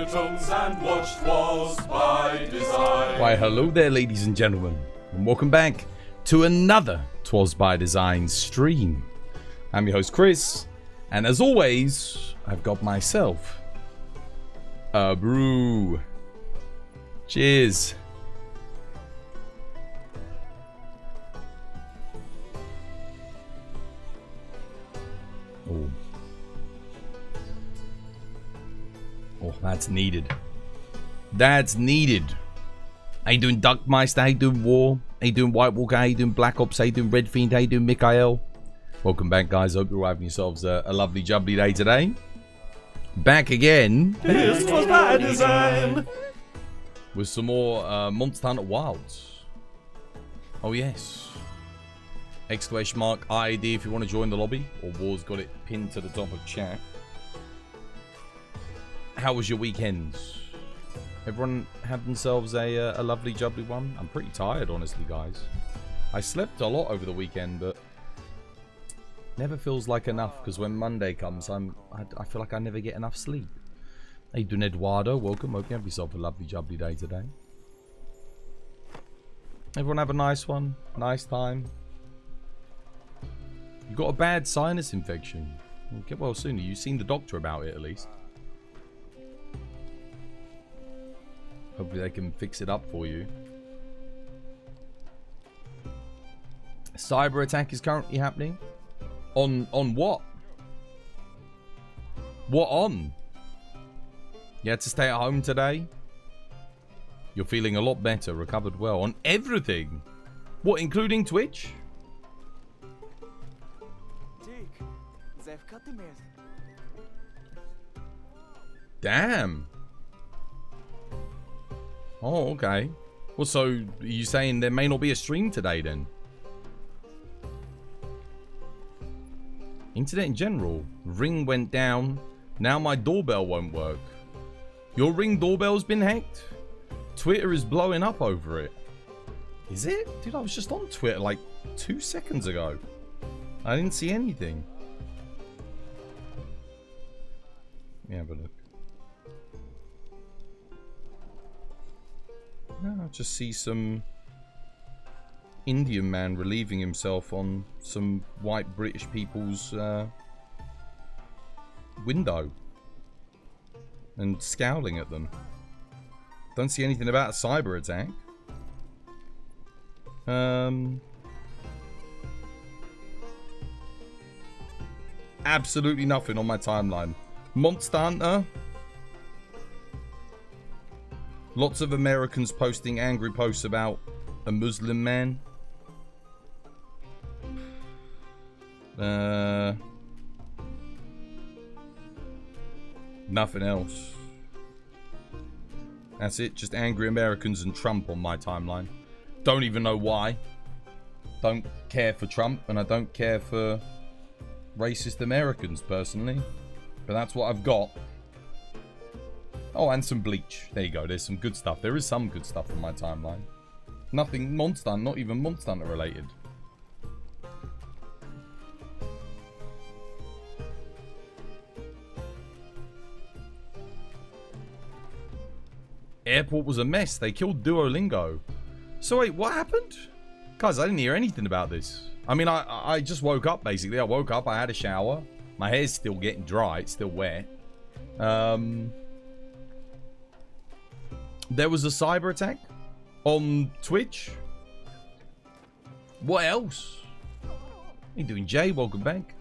titles and watch Twas by Design. Why, hello there, ladies and gentlemen, and welcome back to another Twas by Design stream. I'm your host, Chris, and as always, I've got myself a brew. Cheers. Oh. Oh, that's needed. That's needed. How you doing, Duckmeister? How you doing, War? How you doing, White Walker? How you doing, Black Ops? How you doing, Red Fiend? How you doing, Mikael? Welcome back, guys. Hope you're having yourselves a lovely, jubbly day today. Back again. This was by design. With some more Monster Hunter Wilds. Oh, yes. Exclamation mark ID if you want to join the lobby. Or War's got it pinned to the top of chat. How was your weekend? Everyone had themselves a lovely jubbly one? I'm pretty tired, honestly, guys. I slept a lot over the weekend, but never feels like enough, because when Monday comes, I feel like I never get enough sleep. How you doing, Eduardo? Welcome. Hope you have yourself a lovely jubbly day today. Everyone have a nice one. Nice time. You got a bad sinus infection. You'll get well soon. You've seen the doctor about it, at least. Hopefully they can fix it up for you. A cyber attack is currently happening. On what? What on? You had to stay at home today? You're feeling a lot better, recovered well. On everything? What, including Twitch? Damn. Oh, okay. Well, so are you saying there may not be a stream today then? Internet in general. Ring went down. Now my doorbell won't work. Your Ring doorbell's been hacked? Twitter is blowing up over it. Is it? Dude, I was just on Twitter like 2 seconds ago. I didn't see anything. Yeah, but look. No, I just see some Indian man relieving himself on some white British people's window and scowling at them. Don't see anything about a cyber attack. Absolutely nothing on my timeline. Monster Hunter. Lots of Americans posting angry posts about a Muslim man. Nothing else. That's it. Just angry Americans and Trump on my timeline. Don't even know why. Don't care for Trump, and I don't care for racist Americans, personally. But that's what I've got. Oh, and some Bleach. There you go. There's some good stuff. There is some good stuff on my timeline. Nothing Monster Hunter, not even Monster Hunter related. Airport was a mess. They killed Duolingo. So wait, what happened? Guys, I didn't hear anything about this. I mean, I just woke up, basically. I woke up, I had a shower. My hair's still getting dry. It's still wet. There was a cyber attack on Twitch. What else? How you doing, Jay? Welcome back.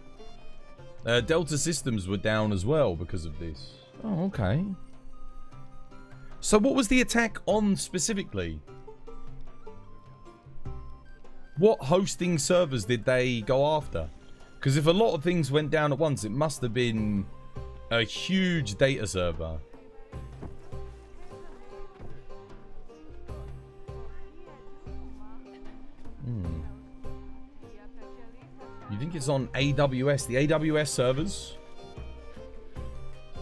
Delta Systems were down as well because of this. Oh, okay. So what was the attack on specifically? What hosting servers did they go after? Because if a lot of things went down at once, it must have been a huge data server. You think it's on AWS? The AWS servers?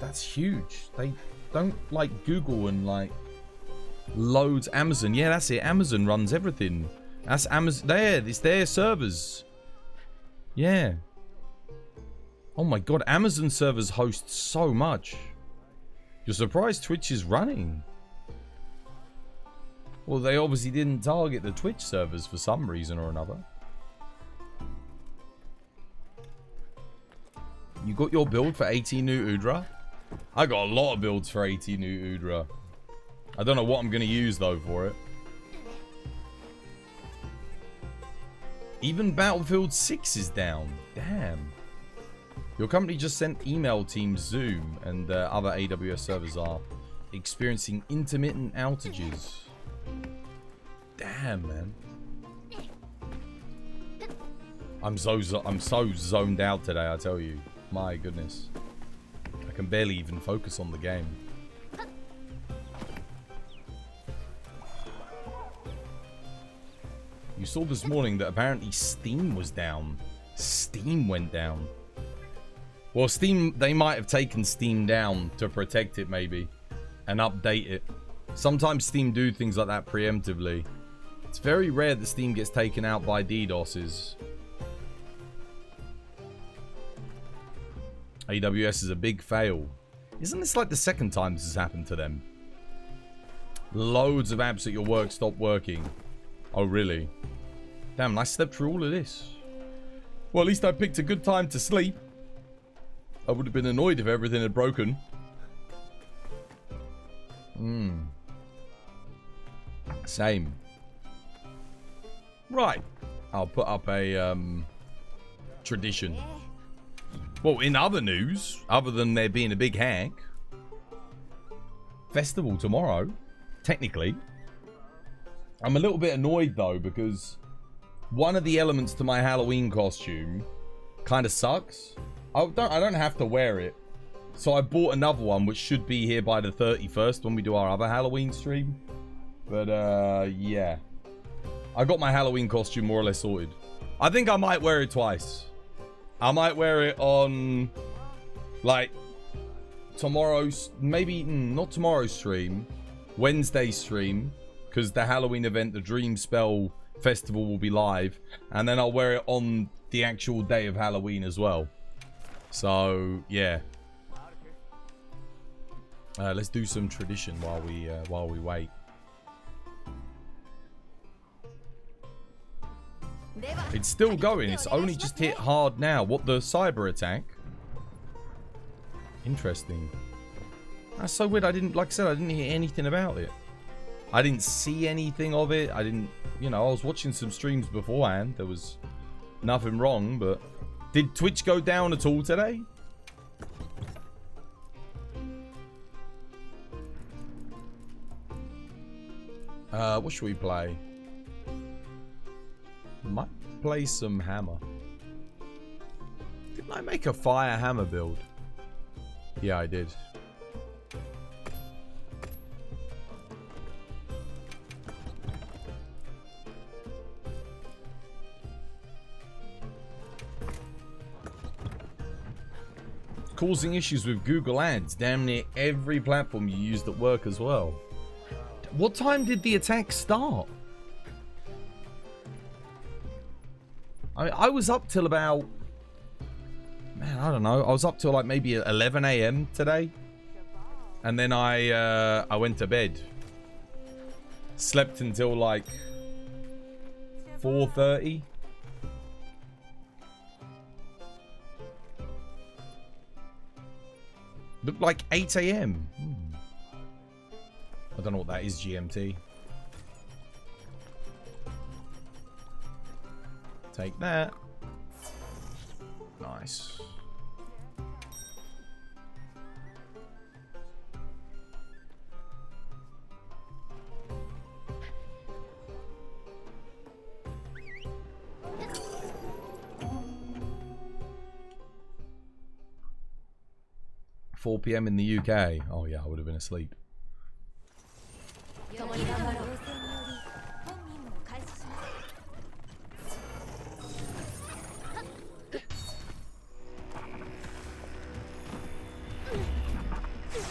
That's huge. They don't like Google and like loads Amazon. Yeah, that's it. Amazon runs everything. That's Amazon. There, it's their servers. Yeah. Oh my god, Amazon servers host so much. You're surprised Twitch is running? Well, they obviously didn't target the Twitch servers for some reason or another. You got your build for 18 Nu Udra? I got a lot of builds for 18 Nu Udra. I don't know what I'm going to use, though, for it. Even Battlefield 6 is down. Damn. Your company just sent email teams Zoom and other AWS servers are experiencing intermittent outages. Damn, man. I'm so zoned out today, I tell you. My goodness. I can barely even focus on the game. You saw this morning that apparently Steam was down. Steam went down. Well, Steam, they might have taken Steam down to protect it maybe and update it. Sometimes Steam do things like that preemptively. It's very rare that Steam gets taken out by DDoSes. AWS is a big fail. Isn't this like the second time this has happened to them? Loads of apps at your work stop working. Oh, really? Damn, I slept through all of this. Well, at least I picked a good time to sleep. I would have been annoyed if everything had broken. Same. Right. I'll put up a tradition. Well, in other news, other than there being a big hack, festival tomorrow, technically. I'm a little bit annoyed though because one of the elements to my Halloween costume kind of sucks. I don't have to wear it. So I bought another one which should be here by the 31st when we do our other Halloween stream. But yeah. I got my Halloween costume more or less sorted. I think I might wear it twice. I might wear it on like tomorrow's, maybe not tomorrow's stream, Wednesday's stream, because the Halloween event, the Dream Spell Festival will be live, and then I'll wear it on the actual day of Halloween as well. So yeah, let's do some tradition while we wait. It's still going. It's only just hit hard now. What, the cyber attack? Interesting. That's so weird. I didn't, like I said, I didn't hear anything about it. I didn't see anything of it. I didn't, you know, I was watching some streams beforehand. There was nothing wrong, but did Twitch go down at all today? What should we play? Might play some hammer. Didn't I make a fire hammer build? Yeah, I did. Causing issues with Google Ads. Damn near every platform you used at work as well. What time did the attack start? I was up till about, man, I don't know. I was up till like maybe 11 AM today. And then I went to bed. Slept until like 4:30. Looked like 8 AM. I don't know what that is, GMT. Take that. Nice. $4 PM in the UK. Oh yeah, I would have been asleep.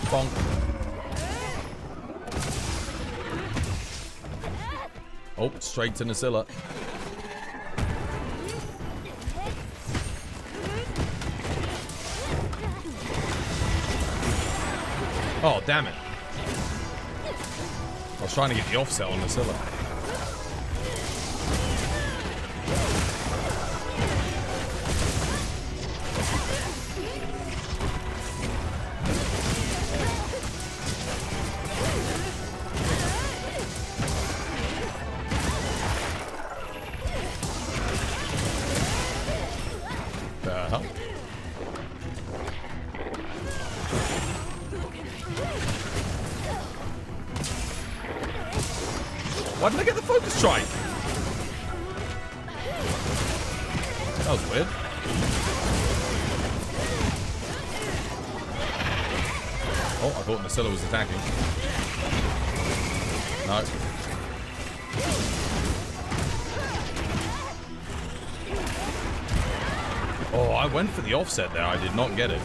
Bonk. Oh, straight to Nasilla. Oh, damn it. I was trying to get the offset on the Scylla. Why didn't I get the focus strike? That was weird. Oh, I thought Nasilla was attacking. No. Oh, I went for the offset there. I did not get it.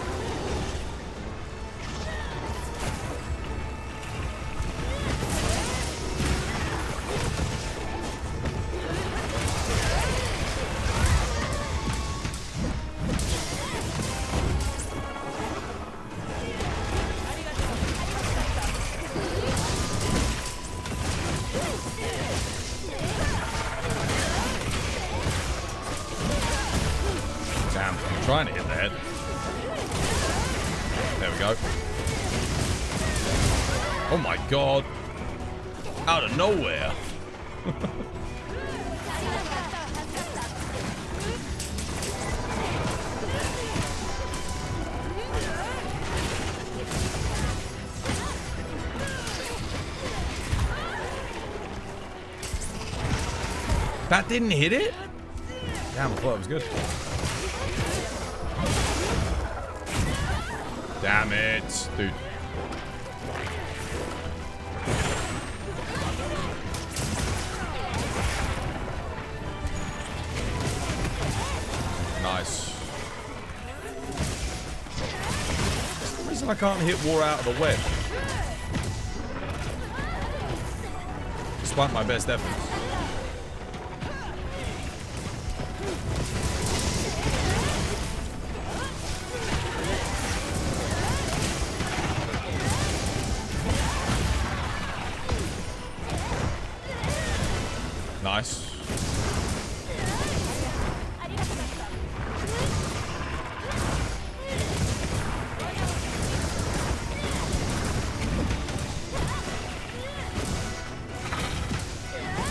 Trying to hit the head. There we go. Oh my god. Out of nowhere. That didn't hit it? Damn, I thought it was good. Damn it, dude. Nice. That's the reason I can't hit War out of the web. Despite my best efforts. Nice.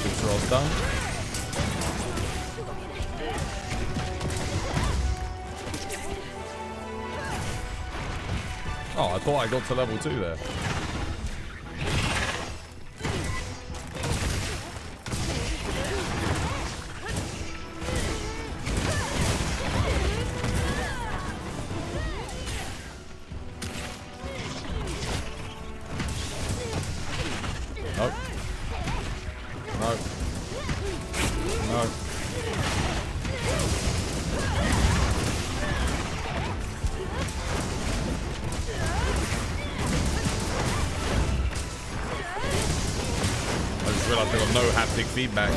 Six rolls done. Oh, I thought I got to level 2 there. No haptic feedback.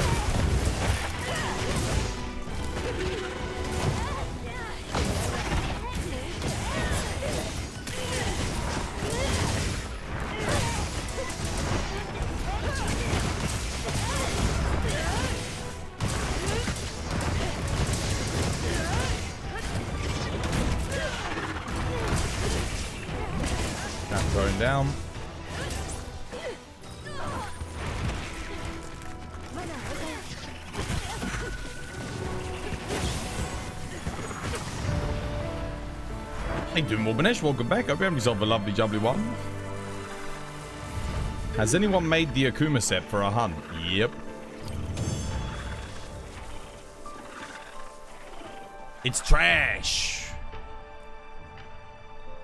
That's going down. Hey, doing more Banesh, welcome back. Hope you have yourself a lovely jubbly one. Has anyone made the Akuma set for a hunt? Yep. It's trash.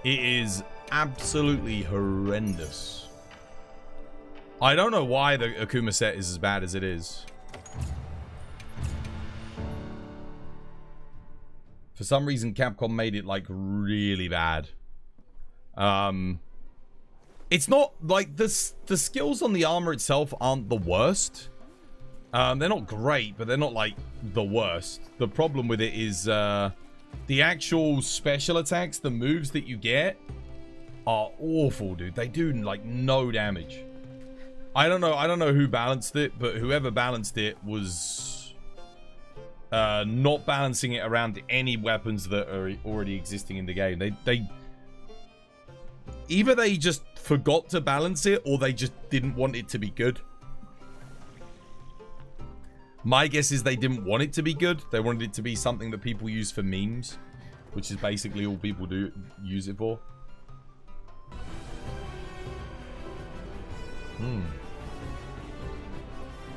It is absolutely horrendous. I don't know why the Akuma set is as bad as it is. For some reason, Capcom made it, like, really bad. It's not, like, the skills on the armor itself aren't the worst. They're not great, but they're not, like, the worst. The problem with it is, the actual special attacks, the moves that you get, are awful, dude. They do like no damage. I don't know who balanced it, but whoever balanced it was not balancing it around any weapons that are already existing in the game. They either they just forgot to balance it or they just didn't want it to be good. My guess is they didn't want it to be good. They wanted it to be something that people use for memes, which is basically all people do use it for.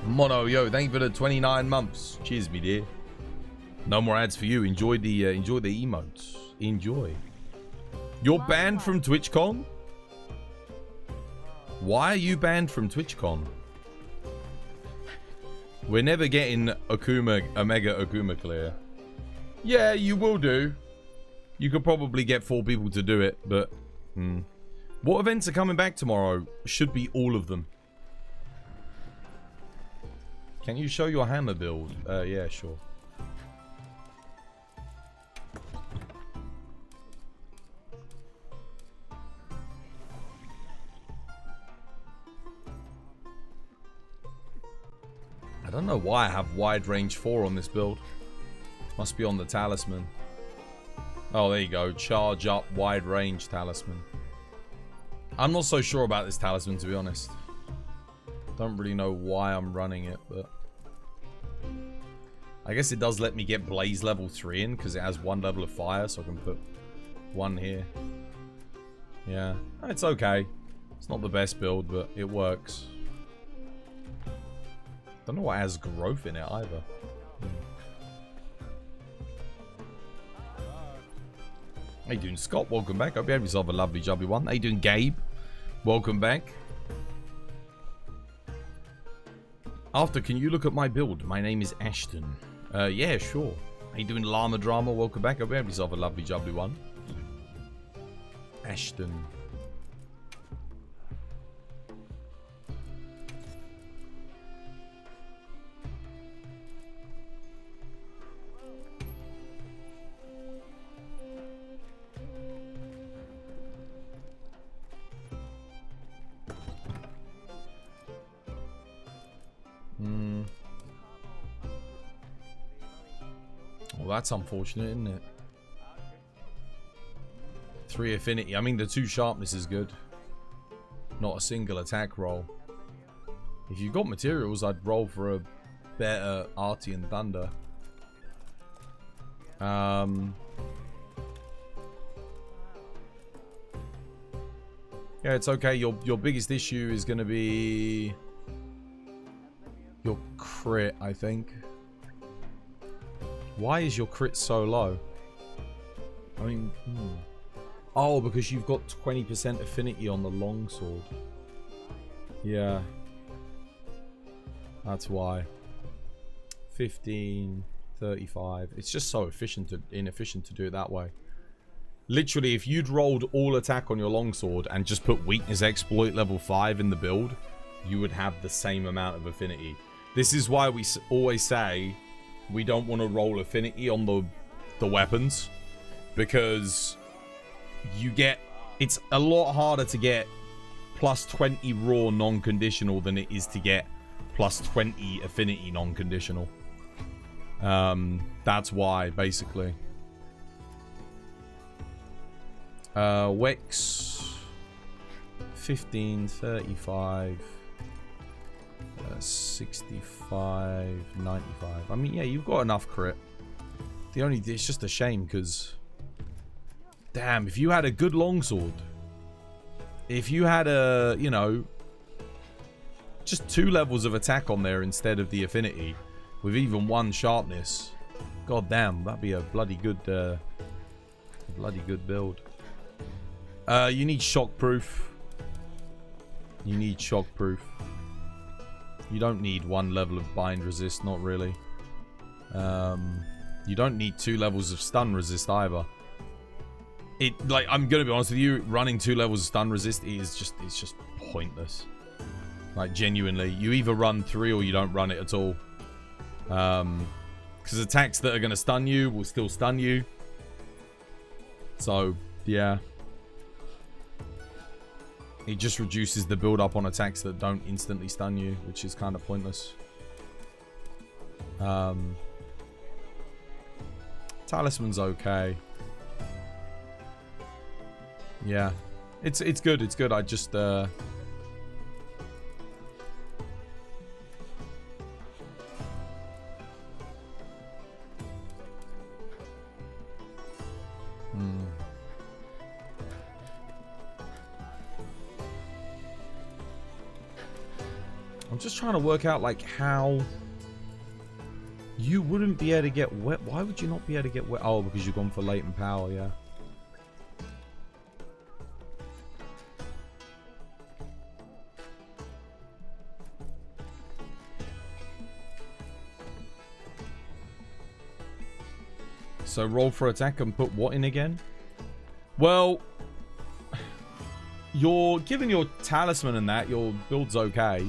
Mono, yo, thank you for the 29 months. Cheers, me dear. No more ads for you. Enjoy the emotes. Enjoy. You're banned from TwitchCon? Why are you banned from TwitchCon? We're never getting Omega Akuma clear. Yeah, you will do. You could probably get 4 people to do it, but... What events are coming back tomorrow? Should be all of them. Can you show your hammer build? Yeah, sure. I don't know why I have wide range 4 on this build. Must be on the talisman. Oh, there you go. Charge up wide range talisman. I'm not so sure about this talisman, to be honest. Don't really know why I'm running it, but... I guess it does let me get blaze level 3 in, because it has 1 level of fire, so I can put 1 here. Yeah, it's okay. It's not the best build, but it works. Don't know what has growth in it either. How you doing, Scott? Welcome back. Hope you have yourself a lovely jubbly one. How you doing, Gabe? Welcome back. After, can you look at my build? My name is Ashton. Yeah, sure. How you doing, Llama Drama? Welcome back. Hope you have yourself a lovely jubbly one. Ashton. Well, that's unfortunate, isn't it? 3 affinity. I mean, the 2 sharpness is good. Not a single attack roll. If you've got materials, I'd roll for a better Artian Thunder. Yeah, it's okay. Your biggest issue is going to be your crit, I think. Why is your crit so low? I mean, Oh, because you've got 20% affinity on the longsword. Yeah. That's why. 15, 35. It's just so inefficient to do it that way. Literally, if you'd rolled all attack on your longsword and just put weakness exploit level 5 in the build, you would have the same amount of affinity. This is why we always say we don't want to roll affinity on the weapons, because you get, it's a lot harder to get plus 20 raw non-conditional than it is to get plus 20 affinity non-conditional. That's why, basically. Wex 15, 35, 65, 95. I mean, yeah, you've got enough crit. It's just a shame because, damn, if you had a good longsword, if you had a, you know, just 2 levels of attack on there instead of the affinity, with even 1 sharpness, god damn, that'd be a bloody good build. You need shockproof. You need shockproof. You don't need 1 level of bind resist, not really. You don't need 2 levels of stun resist either. Like, I'm gonna be honest with you, running 2 levels of stun resist is just, it's just pointless. Like, genuinely, you either run 3 or you don't run it at all. Because attacks that are gonna stun you will still stun you. So, yeah. It just reduces the build up on attacks that don't instantly stun you, which is kind of pointless. Talisman's okay. Yeah. It's good, it's good. I just I'm just trying to work out like how you wouldn't be able to get wet. Why would you not be able to get wet? Oh, because you've gone for latent power, yeah. So roll for attack and put what in again? Well, you're given your talisman and that, your build's okay.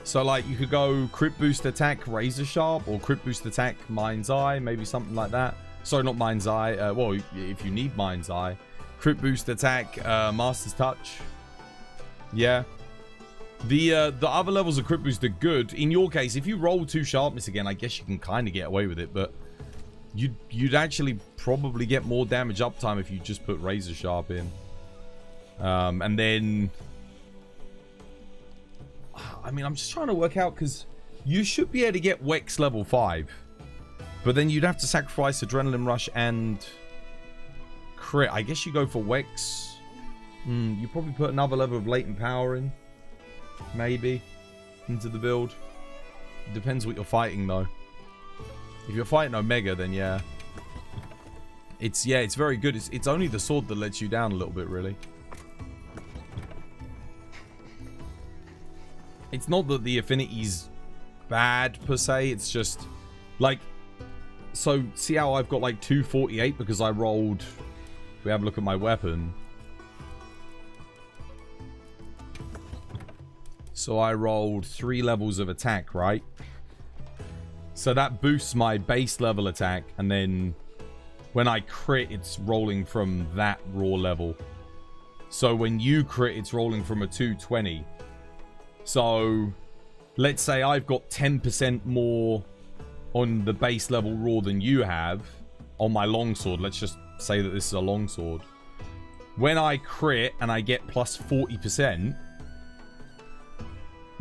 So like you could go crit boost attack razor sharp or crit boost attack mind's eye, maybe something like that. Sorry, not mind's eye. Well, if you need mind's eye, crit boost attack master's touch. Yeah. The other levels of crit boost are good. In your case, if you roll 2 sharpness again, I guess you can kind of get away with it, but you'd actually probably get more damage uptime if you just put razor sharp in. And then I mean, I'm just trying to work out because you should be able to get Wex level 5, but then you'd have to sacrifice Adrenaline Rush and crit. I guess you go for Wex. You probably put another level of latent power in, maybe, into the build. Depends what you're fighting though. If you're fighting Omega, then yeah. It's very good. It's only the sword that lets you down a little bit, really. It's not that the affinity's bad per se. It's just like, so see how I've got like 248 because I rolled. If we have a look at my weapon. So I rolled 3 levels of attack, right? So that boosts my base level attack, and then when I crit, it's rolling from that raw level. So when you crit, it's rolling from a 220. So let's say I've got 10% more on the base level raw than you have on my longsword. Let's just say that this is a longsword. When I crit and I get plus 40%,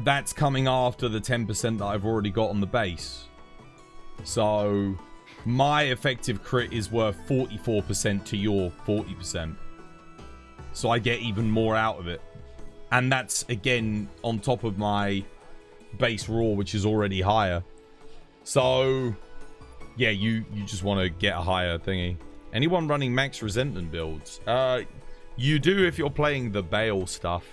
that's coming after the 10% that I've already got on the base. So my effective crit is worth 44% to your 40%. So I get even more out of it. And that's, again, on top of my base raw, which is already higher. So, yeah, you just want to get a higher thingy. Anyone running max resentment builds? You do if you're playing the Bale stuff.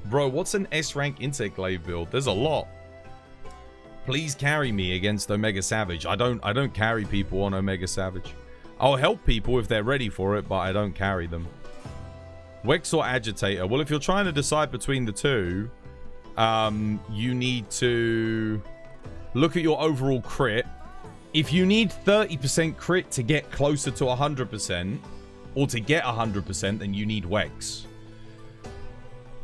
Bro, what's an S-rank Insect Glaive build? There's a lot. Please carry me against Omega Savage. I don't carry people on Omega Savage. I'll help people if they're ready for it, but I don't carry them. Wex or Agitator? Well, if you're trying to decide between the two, you need to look at your overall crit. If you need 30% crit to get closer to 100%, or to get 100%, then you need Wex.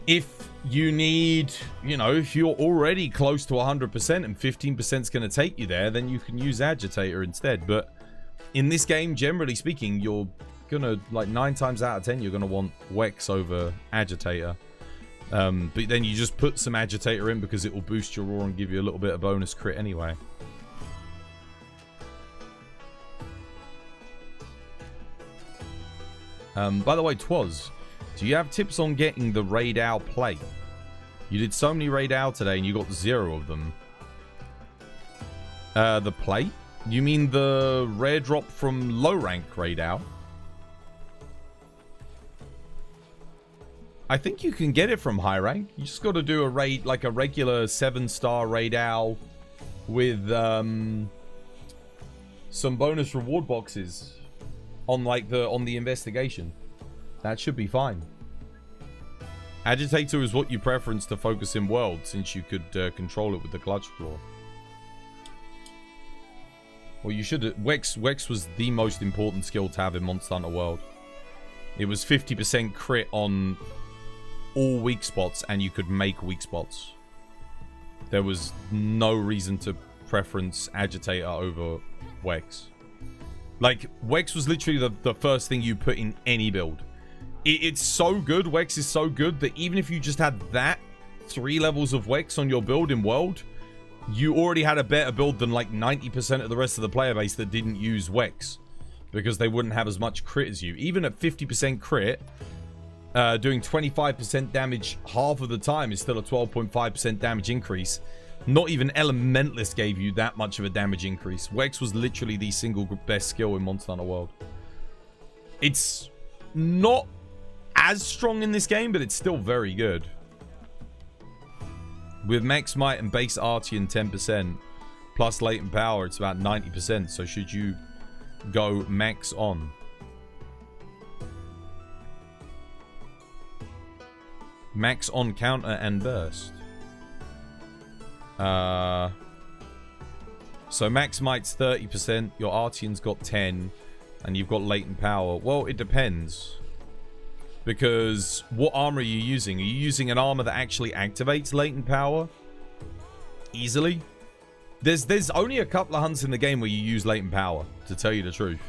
If you need, you know, if you're already close to 100% and 15% is going to take you there, then you can use Agitator instead. But in this game, generally speaking, you're going to, like 9 times out of 10, you're going to want Wex over Agitator. But then you just put some Agitator in because it will boost your raw and give you a little bit of bonus crit anyway. By the way, Twas, do you have tips on getting the Raid Owl plate? You did so many Raid Owl today and you got 0 of them. The plate? You mean the rare drop from low rank Raid Owl? I think you can get it from high rank. You just got to do a raid, like a regular 7-star Raid Owl with some bonus reward boxes on the investigation. That should be fine. Agitator is what you preference to focus in world, since you could control it with the clutch claw. Well, you should. Wex was the most important skill to have in Monster Hunter World. It was 50% crit on all weak spots and you could make weak spots. There was no reason to preference Agitator over Wex. Like, Wex was literally the first thing you put in any build. It's so good, Wex is so good, that even if you just had that 3 levels of Wex on your build in World, you already had a better build than like 90% of the rest of the player base that didn't use Wex. Because they wouldn't have as much crit as you. Even at 50% crit, doing 25% damage half of the time is still a 12.5% damage increase. Not even Elementless gave you that much of a damage increase. Wex was literally the single best skill in Monster Hunter World. It's not as strong in this game, but it's still very good. With Max Might and base Artian 10%, plus latent power, it's about 90%. So should you go max on? Max on counter and burst. So max might's 30%, your Artian's got 10, and you've got latent power. Well, it depends. Because what armor are you using? Are you using an armor that actually activates latent power easily? There's only a couple of hunts in the game where you use latent power, to tell you the truth.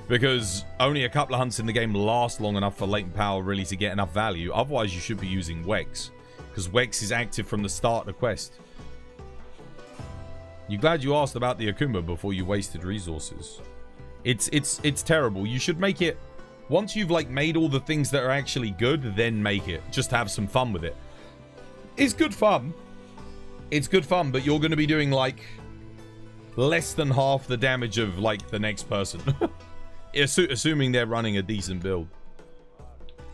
Because only a couple of hunts in the game last long enough for latent power really to get enough value. Otherwise, you should be using Wex. Because Wex is active from the start of the quest. You glad you asked about the Akuma before you wasted resources? It's terrible. You should make it... Once you've like made all the things that are actually good, then make it. Just have some fun with it. It's good fun. It's good fun, but you're going to be doing like less than half the damage of like the next person. Assuming they're running a decent build.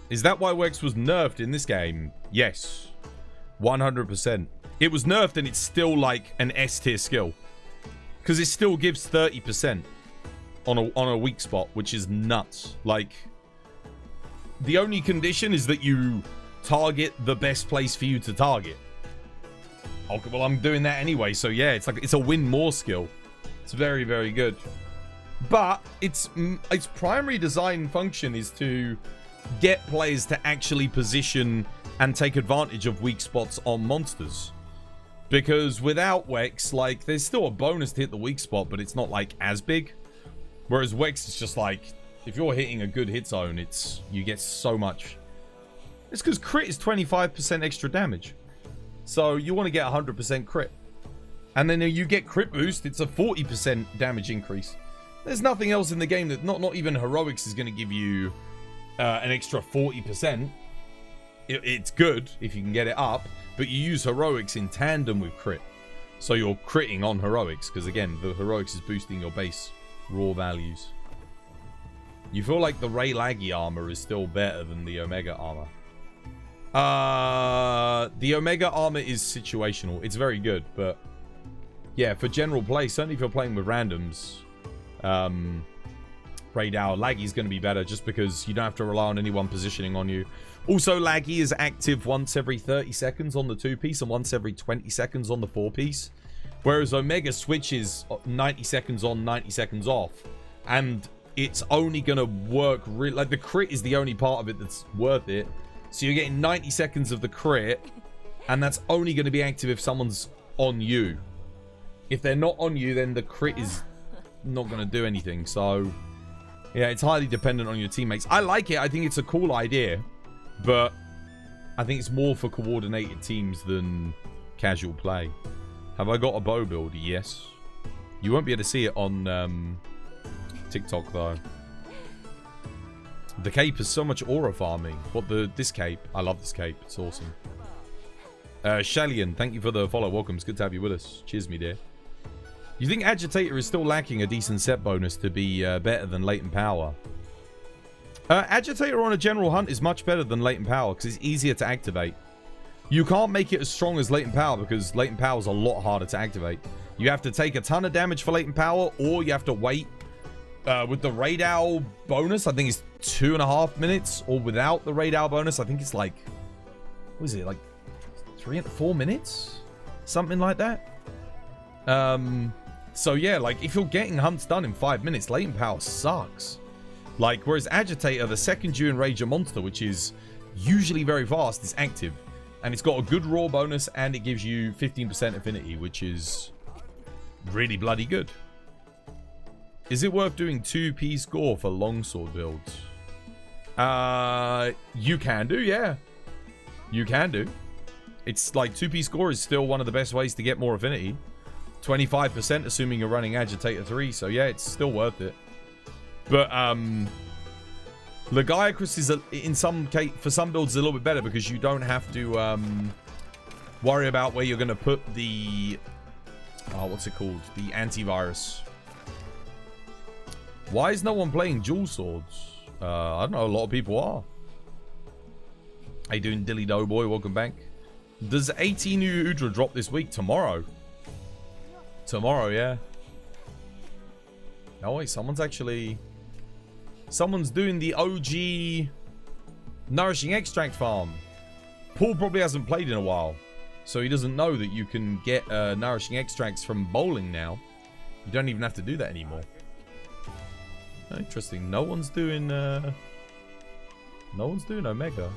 Is that why Wex was nerfed in this game? Yes. 100%. It was nerfed and it's still like an S tier skill. Because it still gives 30% on a weak spot, which is nuts. Like, the only condition is that you target the best place for you to target. Okay, well, I'm doing that anyway, so yeah, it's like it's a win more skill. It's very, very good. But its primary design function is to get players to actually position and take advantage of weak spots on monsters. Because without Wex, like, there's still a bonus to hit the weak spot, but it's not like as big. Whereas Wex is just like, if you're hitting a good hit zone, you get so much. It's because crit is 25% extra damage. So you want to get 100% crit. And then you get crit boost, it's a 40% damage increase. There's nothing else in the game that, not even heroics is going to give you an extra 40%. It's good if you can get it up, but you use heroics in tandem with crit. So you're critting on heroics, because again, the heroics is boosting your base raw values. You feel like the Ray Laggy armor is still better than the Omega armor. The Omega armor is situational. It's very good, but yeah, for general play, certainly if you're playing with randoms, Raydao, Laggy is going to be better just because you don't have to rely on anyone positioning on you. Also, Laggy is active once every 30 seconds on the 2-piece and once every 20 seconds on the 4-piece. Whereas Omega switches 90 seconds on, 90 seconds off. And it's only going to work... Like, the crit is the only part of it that's worth it. So you're getting 90 seconds of the crit. And that's only going to be active if someone's on you. If they're not on you, then the crit is not going to do anything. So, yeah, it's highly dependent on your teammates. I like it. I think it's a cool idea. But I think it's more for coordinated teams than casual play. Have I got a bow build? Yes. You won't be able to see it on TikTok, though. The cape has so much aura farming. This cape? I love this cape. It's awesome. Shalian, thank you for the follow. Welcome. It's good to have you with us. Cheers, me dear. You think Agitator is still lacking a decent set bonus to be better than Latent Power? Agitator on a general hunt is much better than Latent Power because it's easier to activate. You can't make it as strong as Latent Power because Latent Power is a lot harder to activate. You have to take a ton of damage for Latent Power, or you have to wait. With the Raid Owl bonus, I think it's 2.5 minutes, or without the Raid Owl bonus, I think it's like, what is it, like 3 to 4 minutes? Something like that. So yeah, like if you're getting hunts done in 5 minutes, Latent Power sucks. Like, whereas Agitator, the second you enrage a monster, which is usually very fast, is active. And it's got a good raw bonus, and it gives you 15% affinity, which is really bloody good. Is it worth doing 2p score for longsword builds? You can do, yeah. You can do. It's like 2p score is still one of the best ways to get more affinity. 25% assuming you're running Agitator 3, so yeah, it's still worth it. But Legiacris is in some case, for some builds, a little bit better because you don't have to worry about where you're going to put the what's it called? The antivirus. Why is no one playing dual swords? I don't know. A lot of people are. How you doing, Dilly Doughboy? Welcome back. Does 18 Nu Udra drop this week? Tomorrow. Tomorrow, yeah. Oh wait, someone's doing the OG Nourishing Extract farm. Paul probably hasn't played in a while, so he doesn't know that you can get Nourishing Extracts from bowling now. You don't even have to do that anymore. Interesting. No one's doing Omega.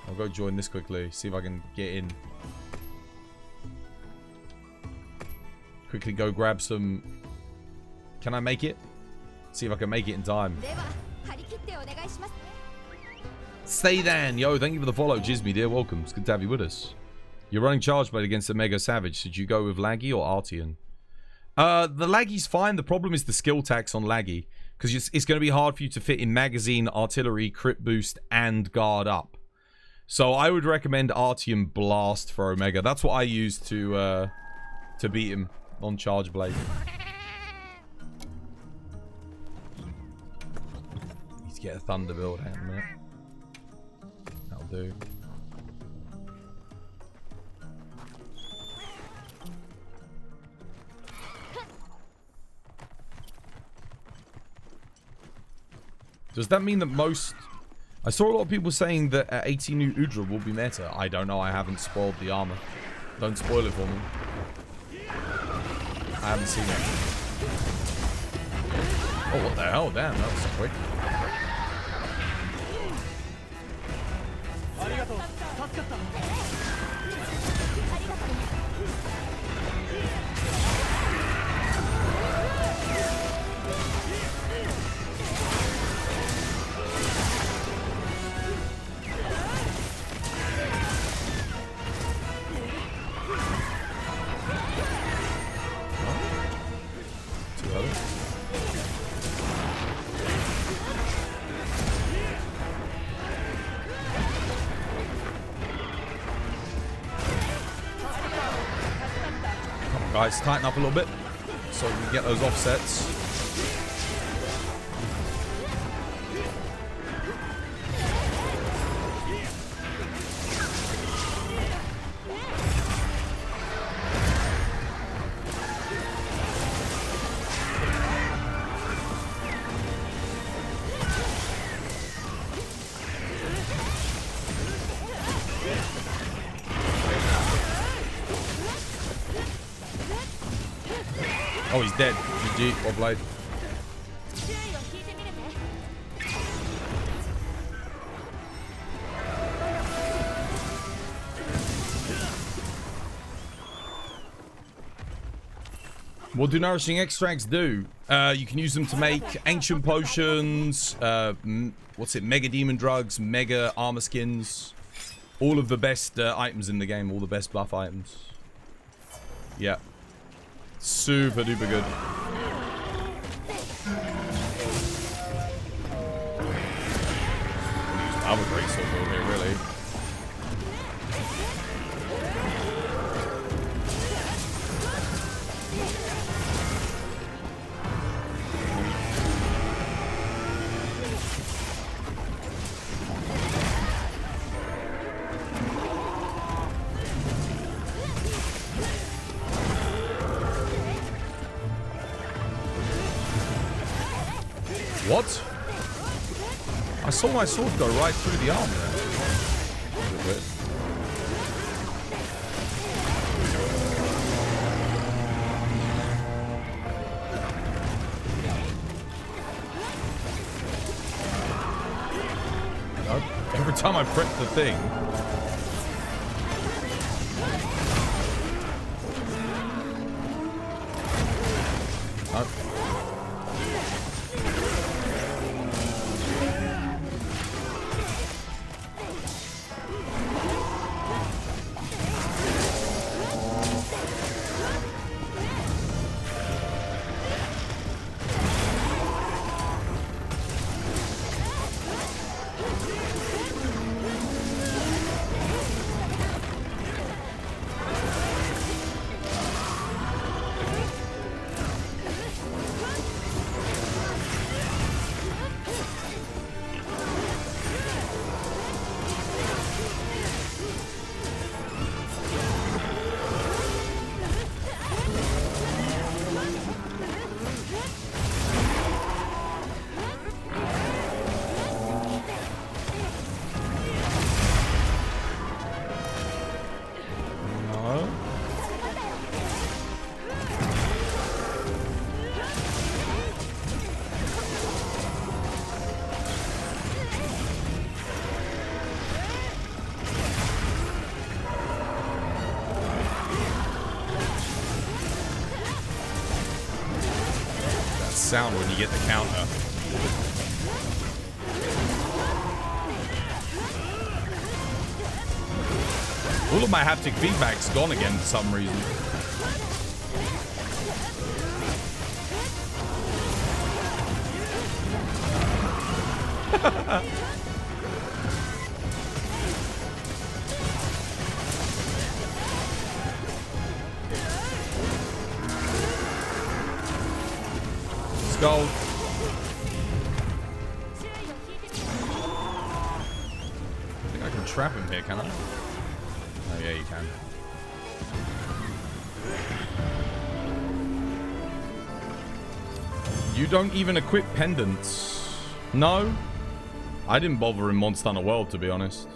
I'll go join this quickly, see if I can get in. Quickly go grab some. Can I make it? See if I can make it in time. Stay Dan, yo, thank you for the follow. Jizmy, dear, welcome. It's good to have you with us. You're running Charge Blade against the Mega Savage. Should you go with Laggy or Artian? The Laggy's fine. The problem is the skill tax on Laggy, because it's going to be hard for you to fit in magazine, artillery, crit boost, and guard up. So I would recommend Artian Blast for Omega. That's what I use to beat him on Charge Blade. Need to get a Thunder build. Hang on a minute. That'll do. Does that mean that most... I saw a lot of people saying that 18 Nu Udra will be meta. I don't know. I haven't spoiled the armor. Don't spoil it for me. I haven't seen it. Oh, what the hell? Damn, that was quick. Guys, tighten up a little bit so we can get those offsets. Oh, he's dead. GG. Well played. What do Nourishing Extracts do? You can use them to make ancient potions, Mega Demon Drugs, Mega Armor Skins. All of the best items in the game, all the best buff items. Yeah. Super duper good. I'm a great sword build here, really. What? I saw my sword go right through the arm there. time I prep the thing. Oh. Sound when you get the counter. All of my haptic feedback's gone again for some reason. Go. I think I can trap him here, can I? Oh yeah, you can. You don't even equip pendants. No? I didn't bother in Monster Hunter World, to be honest.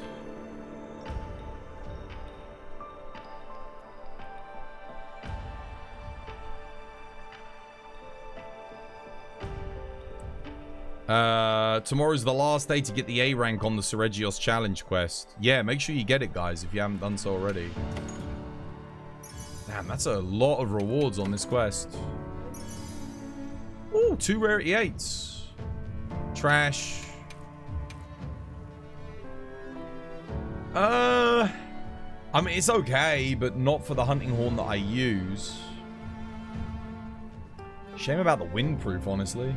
Tomorrow's the last day to get the A rank on the Seregios challenge quest. Yeah, make sure you get it, guys, if you haven't done so already. Damn, that's a lot of rewards on this quest. Ooh, 2 rarity 8s. Trash. I mean, it's okay, but not for the hunting horn that I use. Shame about the windproof, honestly.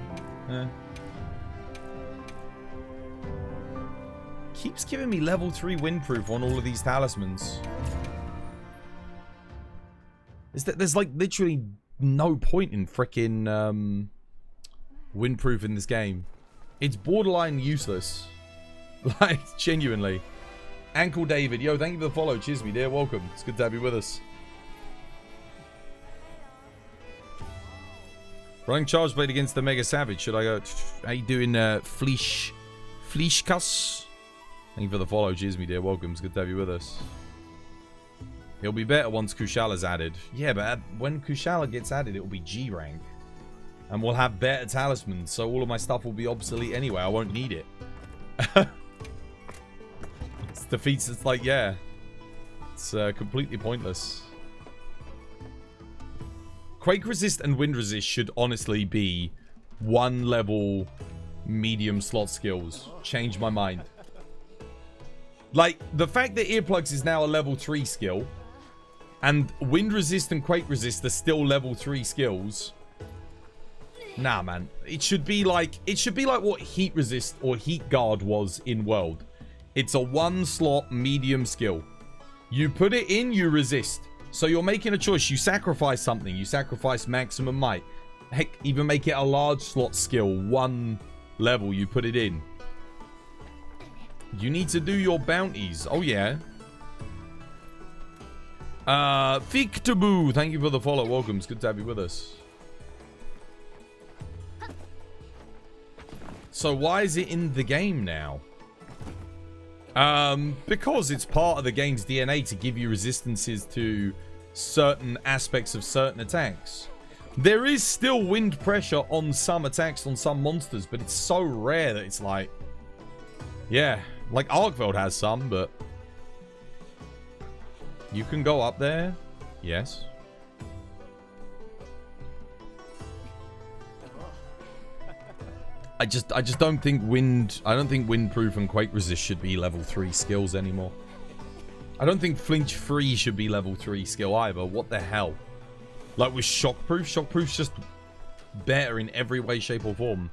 Keeps giving me level 3 windproof on all of these talismans. There's like literally no point in frickin' windproof in this game. It's borderline useless. Like, genuinely. Ankle David, yo, thank you for the follow. Cheers, me dear. Welcome. It's good to have you with us. Running Charge Blade against the Mega Savage. Should I go? How you doing, Fleishkuss? Thank you for the follow. Cheers, me dear. Welcome. It's good to have you with us. He'll be better once Kushala's added. Yeah, but when Kushala gets added, it will be G rank. And we'll have better talismans, so all of my stuff will be obsolete anyway. I won't need it. It's defeats. It's like, yeah. It's completely pointless. Quake Resist and Wind Resist should honestly be 1 level medium slot skills. Change my mind. Like, the fact that Earplugs is now a level 3 skill, and Wind Resist and Quake Resist are still level 3 skills. Nah, man. It should be like what Heat Resist or Heat Guard was in World. It's a 1 slot medium skill. You put it in, you resist. So you're making a choice. You sacrifice something. You sacrifice maximum might. Heck, even make it a large slot skill. 1 level, you put it in. You need to do your bounties. Oh, yeah. Fictaboo, thank you for the follow. Welcome. It's good to have you with us. So why is it in the game now? Because it's part of the game's DNA to give you resistances to certain aspects of certain attacks. There is still wind pressure on some attacks on some monsters, but it's so rare that it's like, yeah, Like, Arkveld has some, but... You can go up there. Yes. I just don't think wind... I don't think windproof and quake resist should be level 3 skills anymore. I don't think flinch free should be level 3 skill either. What the hell? Like with shockproof? Shockproof's just better in every way, shape, or form.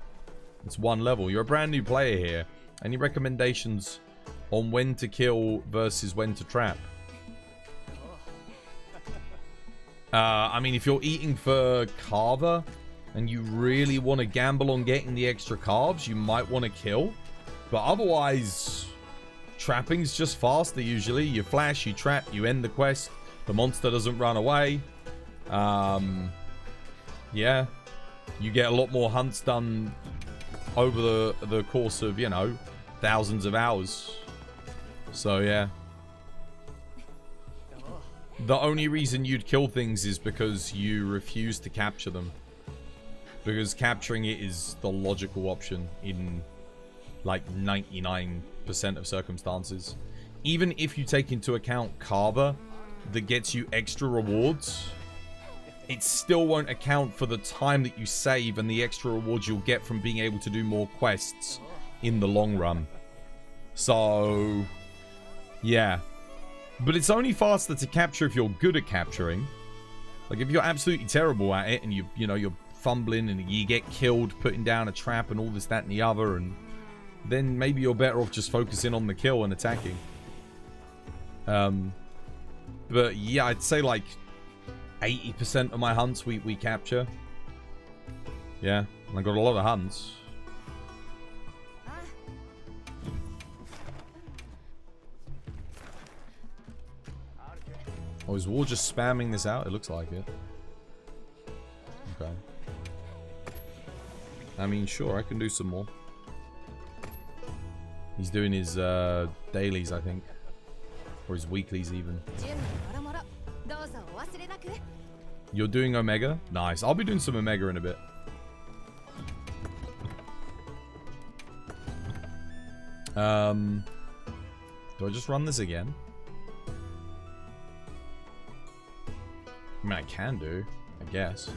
It's one level. You're a brand new player here. Any recommendations on when to kill versus when to trap? I mean, if you're eating for carver and you really want to gamble on getting the extra carbs, you might want to kill. But otherwise, trapping's just faster usually. You flash, you trap, you end the quest. The monster doesn't run away. Yeah. You get a lot more hunts done over the course of, you know, thousands of hours. So, yeah. The only reason you'd kill things is because you refuse to capture them. Because capturing it is the logical option in, like, 99% of circumstances. Even if you take into account Carver that gets you extra rewards, it still won't account for the time that you save and the extra rewards you'll get from being able to do more quests in the long run. So, yeah. But it's only faster to capture if you're good at capturing. Like, if you're absolutely terrible at it and you know, you're fumbling and you get killed putting down a trap and all this, that, and the other, and then maybe you're better off just focusing on the kill and attacking. But yeah, I'd say like 80% of my hunts we capture. Yeah, and I got a lot of hunts. Oh, is War just spamming this out? It looks like it. Okay. I mean, sure, I can do some more. He's doing his dailies, I think. Or his weeklies, even. You're doing Omega? Nice. I'll be doing some Omega in a bit. Do I just run this again? I mean, I can do, I guess.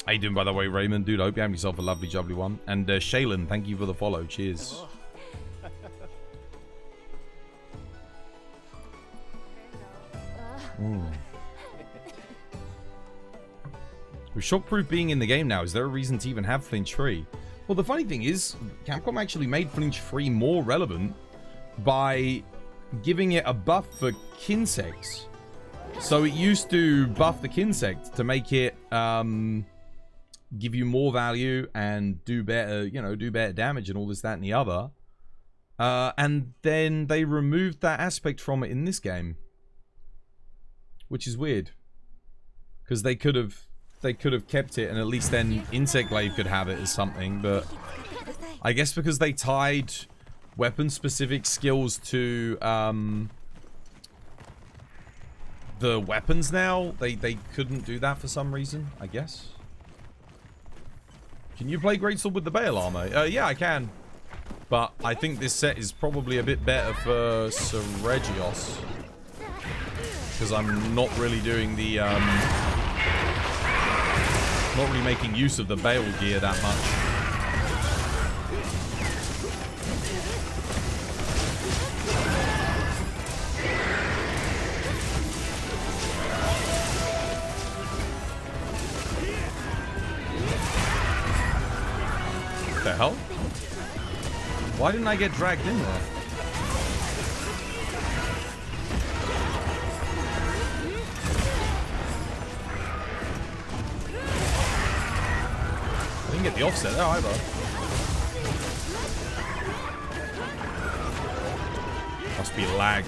How you doing, by the way, Raymond? Dude, I hope you have yourself a lovely, jubbly one. And Shaylin, thank you for the follow. Cheers. With shockproof being in the game now, is there a reason to even have flinch free? Well, the funny thing is, Capcom actually made flinch free more relevant by giving it a buff for Kinsects. So it used to buff the Kinsect to make it give you more value and do better, you know, do better damage and all this, that, and the other. And then they removed that aspect from it in this game, which is weird, because they could have kept it, and at least then Insect Glaive could have it as something. But I guess because they tied weapon specific skills to the weapons now, they couldn't do that for some reason, I guess. Can you play Greatsword with the Bale armor? Yeah, I can. But I think this set is probably a bit better for Seregios, because I'm not really doing the not really making use of the Bale gear that much. What the hell? Why didn't I get dragged in there? I didn't get the offset there either. Must be lag.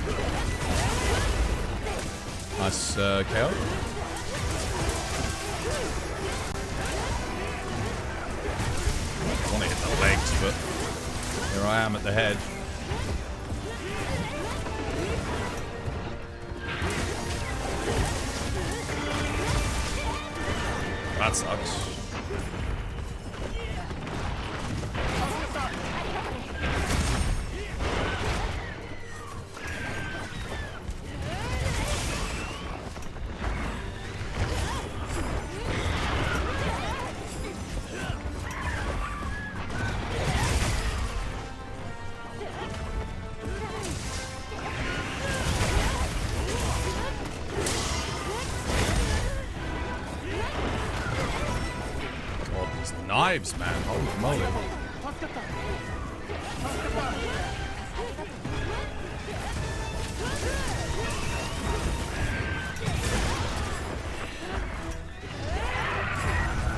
Nice KO. I want to hit the legs, but here I am at the head. that sucks. Knives, man. Holy moly.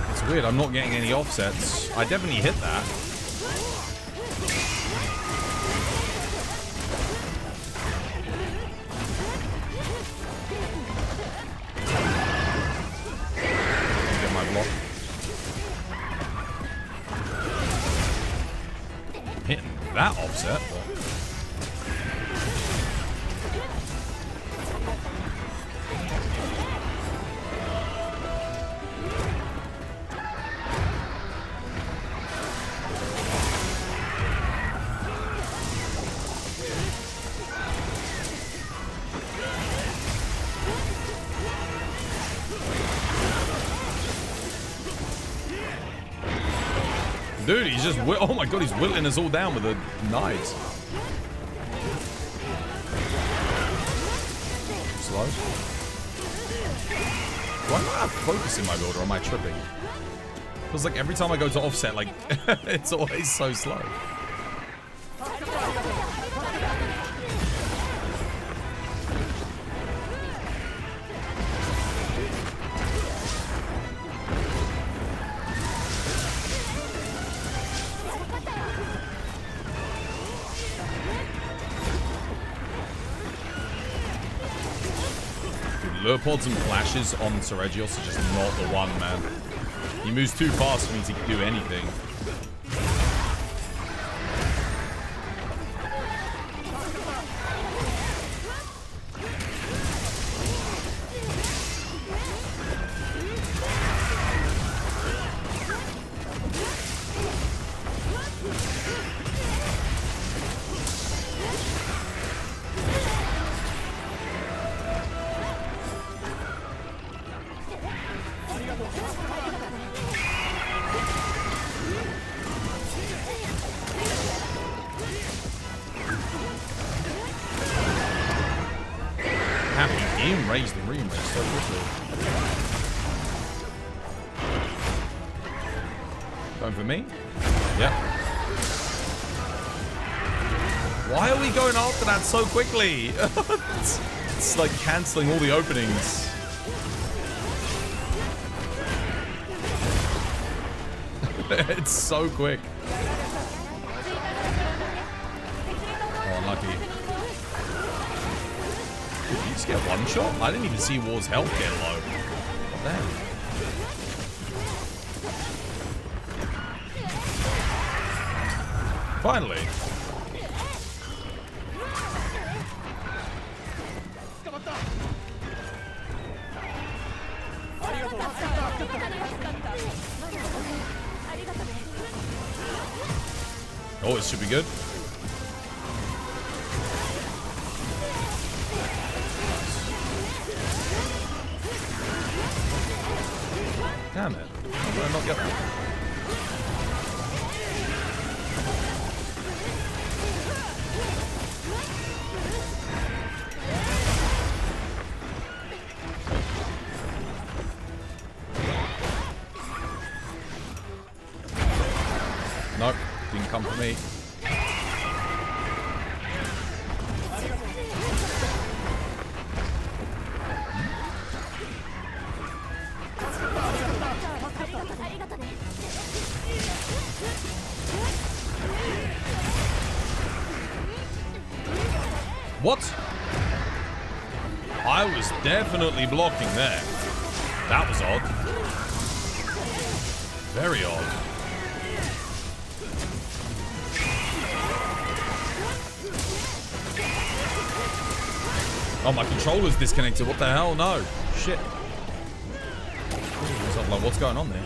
It's weird, I'm not getting any offsets. I definitely hit that. Get my block. Hitting that offset, but... Dude, he's just... Oh my god, he's whittling us all down with the knives. Slow. Do I not have focus in my build, or am I tripping? Feels like every time I go to offset, like, it's always so slow. Lurpods and flashes on Seregios are just not the one, man. He moves too fast for me to do anything. Raised and re-raised so quickly. Going for me? Yep. Why are we going after that so quickly? It's like cancelling all the openings. It's so quick. Oh, unlucky. Did you just get one shot? I didn't even see War's health get low. Damn. Finally. Oh, it should be good. Damn it. How did I not get that? Nope, didn't come for me. What? I was definitely blocking there. That was odd. Very odd. Oh, my controller's disconnected. What the hell? No. Shit. So I'm like, what's going on there?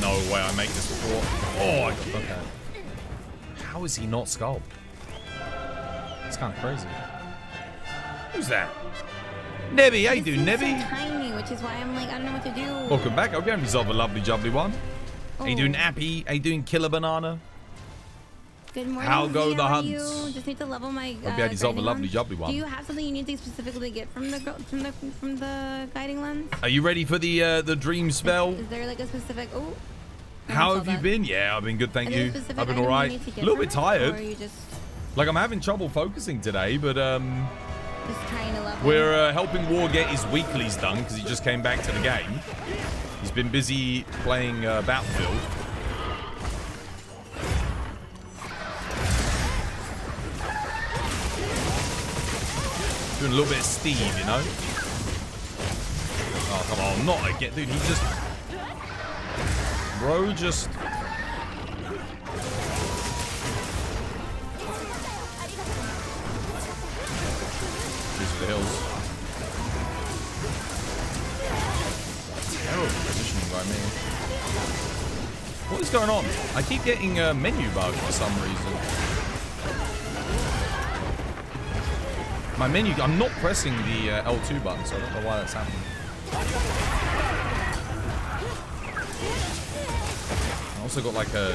No way I make this before. Oh, okay. How is he not skull? It's kind of crazy. Who's that? Nebby, how you doing, Nebby? So tiny, which is why I'm like, I don't know what to do. Welcome back. I hope you have yourself a lovely, jubbly one. How you doing, Appy? How you doing, Killer Banana? Good morning. How go the how are hunts? you? Just need to level my. Hope you had yourself a lovely, jubbly one. Do you have something you need to specifically get from the guiding lens? Are you ready for the dream spell? Is there like a specific? Oh. How have you been? Yeah, I've been good, thank you. I've been all right. A little bit tired. Like I'm having trouble focusing today, but just trying to level. we're helping War get his weeklies done because he just came back to the game. He's been busy playing Battlefield. Doing a little bit of Steve, you know? Oh, come on, not again. Dude, he just... Bro, just... These are the hills. Terrible positioning by me. What is going on? I keep getting menu bugs for some reason. My menu, I'm not pressing the L2 button, so I don't know why that's happening. I also got like a...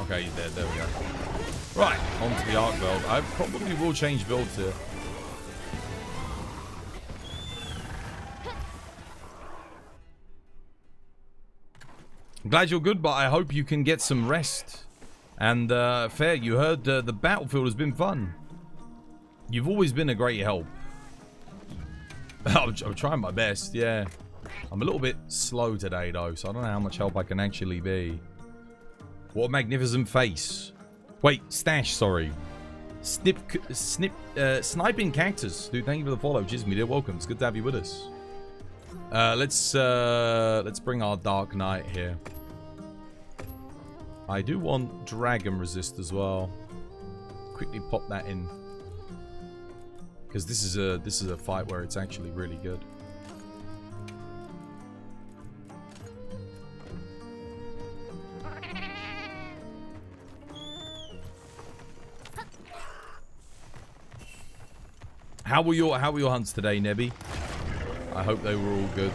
Okay, there we go. Right, onto the arc build. I probably will change builds here. I'm glad you're good, but I hope you can get some rest. And Fair, you heard the battlefield has been fun. You've always been a great help. I'm trying my best, yeah. I'm a little bit slow today, though, so I don't know how much help I can actually be. What a magnificent face. Wait, Stash, sorry. Sniping Cactus. Dude, thank you for the follow. Cheers, media. Welcome. It's good to have you with us. Let's bring our Dark Knight here. I do want Dragon Resist as well. Quickly pop that in. Because this is a fight where it's actually really good. How were your hunts today, Nebby? I hope they were all good.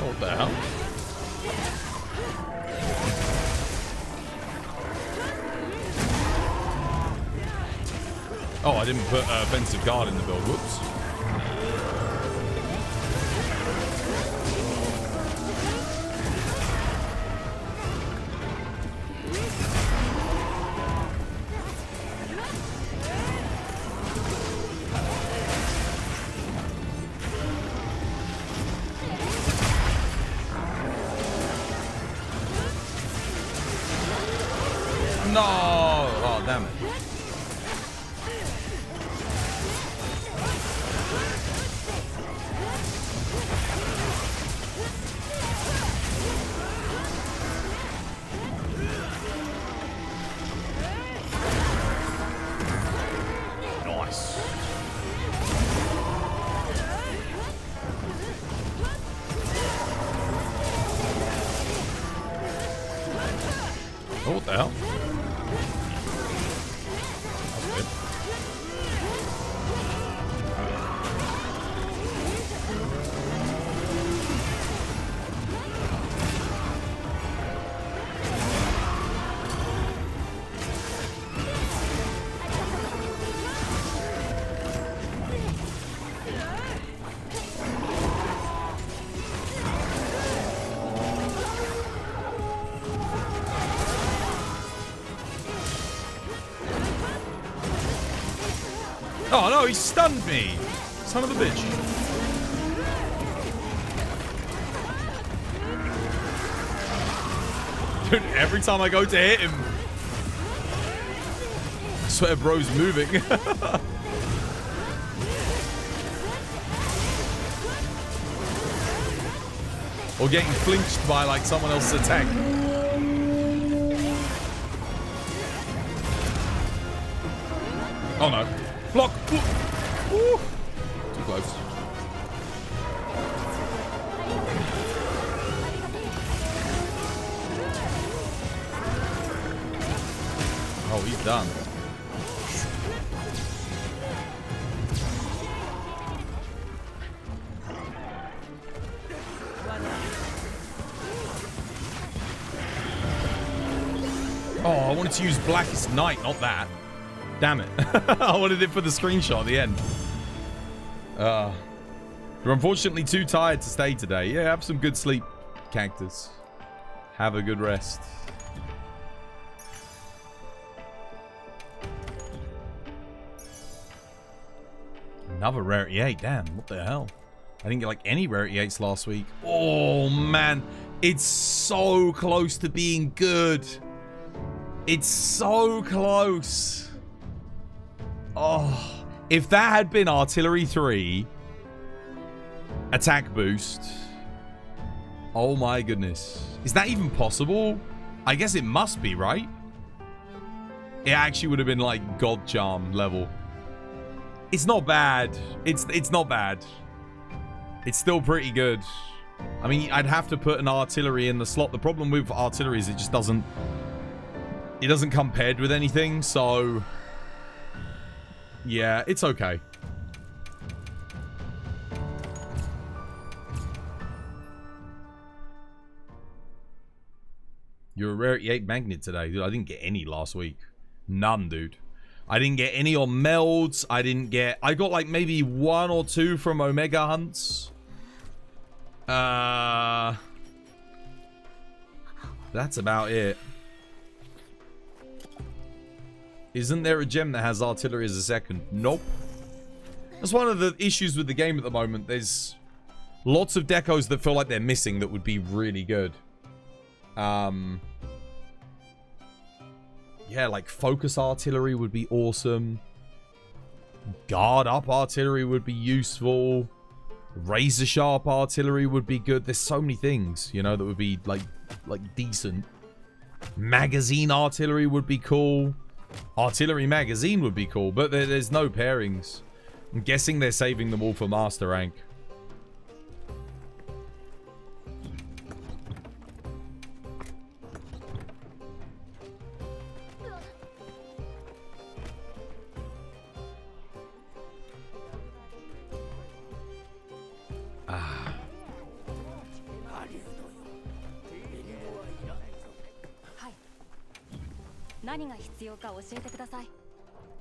What the hell? Oh, I didn't put offensive guard in the build. Whoops. No! Oh, damn it. Nice. Oh, what the hell? Oh no, he stunned me! Son of a bitch. Dude, every time I go to hit him, I swear bro's moving. Or getting flinched by like someone else's attack. Oh no. Block! Woo. Too close. Oh, he's done. Oh, I wanted to use Blackest Night, not that. Damn it. I wanted it for the screenshot at the end. You're unfortunately too tired to stay today. Yeah, have some good sleep, Cactus. Have a good rest. Another Rarity 8. Damn, what the hell? I didn't get like any Rarity 8s last week. Oh, man. It's so close to being good. It's so close. Oh, if that had been Artillery 3, attack boost. Oh my goodness. Is that even possible? I guess it must be, right? It actually would have been like God Charm level. It's not bad. It's not bad. It's still pretty good. I mean, I'd have to put an artillery in the slot. The problem with artillery is it just doesn't... It doesn't come paired with anything, so... Yeah, it's okay. You're a Rarity 8 magnet today. Dude, I didn't get any last week. None, dude. I didn't get any on melds. I got like maybe 1 or 2 from Omega hunts. That's about it. Isn't there a gem that has artillery as a second? Nope. That's one of the issues with the game at the moment. There's lots of decos that feel like they're missing that would be really good. Yeah, like focus artillery would be awesome. Guard up artillery would be useful. Razor sharp artillery would be good. There's so many things, you know, that would be like decent. Magazine artillery would be cool. Artillery magazine would be cool, but there's no pairings. I'm guessing they're saving them all for master rank.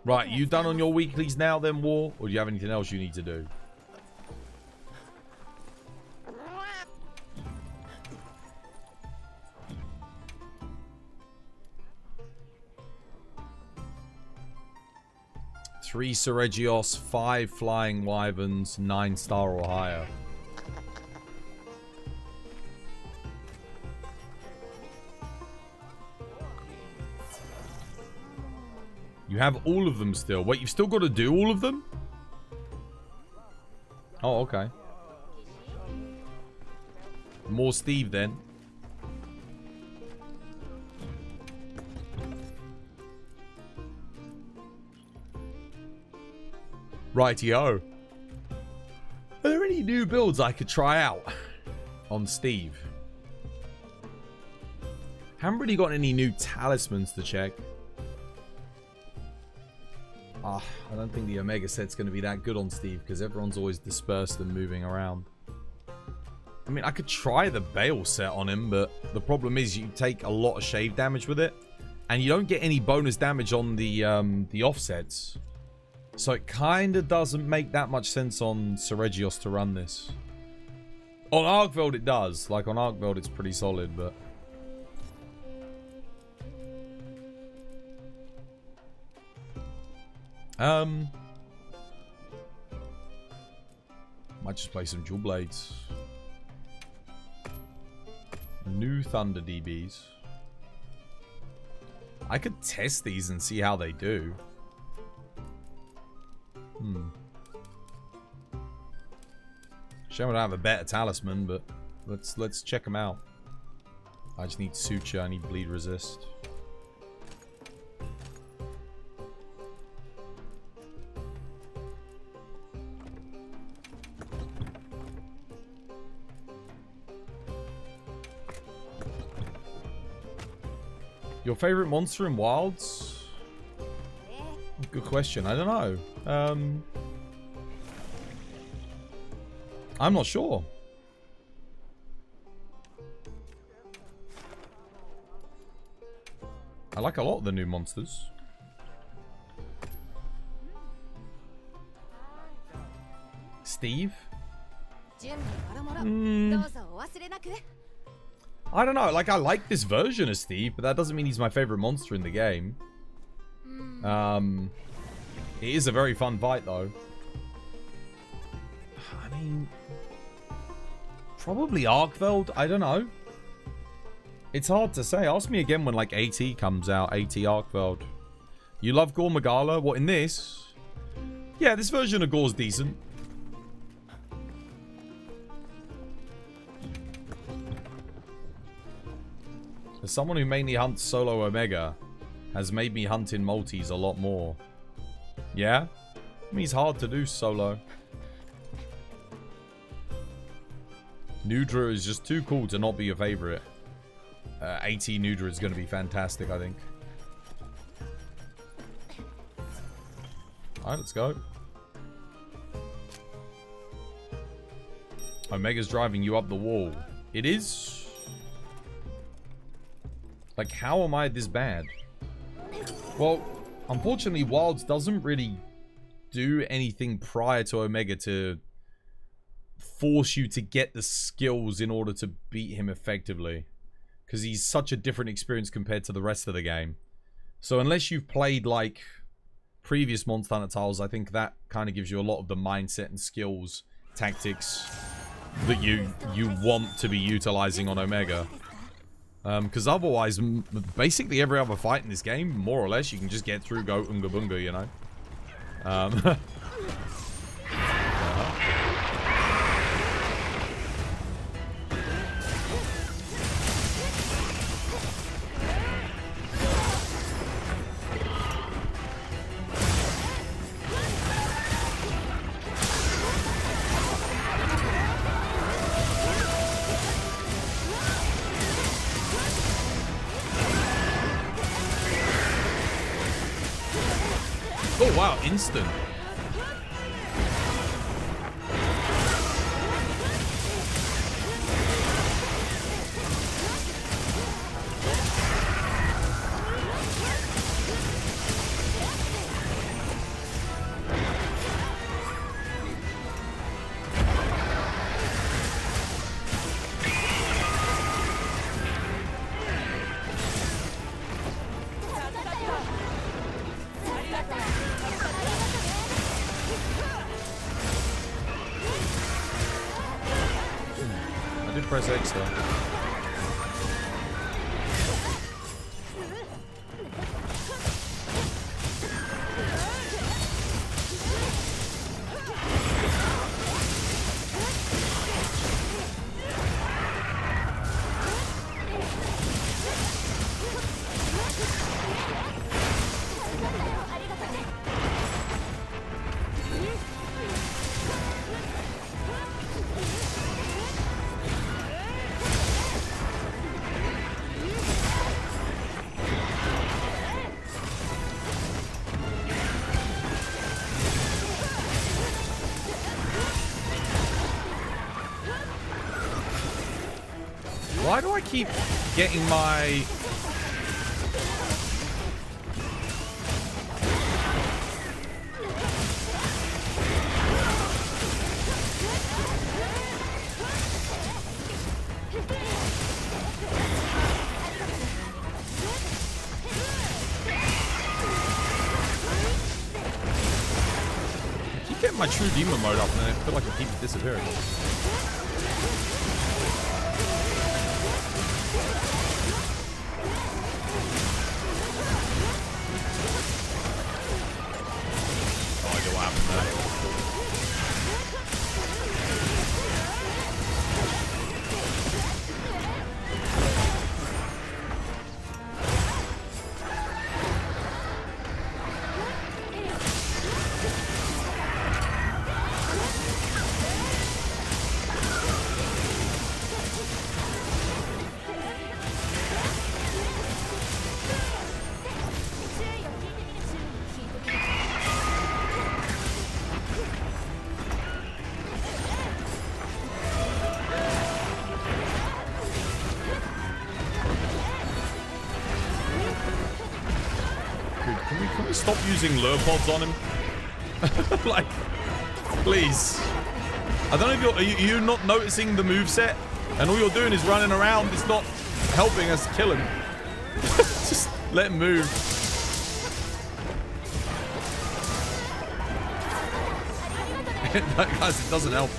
Right, you done on your weeklies now then, War? Or do you have anything else you need to do? Three Seregios, 5 Flying Wyverns, 9-star or higher. You have all of them still. Wait, you've still got to do all of them? Oh, okay. More Steve then. Rightio. Are there any new builds I could try out on Steve? Haven't really got any new talismans to check. I don't think the Omega set's going to be that good on Steve because everyone's always dispersed and moving around. I mean, I could try the Bale set on him, but the problem is you take a lot of shave damage with it, and you don't get any bonus damage on the offsets. So it kind of doesn't make that much sense on Seregios to run this. On Arkveld it does. Like on Arkveld it's pretty solid, but... Might just play some Jewel Blades. New Thunder DBs. I could test these and see how they do. Shame I don't have a better talisman, but let's check them out. I just need suture, I need bleed resist. Your favorite monster in Wilds? Good question. I don't know. I'm not sure. I like a lot of the new monsters. Steve? I don't know, like I like this version of Steve, but that doesn't mean he's my favorite monster in the game. It is a very fun fight though. I mean, probably Arkveld, I don't know. It's hard to say. Ask me again when like AT comes out, AT Arkveld. You love Gormagala? What, in this? Yeah, this version of Gore's decent. As someone who mainly hunts solo Omega, has made me hunt in multis a lot more. Yeah? I mean, it's hard to do solo. Nudra is just too cool to not be your favorite. AT Nudra is going to be fantastic, I think. Alright, let's go. Omega's driving you up the wall. It is? Like, how am I this bad? Well, unfortunately, Wilds doesn't really do anything prior to Omega to force you to get the skills in order to beat him effectively. Because he's such a different experience compared to the rest of the game. So unless you've played, like, previous Monster Hunter titles, I think that kind of gives you a lot of the mindset and skills, tactics that you want to be utilizing on Omega. Because otherwise, basically every other fight in this game, more or less, you can just get through, go unga bunga, you know? Oh wow, instant. Press X though. Why do I keep getting my... I keep getting my true demon mode up and then I feel like it keeps disappearing. Can we stop using lure pods on him? Like, please. I don't know if are you not noticing the moveset? And all you're doing is running around. It's not helping us kill him. Just let him move. Guys, it doesn't help.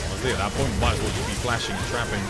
Honestly, at that point, we might as well just be flashing and trapping.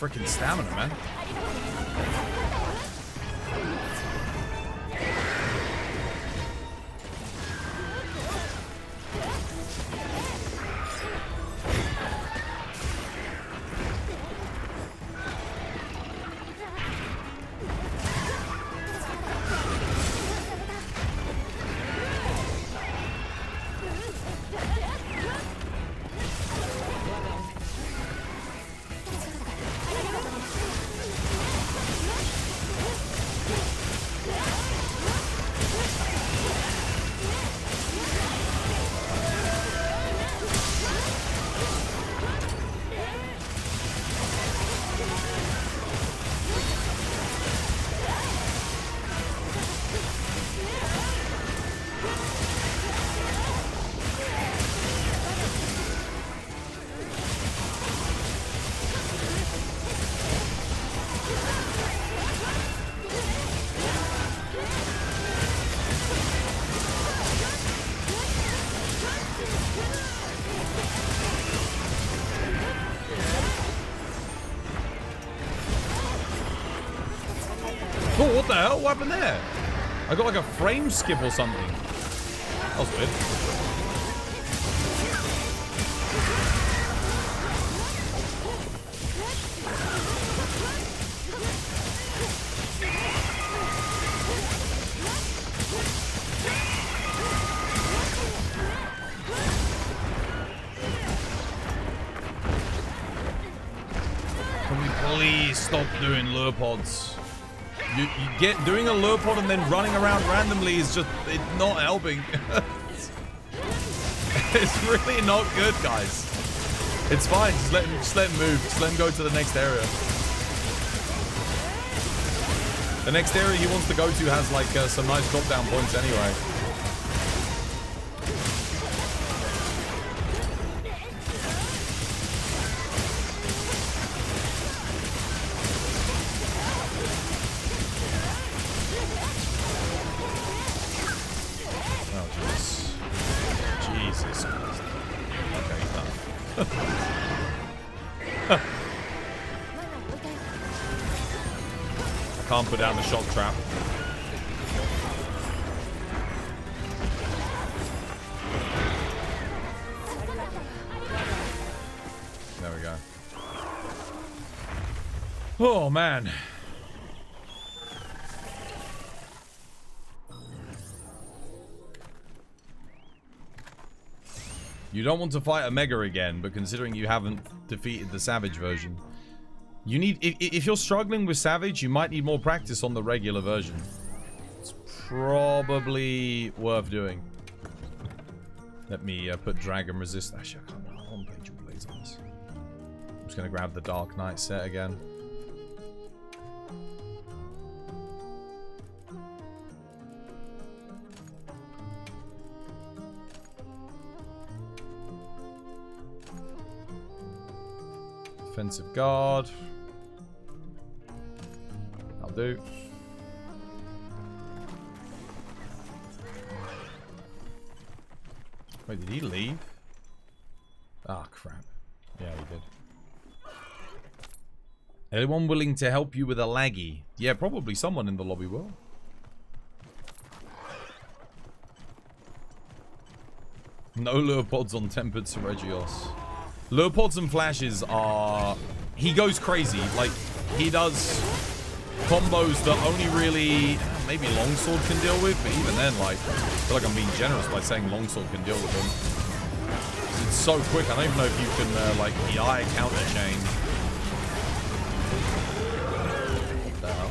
Freaking stamina, man. Oh, what the hell? What happened there? I got like a frame skip or something. That was weird. Can we please stop doing lure pods? You get doing a lure pod and then running around randomly is just not helping. It's really not good, guys. It's fine. Just let him move. Just let him go to the next area. The next area he wants to go to has like some nice drop down points anyway. Can't put down the shock trap. There we go. Oh, man. You don't want to fight a Mega again, but considering you haven't defeated the Savage version, you need, if you're struggling with Savage, you might need more practice on the regular version. It's probably worth doing. Let me put Dragon Resist. Actually, I can't play Dual Blades on this. I'm just going to grab the Dark Knight set again. Defensive guard. I'll do. Wait, did he leave? Ah, crap. Yeah, he did. Anyone willing to help you with a laggy? Yeah, probably someone in the lobby will. No lure pods on tempered Seregios. Lure pods and flashes are... He goes crazy. Like, he does combos that only really... Maybe longsword can deal with, but even then, like... I feel like I'm being generous by saying longsword can deal with him. It's so quick. I don't even know if you can, like, EI counter chain. What the hell?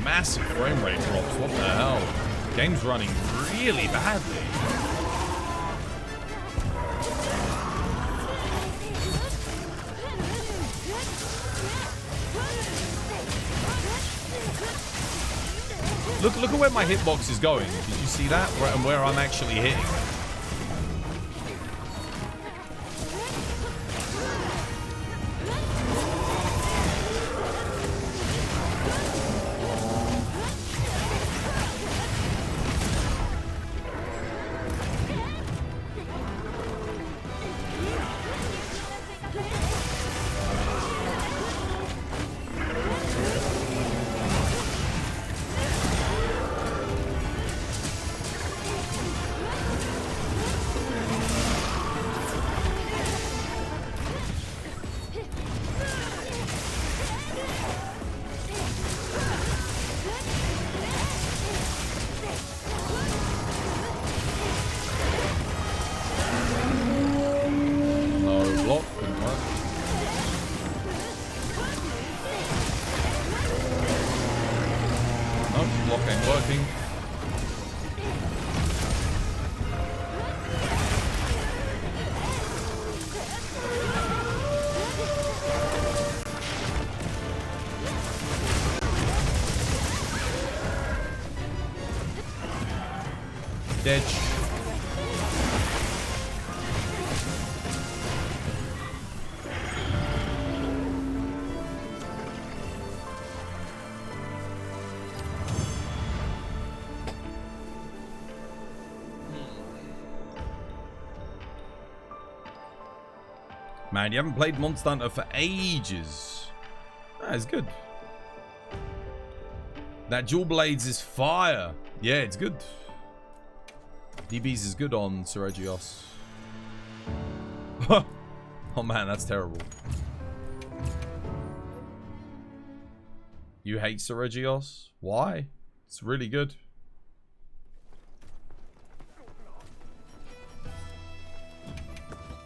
Massive frame rate drops. What the hell? Game's running really badly. Look at where my hitbox is going. Did you see that? And where I'm actually hitting. Man, you haven't played Monster Hunter for ages. That's good. That Dual Blades is fire. Yeah, it's good. DBs is good on Seregios. Oh man, that's terrible. You hate Seregios? Why? It's really good.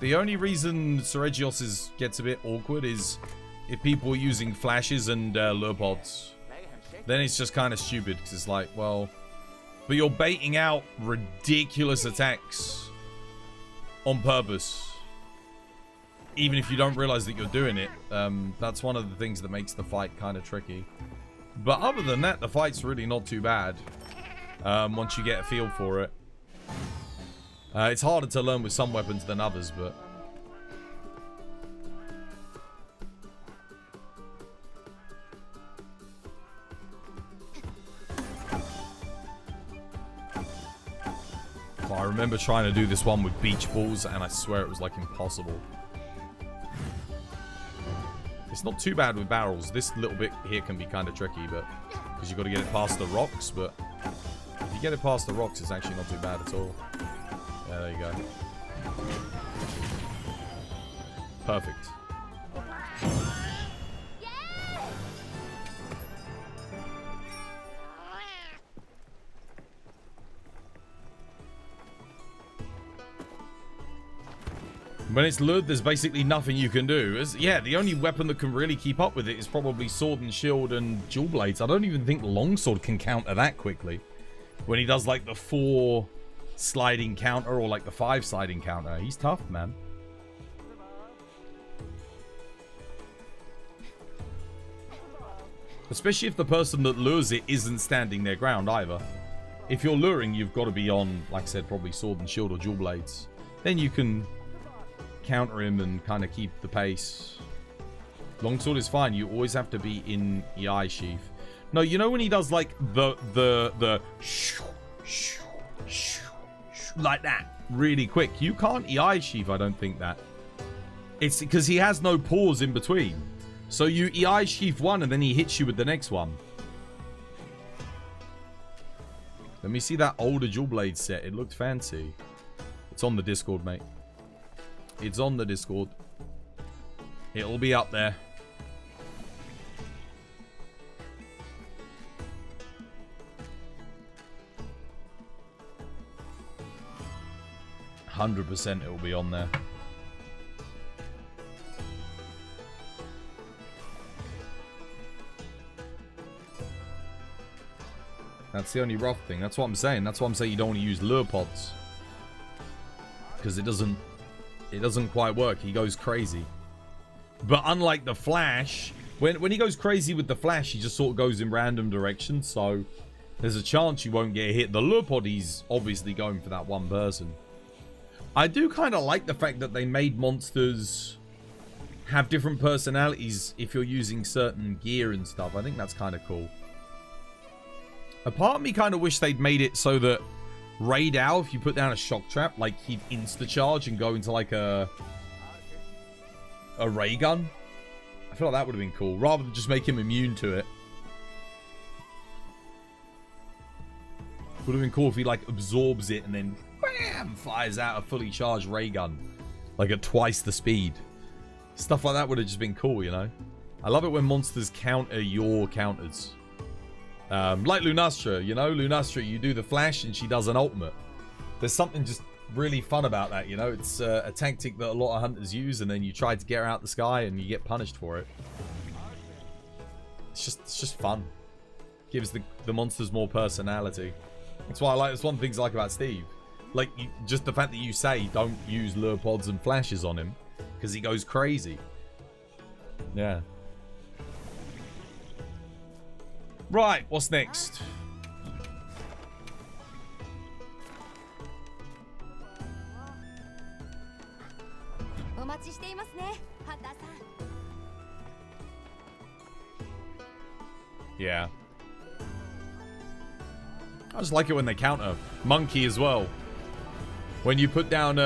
The only reason Seregios gets a bit awkward is if people are using flashes and lure pods. Then it's just kind of stupid because it's like, well, but you're baiting out ridiculous attacks on purpose. Even if you don't realize that you're doing it. That's one of the things that makes the fight kind of tricky. But other than that, the fight's really not too bad. Once you get a feel for it. It's harder to learn with some weapons than others, but... I remember trying to do this one with beach balls, and I swear it was, like, impossible. It's not too bad with barrels. This little bit here can be kind of tricky, but... Because you've got to get it past the rocks, but... If you get it past the rocks, it's actually not too bad at all. Yeah, there you go. Perfect. When it's lured, there's basically nothing you can do. Yeah, the only weapon that can really keep up with it is probably sword and shield and dual blades. I don't even think longsword can counter that quickly. When he does like the 4 sliding counter or like the 5 sliding counter. He's tough, man. Especially if the person that lures it isn't standing their ground either. If you're luring, you've got to be on, like I said, probably sword and shield or dual blades. Then you can counter him and kind of keep the pace. Longsword is fine. You always have to be in EI sheath. No, you know when he does like the like that really quick. You can't EI sheath, I don't think that. It's because he has no pause in between. So you EI sheath one and then he hits you with the next one. Let me see that older dual blade set. It looked fancy. It's on the Discord, mate. It's on the Discord. It'll be up there. %, it will be on there. That's the only rough thing. That's what I'm saying. That's why I'm saying you don't want to use lure pods. Because it doesn't quite work. He goes crazy. But unlike the Flash, when he goes crazy with the Flash, he just sort of goes in random directions. So there's a chance you won't get hit. The lure pod, he's obviously going for that one person. I do kind of like the fact that they made monsters have different personalities if you're using certain gear and stuff. I think that's kind of cool. A part of me kind of wish they'd made it so that Raid Owl, if you put down a shock trap, like he'd insta-charge and go into like a ray gun. I feel like that would have been cool, rather than just make him immune to it. Would have been cool if he like absorbs it and then bam, fires out a fully charged ray gun, like at twice the speed. Stuff like that would have just been cool, you know. I love it when monsters counter your counters. Like Lunastra, you know, Lunastra, you do the flash and she does an ultimate. There's something just really fun about that, you know. It's a tactic that a lot of hunters use, and then you try to get her out the sky and you get punished for it. It's just fun. Gives the monsters more personality. That's why I like. It's one of the things I like about Steve. Like, just the fact that you say don't use lure pods and flashes on him because he goes crazy. Yeah. Right, what's next? Yeah. I just like it when they counter. Monkey as well. When you put down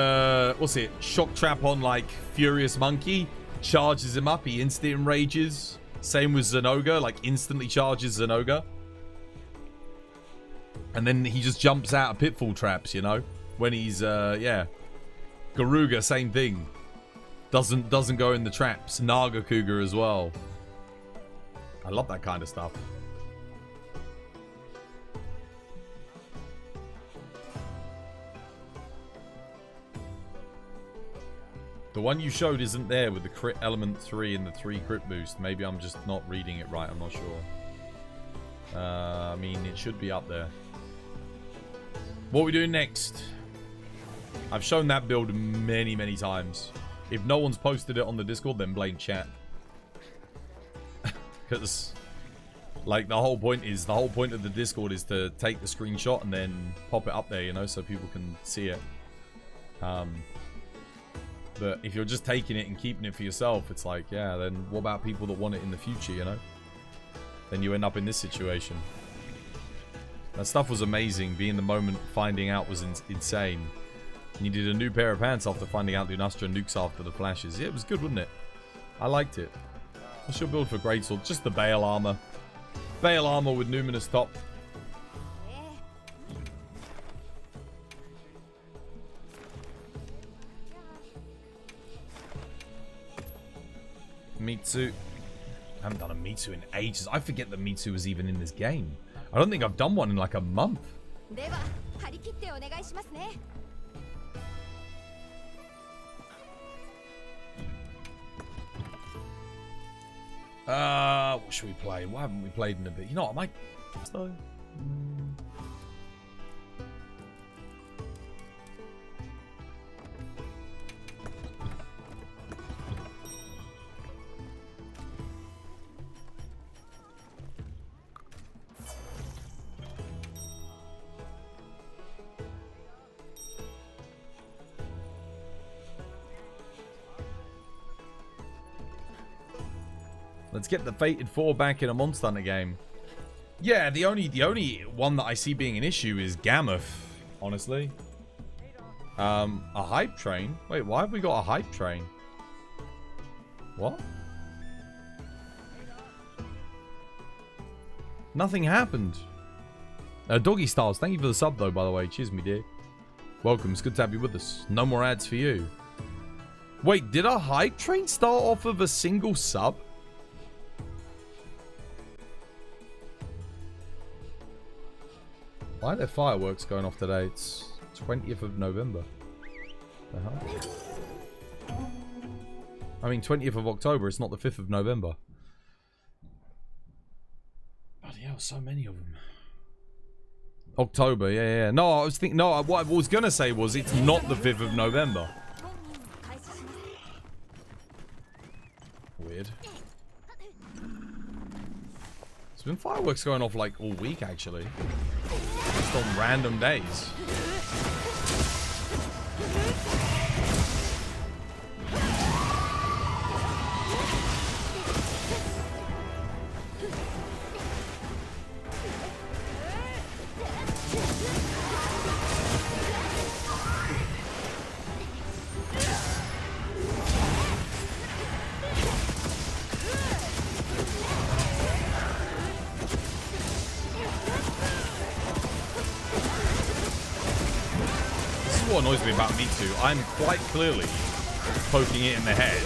what's it? Shock trap on like Furious Monkey, charges him up, he instant enrages. Same with Zenoga, like instantly charges Zenoga. And then he just jumps out of pitfall traps, you know? When he's yeah. Garuga, same thing. Doesn't go in the traps. Naga Cougar as well. I love that kind of stuff. The one you showed isn't there with the crit element 3 and the 3 crit boost. Maybe I'm just not reading it right. I'm not sure. I mean, it should be up there. What are we doing next? I've shown that build many, many times. If no one's posted it on the Discord, then blame chat. Because, like, the whole point of the Discord is to take the screenshot and then pop it up there, you know, so people can see it. But if you're just taking it and keeping it for yourself, it's like, yeah, then what about people that want it in the future, you know? Then you end up in this situation. That stuff was amazing. Being the moment finding out was insane. And you did a new pair of pants after finding out Lunastra nukes after the flashes. Yeah, it was good, wasn't it? I liked it. What's your build for Greatsword? Just the Bale armor. Bale armor with Numinous top. Mitsu. I haven't done a Mitsu in ages. I forget that Mitsu was even in this game. I don't think I've done one in like a month. What should we play? Why haven't we played in a bit? You know what, I might... So... Let's get the Fated 4 back in a Monster Hunter game. Yeah, the only one that I see being an issue is Gammoth, honestly. A hype train? Wait, why have we got a hype train? What? Nothing happened. Doggy Styles, thank you for the sub though, by the way. Cheers, me dear. Welcome, it's good to have you with us. No more ads for you. Wait, did a hype train start off of a single sub? Why are there fireworks going off today? It's 20th of November. The hell? I mean, 20th of October. It's not the 5th of November. Bloody hell, so many of them. October, yeah. No, I was thinking. No, what I was gonna say was it's not the 5th of November. Weird. There's been fireworks going off like all week, actually. Just on random days. What annoys me about Mitsu, I'm quite clearly poking it in the head,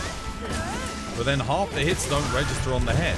but then half the hits don't register on the head.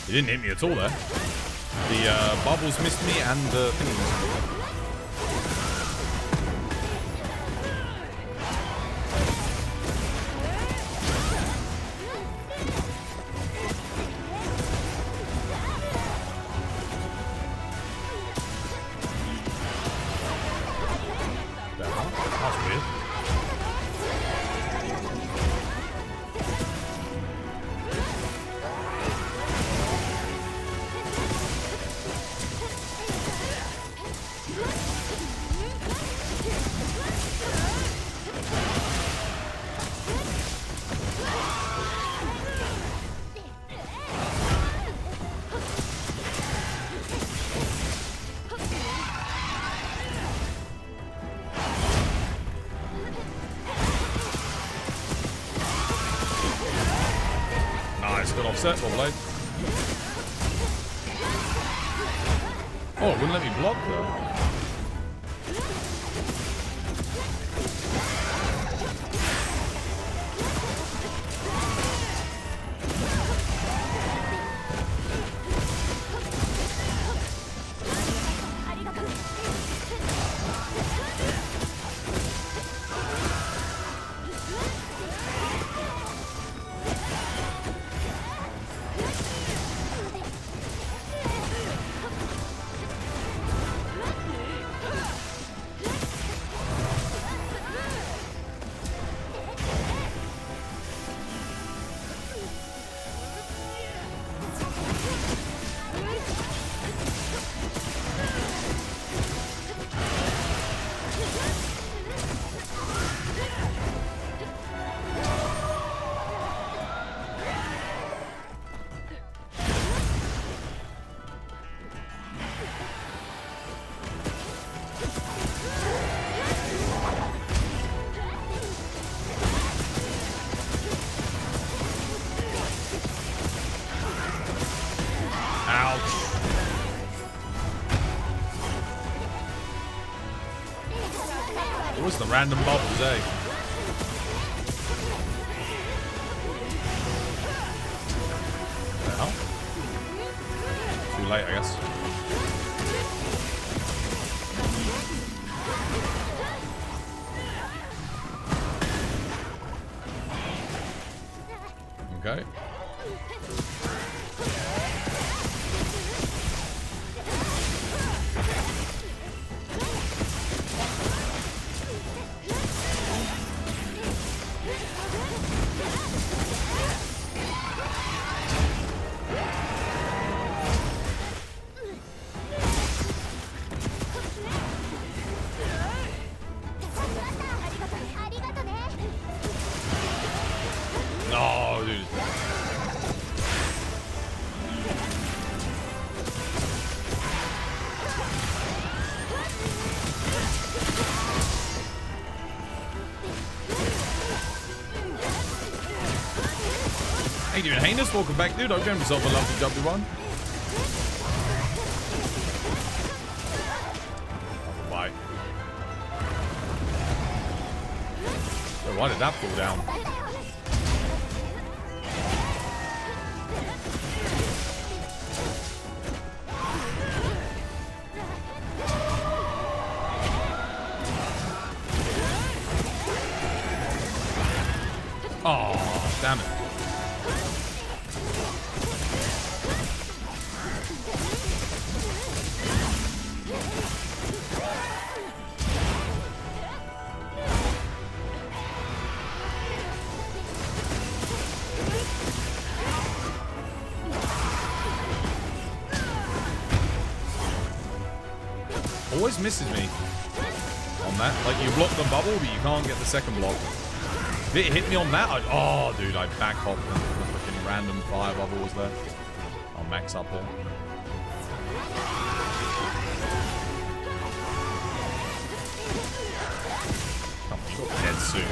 He didn't hit me at all there. The bubbles missed me and the thing missed me. That's weird. Offset, blade. Oh, it wouldn't let me block though. What's the random bubbles, eh? Well, too late, I guess. you doing, Heinous? Welcome back, dude. Hope you have yourself a lovely W1. Oh, bye. So why did that fall down? Oh, damn it. Always misses me on that. Like, you block the bubble, but you can't get the second block. If it hit me on that, oh, dude, I back hopped and the freaking random fire bubble was there. I'll max up here. Come on, you got dead soon.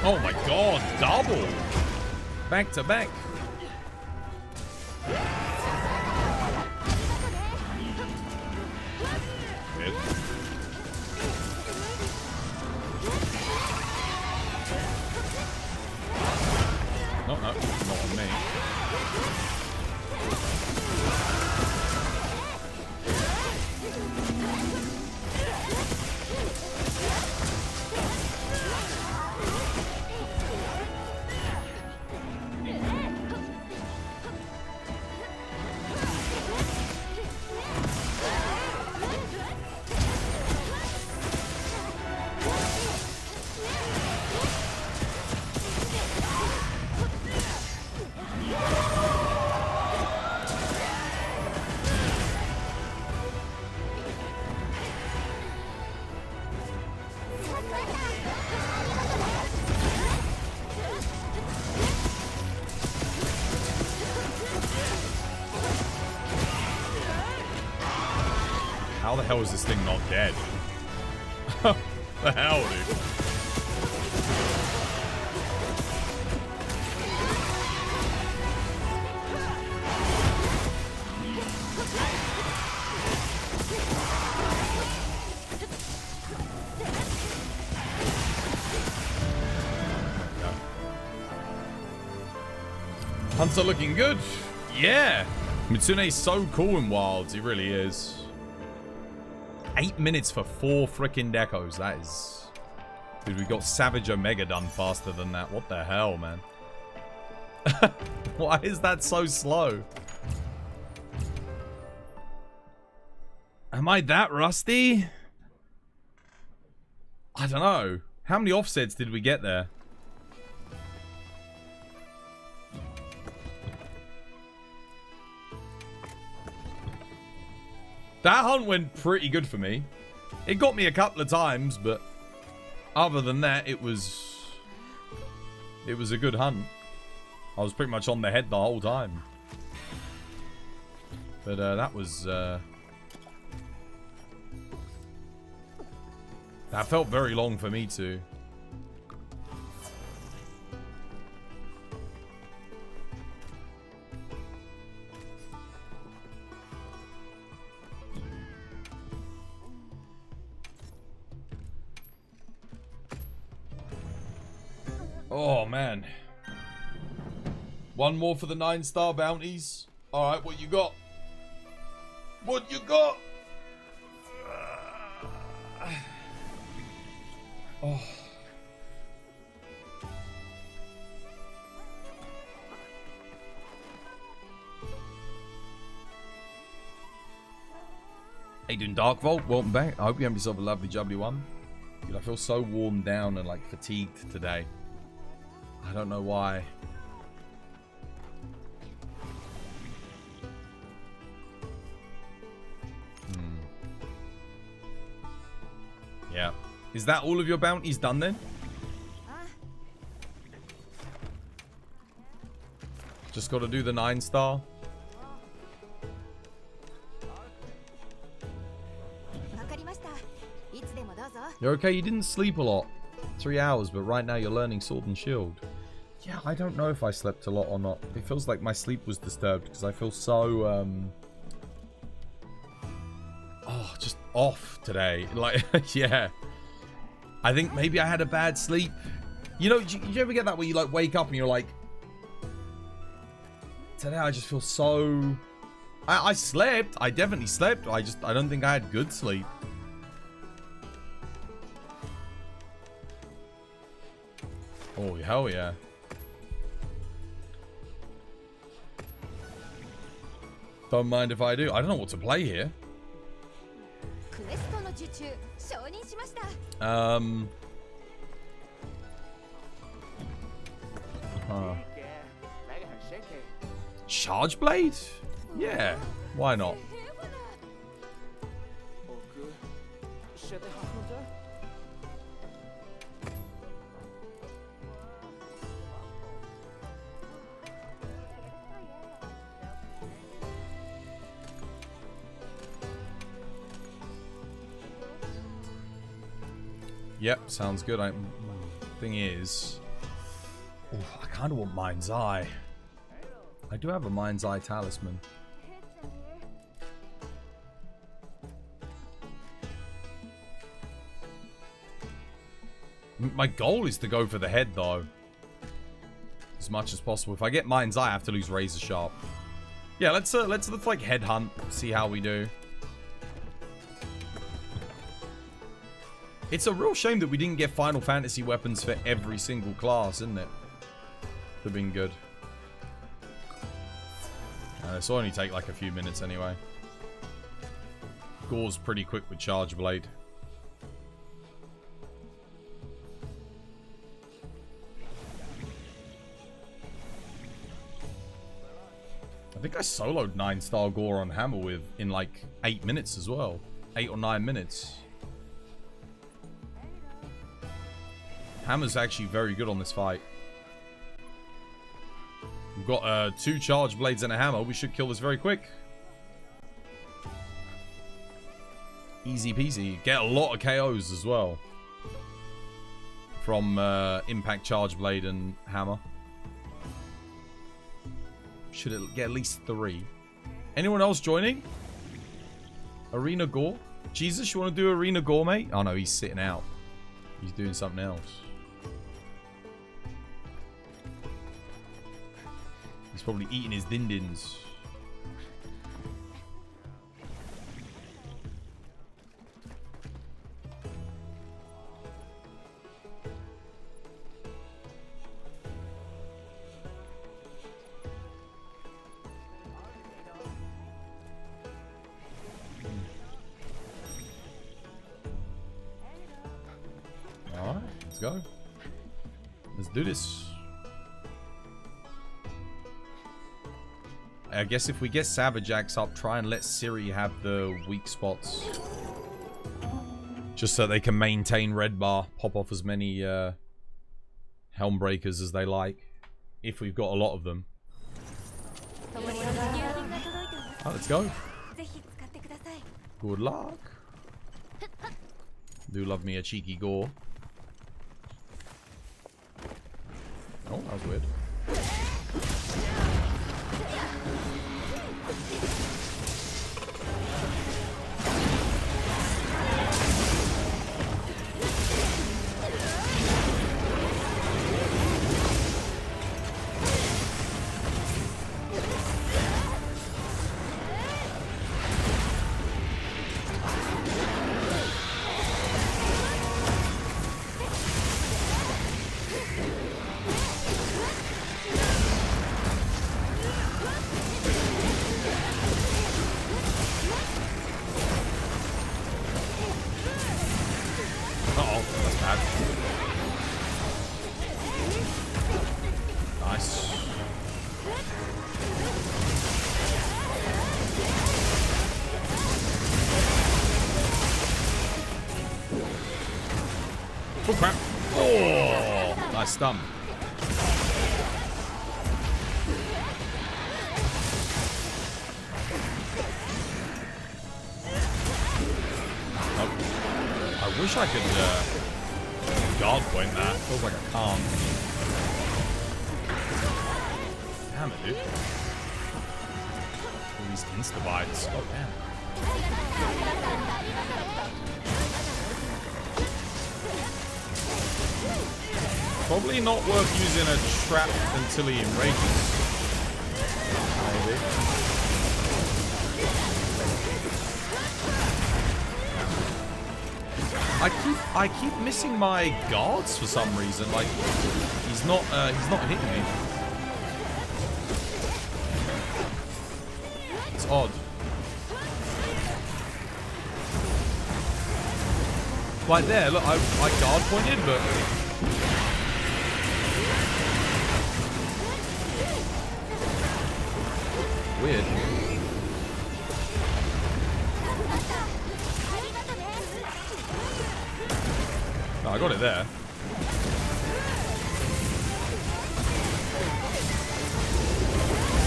Oh my god, double! Back to back. Good. No, not on me. How the hell is this thing not dead? The hell, dude? Hunts are looking good. Yeah. Mitsune's so cool in Wilds. He really is. 8 minutes for 4 frickin' decos. That is... Dude, we got Savage Omega done faster than that. What the hell, man? Why is that so slow? Am I that rusty? I don't know. How many offsets did we get there? That hunt went pretty good for me. It got me a couple of times, but other than that, it was a good hunt. I was pretty much on the head the whole time. But that was... that felt very long for me too. Oh, man. One more for the 9-star bounties. Alright, what you got? What you got? Oh. Hey, doing Dark Vault? Welcome back. I hope you have yourself a lovely, jubbly one. Dude, I feel so worn down and like fatigued today. I don't know why. Yeah. Is that all of your bounties done then? Just got to do the 9-star. You're okay, you didn't sleep a lot. 3 hours, but right now you're learning Sword and Shield. Yeah, I don't know if I slept a lot or not. It feels like my sleep was disturbed because I feel so, oh, just off today. Like, yeah. I think maybe I had a bad sleep. You know, do you ever get that where you like wake up and you're like, today I just feel so... I slept. I definitely slept. I don't think I had good sleep. Oh, hell yeah. Don't mind if I do. I don't know what to play here. Charge Blade? Yeah, why not? Yep, sounds good. Thing is, I kind of want Mind's Eye. I do have a Mind's Eye talisman. My goal is to go for the head, though. As much as possible. If I get Mind's Eye, I have to lose Razor Sharp. Yeah, let's like headhunt, see how we do. It's a real shame that we didn't get Final Fantasy weapons for every single class, isn't it? Would have been good. This will only take like a few minutes anyway. Gore's pretty quick with Charge Blade. I think I soloed 9-star Gore on Hammer with in like 8 minutes as well. 8 or 9 minutes. Hammer's actually very good on this fight. We've got 2 Charge Blades and a Hammer. We should kill this very quick. Easy peasy. Get a lot of KOs as well. From Impact Charge Blade and Hammer. Should it get at least 3. Anyone else joining? Arena Gore? Jesus, you want to do Arena Gore, mate? Oh no, he's sitting out. He's doing something else. He's probably eating his din-dins. Alright, let's go. Let's do this. I guess if we get Savage Axe up, try and let Siri have the weak spots. Just so they can maintain red bar. Pop off as many Helm Breakers as they like. If we've got a lot of them. Oh, let's go. Good luck. Do love me a cheeky Gore. Oh, that was weird. Oh, crap. Oh, nice stun. Oh. I wish I could guard point that. Feels like I can't. Damn it, dude. All these insta-bites. Oh, damn. Probably not worth using a trap until he enrages. Maybe. I keep missing my guards for some reason. Like he's not hitting me. It's odd. Right there, look, I guard pointed, but weird. Oh, I got it there.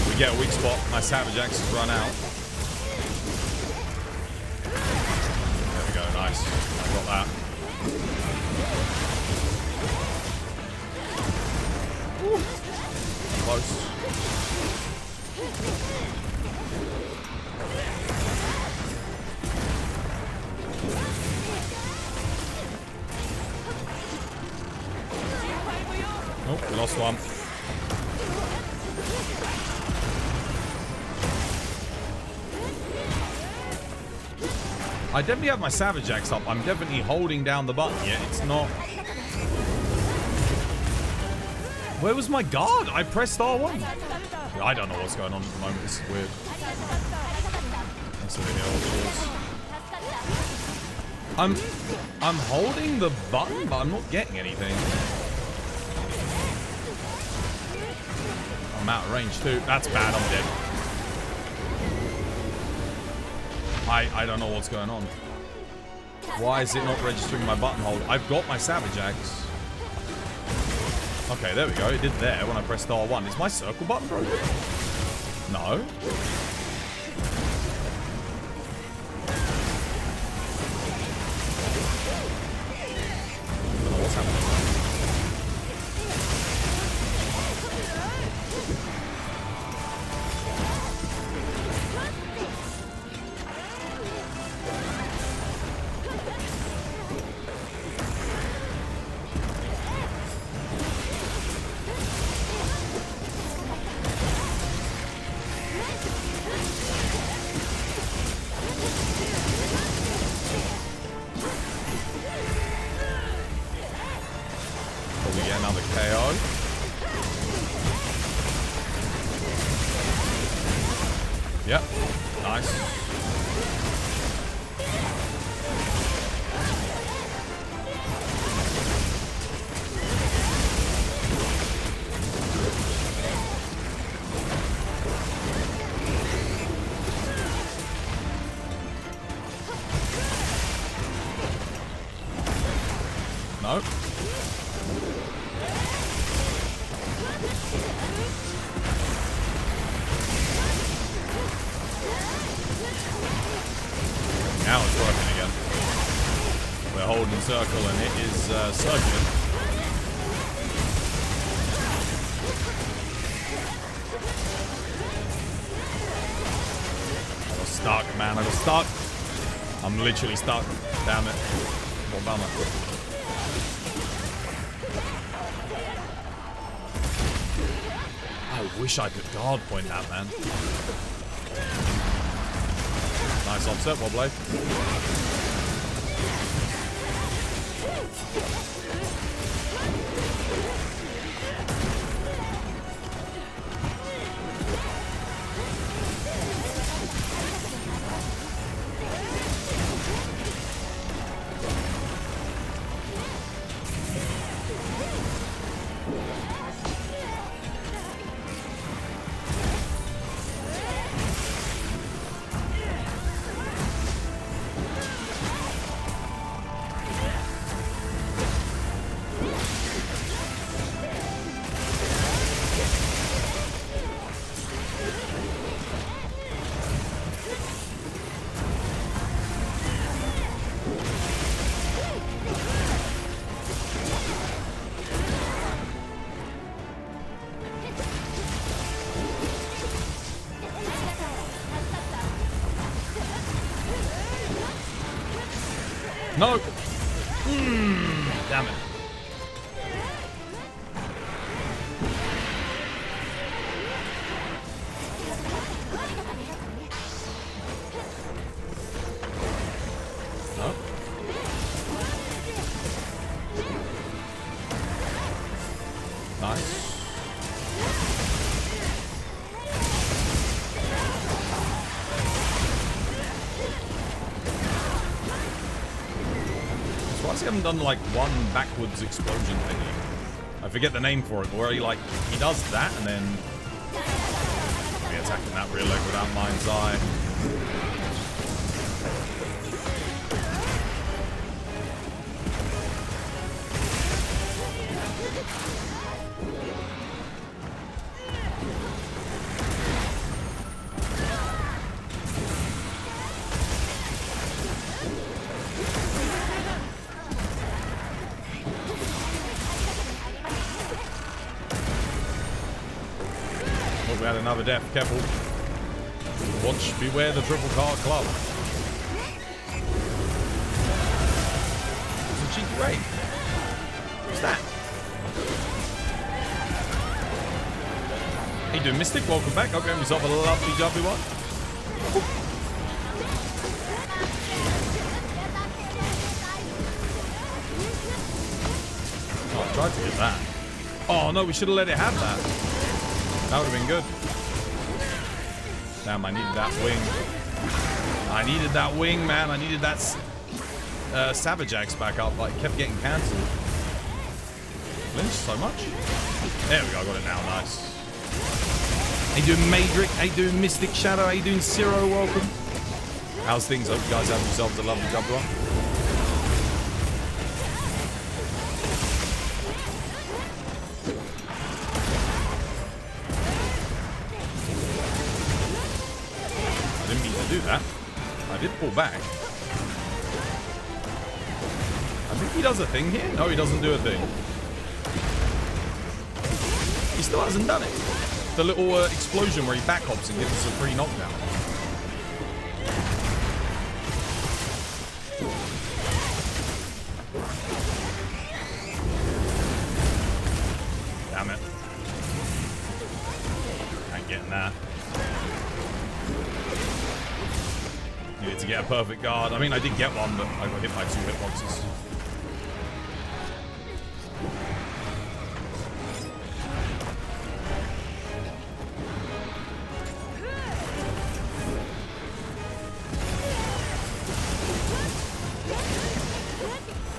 We get a weak spot. My Savage Axe has run out. There we go. Nice. I got that. Woo. Close. Oh, we lost one. I definitely have my Savage Axe up. I'm definitely holding down the button yet. It's not... Where was my guard? I pressed R1. Yeah, I don't know what's going on at the moment. This is weird. That's I'm holding the button, but I'm not getting anything. I'm out of range too. That's bad. I'm dead. I don't know what's going on. Why is it not registering my button hold? I've got my Savage Axe. Okay, there we go. It did there when I pressed R1. Is my circle button broken? No. I don't know what's happening. Circle and it is circling. I got stuck, man. I got stuck. I'm literally stuck. Damn it. What bummer. I wish I could guard point that, man. Nice offset, Wobblade. No. Damn it. No. Nice. I haven't done like one backwards explosion thingy. I forget the name for it, where he does that and then be attacking that rear leg without mind's eye. We had another death. Careful. Watch, beware the triple car club. It's a cheeky raid. What's that? How you doing, Mystic? Welcome back. Hope you have yourself a lovely jubbly one. Oh, I tried to get that. Oh no, we should have let it have that. That would have been good. Damn, I needed that wing. I needed that wing, man. I needed that Savage Axe back up, but it kept getting cancelled. Flinched so much. There we go, I got it now. Nice. How you doing, Madric? How you doing, Mystic Shadow? How you doing, Ciro? Welcome. How's things? Hope you guys have yourselves a lovely jump one. Do that. I did pull back. I think he does a thing here. No, he doesn't do a thing. He still hasn't done it. The little explosion where he back hops and gives us a free knockdown. Damn it. Ain't getting that. Needed to get a perfect guard. I mean, I did get one, but I got hit by 2 hitboxes.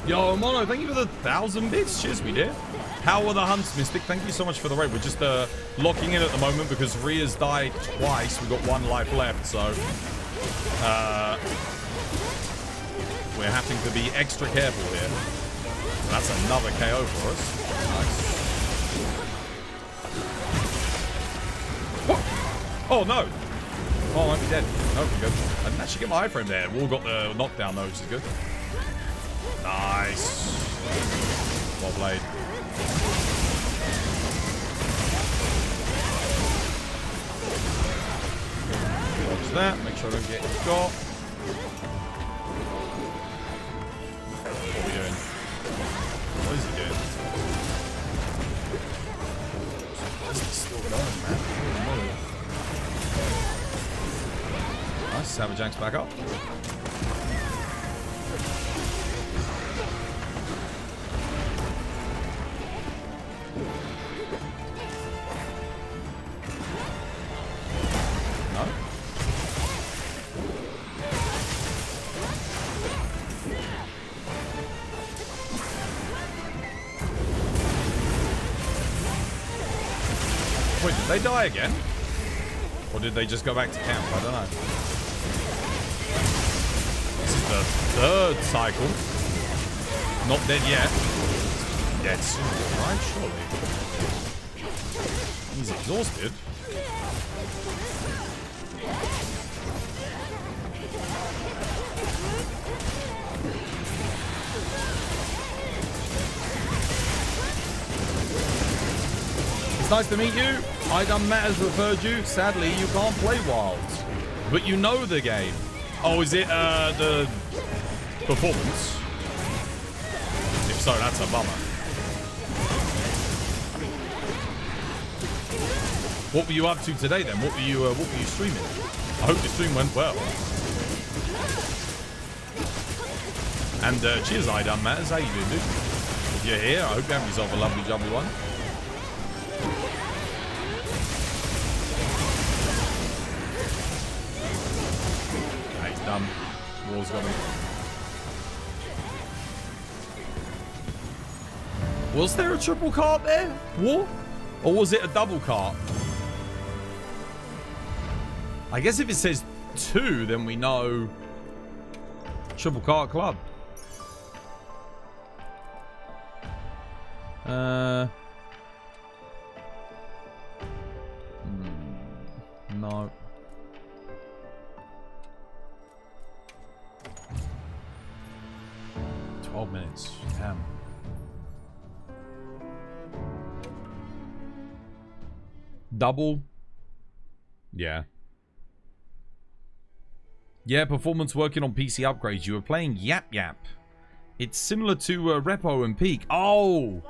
Yo, Mono, thank you for the 1,000 bits. Cheers, we did. How are the hunts, Mystic? Thank you so much for the raid. We're just locking in at the moment because Ria's died twice. We've got 1 life left, so... we're having to be extra careful here. That's another KO for us. Nice. Oh no! Oh, I might be dead. No, we're good. I didn't actually get my iframe there. Wall got the knockdown though, which is good. Nice. Well played. Watch that. Make sure I don't get got. What are we doing? What is he doing? This is still going, man. Nice. Savage Axe back up. Wait, did they die again? Or did they just go back to camp? I don't know. This is the 3rd cycle. Not dead yet. Dead soon, right? Surely. He's exhausted. It's nice to meet you. I done Matt has referred you. Sadly, you can't play Wilds, but you know the game. Oh, is it the performance? so, that's a bummer. What were you up to today then? What were you streaming? I hope the stream went well. And cheers, I done matters. How you doing, dude? If you're here, I hope you have yourself a lovely, jubbly one. Nah, he's done. War's got him. Was there a triple cart there? War? Or was it a double cart? I guess if it says 2, then we know triple cart club. No. "12 minutes. Damn. Double? Yeah. Yeah, performance working on PC upgrades. You were playing Yap Yap. It's similar to Repo and Peak. Oh!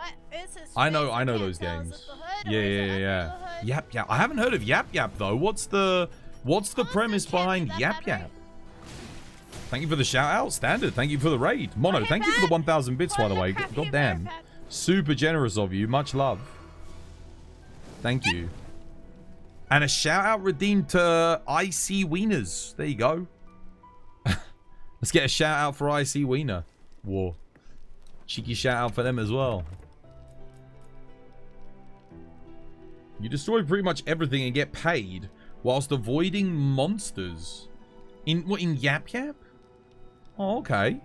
I know those games. Yeah. Yap Yap. I haven't heard of Yap Yap though. What's the premise behind Yap Yap? Thank you for the shout out, Standard. Thank you for the raid. Mono, thank you for the 1,000 bits, by the way. God damn. Super generous of you. Much love. Thank you. And a shout out redeemed to IC Wieners. There you go. Let's get a shout out for IC Wiener. War. Cheeky shout out for them as well. You destroy pretty much everything and get paid whilst avoiding monsters. In Yap Yap? Oh, okay.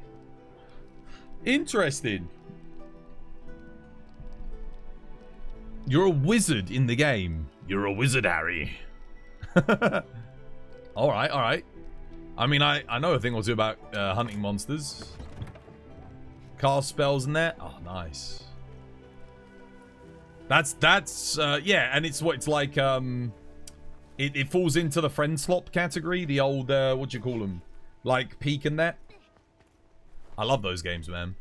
Interesting. You're a wizard in the game. You're a wizard, Harry. Alright. I mean, I know a thing or two about hunting monsters. Cast spells and that. Oh, nice. That's yeah, and it's like it falls into the friend slot category, the old what do you call them? Like Peak and that. I love those games, man.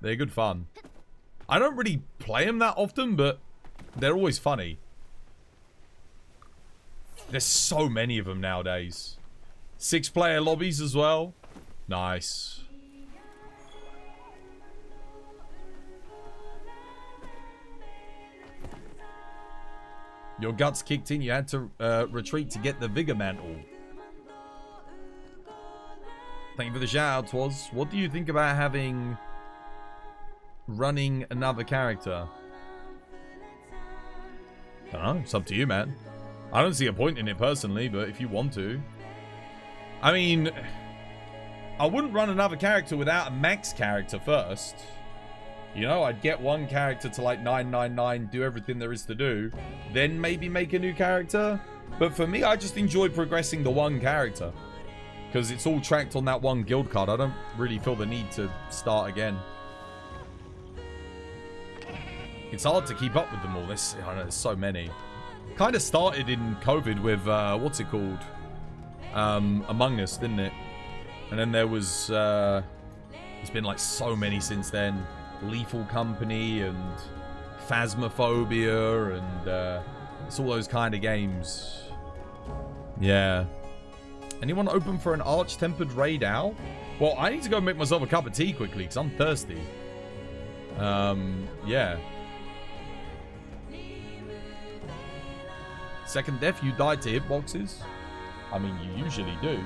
They're good fun. I don't really play them that often, but they're always funny. There's so many of them nowadays. 6-player lobbies as well. Nice. Your guts kicked in. You had to retreat to get the Vigor Mantle. Thank you for the shout out, Twas. What do you think about running another character? I don't know. It's up to you, man. I don't see a point in it personally, but if you want to. I mean, I wouldn't run another character without a max character first. You know, I'd get one character to like 999, do everything there is to do, then maybe make a new character. But for me, I just enjoy progressing the one character. Because it's all tracked on that one guild card. I don't really feel the need to start again. It's hard to keep up with them all. I know there's so many. Kind of started in COVID with, what's it called? Among Us, didn't it? And then there was, there's been like so many since then. Lethal Company and Phasmophobia and it's all those kind of games. Yeah. Anyone open for an Arch Tempered raid out? Well, I need to go make myself a cup of tea quickly because I'm thirsty. Yeah. Second death, you died to hitboxes? I mean, you usually do.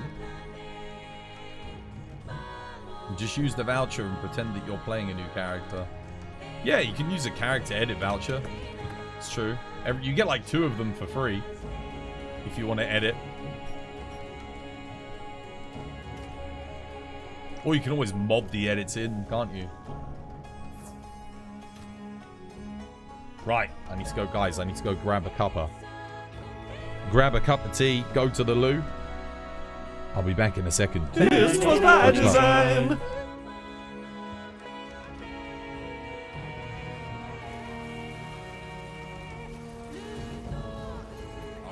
Just use the voucher and pretend that you're playing a new character. Yeah, you can use a character edit voucher. It's true. You get like 2 of them for free if you want to edit. Or you can always mob the edits in, can't you? Right, I need to go, guys. I need to go grab a cuppa. Grab a cup of tea, go to the loo. I'll be back in a second. This was my design.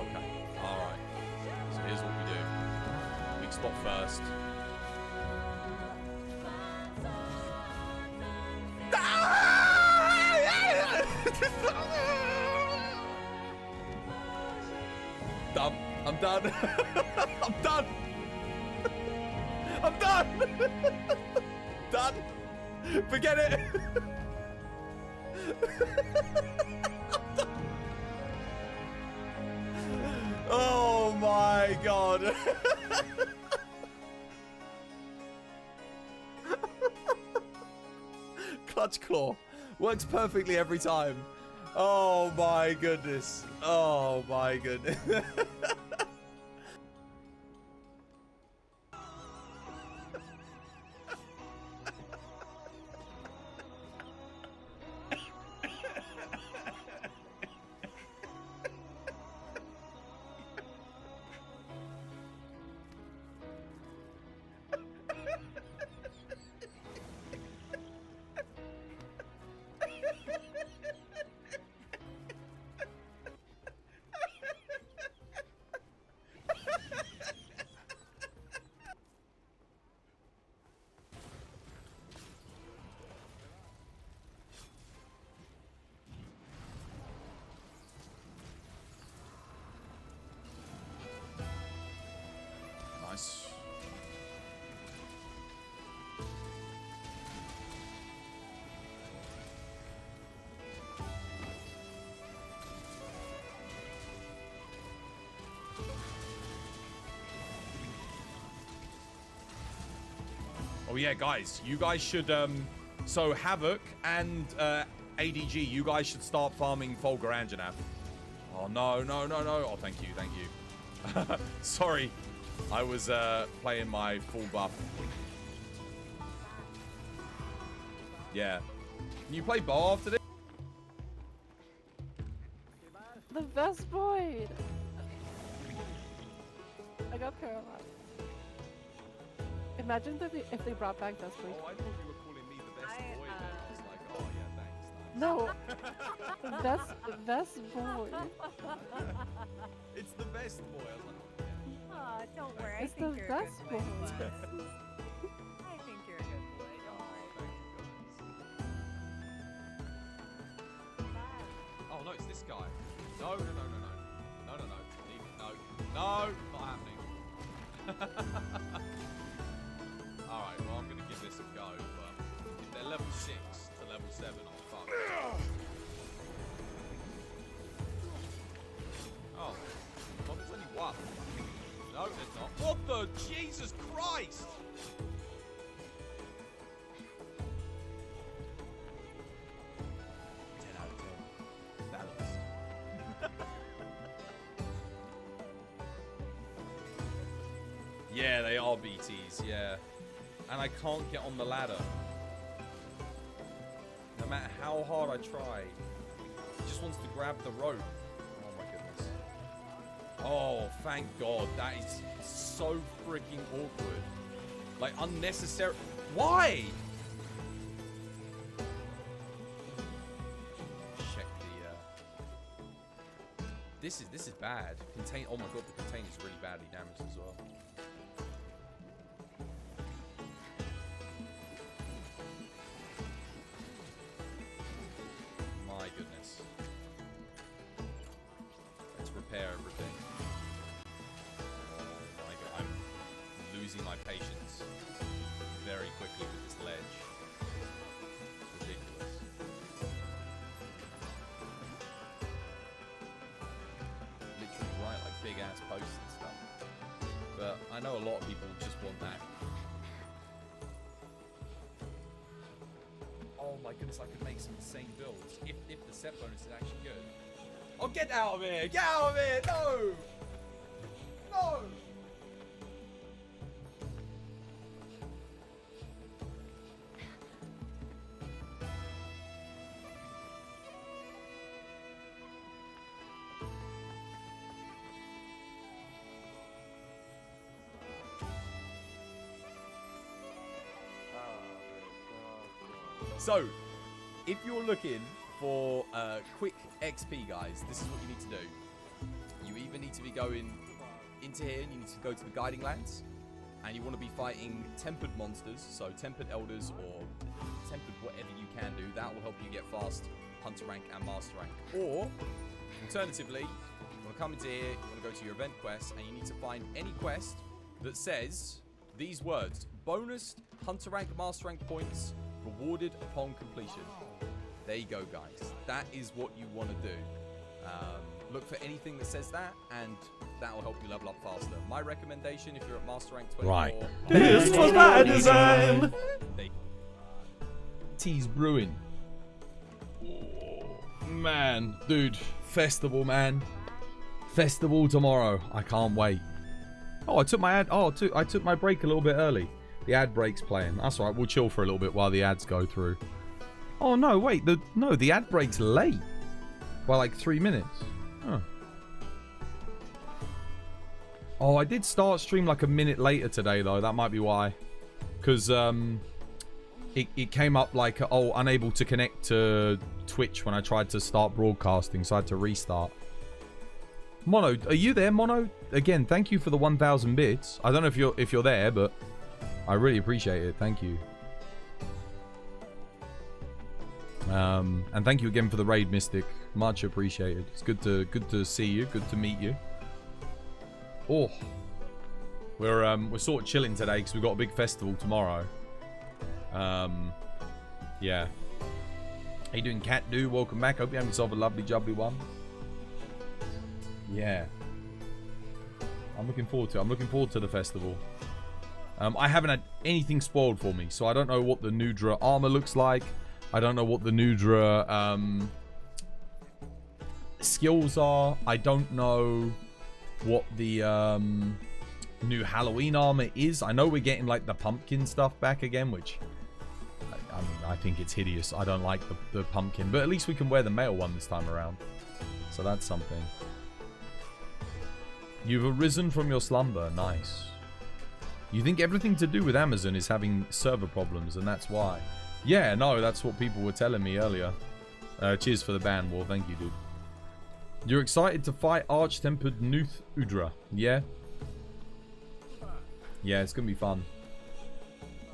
Okay, alright. So here's what we do. Weak spot first. Ah! I'm done. I'm done. I'm done. Done. Forget it. Oh my god. Clutch claw. Works perfectly every time. Oh my goodness. Oh my goodness. Nice. Oh yeah, guys, you guys should so Havoc and ADG, you guys should start farming Folger Anjanath. Oh no, no, no, no. Oh, thank you, thank you. Sorry. I was playing my full buff. Yeah. Can you play ball after this? The best void! I got paralyzed. Imagine if they brought back Best Boy. Oh, I thought you were calling me the best boy then. I was like, oh yeah, thanks. No! best boy. It's the best boy. I was like, Aw, don't worry. It's I think the you're best a good boy. boy. I think you're a good boy. Don't worry. oh no, it's this guy. No, no, no, no, no. No, no, no. Leave it. No. No, not happening. Alright, well, I'm going to give this a go, but if they're level 6 to level 7, I'm fucked. Oh. Well, there's only one. No, there's not. What the? Jesus Christ! 10 out of 10. Balanced. Yeah, they are BTs, yeah. And I can't get on the ladder. No matter how hard I try. He just wants to grab the rope. Oh my goodness. Oh, thank God. That is so freaking awkward. Like, unnecessary. Why? Check the, This is bad. Oh my God, the container is really badly damaged as well. My goodness. Let's repair everything. Oh my God, I'm losing my patience very quickly with this ledge. Ridiculous. Literally right, like big ass posts and stuff. But I know a lot of people just want that. Oh my goodness, I could make some insane builds if the set bonus is actually good. Oh, get out of here! Get out of here! No! No! So, if you're looking for quick XP, guys, this is what you need to do. You either need to be going into here, and you need to go to the Guiding Lands, and you want to be fighting tempered monsters, so tempered elders or tempered whatever you can do. That will help you get fast hunter rank and master rank. Or, alternatively, you want to come into here, you want to go to your event quest, and you need to find any quest that says these words: bonus hunter rank, master rank points rewarded upon completion. There you go, guys. That is what you want to do. Look for anything that says that, and that will help you level up faster. My recommendation, if you're at master rank 24, Right. This was by design. Teased brewing. Oh, man, dude, festival, man. Festival tomorrow. I can't wait. Oh, I took my ad. Oh, I took my break a little bit early. The ad break's playing. That's all right. We'll chill for a little bit while the ads go through. Oh no, wait. The ad break's late by like 3 minutes. Huh. Oh, I did start stream like a minute later today though. That might be why. Because it came up like, oh, unable to connect to Twitch when I tried to start broadcasting, so I had to restart. Mono, are you there, Mono? Again, thank you for the 1,000 bits. I don't know if you're there, but I really appreciate it. Thank you. And thank you again for the raid, Mystic. Much apprecited. It's good to see you. Good to meet you. Oh, we're sort of chilling today because we've got a big festival tomorrow. Yeah. How you doing, Cat Do? Welcome back. Hope you have yourself a lovely, jubbly one. Yeah. I'm looking forward to it. I'm looking forward to the festival. I haven't had anything spoiled for me, so I don't know what the Nu Udra armor looks like. I don't know what the Nu Udra skills are. I don't know what the new Halloween armor is. I know we're getting like the pumpkin stuff back again, which I mean, I think it's hideous. I don't like the pumpkin, but at least we can wear the male one this time around. So that's something. You've arisen from your slumber. Nice. You think everything to do with Amazon is having server problems, and that's why. Yeah, no, that's what people were telling me earlier. Cheers for the ban war. Thank you, dude. You're excited to fight Arch Tempered Nu Udra. Yeah? Yeah, it's going to be fun.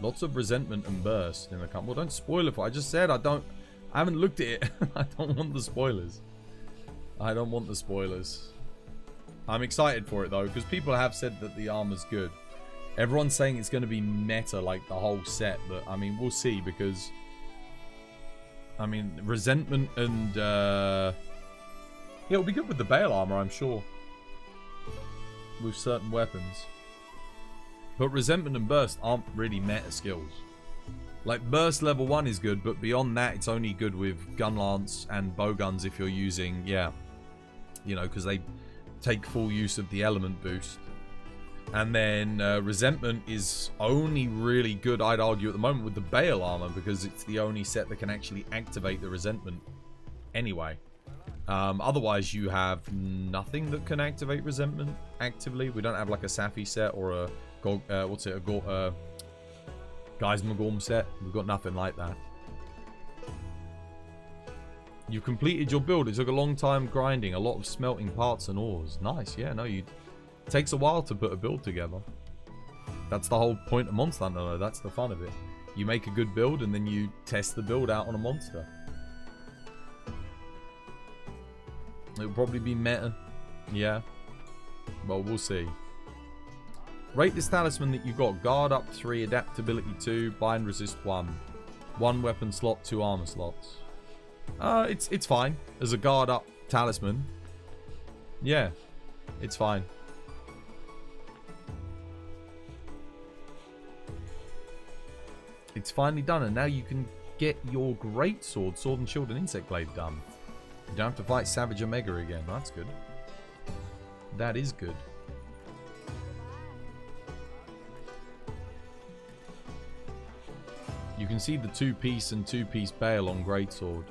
Lots of resentment and burst in the camp. Well, don't spoil it. I just said I haven't looked at it. I don't want the spoilers. I don't want the spoilers. I'm excited for it, though, because people have said that the armor's good. Everyone's saying it's going to be meta, like the whole set, but, I mean, we'll see, because, I mean, resentment and, yeah, it'll be good with the Bale armor, I'm sure, with certain weapons. But resentment and burst aren't really meta skills. Like, burst level 1 is good, but beyond that, it's only good with gun lance and bow guns if you're using, yeah, you know, because they take full use of the element boost. And then resentment is only really good, I'd argue, at the moment with the Bale armor, because it's the only set that can actually activate the resentment anyway. Otherwise, you have nothing that can activate resentment actively. We don't have like a Safi set or a Gogmazios set. We've got nothing like that. You completed your build. It took a long time grinding, a lot of smelting parts and ores. Nice, yeah, no, it takes a while to put a build together. That's the whole point of Monster Hunter, though. That's the fun of it. You make a good build and then you test the build out on a monster. It'll probably be meta. Yeah. Well, we'll see. Rate this talisman that you got. Guard up 3, adaptability 2, bind resist 1. 1 weapon slot, 2 armor slots. It's fine. As a guard up talisman. Yeah. It's fine. It's finally done, and now you can get your greatsword, sword and shield, and insect blade done. You don't have to fight Savage Omega again. That's good. That is good. You can see the 2-piece and 2-piece Bale on greatsword.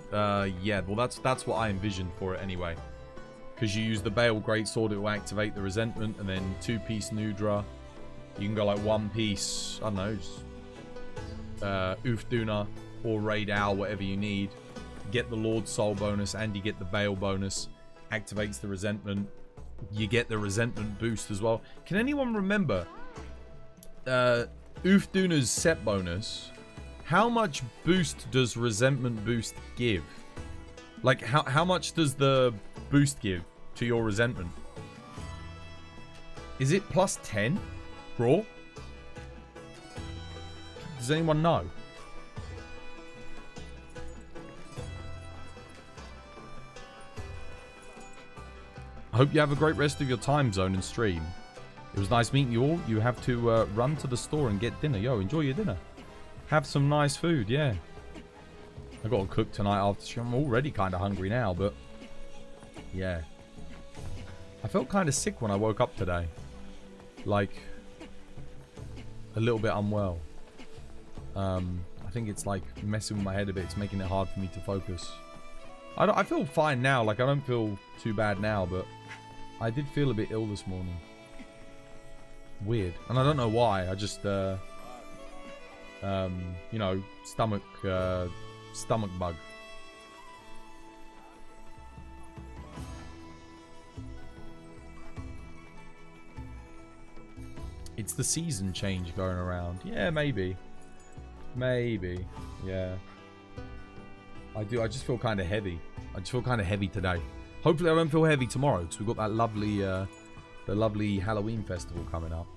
Yeah, well that's what I envisioned for it anyway. Because you use the Bale greatsword, it will activate the resentment, and then 2-piece Nu Udra. You can go like 1-piece, I don't know, just Ufduna or Raid Owl, whatever you need. Get the Lord Soul bonus and you get the Bale bonus. Activates the resentment. You get the resentment boost as well. Can anyone remember Ufduna's set bonus? How much boost does resentment boost give? Like how much does the boost give to your resentment? Is it plus 10 raw? Does anyone know? I hope you have a great rest of your time zone and stream. It was nice meeting you all. You have to run to the store and get dinner. Yo, enjoy your dinner. Have some nice food, yeah. I got to cook tonight after stream. I'm already kind of hungry now, but yeah. I felt kind of sick when I woke up today. Like, a little bit unwell. I think it's like messing with my head a bit. It's making it hard for me to focus. I feel fine now. Like, I don't feel too bad now, but I did feel a bit ill this morning. Weird. And I don't know why. I just, you know, stomach bug. It's the season change going around. Yeah, maybe. Maybe. Yeah. I do. I just feel kind of heavy. I just feel kind of heavy today. Hopefully I won't feel heavy tomorrow, because we've got that lovely, the lovely Halloween festival coming up.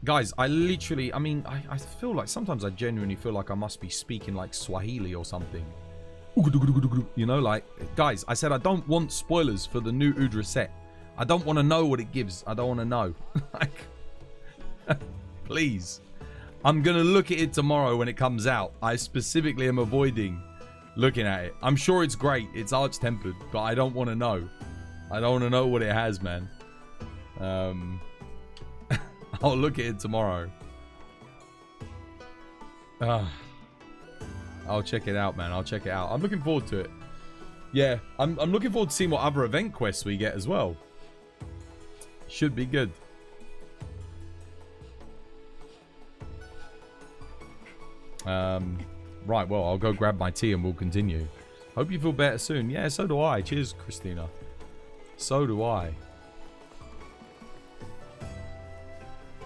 Guys, I literally, I mean, I feel like sometimes I genuinely feel like I must be speaking like Swahili or something. You know, like, guys, I said I don't want spoilers for the new Udra set. I don't want to know what it gives. I don't want to know. Like, please. I'm going to look at it tomorrow when it comes out. I specifically am avoiding looking at it. I'm sure it's great. It's Arch Tempered, but I don't want to know. I don't want to know what it has, man. I'll look at it tomorrow. I'll check it out, man. I'll check it out. I'm looking forward to it. Yeah, I'm looking forward to seeing what other event quests we get as well. Should be good. Right, well, I'll go grab my tea and we'll continue. Hope you feel better soon. Yeah, so do I. Cheers, Christina. So do I.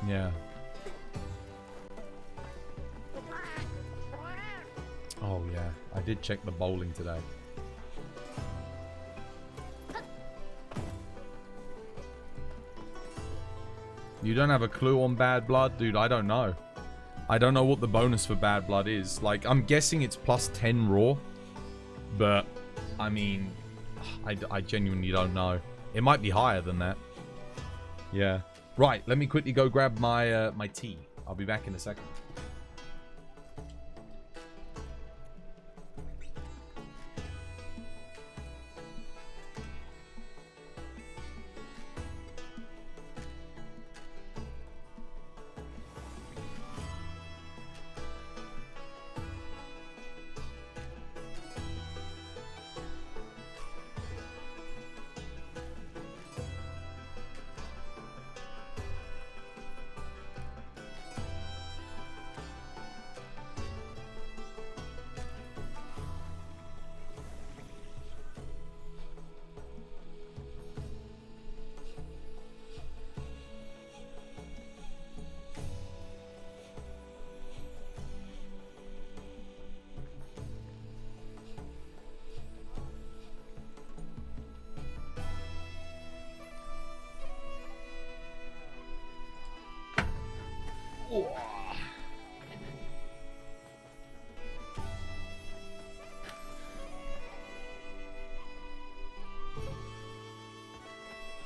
Yeah. Oh, yeah. I did check the bowling today. You don't have a clue on Bad Blood? Dude, I don't know. I don't know what the bonus for Bad Blood is. Like, I'm guessing it's plus 10 raw. But, I mean, I genuinely don't know. It might be higher than that. Yeah. Right, let me quickly go grab my my tea. I'll be back in a second.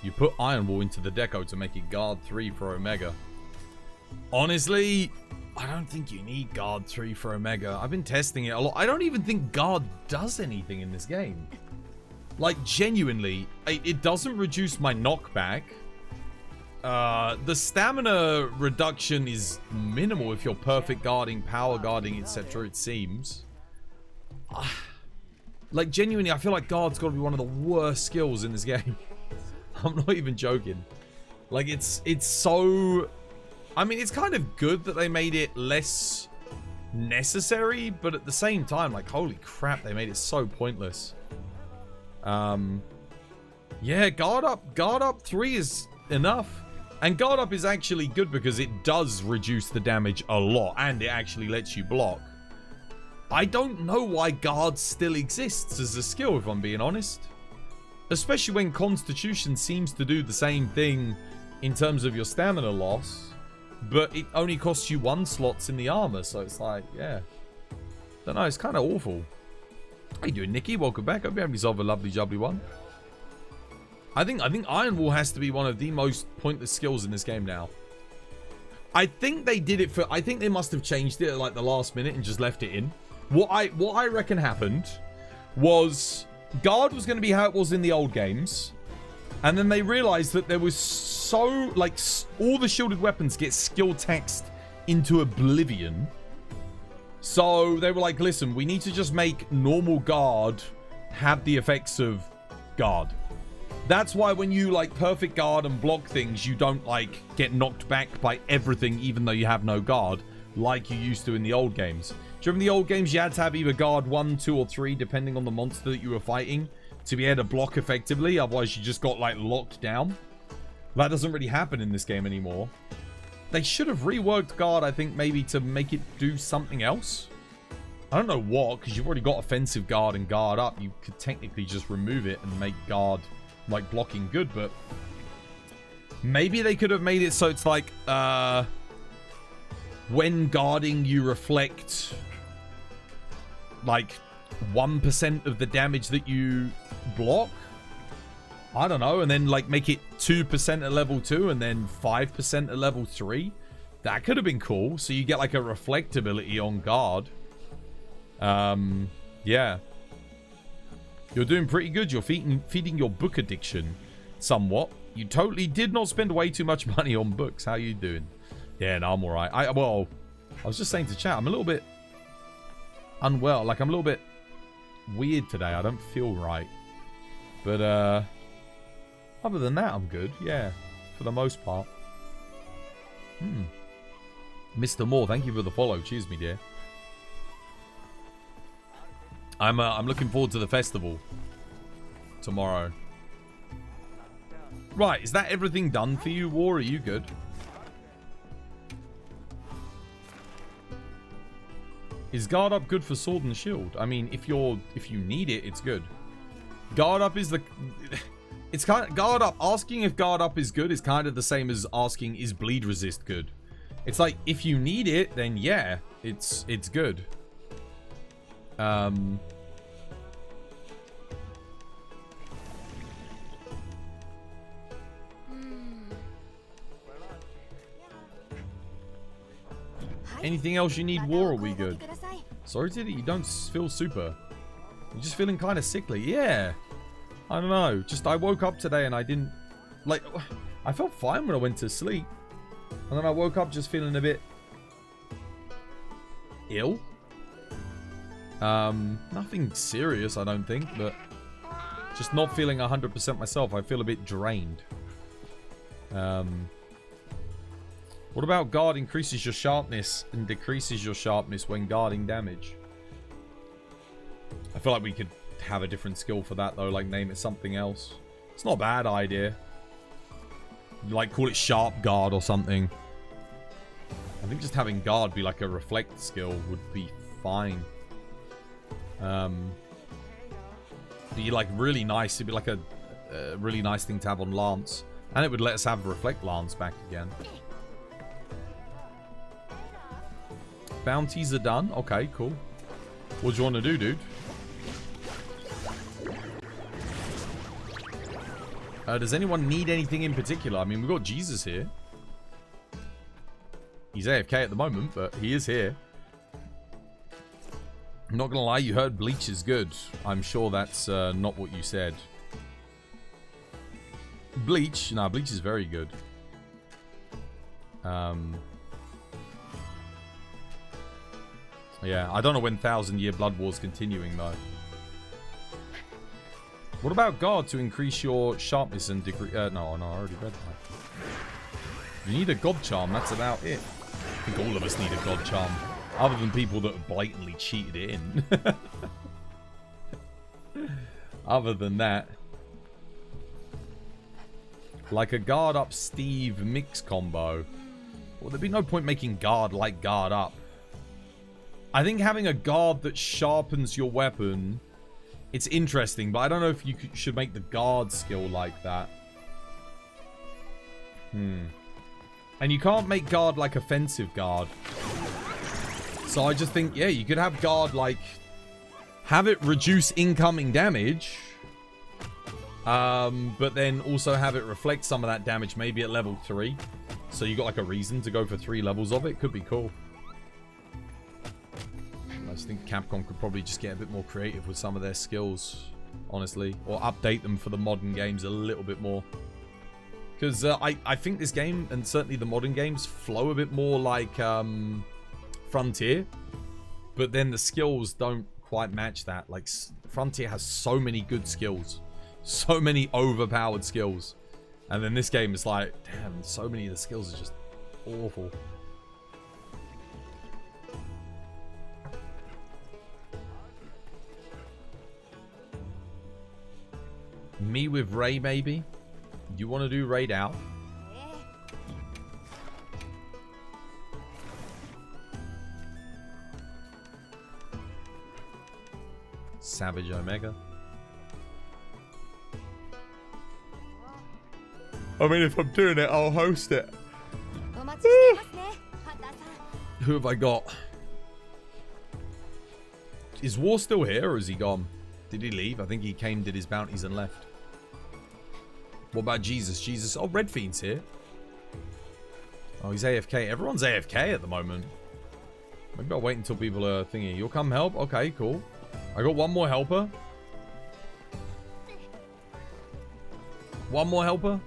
You put Iron Wall into the deco to make it guard 3 for Omega. Honestly, I don't think you need guard 3 for Omega. I've been testing it a lot. I don't even think guard does anything in this game. Like, genuinely, it doesn't reduce my knockback. The stamina reduction is minimal if you're perfect guarding, power guarding, etc. It seems. Like, genuinely, I feel like guard's got to be one of the worst skills in this game. I'm not even joking. Like, it's so... I mean, it's kind of good that they made it less necessary, but at the same time, like, holy crap, they made it so pointless. Yeah, guard up 3 is enough. And guard up is actually good because it does reduce the damage a lot, and it actually lets you block. I don't know why guard still exists as a skill, if I'm being honest. Especially when Constitution seems to do the same thing in terms of your stamina loss, but it only costs you 1 slots in the armor, so it's like, yeah. Don't know, it's kind of awful. How you doing, Nikki? Welcome back. Hope you're having yourself a lovely jubbly one. I think Iron Wall has to be one of the most pointless skills in this game now. I think they did it for... I think they must have changed it at like the last minute and just left it in. What I reckon happened was Guard was going to be how it was in the old games. And then they realized that there was so... Like, all the shielded weapons get skill taxed into oblivion. So they were like, listen, we need to just make normal Guard have the effects of Guard. That's why when you like perfect guard and block things, you don't like get knocked back by everything even though you have no guard like you used to in the old games. During the old games, you had to have either guard 1, 2, or 3 depending on the monster that you were fighting to be able to block effectively. Otherwise, you just got like locked down. That doesn't really happen in this game anymore. They should have reworked guard, I think, maybe to make it do something else. I don't know what, because you've already got offensive guard and guard up. You could technically just remove it and make guard... like blocking good, but maybe they could have made it so it's like when guarding you reflect like 1% of the damage that you block. I don't know, and then like make it 2% at level 2 and then 5% at level 3. That could have been cool, so you get like a reflect ability on guard. Yeah. You're doing pretty good. You're feeding your book addiction somewhat. You totally did not spend way too much money on books. How you doing? Yeah, no, I'm alright. Well, I was just saying to chat, I'm a little bit unwell. Like, I'm a little bit weird today. I don't feel right. But, other than that, I'm good. Yeah, for the most part. Mr. Moore, thank you for the follow. Cheers, me dear. I'm looking forward to the festival tomorrow. Right, is that everything done for you, War? Are you good? Is guard up good for sword and shield? I mean, if you need it, it's good. Guard up is the... It's kind of... Guard up. Asking if guard up is good is kind of the same as asking is bleed resist good. It's like, if you need it, then yeah, it's good. Anything else you need, War? Are we good? Sorry, Tiddy, you don't feel super. You're just feeling kind of sickly. Yeah. I don't know. Just, I woke up today and I didn't... Like, I felt fine when I went to sleep. And then I woke up just feeling a bit... ill. Nothing serious, I don't think, but just not feeling 100% myself. I feel a bit drained. What about guard increases your sharpness and decreases your sharpness when guarding damage? I feel like we could have a different skill for that though, like name it something else. It's not a bad idea. Like call it sharp guard or something. I think just having guard be like a reflect skill would be fine. Be like really nice. It'd be like a really nice thing to have on Lance. And it would let us have reflect Lance back again. Bounties are done. Okay, cool. What do you want to do, dude? Does anyone need anything in particular? I mean, we've got Jesus here. He's AFK at the moment, but he is here. I'm not gonna lie, you heard Bleach is good. I'm sure that's not what you said. Bleach? Nah, Bleach is very good. Yeah, I don't know when 1,000 Year Blood War's continuing, though. What about guard to increase your sharpness and degree... no, I already read that. You need a God Charm, that's about it. I think all of us need a God Charm. Other than people that have blatantly cheated it in. Other than that. Like a guard up Steve mix combo. Well, there'd be no point making guard like guard up. I think having a guard that sharpens your weapon It's interesting, but I don't know if you should make the guard skill like that. And you can't make guard like offensive guard. So I just think, yeah, you could have guard like... Have it reduce incoming damage. But then also have it reflect some of that damage maybe at level 3. So you got like a reason to go for 3 levels of it. Could be cool. I just think Capcom could probably just get a bit more creative with some of their skills, honestly. Or update them for the modern games a little bit more. Because I think this game, and certainly the modern games, flow a bit more like Frontier. But then the skills don't quite match that. Like, Frontier has so many good skills. So many overpowered skills. And then this game is like, damn, so many of the skills are just awful. Me with Ray, maybe? You want to do raid out? Savage Omega. I mean, if I'm doing it, I'll host it. Who have I got? Is War still here or is he gone? Did he leave? I think he came, did his bounties and left. What about Jesus? Jesus. Oh, Red Fiend's here. Oh, he's AFK. Everyone's AFK at the moment. Maybe I'll wait until people are thinking. You'll come help? Okay, cool. I got one more helper. One more helper.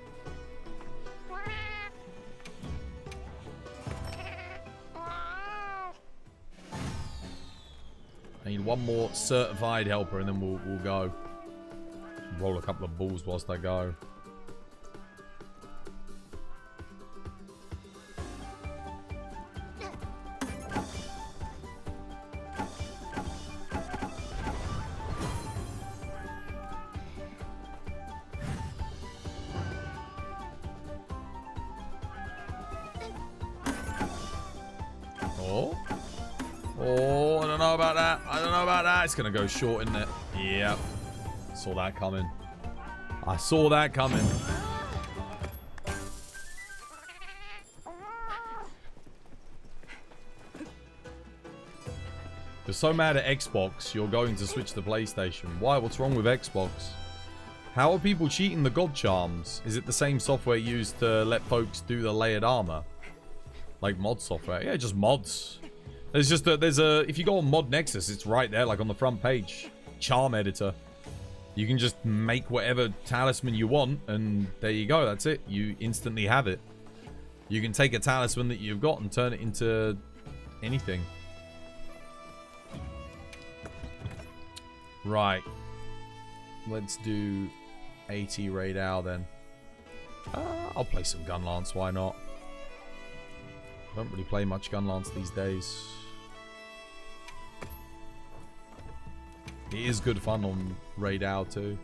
I need one more certified helper and then we'll go. Roll a couple of balls whilst I go. Oh, I don't know about that. I don't know about that. It's going to go short, isn't it? Yep. Saw that coming. I saw that coming. You're so mad at Xbox, you're going to switch to PlayStation. Why? What's wrong with Xbox? How are people cheating the God Charms? Is it the same software used to let folks do the layered armor? Like mod software? Yeah, just mods. There's just if you go on Mod Nexus, it's right there, like on the front page. Charm editor. You can just make whatever talisman you want, and there you go. That's it. You instantly have it. You can take a talisman that you've got and turn it into anything. Right. Let's do 80 Raid Owl then. I'll play some Gunlance, why not? I don't really play much Gunlance these days. It is good fun on Raid Owl too.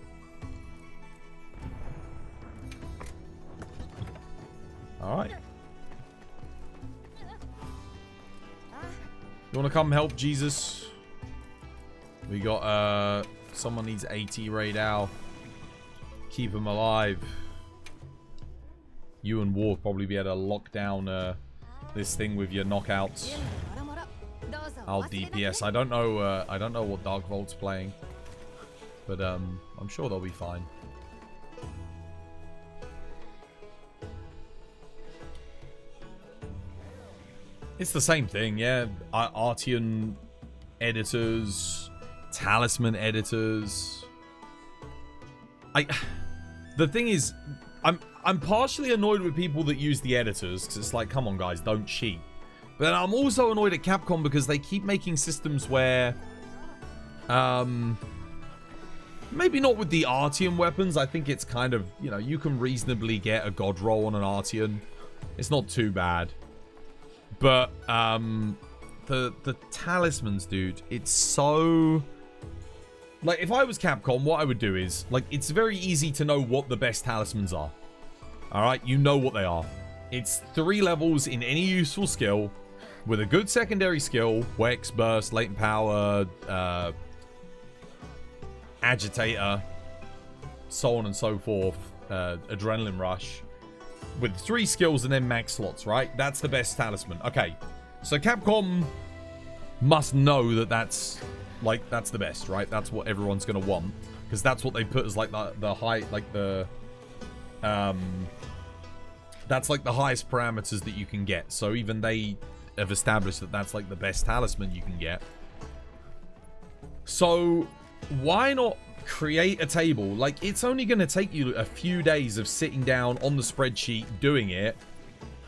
Alright. You wanna come help, Jesus? We got, someone needs 80 Raid Owl. Keep him alive. You and War probably be able to lock down, this thing with your knockouts. I'll DPS. I don't know what Dark Volt's playing, but I'm sure they'll be fine. It's the same thing, yeah. Artian editors, talisman editors. The thing is, I'm partially annoyed with people that use the editors, because it's like, come on guys, don't cheat. But I'm also annoyed at Capcom because they keep making systems where, maybe not with the Artian weapons. I think it's kind of, you know, you can reasonably get a god roll on an Artian. It's not too bad. But, the talismans, dude, it's so... Like, if I was Capcom, what I would do is, like, it's very easy to know what the best talismans are. Alright, you know what they are. It's 3 levels in any useful skill, with a good secondary skill, Wex, Burst, Latent Power, agitator, so on and so forth, adrenaline rush, with 3 skills and then max slots, right? That's the best talisman. Okay, so Capcom must know that that's the best, right? That's what everyone's gonna want, because that's what they put as like the high, like the that's like the highest parameters that you can get. So even they have established that that's like the best talisman you can get. So why not create a table? Like, it's only going to take you a few days of sitting down on the spreadsheet doing it,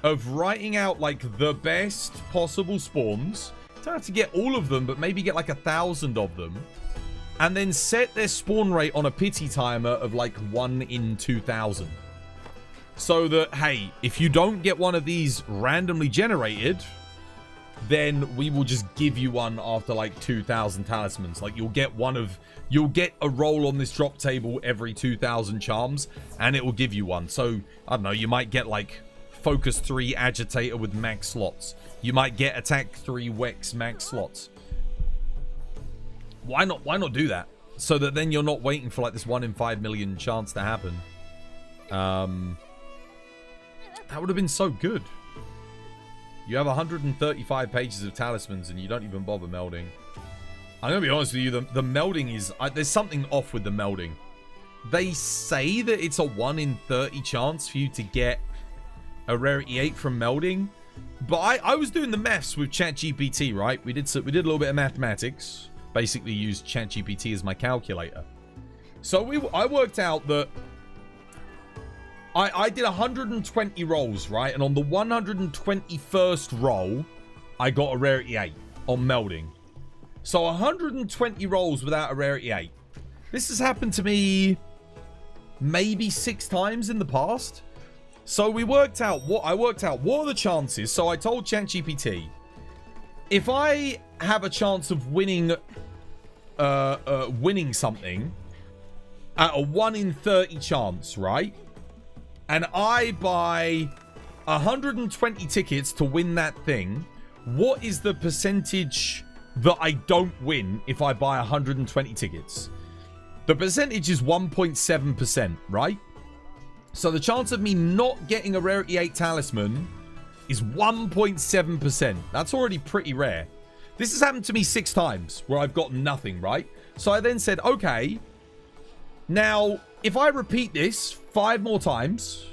of writing out like the best possible spawns. Don't have to get all of them, but maybe get like 1,000 of them, and then set their spawn rate on a pity timer of like 1 in 2,000. So that, hey, if you don't get one of these randomly generated, then we will just give you one after like 2,000 talismans. Like, you'll get a roll on this drop table every 2,000 charms, and it will give you one. So, I don't know, you might get like Focus 3 Agitator with max slots. You might get Attack 3 Wex max slots. Why not do that? So that then you're not waiting for like this 1 in 5 million chance to happen. That would have been so good. You have 135 pages of talismans and you don't even bother melding. I'm going to be honest with you, the melding is... there's something off with the melding. They say that it's a 1 in 30 chance for you to get a rarity 8 from melding. But I was doing the maths with ChatGPT, right? We did a little bit of mathematics. Basically used ChatGPT as my calculator. So I worked out that I did 120 rolls, right? And on the 121st roll, I got a rarity 8 on melding. So 120 rolls without a rarity 8. This has happened to me maybe 6 times in the past. So I worked out what are the chances. So I told ChatGPT, if I have a chance of winning something at a 1 in 30 chance, right? And I buy 120 tickets to win that thing, what is the percentage that I don't win if I buy 120 tickets? The percentage is 1.7%, right? So the chance of me not getting a rarity 8 talisman is 1.7%. That's already pretty rare. This has happened to me 6 times where I've got nothing, right? So I then said, okay, now if I repeat this 5 more times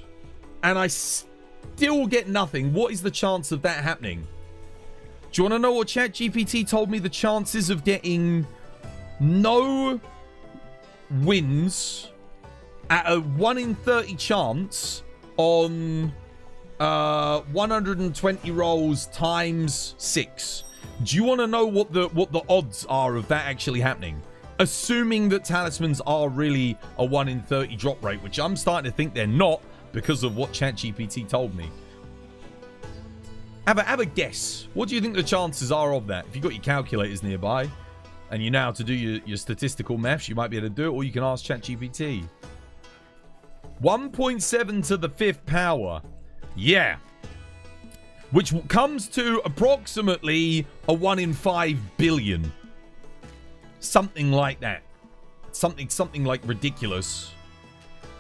and I still get nothing, what is the chance of that happening? Do you want to know what ChatGPT told me the chances of getting no wins at a 1 in 30 chance on 120 rolls times 6? Do you want to know what the odds are of that actually happening? Assuming that talismans are really a 1 in 30 drop rate, which I'm starting to think they're not because of what ChatGPT told me. Have a guess. What do you think the chances are of that? If you've got your calculators nearby and you know how to do your statistical maths, you might be able to do it, or you can ask ChatGPT. 1.7 to the 5th power. Yeah. Which comes to approximately a 1 in 5 billion. Something like that. Something like ridiculous.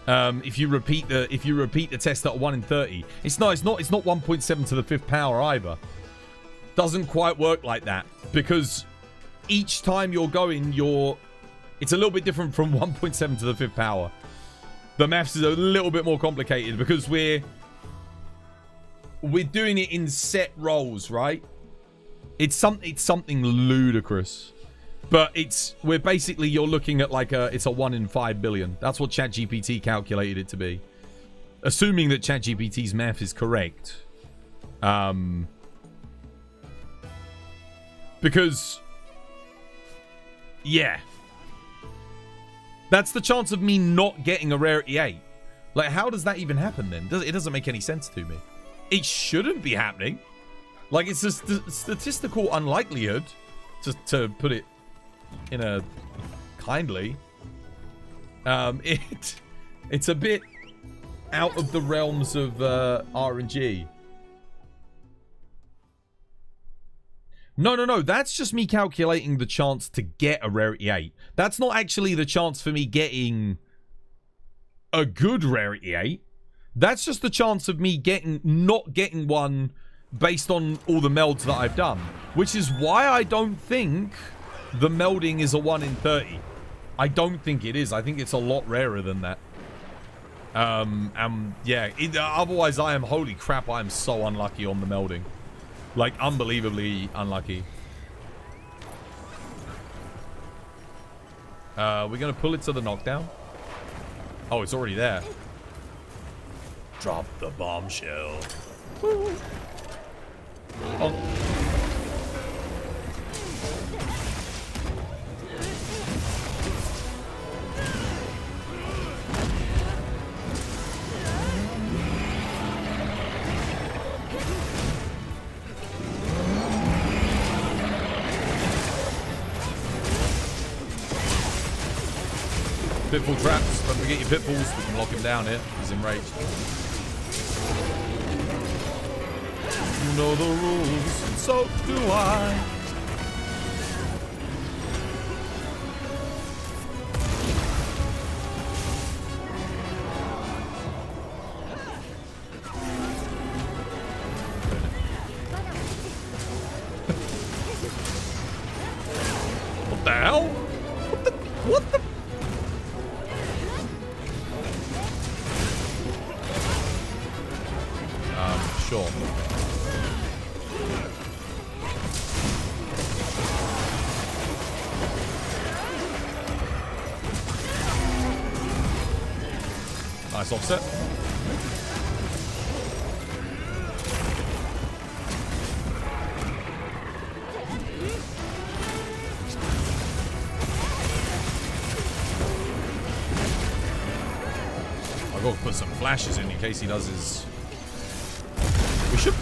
If you repeat the test at a 1 in 30, it's not 1.7 to the 5th power either. Doesn't quite work like that, because each time you're going, it's a little bit different from 1.7 to the 5th power. The maths is a little bit more complicated because we're doing it in set rolls, right? It's something ludicrous. But you're looking at like it's a 1 in 5 billion. That's what ChatGPT calculated it to be. Assuming that ChatGPT's math is correct. Because, yeah. That's the chance of me not getting a rarity 8. Like, how does that even happen then? It doesn't make any sense to me. It shouldn't be happening. Like, it's a statistical unlikelihood, to put it in a kindly. It's a bit out of the realms of RNG. No. That's just me calculating the chance to get a rarity 8. That's not actually the chance for me getting a good rarity 8. That's just the chance of me not getting one based on all the melds that I've done. Which is why I don't think the melding is a 1 in 30. I don't think it is. I think it's a lot rarer than that. Yeah. Otherwise, holy crap, I am so unlucky on the melding. Like, unbelievably unlucky. We're gonna pull it to the knockdown. Oh, it's already there. Drop the bombshell. Woo. Oh. Pitfall traps. Don't forget your pitfalls. We can lock him down here. He's enraged. You know the rules, and so do I. What the hell? What the? Sure. Nice offset. I've got to put some flashes in case he does his...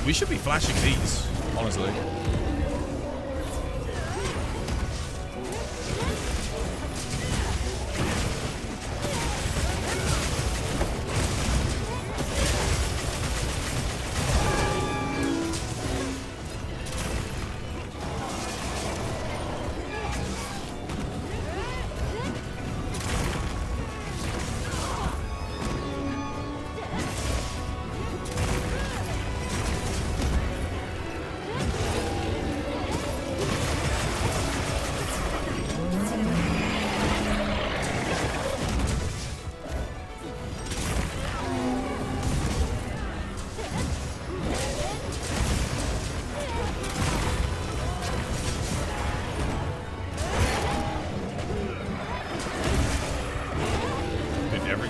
We should be flashing these, honestly.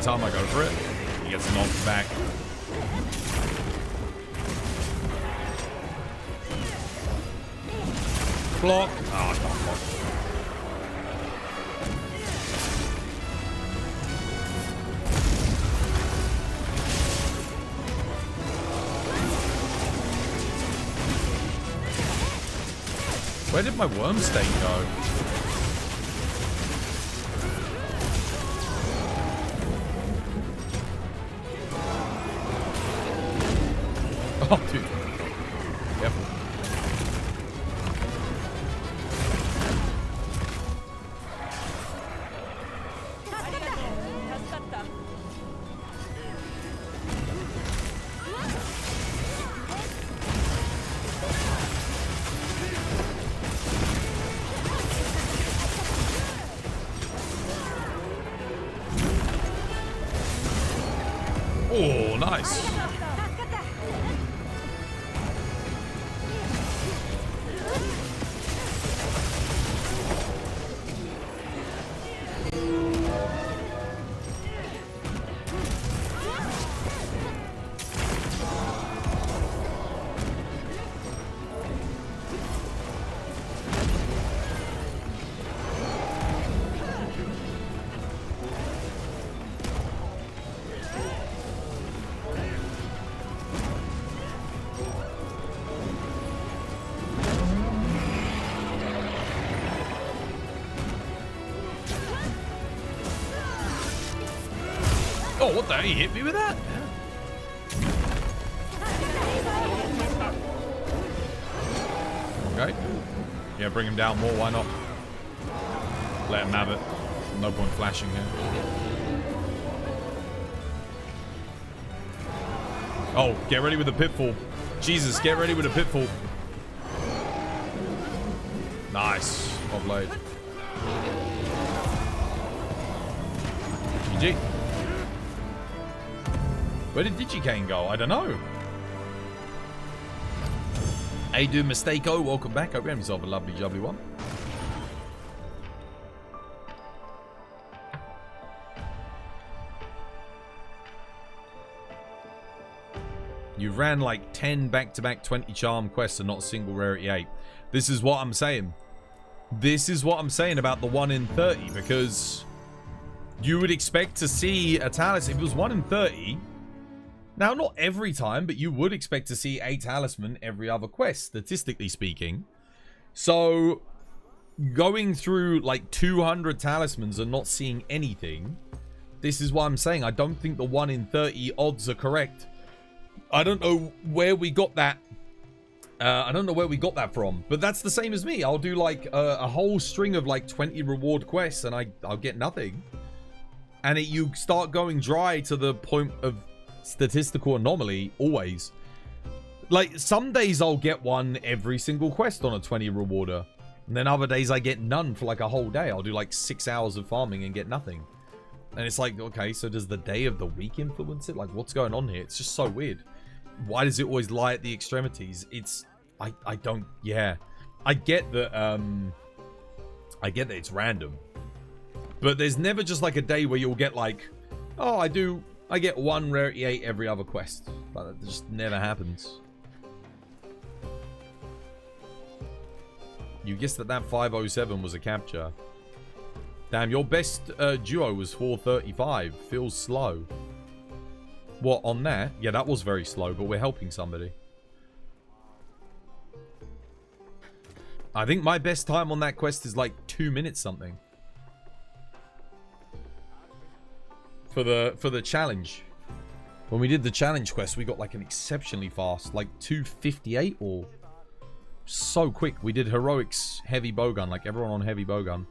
Time I go for it, he gets knocked back. Block. Oh, I can't block. Where did my worm state go? Oh, dude. Careful. Oh, nice. Oh, what the hell? He hit me with that? Okay. Yeah, bring him down more. Why not? Let him have it. No point flashing here. Oh, get ready with the pitfall. Jesus, get ready with the pitfall. Nice. Offload. GG. Where did DigiCane go? I don't know. Hey, dude, Mistake-O, welcome back. Hope you have yourself a lovely, jubbly one. You ran like 10 back-to-back 20 charm quests and not a single rarity 8. This is what I'm saying. This is what I'm saying about the 1 in 30, because you would expect to see a talisman. If it was 1 in 30, now not every time, but you would expect to see a talisman every other quest, statistically speaking. So going through like 200 talismans and not seeing anything, this is what I'm saying. I don't think the 1 in 30 odds are correct. I don't know where we got that. I don't know where we got that from, but that's the same as me. I'll do like a whole string of like 20 reward quests and I'll get nothing. And you start going dry to the point of statistical anomaly always. Like some days I'll get one every single quest on a 20 rewarder. And then other days I get none for like a whole day. I'll do like 6 hours of farming and get nothing. And it's like, okay, so does the day of the week influence it? Like what's going on here? It's just so weird. Why does it always lie at the extremities? It's, I don't, yeah. I get that it's random. But there's never just like a day where you'll get like, oh, I get 1 rarity 8 every other quest. But that just never happens. You guessed that 507 was a capture. Damn, your best duo was 435. Feels slow. What, on that? Yeah, that was very slow, but we're helping somebody. I think my best time on that quest is like 2 minutes something. For the challenge. When we did the challenge quest, we got like an exceptionally fast, like 2:58 or so quick. We did heroics heavy bowgun, like everyone on heavy bowgun.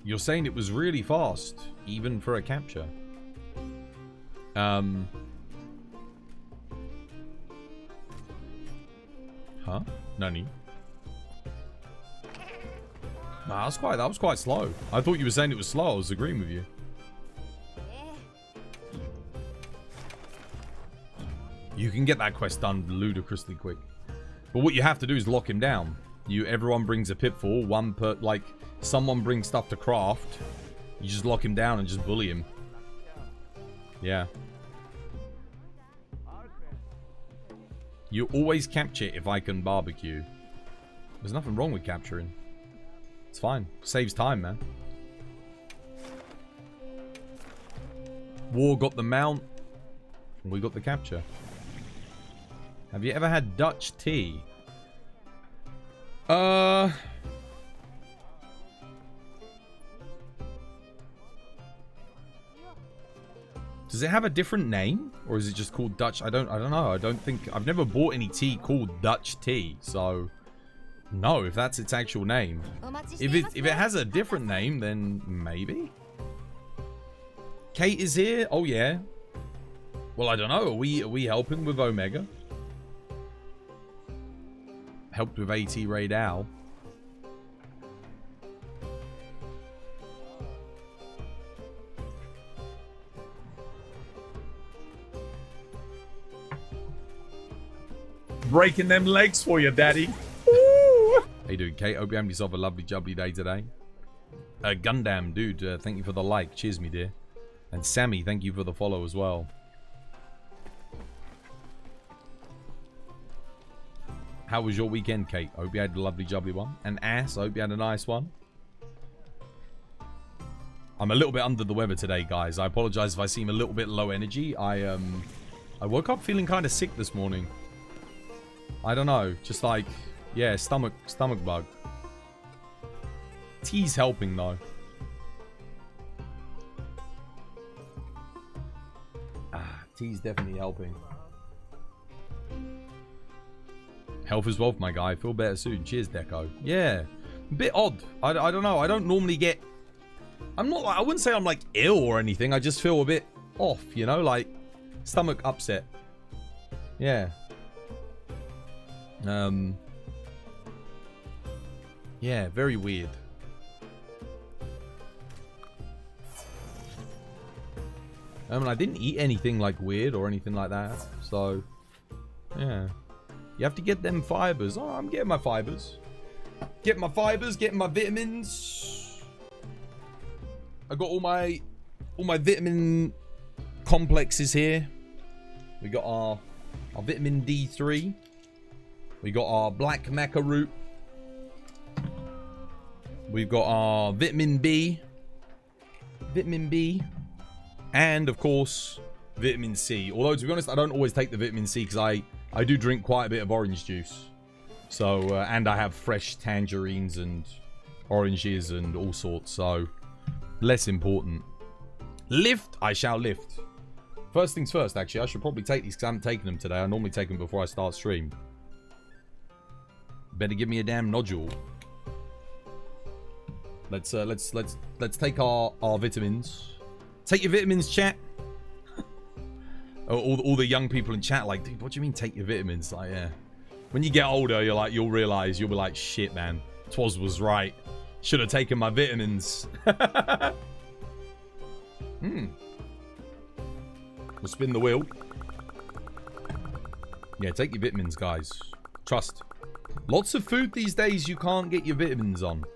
You're saying it was really fast, even for a capture. Huh? Nani? Nah, that was quite slow. I thought you were saying it was slow. I was agreeing with you. You can get that quest done ludicrously quick. But what you have to do is lock him down. Everyone brings a pitfall, one per, like, someone brings stuff to craft. You just lock him down and just bully him. Yeah. You always capture if I can barbecue. There's nothing wrong with capturing. It's fine. Saves time, man. War got the mount. We got the capture. Have you ever had Dutch tea? Does it have a different name, or is it just called Dutch? I don't know. I don't think I've never bought any tea called Dutch tea. So no, if that's its actual name. If it has a different name, then maybe. Kate is here. Oh yeah. Well, I don't know. Are we helping with Omega? Helped with AT Raid Owl. Breaking them legs for you, daddy. Hey, dude. Kate, hope you have yourself a lovely, jubbly day today. Gundam, dude, thank you for the like. Cheers, me dear. And Sammy, thank you for the follow as well. How was your weekend, Kate? I hope you had a lovely, jubbly one. And Ass, I hope you had a nice one. I'm a little bit under the weather today, guys. I apologize if I seem a little bit low energy. I've I woke up feeling kind of sick this morning. I don't know. Just like, yeah, stomach bug. Tea's helping though. Tea's definitely helping. Health is wealth, my guy. Feel better soon. Cheers, Deco. Yeah. A bit odd. I don't know. I don't normally get... I'm not like... I wouldn't say I'm like ill or anything. I just feel a bit off, you know? Like stomach upset. Yeah. Yeah, very weird. I didn't eat anything like weird or anything like that. So, yeah. You have to get them fibers. Oh, I'm getting my fibers. Getting my fibers, getting my vitamins. I got all my vitamin complexes here. We got our vitamin D3. We got our black maca root. We've got our vitamin B. Vitamin B. And, of course, vitamin C. Although, to be honest, I don't always take the vitamin C because I do drink quite a bit of orange juice. So, and I have fresh tangerines and oranges and all sorts. So, less important. Lift, I shall lift. First things first, actually. I should probably take these because I haven't taken them today. I normally take them before I start stream. Better give me a damn nodule. Let's take our vitamins. Take your vitamins, chat. all the young people in chat like, dude, what do you mean take your vitamins? Like, yeah. When you get older, you'll realize, you'll be like, shit, man. Twas was right. Should have taken my vitamins. We'll spin the wheel. Yeah, take your vitamins, guys. Trust. Lots of food these days you can't get your vitamins on.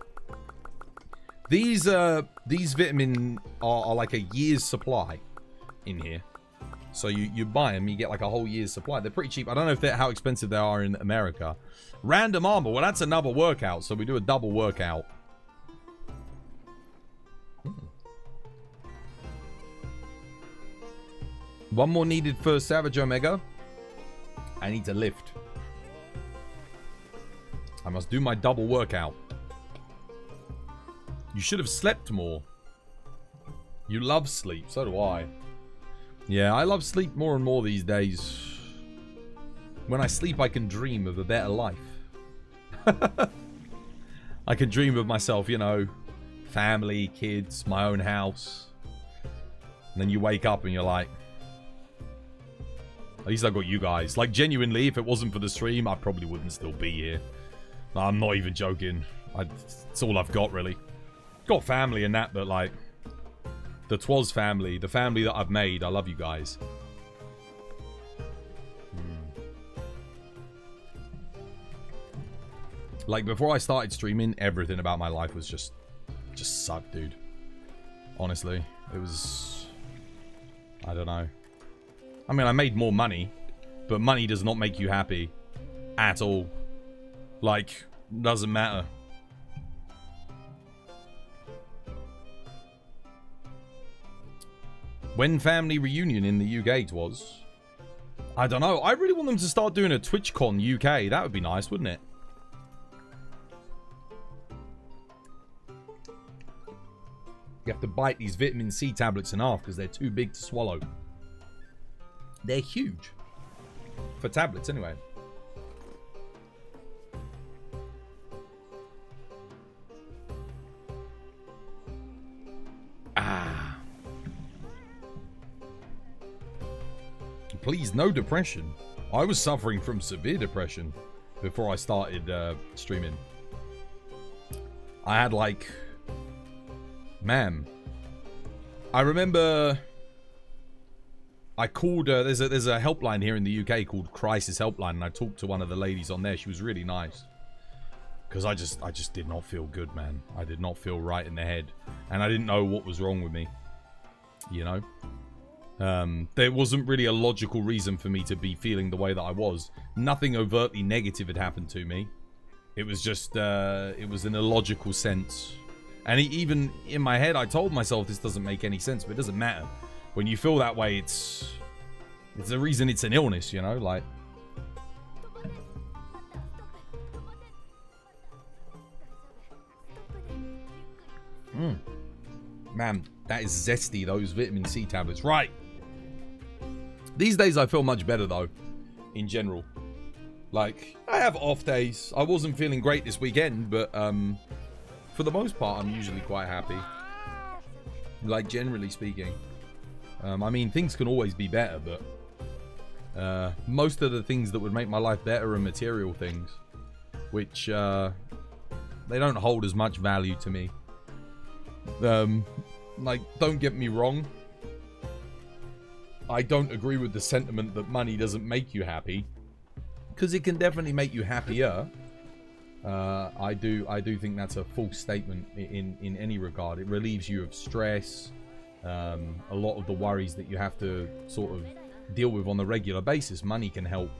These vitamin are like a year's supply in here. So you buy them, you get like a whole year's supply. They're pretty cheap. I don't know if they're how expensive they are in America. Random armor. Well, that's another workout. So we do a double workout. One more needed for Savage Omega. I need to lift. I must do my double workout. You should have slept more. You love sleep. So do I. Yeah, I love sleep more and more these days. When I sleep, I can dream of a better life. I can dream of myself, you know, family, kids, my own house. And then you wake up and you're like, at least I got you guys. Like, genuinely, if it wasn't for the stream, I probably wouldn't still be here. I'm not even joking. It's all I've got, really. Got family and that, but like, the Twas family, the family that I've made, I love you guys. Like, before I started streaming, everything about my life was just sucked, dude. Honestly, it was, I don't know. I mean, I made more money, but money does not make you happy at all. Like, doesn't matter. When family reunion in the UK it was? I don't know. I really want them to start doing a TwitchCon UK. That would be nice, wouldn't it? You have to bite these vitamin C tablets in half because they're too big to swallow. They're huge. For tablets, anyway. Please, no depression. I was suffering from severe depression before I started streaming. I had like... Man. I remember... I called... there's a helpline here in the UK called Crisis Helpline, and I talked to one of the ladies on there. She was really nice. Because I just did not feel good, man. I did not feel right in the head. And I didn't know what was wrong with me. You know? There wasn't really a logical reason for me to be feeling the way that I was. Nothing overtly negative had happened to me. It was just, it was an illogical sense. And even in my head, I told myself this doesn't make any sense, but it doesn't matter. When you feel that way, it's It's the reason it's an illness, you know, like. Man, that is zesty, those vitamin C tablets. Right. These days I feel much better, though, in general. Like, I have off days. I wasn't feeling great this weekend, but for the most part, I'm usually quite happy. Like, generally speaking. I mean, things can always be better, but most of the things that would make my life better are material things, which they don't hold as much value to me. Like, don't get me wrong. I don't agree with the sentiment that money doesn't make you happy, because it can definitely make you happier. I do think that's a false statement in any regard. It relieves you of stress, a lot of the worries that you have to sort of deal with on a regular basis. Money can help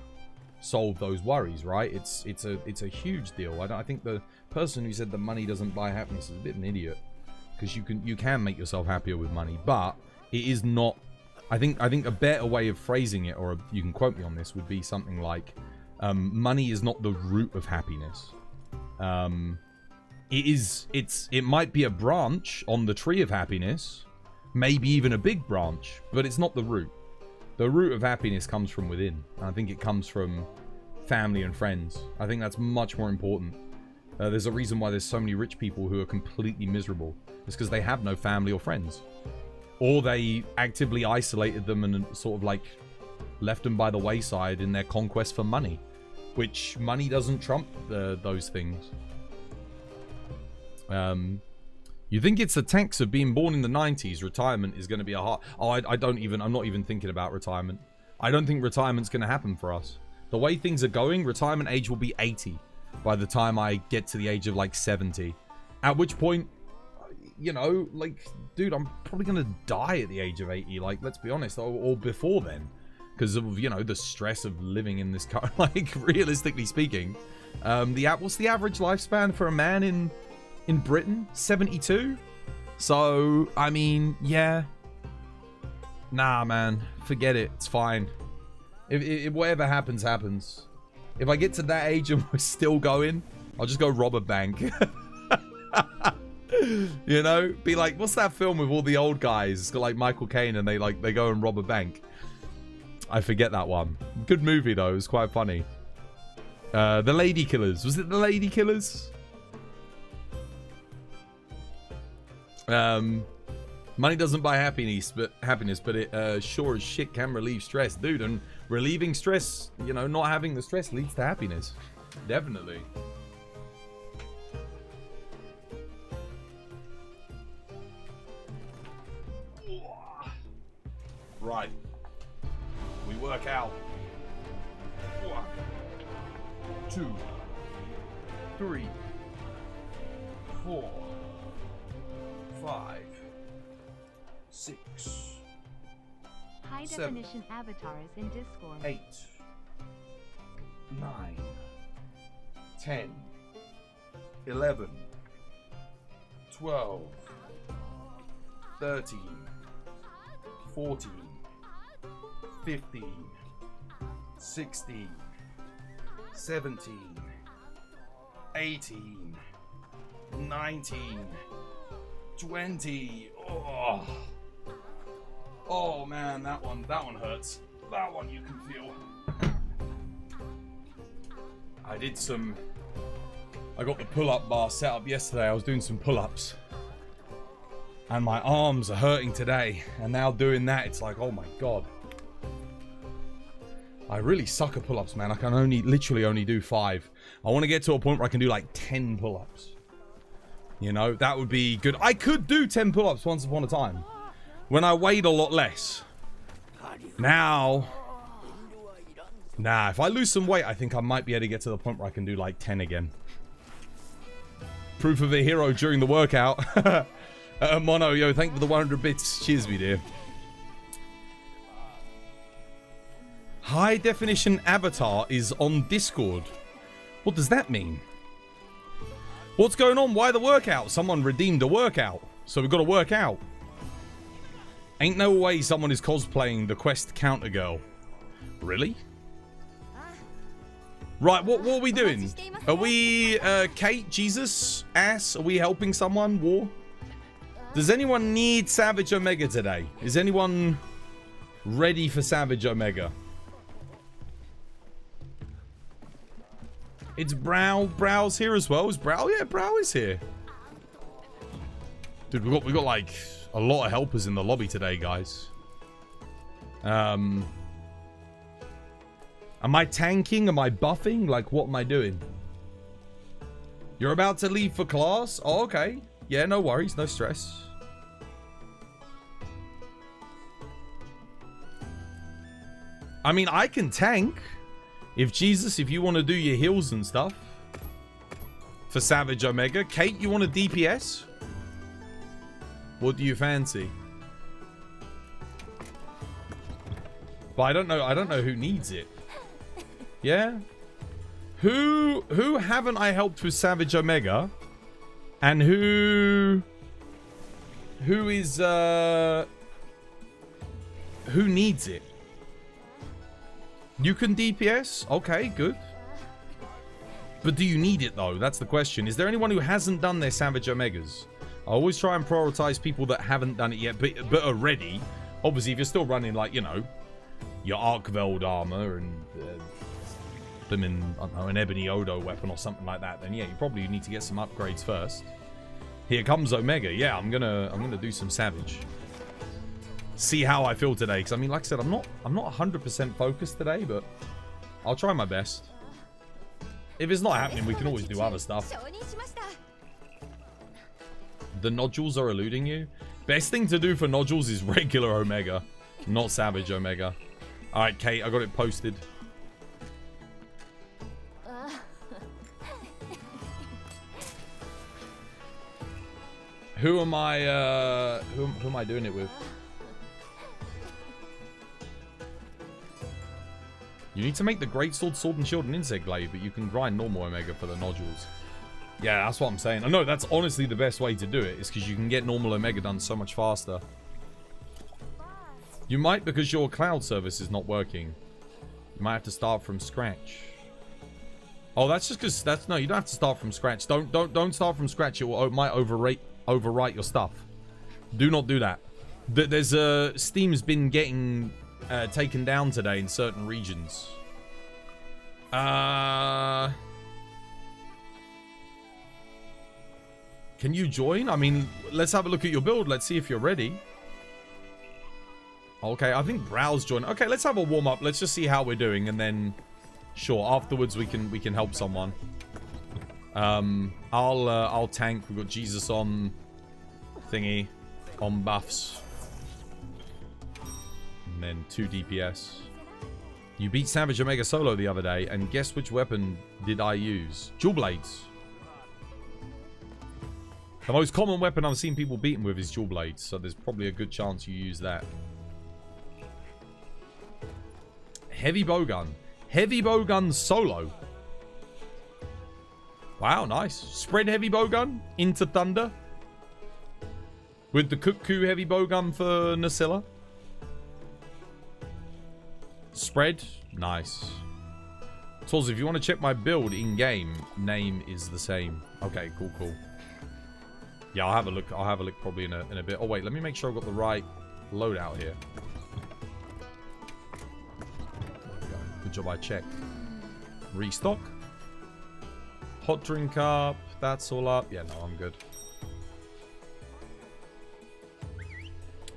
solve those worries, right? It's a huge deal. I think the person who said that money doesn't buy happiness is a bit of an idiot, because you can make yourself happier with money, but it is not. I think a better way of phrasing it, or you can quote me on this, would be something like, money is not the root of happiness. It might be a branch on the tree of happiness, maybe even a big branch, but it's not the root. The root of happiness comes from within. I think it comes from family and friends. I think that's much more important. There's a reason why there's so many rich people who are completely miserable. It's because they have no family or friends. Or they actively isolated them and sort of like left them by the wayside in their conquest for money. Which money doesn't trump those things. You think it's a tax of being born in the 90s? Retirement is going to be a hard... Oh, I'm not even thinking about retirement. I don't think retirement's going to happen for us. The way things are going, retirement age will be 80 by the time I get to the age of like 70. At which point, you know, like, dude, I'm probably going to die at the age of 80. Like, let's be honest, or before then. Because of, you know, the stress of living in this car. Like, realistically speaking, what's the average lifespan for a man in Britain? 72? So, I mean, yeah. Nah, man. Forget it. It's fine. If whatever happens, happens. If I get to that age and we're still going, I'll just go rob a bank. You know? Be like, what's that film with all the old guys? It's got like Michael Caine and they go and rob a bank. I forget that one. Good movie though. It was quite funny. The Lady Killers. Was it The Lady Killers? Money doesn't buy happiness, but it sure as shit can relieve stress, dude. And relieving stress, you know, not having the stress leads to happiness. Definitely. Right. We work out. 1, 2, 3, 4, 5, 6, High 7, definition avatars in Discord. 8, 9, 10, 11, 12, 13, 14, 15, 16, 17, 18, 19, 20. Oh man, that one hurts. That one you can feel. I got the pull-up bar set up yesterday. I was doing some pull-ups. And my arms are hurting today. And now doing that, it's like, oh my god. I really suck at pull-ups, man. I can literally only do 5. I want to get to a point where I can do like 10 pull-ups. You know, that would be good. I could do 10 pull-ups once upon a time. When I weighed a lot less. Now... Nah, if I lose some weight, I think I might be able to get to the point where I can do like 10 again. Proof of a hero during the workout. Mono, yo, thank you for the 100 bits. Cheers, me dear. High definition avatar is on Discord. What does that mean? What's going on? Why the workout? Someone redeemed a workout. So we've got to work out. Ain't no way someone is cosplaying the Quest counter girl. Really? Right, what are we doing? Are we, Kate, Jesus, ass? Are we helping someone? War? Does anyone need Savage Omega today? Is anyone ready for Savage Omega? It's Brow. Brow's here as well. Is Brow? Yeah, Brow is here. Dude, we got like a lot of helpers in the lobby today, guys. Am I tanking? Am I buffing? Like, what am I doing? You're about to leave for class? Oh, okay. Yeah, no worries. No stress. I mean, I can tank. If you want to do your heals and stuff. For Savage Omega. Kate, you want a DPS? What do you fancy? But I don't know who needs it. Yeah? Who haven't I helped with Savage Omega? And who is who needs it? You can DPS? Okay, good. But do you need it though? That's the question. Is there anyone who hasn't done their Savage Omegas? I always try and prioritize people that haven't done it yet, but are ready. Obviously, if you're still running, like, you know, your Arkveld armor and them in, I don't know, an Ebony Odo weapon or something like that, then yeah, you probably need to get some upgrades first. Here comes Omega. Yeah, I'm gonna do some Savage. See how I feel today, because I mean, like I said, I'm not 100% focused today, but I'll try my best. If it's not happening, we can always do other stuff. The nodules are eluding you. Best thing to do for nodules is regular Omega, not Savage Omega. All right, Kate, I got it posted. Who am I? Who am I doing it with? You need to make the Greatsword, Sword and Shield, and Insect Glaive, but you can grind normal Omega for the nodules. Yeah, that's what I'm saying. I know that's honestly the best way to do it, is because you can get normal Omega done so much faster. You might, because your cloud service is not working. You might have to start from scratch. Oh, that's just because that's no. You don't have to start from scratch. Don't start from scratch. It might overwrite your stuff. Do not do that. There's Steam's been getting taken down today in certain regions. Can you join? I mean, let's have a look at your build. Let's see if you're ready. Okay, I think Brow's joined. Okay, let's have a warm up. Let's just see how we're doing, and then sure, afterwards we can help someone. I'll tank. We've got Jesus on thingy, on buffs, and then 2 DPS. You beat Savage Omega solo the other day, and guess which weapon did I use? Dual blades. The most common weapon I've seen people beaten with is dual blades, so there's probably a good chance you use that. Heavy bowgun. Heavy bowgun solo. Wow, nice. Spread heavy bowgun into Thunder. With the Cuckoo heavy bowgun for Nasilla. Spread. Nice. So if you want to check my build in-game, name is the same. Okay, cool, cool. Yeah, I'll have a look. I'll have a look probably in a bit. Oh, wait. Let me make sure I've got the right loadout here. Good job I checked. Restock. Hot drink up. That's all up. Yeah, no, I'm good.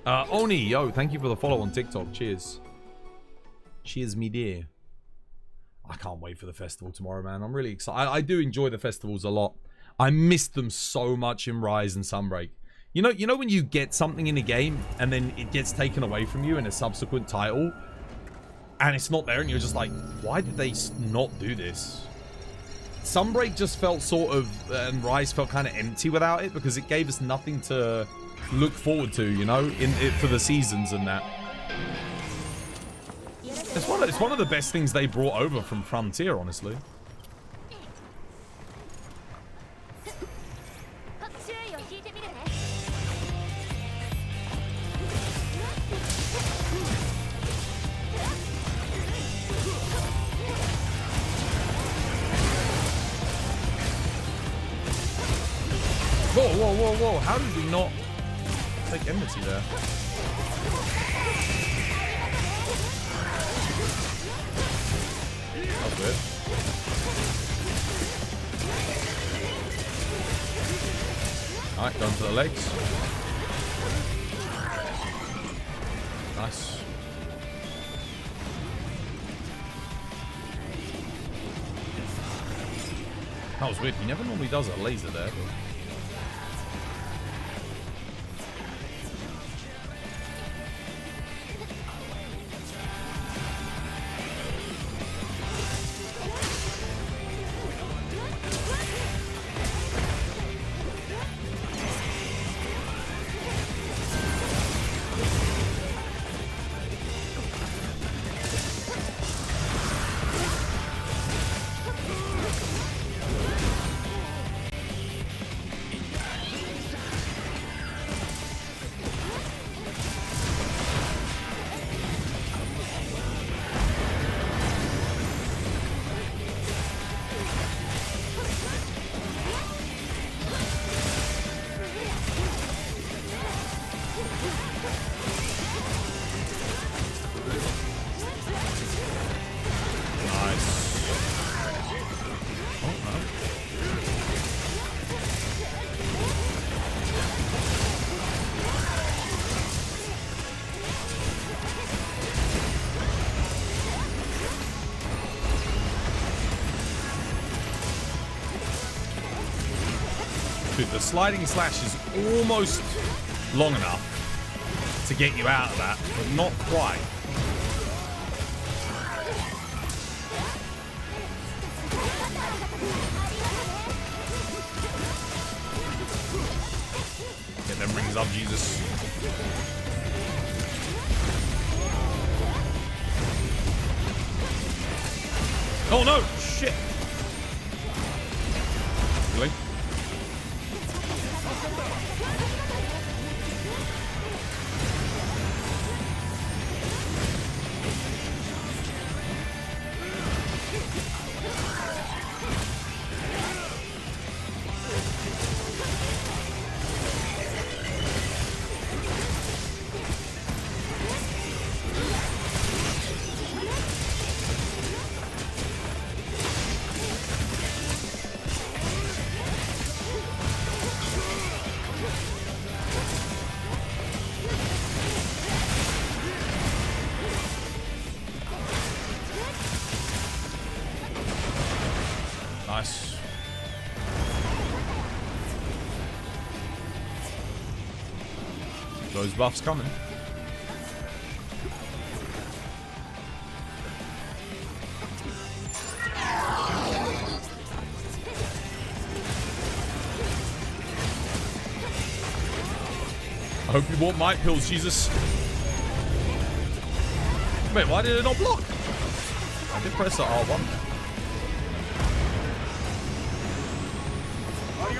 Oni, yo, thank you for the follow on TikTok. Cheers. Cheers, me dear. I can't wait for the festival tomorrow, man. I'm really excited. I do enjoy the festivals a lot. I missed them so much in Rise and Sunbreak. You know when you get something in a game and then it gets taken away from you in a subsequent title? And it's not there, and you're just like, why did they not do this? Sunbreak just felt sort of, and Rise felt kind of empty without it, because it gave us nothing to look forward to, you know, for the seasons and that. It's one of the best things they brought over from Frontier, honestly. whoa, whoa, whoa. How did we not take enmity there? That's weird. Alright, going for the legs. Nice. That was weird. He never normally does a laser there, but... The sliding slash is almost long enough to get you out of that, but not quite. Get them rings up, Jesus. Oh no! Shit! Really? Nice. Those buffs coming. I hope you bought my pills, Jesus. Wait, why did it not block? I did press the R1.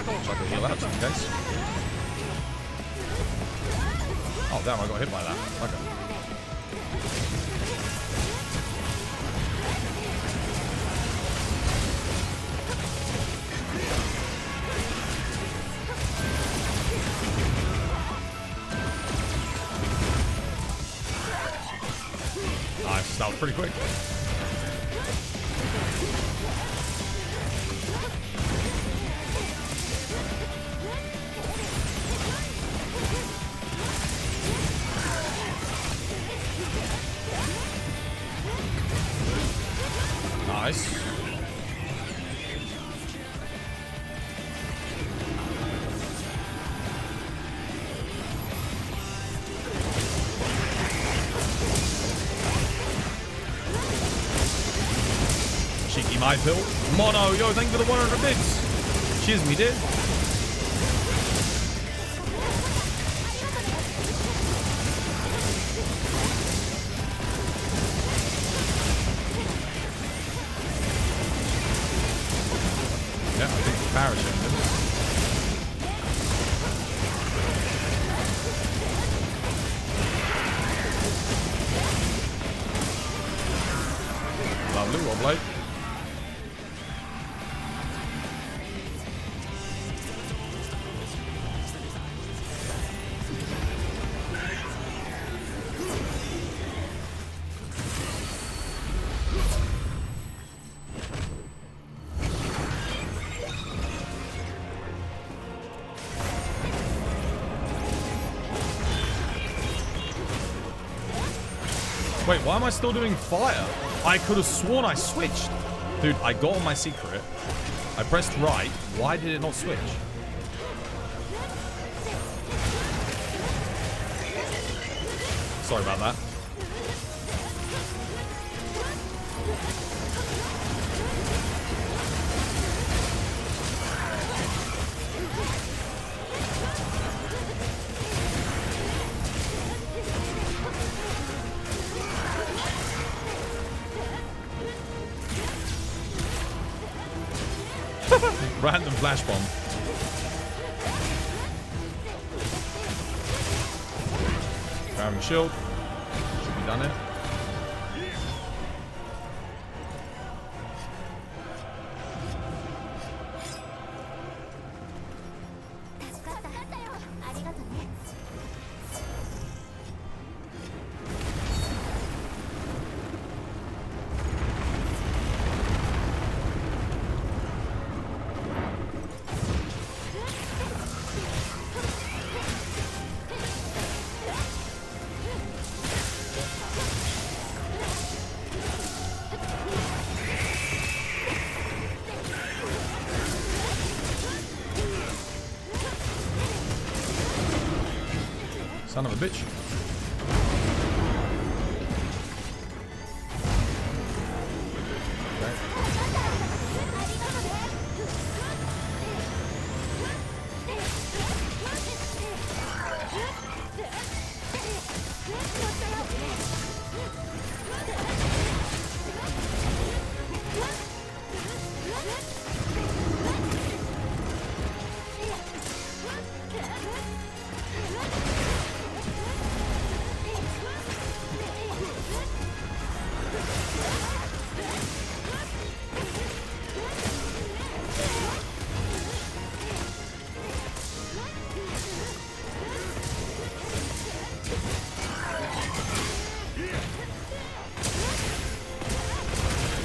So I can heal out just in case. Oh damn, I got hit by that. Okay. Nice, that was pretty quick. Nice. Cheeky my pill. Mono, yo, thank you for the 100 bits. Cheers me, dude. Yeah, I think the parachute. Lovely, well played. Wait, why am I still doing fire? I could have sworn I switched. Dude, I got on my secret. I pressed right. Why did it not switch? Sorry about that. Random flash bomb. Grabbing shield. Should be done it. Son of a bitch.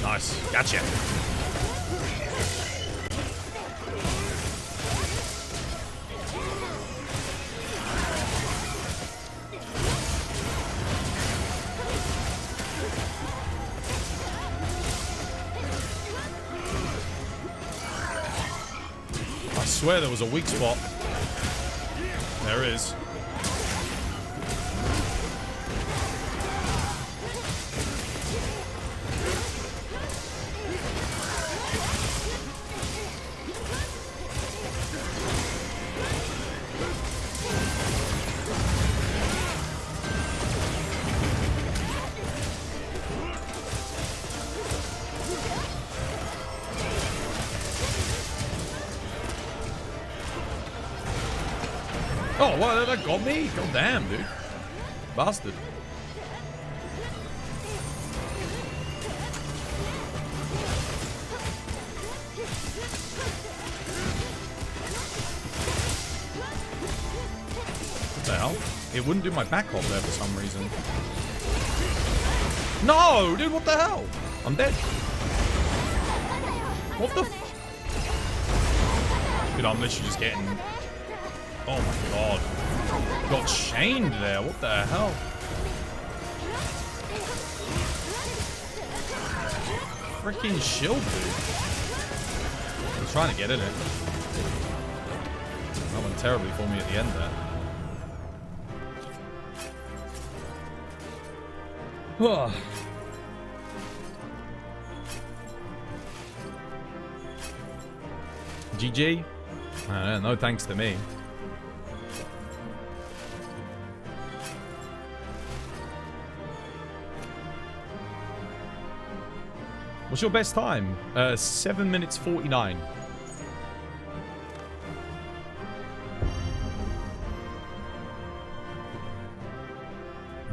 Nice. Gotcha. I swear there was a weak spot. There is. Oh, what? That got me? God damn, dude. Bastard. What the hell? It wouldn't do my back hop there for some reason. No, dude, what the hell? I'm dead. What the f- Dude, I'm literally just getting... Oh my god. Got chained there. What the hell? Freaking shield, dude. He's trying to get in it. That went terribly for me at the end there. GG? No thanks to me. What's your best time? 7 minutes 49.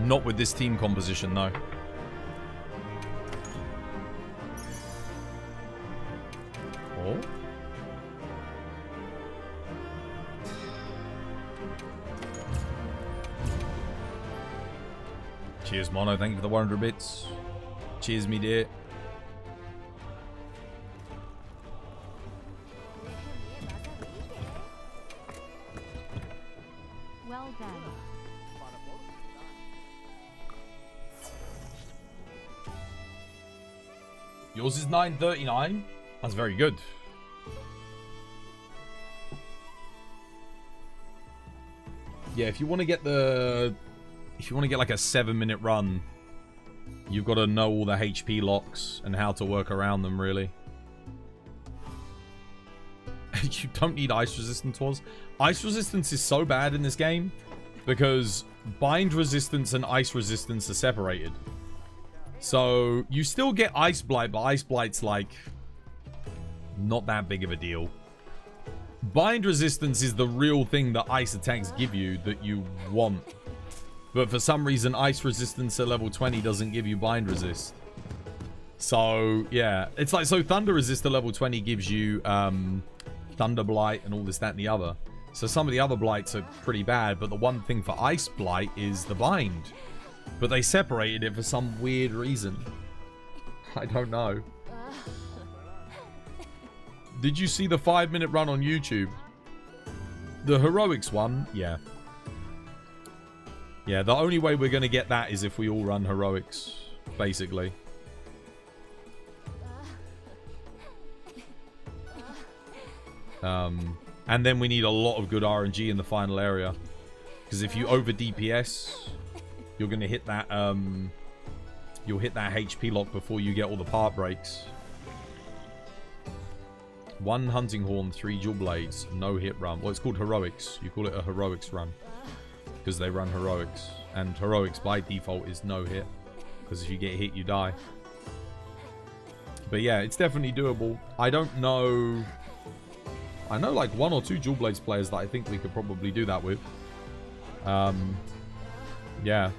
Not with this team composition, no. Oh. Cheers, Mono. Thank you for the 100 bits. Cheers, me dear. Well done. Yours is 939. That's very good. Yeah, if you want to get like a 7-minute run, you've got to know all the HP locks and how to work around them, really. You don't need ice resistance, was. Ice resistance is so bad in this game because bind resistance and ice resistance are separated. So you still get ice blight, but ice blight's like not that big of a deal. Bind resistance is the real thing that ice attacks give you that you want. But for some reason, ice resistance at level 20 doesn't give you bind resist. So, yeah. It's like, so thunder resist at level 20 gives you thunder blight and all this, that, and the other. So some of the other blights are pretty bad, but the one thing for ice blight is the bind. But they separated it for some weird reason. I don't know. Did you see the 5-minute run on YouTube? The heroics one? Yeah. Yeah, the only way we're going to get that is if we all run heroics, basically. And then we need a lot of good RNG in the final area. Because if you over DPS, you're going to hit that, you'll hit that HP lock before you get all the part breaks. 1 hunting horn, 3 jewel blades, no hit run. Well, it's called heroics. You call it a heroics run because they run heroics, and heroics by default is no hit because if you get hit, you die. But yeah, it's definitely doable. I don't know. I know like 1 or 2 jewel blades players that I think we could probably do that with. Yeah,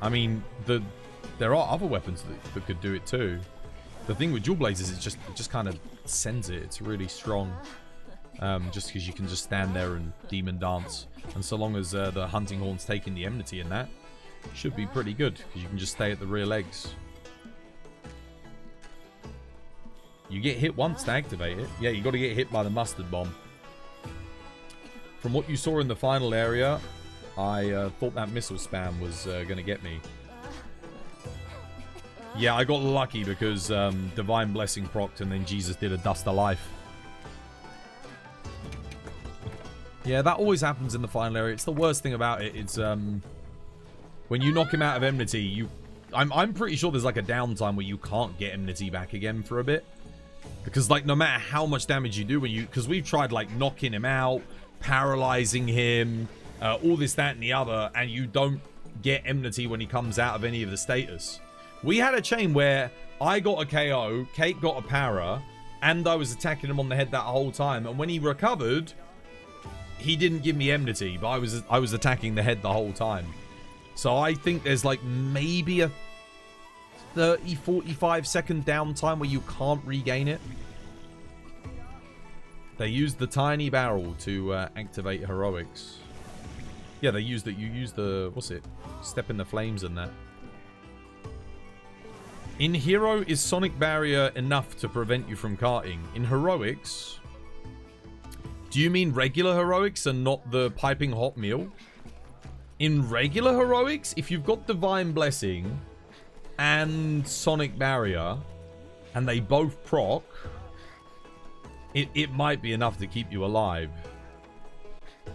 I mean there are other weapons that could do it too. The thing with jewel blades is it just kind of sends it. It's really strong. Just because you can just stand there and demon dance. And so long as the hunting horn's taking the enmity in that, should be pretty good. Because you can just stay at the rear legs. You get hit once to activate it. Yeah, you got to get hit by the mustard bomb. From what you saw in the final area, I thought that missile spam was going to get me. Yeah, I got lucky because Divine Blessing procced and then Jesus did a Dust of Life. Yeah, that always happens in the final area. It's the worst thing about it. It's when you knock him out of enmity, I'm pretty sure there's like a downtime where you can't get enmity back again for a bit. Because like no matter how much damage you do when you, because we've tried like knocking him out, paralyzing him, all this, that, and the other, and you don't get enmity when he comes out of any of the status. We had a chain where I got a KO, Kate got a para, and I was attacking him on the head that whole time. And when he recovered, he didn't give me enmity, but I was attacking the head the whole time. So I think there's like maybe a 30-45 second downtime where you can't regain it. They used the tiny barrel to activate heroics. Yeah, they used it. You use the, what's it? Step in the flames and that. In Hero, is Sonic Barrier enough to prevent you from karting? In Heroics, do you mean regular Heroics and not the piping hot meal? In regular Heroics, if you've got Divine Blessing and Sonic Barrier, and they both proc, it might be enough to keep you alive.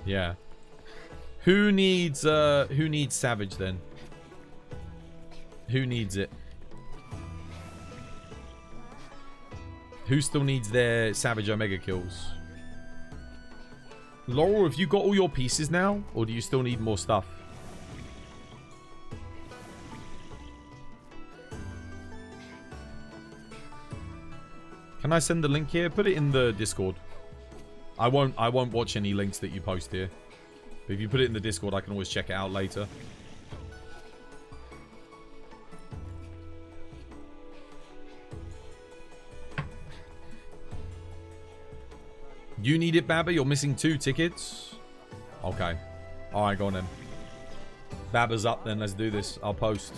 Yeah. Who needs Savage then? Who needs it? Who still needs their Savage Omega kills? Laurel, have you got all your pieces now? Or do you still need more stuff? Can I send the link here? Put it in the Discord. I won't watch any links that you post here. But if you put it in the Discord, I can always check it out later. You need it, Baba? You're missing 2 tickets? Okay. Alright, go on then. Baba's up then. Let's do this. I'll post.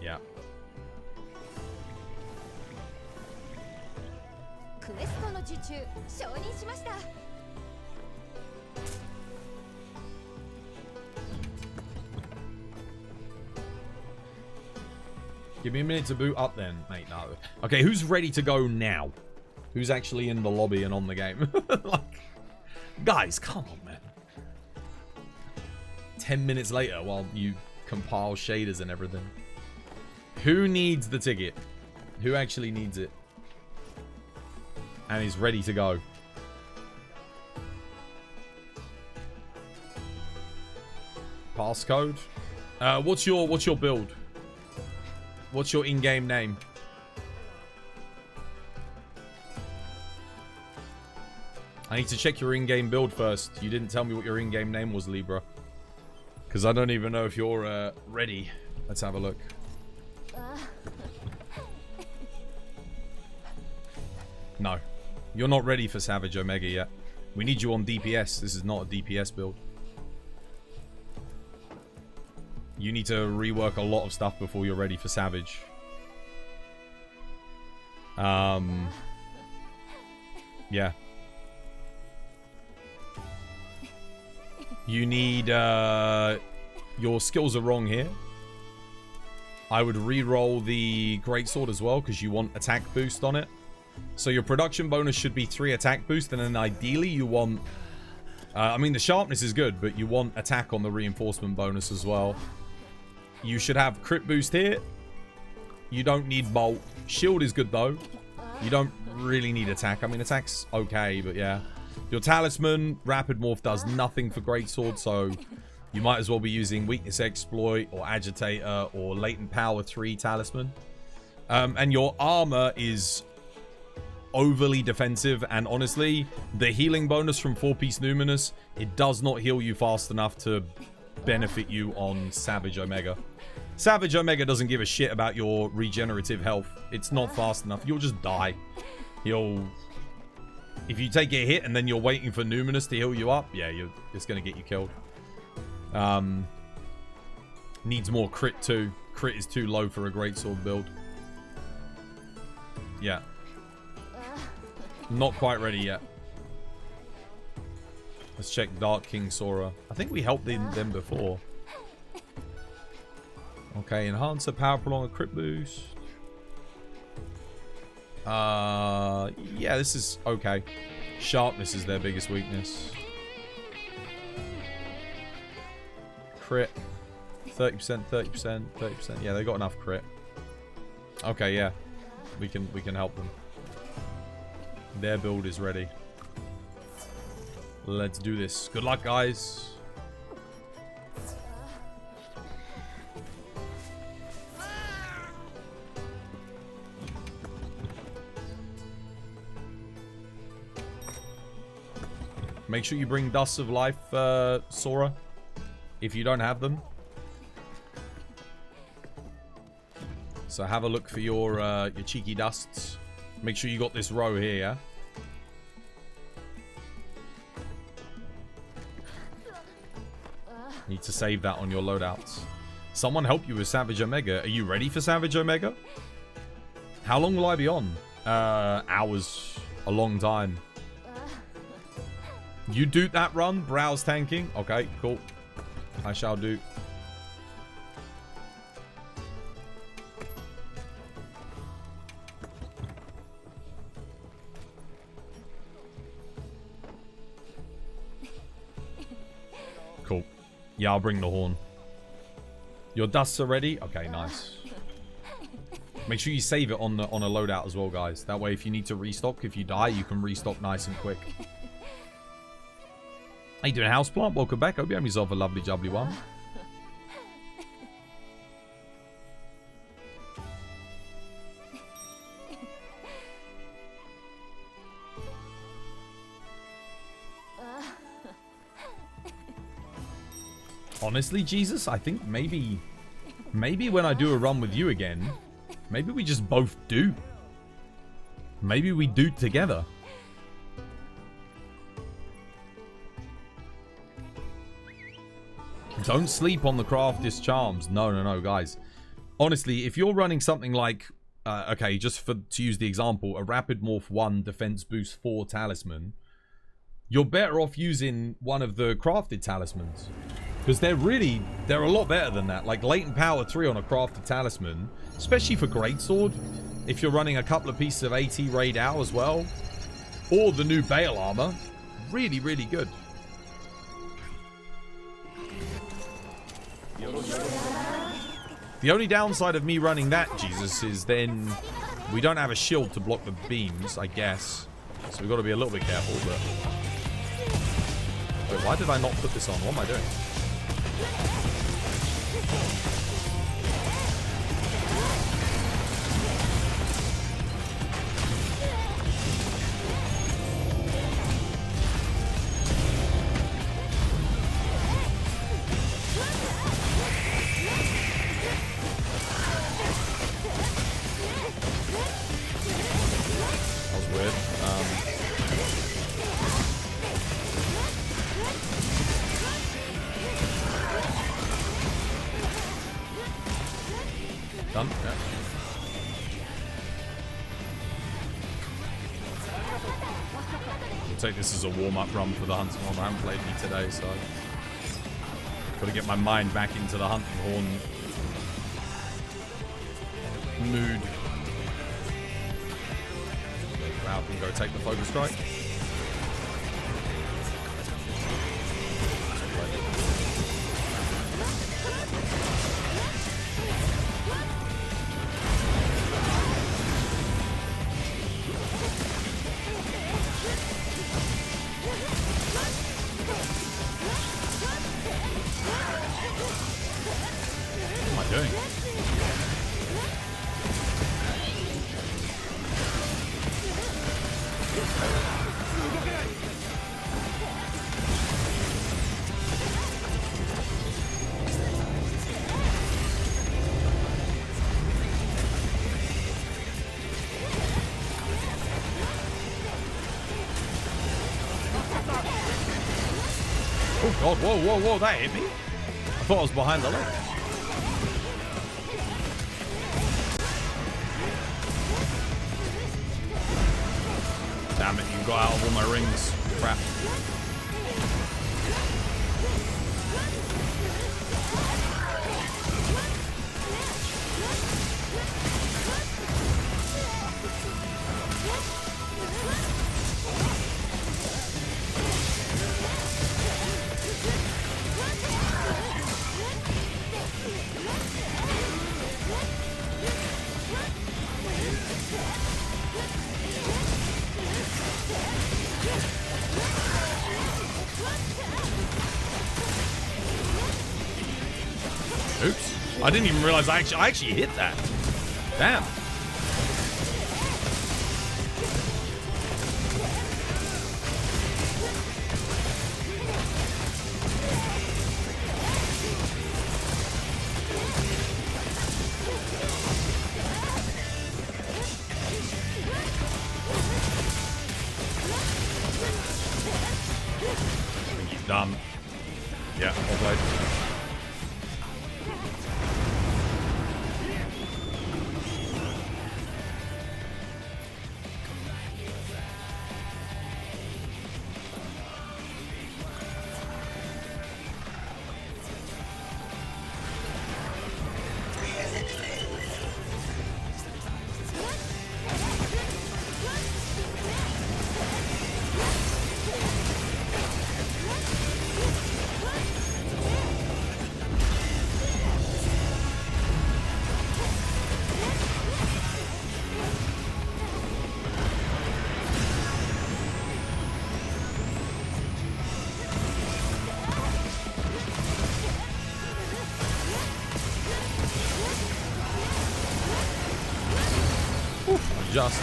Yeah. Give me a minute to boot up then, mate. No. Okay, who's ready to go now? Who's actually in the lobby and on the game? Like, guys, come on, man. 10 minutes later while you compile shaders and everything. Who needs the ticket? Who actually needs it? And is ready to go? Passcode? What's your build? What's your in-game name? I need to check your in-game build first. You didn't tell me what your in-game name was, Libra. Because I don't even know if you're ready. Let's have a look. No. You're not ready for Savage Omega yet. We need you on DPS. This is not a DPS build. You need to rework a lot of stuff before you're ready for Savage. Yeah. You need, your skills are wrong here. I would re-roll the Greatsword as well, because you want attack boost on it. So your production bonus should be 3 attack boost, and then ideally you want... I mean, the sharpness is good, but you want attack on the reinforcement bonus as well. You should have crit boost here. You don't need bolt. Shield is good, though. You don't really need attack. I mean, attack's okay, but yeah. Your talisman, rapid morph, does nothing for greatsword, so you might as well be using weakness exploit or agitator or latent power 3 talisman. And your armor is overly defensive, and honestly, the healing bonus from 4-piece numinous, it does not heal you fast enough to benefit you on Savage Omega. Savage Omega doesn't give a shit about your regenerative health. It's not fast enough. You'll just die. If you take a hit and then you're waiting for numinous to heal you up, yeah, it's going to get you killed. Needs more crit too. Crit is too low for a greatsword build. Yeah. Not quite ready yet. Let's check Dark King Sora. I think we helped them before. Okay, Enhancer, Power Prolonger, Crit Boost. Yeah, this is okay. Sharpness is their biggest weakness. Crit. 30%, 30%, 30%. Yeah, they got enough crit. Okay, yeah. We can help them. Their build is ready. Let's do this. Good luck, guys. Make sure you bring Dusts of Life, Sora, if you don't have them. So have a look for your cheeky dusts. Make sure you got this row here, yeah? Need to save that on your loadouts. Someone help you with Savage Omega. Are you ready for Savage Omega? How long will I be on? Hours. A long time. You do that run, browse tanking. Okay, cool. I shall do. Cool. Yeah, I'll bring the horn. Your dusts are ready? Okay, nice. Make sure you save it on a loadout as well, guys. That way, if you need to restock, if you die, you can restock nice and quick. How you doing, Houseplant? Welcome back. Hope you have yourself a lovely, jubbly one. Honestly, Jesus, I think maybe when I do a run with you again, maybe we just both do. Maybe we do together. Don't sleep on the craftist charms. No, guys. Honestly, if you're running something like, okay, just to use the example, a Rapid Morph 1 Defense Boost 4 Talisman, you're better off using one of the crafted talismans. Because they're a lot better than that. Like latent power 3 on a crafted talisman, especially for greatsword, if you're running a couple of pieces of AT raid out as well, or the new Bale armor, really, really good. The only downside of me running that, Jesus, is then we don't have a shield to block the beams, I guess. So we've got to be a little bit careful, but... Wait, why did I not put this on? What am I doing? Done? Yeah. I'll take this as a warm-up run for the hunting horn. I haven't played any today, so got to get my mind back into the hunting horn mood. Wow, can go take the focus strike. Oh god, whoa, whoa, whoa, that hit me. I thought I was behind the leg. Damn it, you got out of all my rings. Crap. Oops. I didn't even realize I actually hit that. Damn. I think he's done. Yeah, well played. Just.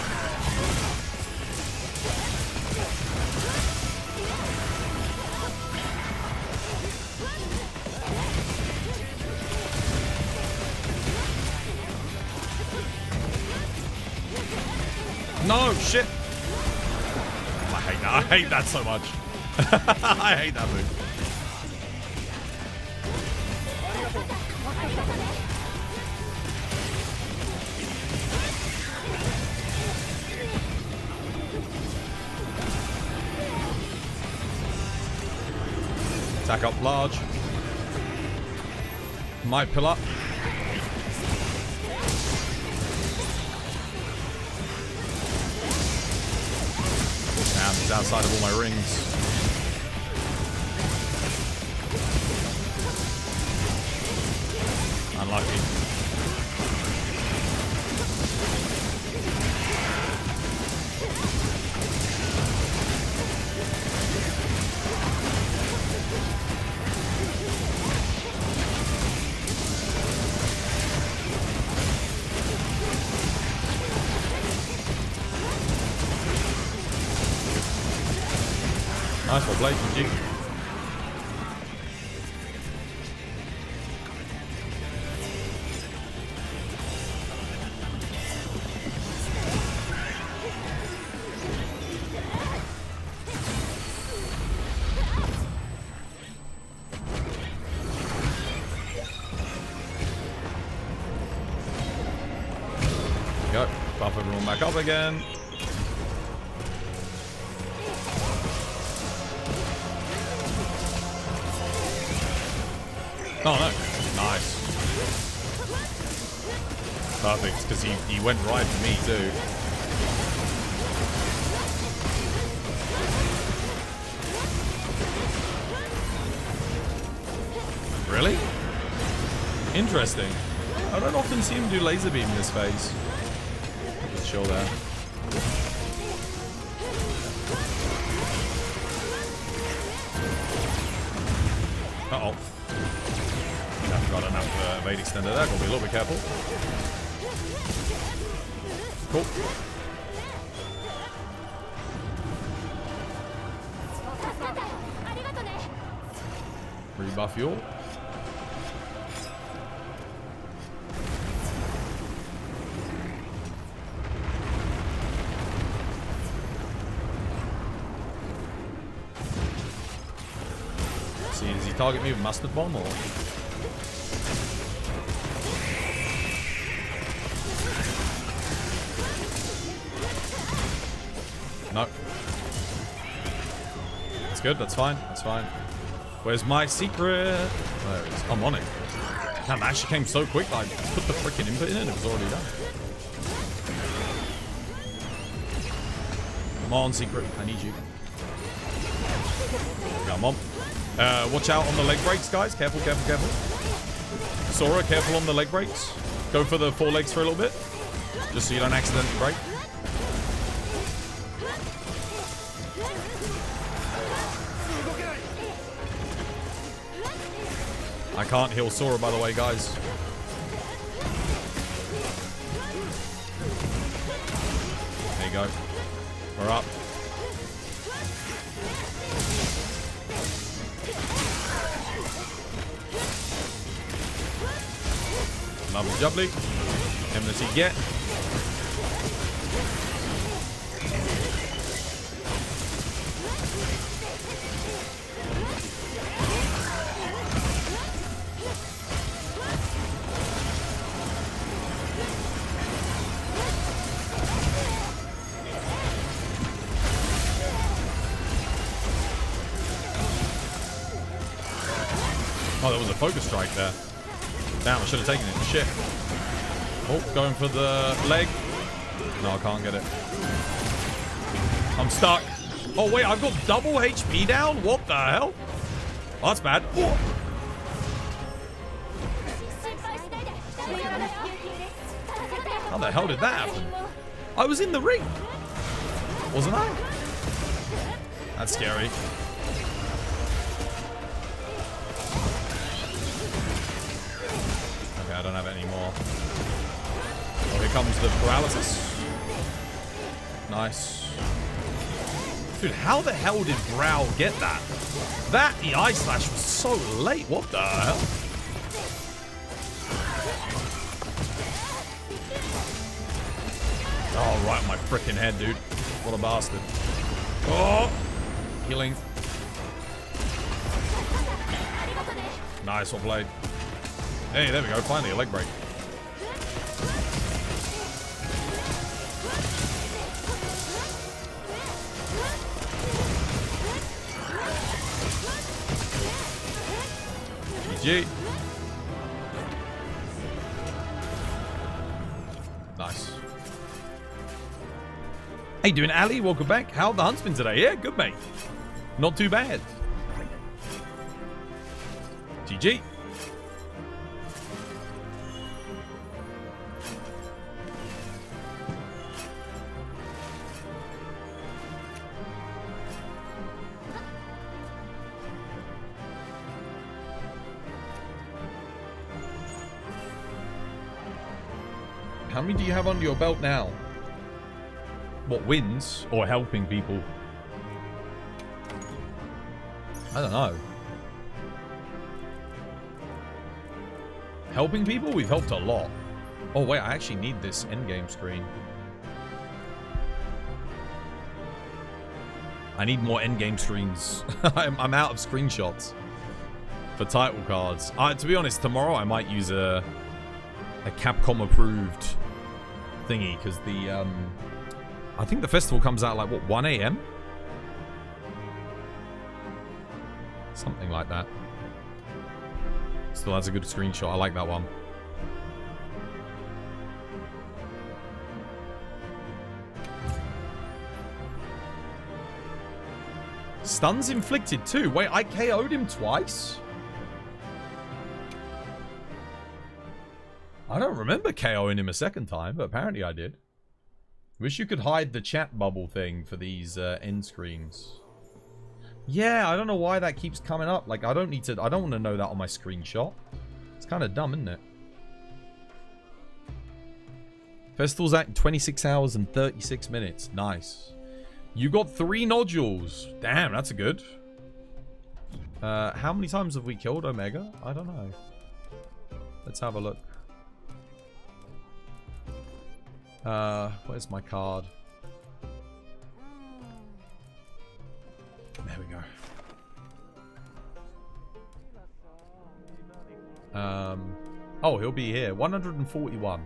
No, shit. I hate that. I hate that so much. I hate that move. Attack up large. Might pull up. Damn, he's outside of all my rings. Unlucky. Nice one, Blake. Thank you. Go. Buff everyone back up again. Oh no. Nice. Perfect, because he went right for me too. Really? Interesting. I don't often see him do laser beam in this phase. Just chill there. Uh-oh. I've got enough evade extender there. Gotta be a little bit careful. Cool. Rebuff you all. See, does he target me with mustard bomb or? No. That's good, that's fine, that's fine. Where's my secret? There it is. I'm on it. Damn, that actually came so quick. I put the freaking input in and it was already done. Come on, secret. I need you. Come on. Watch out on the leg breaks, guys. Careful, careful, careful. Sora, careful on the leg breaks. Go for the forelegs for a little bit. Just so you don't accidentally break. I can't heal Sora, by the way, guys. There you go. We're up. Lovely jubbly. Embassy get. Oh, there was a focus strike there. Damn, I should have taken it. Shit. Oh, going for the leg. No, I can't get it. I'm stuck. Oh, wait, I've got double HP down? What the hell? Oh, that's bad. Oh. How the hell did that happen? I was in the ring. Wasn't I? That's scary. I don't have any more. Oh, here comes the paralysis. Nice. Dude, how the hell did Brow get that? That, the Ice Slash was so late. What the hell? Oh, right on my freaking head, dude. What a bastard. Oh! Healing. Nice, well played. Hey, there we go. Finally, a leg break. GG. How you doing, Ali? Welcome back. How the hunt's been today? Yeah, good, mate. Not too bad. GG. How many do you have under your belt now? What, wins? Or helping people? I don't know. Helping people? We've helped a lot. Oh, wait, I actually need this endgame screen. I need more endgame screens. I'm out of screenshots for title cards. To be honest, tomorrow I might use a Capcom approved thingy because the I think the festival comes out like what, 1 AM? Something like that. Still, that's a good screenshot. I like that one. Stuns inflicted too. Wait, I KO'd him twice? I don't remember KOing him a second time, but apparently I did. Wish you could hide the chat bubble thing for these end screens. Yeah, I don't know why that keeps coming up. Like, I don't want to know that on my screenshot. It's kind of dumb, isn't it? Festival's at 26 hours and 36 minutes. Nice. You got 3 nodules. Damn, that's a good. How many times have we killed Omega? I don't know. Let's have a look. Where's my card? There we go. Oh, he'll be here. 141.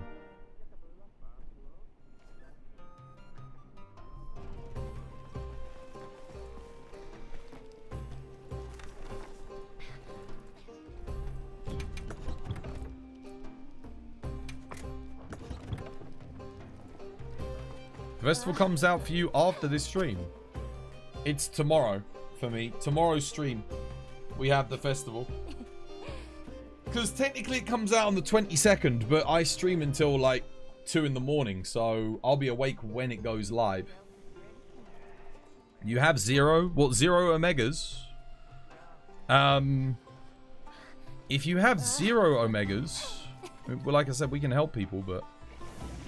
The festival comes out for you after this stream. It's tomorrow for me. Tomorrow's stream. We have the festival. Because technically it comes out on the 22nd, but I stream until like 2 in the morning, so I'll be awake when it goes live. You have 0? What, 0 Omegas? If you have 0 Omegas, well, like I said, we can help people, but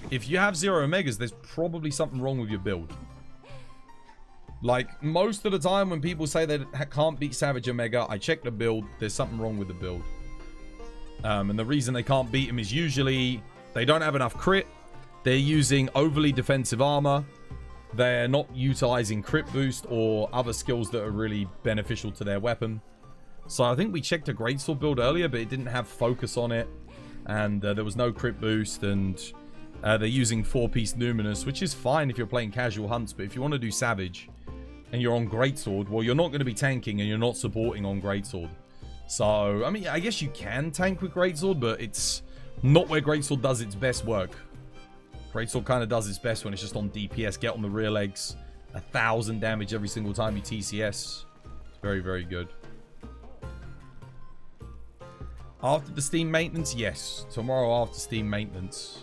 if you have 0 Omegas, there's probably something wrong with your build. Like, most of the time when people say they can't beat Savage Omega, I check the build, there's something wrong with the build. And the reason they can't beat him is usually they don't have enough crit, they're using overly defensive armor, they're not utilizing crit boost or other skills that are really beneficial to their weapon. So I think we checked a greatsword build earlier, but it didn't have focus on it, and there was no crit boost, and they're using 4-piece Numinous, which is fine if you're playing casual hunts, but if you want to do Savage and you're on greatsword, well, you're not going to be tanking and you're not supporting on greatsword. So, I mean, I guess you can tank with greatsword, but it's not where greatsword does its best work. Greatsword kind of does its best when it's just on DPS, get on the rear legs, 1,000 damage every single time you TCS. It's very, very good. After the Steam maintenance? Yes. Tomorrow after Steam maintenance.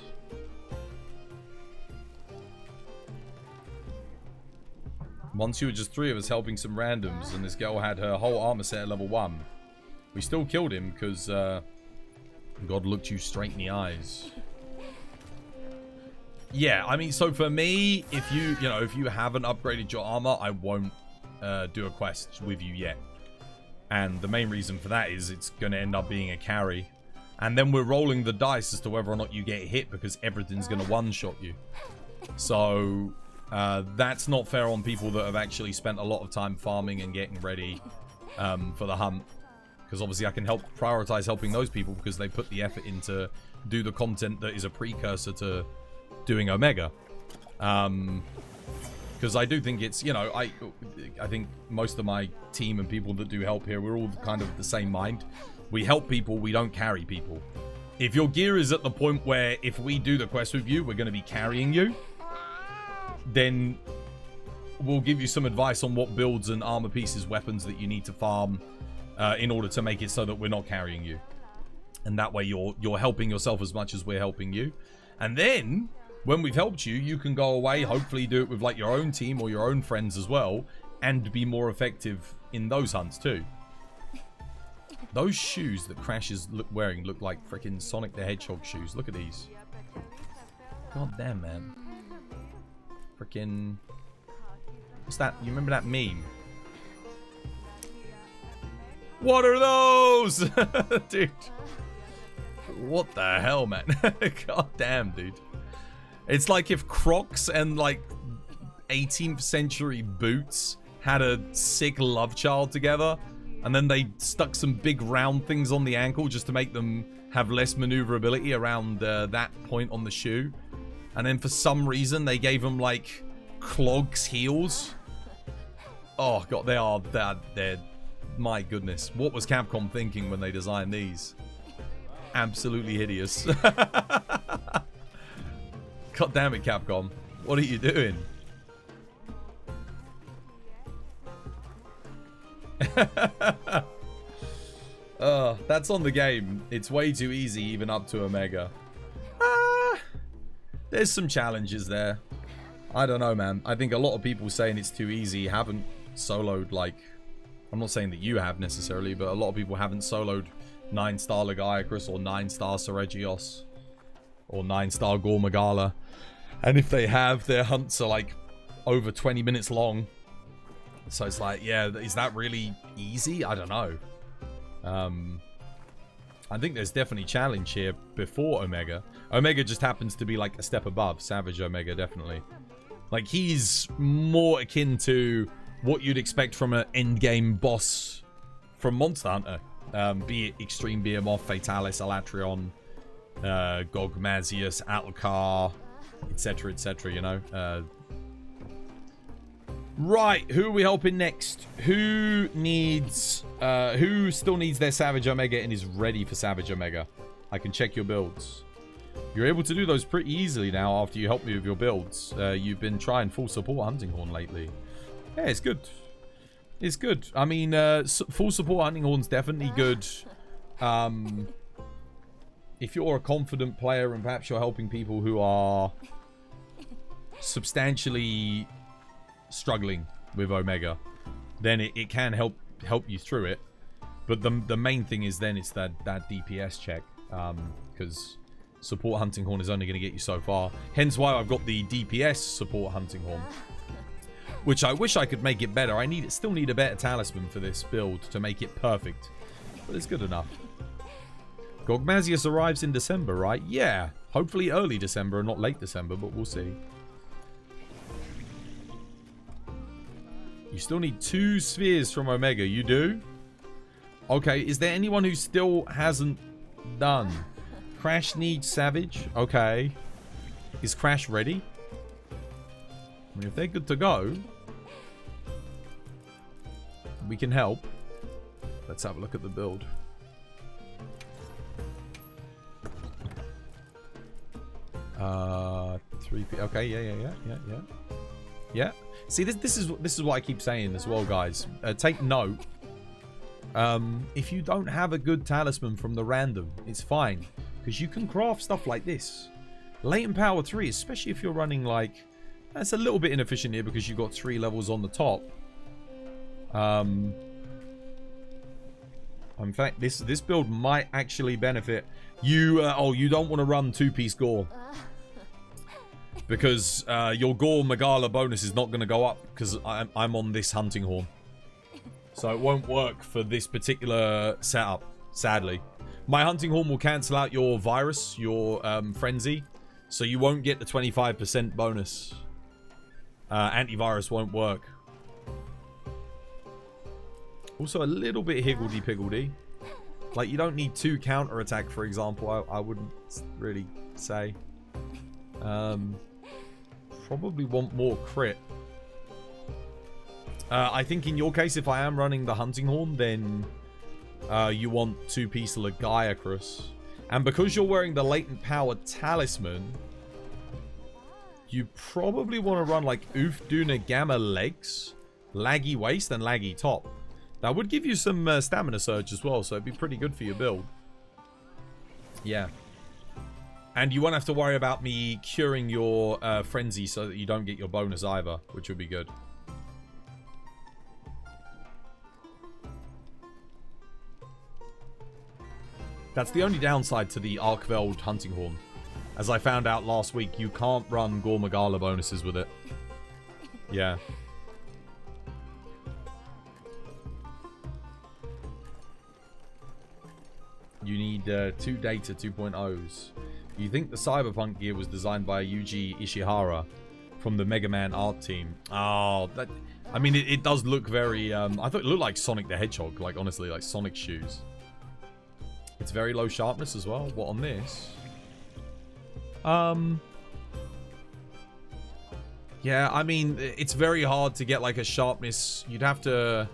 Once you were just 3 of us helping some randoms, and this girl had her whole armor set at level 1. We still killed him because God looked you straight in the eyes. Yeah, I mean, so for me, if you haven't upgraded your armor, I won't do a quest with you yet. And the main reason for that is it's going to end up being a carry. And then we're rolling the dice as to whether or not you get hit because everything's going to one-shot you. So that's not fair on people that have actually spent a lot of time farming and getting ready for the hunt. Because obviously I can prioritize helping those people because they put the effort in to do the content that is a precursor to doing Omega. Because I do think it's, I think most of my team and people that do help here, we're all kind of the same mind. We help people, we don't carry people. If your gear is at the point where if we do the quest with you, we're going to be carrying you, then we'll give you some advice on what builds and armor pieces, weapons that you need to farm in order to make it so that we're not carrying you. And that way you're helping yourself as much as we're helping you. And then, when we've helped you, you can go away, hopefully do it with like your own team or your own friends as well, and be more effective in those hunts too. Those shoes that Crash is wearing look like freaking Sonic the Hedgehog shoes. Look at these. God damn, man. Freaking... What's that? You remember that meme? What are those? Dude. What the hell, man? God damn, dude. It's like if Crocs and like 18th century boots had a sick love child together, and then they stuck some big round things on the ankle just to make them have less maneuverability around that point on the shoe. And then for some reason they gave them like clogs heels. Oh god, they're my goodness. What was Capcom thinking when they designed these? Absolutely hideous. God damn it, Capcom. What are you doing? That's on the game. It's way too easy, even up to Omega. There's some challenges there. I don't know, man. I think a lot of people saying it's too easy haven't soloed, like... I'm not saying that you have necessarily, but a lot of people haven't soloed 9-star Legiacrus or 9-star Seregios or 9-star Gormagala. And if they have, their hunts are like over 20 minutes long. So it's like, yeah, is that really easy? I don't know. I think there's definitely challenge here before Omega. Omega just happens to be like a step above Savage Omega, definitely. Like, he's more akin to what you'd expect from an endgame boss from Monster Hunter. Be it Extreme Behemoth, Fatalis, Alatrion, Gogmazios, Atlkar, etc., you know. Right, who are we helping next? Who still needs their Savage Omega and is ready for Savage Omega? I can check your builds. You're able to do those pretty easily now after you help me with your builds. You've been trying full support Hunting Horn lately. Yeah, it's good. It's good. I mean, full support Hunting Horn's definitely good. If you're a confident player and perhaps you're helping people who are substantially struggling with Omega, then it can help you through it. But the main thing is then it's that DPS check, because support Hunting Horn is only going to get you so far. Hence why I've got the DPS support Hunting Horn, which I wish I could make it better. I still need a better talisman for this build to make it perfect, but it's good enough. Gogmazios arrives in December, right? Yeah, hopefully early December and not late December, but we'll see. You still need 2 spheres from Omega. You do? Okay, is there anyone who still hasn't done? Crash needs Savage. Okay. Is Crash ready? I mean, if they're good to go, we can help. Let's have a look at the build. Okay, yeah. See, this is what I keep saying as well, guys. Take note. If you don't have a good talisman from the random, it's fine, because you can craft stuff like this. Latent Power 3, especially if you're running like... That's a little bit inefficient here because you've got 3 levels on the top. In fact, this build might actually benefit you. You don't want to run 2-piece Gore, because your Gore Magala bonus is not going to go up because I'm on this Hunting Horn. So it won't work for this particular setup, sadly. My Hunting Horn will cancel out your Virus, your Frenzy, so you won't get the 25% bonus. Antivirus won't work. Also a little bit higgledy-piggledy. Like, you don't need 2 counter-attack, for example, I wouldn't really say. Probably want more crit. I think in your case, if I am running the Hunting Horn, then you want 2-piece Legiacrus. And because you're wearing the Latent Power Talisman, you probably want to run like Oofduna Gamma legs, laggy waist, and laggy top. That would give you some stamina surge as well, so it'd be pretty good for your build. Yeah. And you won't have to worry about me curing your frenzy so that you don't get your bonus either, which would be good. That's the only downside to the Arkveld Hunting Horn. As I found out last week, you can't run Gormagala bonuses with it. Yeah. You need 2 data 2.0s. You think the Cyberpunk gear was designed by Yuji Ishihara from the Mega Man art team? Oh, that... I mean, it does look very... I thought it looked like Sonic the Hedgehog. Like, honestly, like Sonic shoes. It's very low sharpness as well. What on this? Yeah, I mean, it's very hard to get like a sharpness. You'd have to...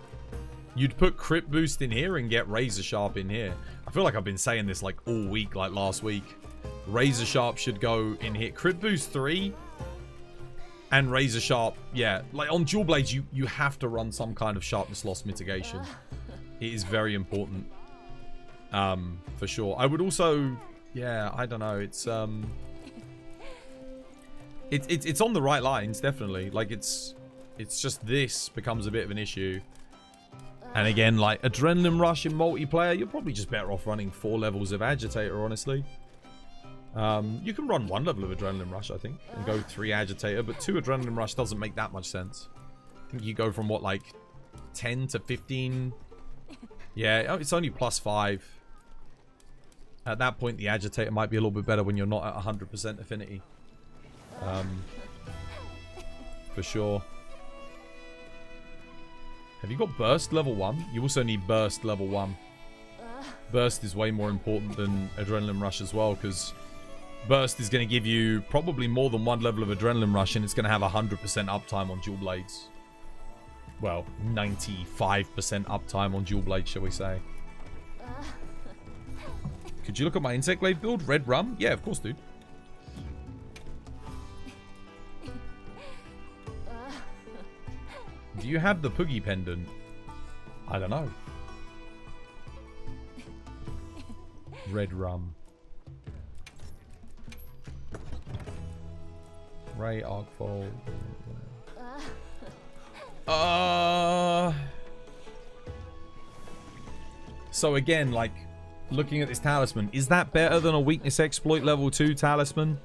You'd put crit boost in here and get razor sharp in here. I feel like I've been saying this like all week, like last week. Razor sharp should go in here. Crit boost 3 and razor sharp. Yeah, like on dual blades, you have to run some kind of sharpness loss mitigation. It is very important. For sure. I would also, yeah, I don't know. It's it's on the right lines, definitely. Like it's just this becomes a bit of an issue. And again, like adrenaline rush in multiplayer, you're probably just better off running 4 levels of agitator, honestly. You can run 1 level of adrenaline rush, I think, and go 3 agitator, but 2 adrenaline rush doesn't make that much sense. I think you go from what, like 10 to 15. Yeah, it's only +5. At that point, the agitator might be a little bit better when you're not at 100% affinity. For sure. Have you got burst level 1? You also need burst level 1. Burst is way more important than adrenaline rush as well, because burst is going to give you probably more than 1 level of adrenaline rush, and it's going to have 100% uptime on dual blades. Well, 95% uptime on dual blades, shall we say. Could you look at my insect glaive build? Red rum? Yeah, of course, dude. Do you have the Poogie pendant? I don't know. Red rum. Ray Arkfold. So again, like, looking at this talisman, is that better than a weakness exploit level 2 talisman?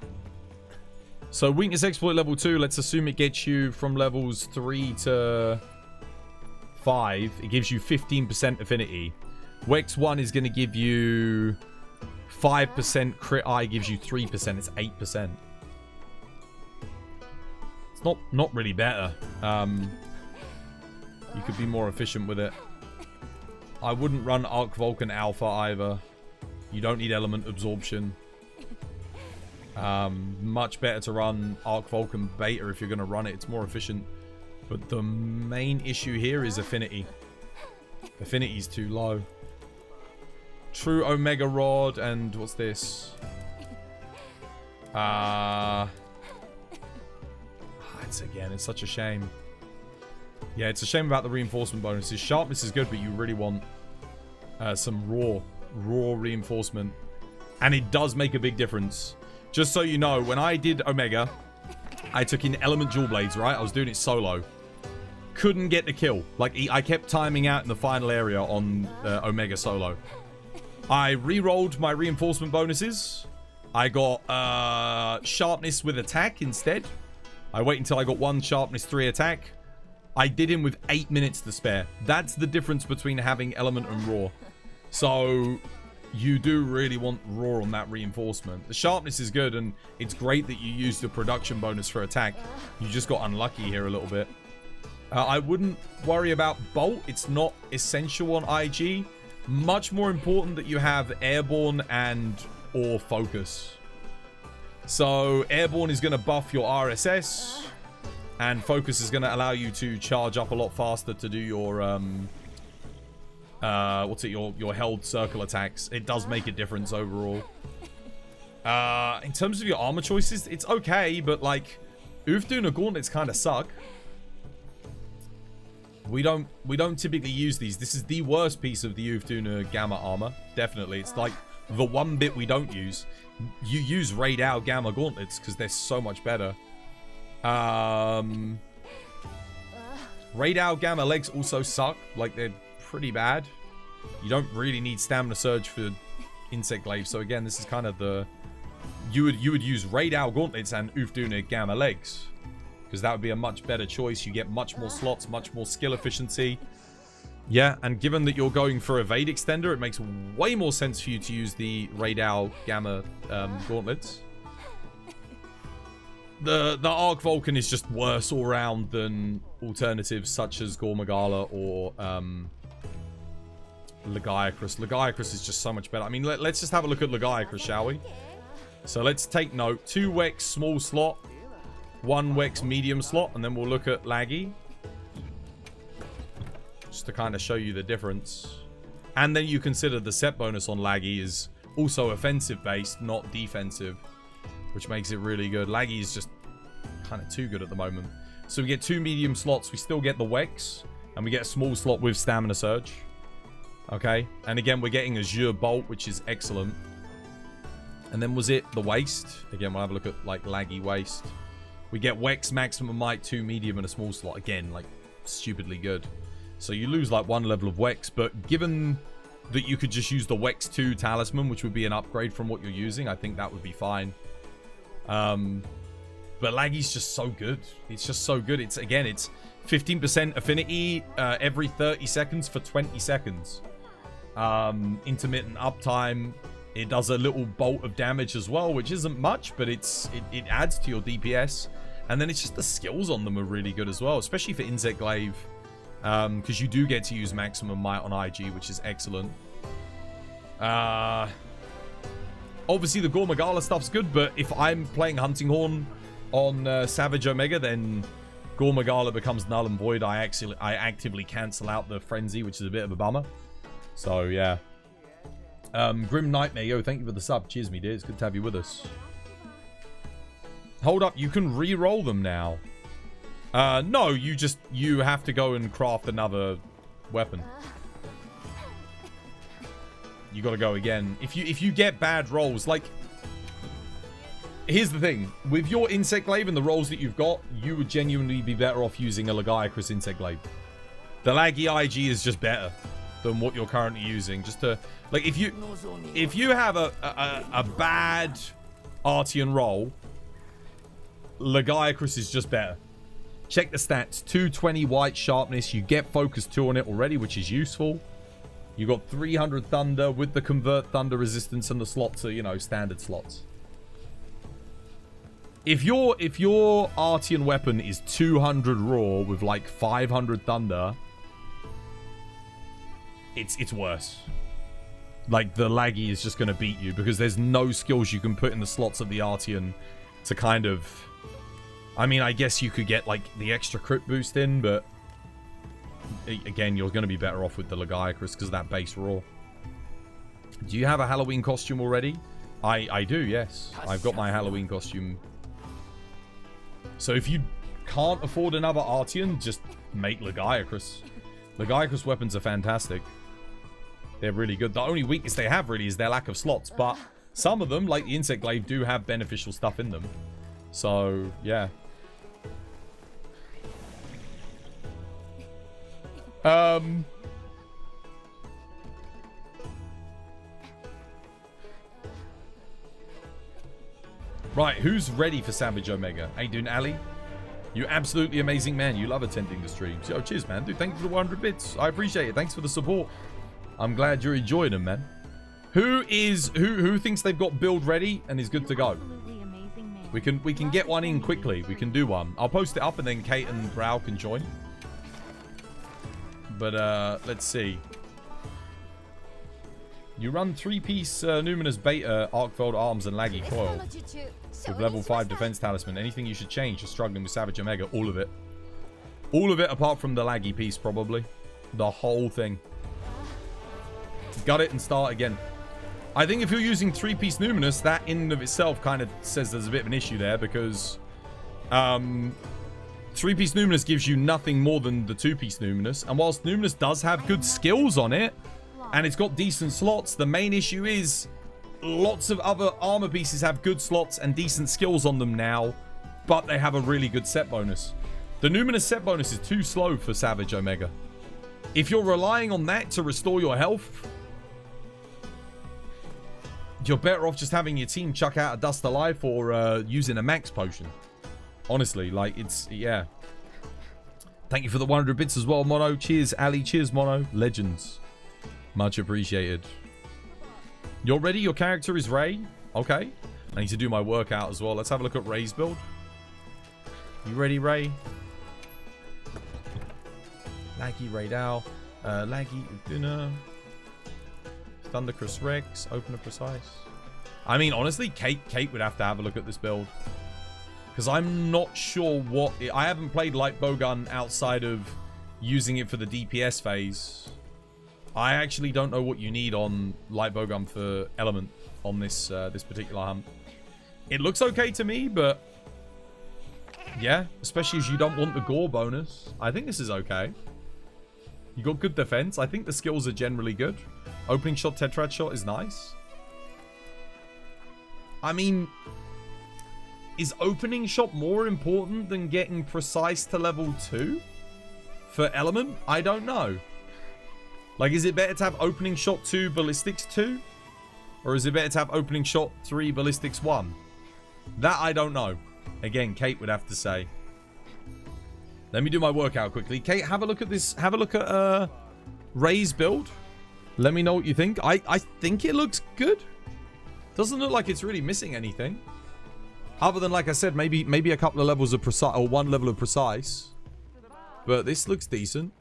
So weakness exploit level 2, let's assume it gets you from levels 3 to 5. It gives you 15% affinity. Wex 1 is going to give you 5%. Crit eye gives you 3%. It's 8%. It's not really better. You could be more efficient with it. I wouldn't run Arc Vulcan Alpha either. You don't need element absorption. Much better to run Arc Vulcan Beta if you're going to run it. It's more efficient. But the main issue here is affinity. Affinity is too low. True Omega Rod and what's this? It's such a shame. Yeah, it's a shame about the reinforcement bonuses. Sharpness is good, but you really want some raw reinforcement. And it does make a big difference. Just so you know, when I did Omega, I took in element dual blades, right? I was doing it solo. Couldn't get the kill. Like, I kept timing out in the final area on Omega solo. I re-rolled my reinforcement bonuses. I got sharpness with attack instead. I wait until I got 1 sharpness 3 attack. I did him with 8 minutes to spare. That's the difference between having element and raw. So you do really want raw on that reinforcement. The sharpness is good, and it's great that you used the production bonus for attack. You just got unlucky here a little bit. I wouldn't worry about bolt. It's not essential on IG. Much more important that you have airborne and or focus. So airborne is going to buff your RSS, and focus is going to allow you to charge up a lot faster to do your your held circle attacks. It does make a difference overall. In terms of your armor choices, it's okay, but like Udra gauntlets kind of suck. We don't typically use these. This is the worst piece of the Udra Gamma armor. Definitely. It's like the one bit we don't use. You use Raid Out Gamma gauntlets because they're so much better. Raid Out Gamma legs also suck. Like, they're pretty bad. You don't really need Stamina Surge for Insect Glaive. So again, this is kind of the... You would use Raid Out gauntlets and Udra Gamma legs. Because that would be a much better choice. You get much more slots, much more skill efficiency. Yeah, and given that you're going for Evade Extender, it makes way more sense for you to use the Raid Out Gamma gauntlets. The Arc Vulcan is just worse all round than alternatives such as Gogmazios or Lagiacrus. Lagiacrus is just so much better. I mean, let's just have a look at Lagiacrus, shall we? So let's take note. 2 Wex small slot, 1 Wex medium slot, and then we'll look at Laggy. Just to kind of show you the difference. And then you consider the set bonus on Laggy is also offensive based, not defensive, which makes it really good. Laggy is just kind of too good at the moment. So we get 2 medium slots. We still get the Wex, and we get a small slot with Stamina Surge. Okay, and again, we're getting Azure Bolt, which is excellent. And then was it the Waist? Again, we'll have a look at, like, Laggy Waist. We get Wex, Maximum Might, 2 medium, and a small slot. Again, like, stupidly good. So you lose, like, 1 level of Wex, but given that you could just use the Wex 2 Talisman, which would be an upgrade from what you're using, I think that would be fine. But Laggy's just so good. It's just so good. It's, again, it's 15% affinity every 30 seconds for 20 seconds. Intermittent uptime. It does a little bolt of damage as well, which isn't much, but it adds to your DPS. And then it's just the skills on them are really good as well, especially for Insect Glaive. Because you do get to use Maximum Might on IG, which is excellent. Obviously, the Gogmazios stuff's good, but if I'm playing Hunting Horn on Savage Omega, then Gogmazios becomes null and void. I actively cancel out the Frenzy, which is a bit of a bummer. So, yeah. Grim Nightmare, yo, thank you for the sub. Cheers, me dear. It's good to have you with us. Hold up, you can re-roll them now. No, you have to go and craft another weapon. You gotta go again. If you get bad rolls, like, here's the thing. With your Insect Glaive and the rolls that you've got, you would genuinely be better off using a Lagiacrus Insect Glaive. The Laggy IG is just better than what you're currently using. Just to, like, if you have a bad Artian roll, Lagiacrus is just better. Check the stats. 220 white sharpness. You get focus 2 on it already, which is useful. You got 300 thunder with the convert thunder resistance, and the slots are, you know, standard slots. If your Artian weapon is 200 raw with like 500 thunder, it's worse. Like, the Laggy is just going to beat you because there's no skills you can put in the slots of the Artian to kind of... I mean, I guess you could get, like, the extra crit boost in, but... Again, you're going to be better off with the Lagiacrus because of that base raw. Do you have a Halloween costume already? I do, yes. I've got my Halloween costume. So if you can't afford another Artian, just make Lagiacrus. Lagiacrus weapons are fantastic. They're really good. The only weakness they have, really, is their lack of slots. But some of them, like the Insect Glaive, do have beneficial stuff in them. So, yeah. Right, who's ready for Savage Omega? How you doing, Ali? You absolutely amazing man. You love attending the streams. Yo, cheers, man. Dude, thank you for the 100 bits. I appreciate it. Thanks for the support. I'm glad you're enjoying them, man. Who thinks they've got build ready and is good to go? We can get one in quickly. We can do one. I'll post it up and then Kate and Brow can join. But let's see. You run 3-piece Numinous Beta, Arcfold Arms, and Laggy Coil. With level 5 Defense Talisman. Anything you should change? You're struggling with Savage Omega. All of it. All of it apart from the Laggy piece, probably. The whole thing. Gut it and start again. I think if you're using 3-piece Numinous, that in and of itself kind of says there's a bit of an issue there, because 3-piece Numinous gives you nothing more than the 2-piece Numinous. And whilst Numinous does have good skills on it, and it's got decent slots, the main issue is lots of other armor pieces have good slots and decent skills on them now, but they have a really good set bonus. The Numinous set bonus is too slow for Savage Omega. If you're relying on that to restore your health, you're better off just having your team chuck out a Dust of Life or using a max potion. Honestly, like, it's, yeah. Thank you for the 100 bits as well, Mono. Cheers, Ali. Cheers, Mono. Legends. Much appreciated. You're ready? Your character is Ray? Okay. I need to do my workout as well. Let's have a look at Ray's build. You ready, Ray? Laggy Raydal. Laggy Udina. Thundercross Rex. Opener Precise. I mean, honestly, Kate would have to have a look at this build. Because I'm not sure what... I haven't played Light Bowgun outside of using it for the DPS phase. I actually don't know what you need on Light Bowgun for Element on this this particular hunt. It looks okay to me, but... yeah, especially as you don't want the gore bonus. I think this is okay. You got good defense. I think the skills are generally good. Opening shot, Tetrad shot is nice. I mean... is opening shot more important than getting precise to level 2? For Element? I don't know. Like, is it better to have opening shot 2, ballistics 2? Or is it better to have opening shot 3, ballistics 1? That I don't know. Again, Kate would have to say. Let me do my workout quickly. Kate, have a look at this. Have a look at Ray's build. Let me know what you think. I think it looks good. Doesn't look like it's really missing anything. Other than, like I said, maybe a couple of levels of precise, or one level of precise. But this looks decent.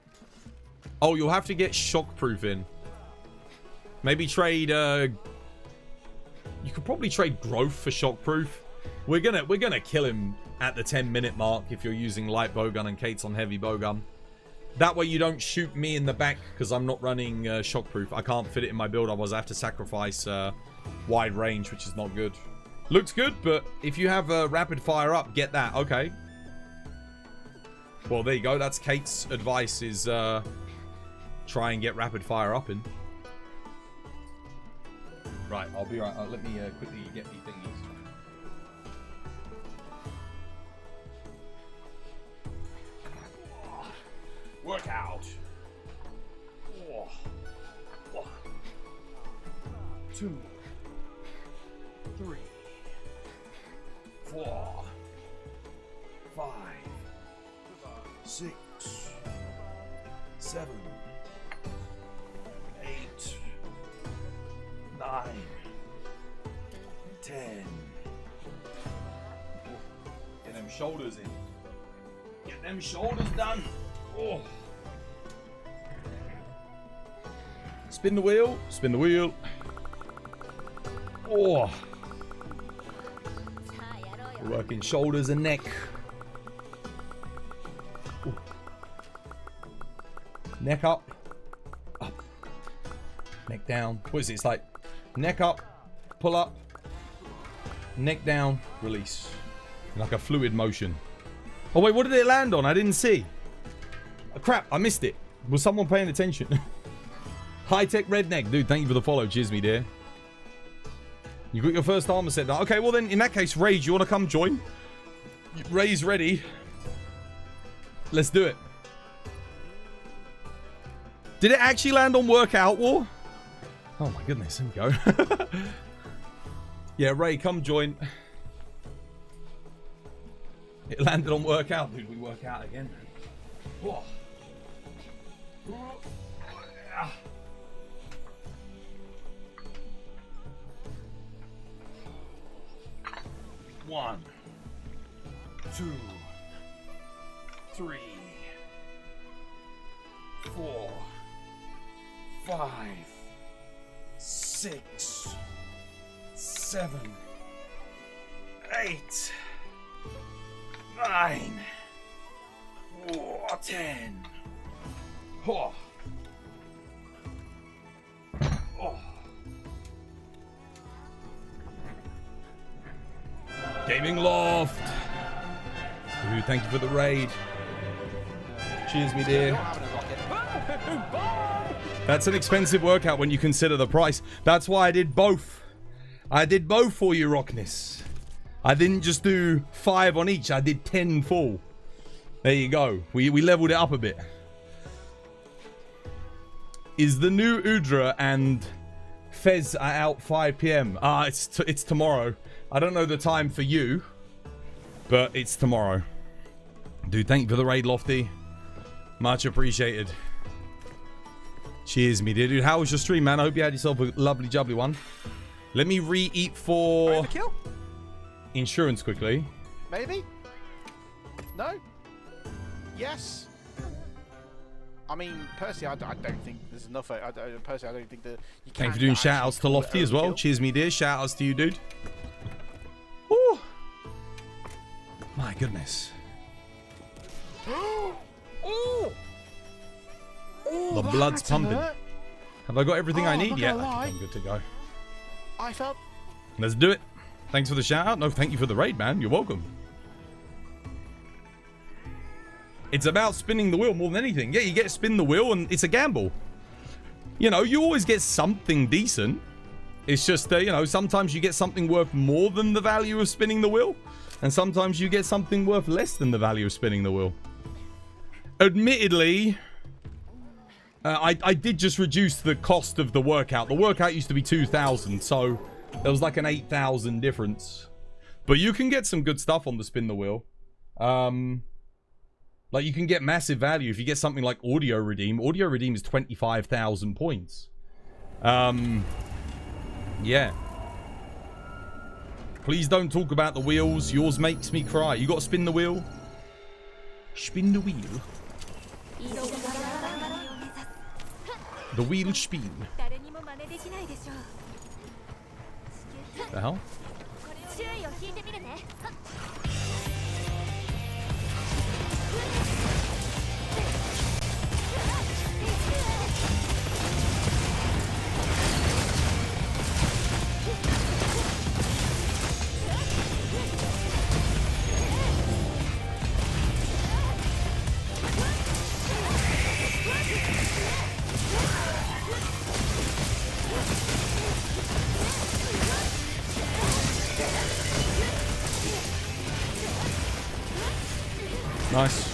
Oh, you'll have to get shockproof in. Maybe trade, you could probably trade growth for shockproof. We're gonna kill him at the 10-minute mark if you're using light bowgun and Kate's on heavy bowgun. That way you don't shoot me in the back because I'm not running shockproof. I can't fit it in my build. Otherwise I have to sacrifice wide range, which is not good. Looks good, but if you have rapid fire up, get that. Okay. Well, there you go. That's Kate's advice, is try and get rapid fire up in. Right, I'll be right. Let me quickly get me thingies. Workout. 1, 2, 3, 4, 5, 6, 7, 8, 9, 10. Get them shoulders in. Get them shoulders done. Oh. Spin the wheel. Spin the wheel. Oh. We're working shoulders and neck. Ooh. Neck up. Up. Neck down. What is it? It's like neck up, pull up, neck down, release. Like a fluid motion. Oh wait, what did it land on? I didn't see. Oh, crap, I missed it. Was someone paying attention? High-tech redneck. Dude, thank you for the follow. Cheers, me dear. You got your first armor set now. Okay, well then, in that case, Ray, do you want to come join? Ray's ready. Let's do it. Did it actually land on Workout War? Oh my goodness, here we go. Yeah, Ray, come join. It landed on Workout. Dude, we work out again. Whoa. 1, 2, 3, 4, 5, 6, 7, 8, 9, 10. Oh. Oh. Gaming Loft. Dude, thank you for the raid. Cheers, me dear. That's an expensive workout when you consider the price. That's why I did both. I did both for you, Rockness. I didn't just do 5 on each. I did 10 full. There you go. We leveled it up a bit. Is the new Udra and Fez are out 5 p.m.? It's tomorrow. I don't know the time for you, but it's tomorrow. Dude, thank you for the raid, Lofty. Much appreciated. Cheers, me dear dude. How was your stream, man? I hope you had yourself a lovely jubbly one. Let me re-eat for insurance quickly. Maybe? No? Yes? I mean, personally, I don't think there's enough. Personally, I don't think that you can. Thank you for doing shout-outs to Lofty as well. Cheers, me dear. Shout-outs to you, dude. Ooh. My goodness. Ooh. The blood's pumping. Have I got everything I need yet? Lie. I'm good to go. I felt. Let's do it. Thanks for the shout-out. No, thank you for the raid, man. You're welcome. It's about spinning the wheel more than anything. Yeah, you get to spin the wheel and it's a gamble. You know, you always get something decent. It's just, you know, sometimes you get something worth more than the value of spinning the wheel. And sometimes you get something worth less than the value of spinning the wheel. Admittedly, I did just reduce the cost of the workout. The workout used to be 2,000, so there was like an 8,000 difference. But you can get some good stuff on the spin the wheel. Like, you can get massive value if you get something like Audio Redeem. Audio Redeem is 25,000 points. Yeah. Please don't talk about the wheels. Yours makes me cry. You got to spin the wheel. Spin the wheel. The wheel spin. The hell? Nice.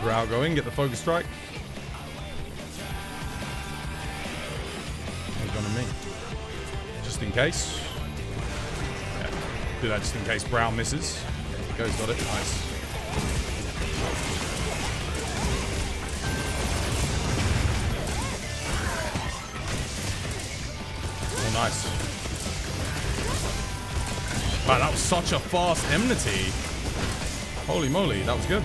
Brow going, get the focus strike. He's gonna me. Just in case. Yeah. Do that just in case Brow misses. There he goes, got it. Nice. Oh, nice. Wow, that was such a fast enmity. Holy moly, that was good.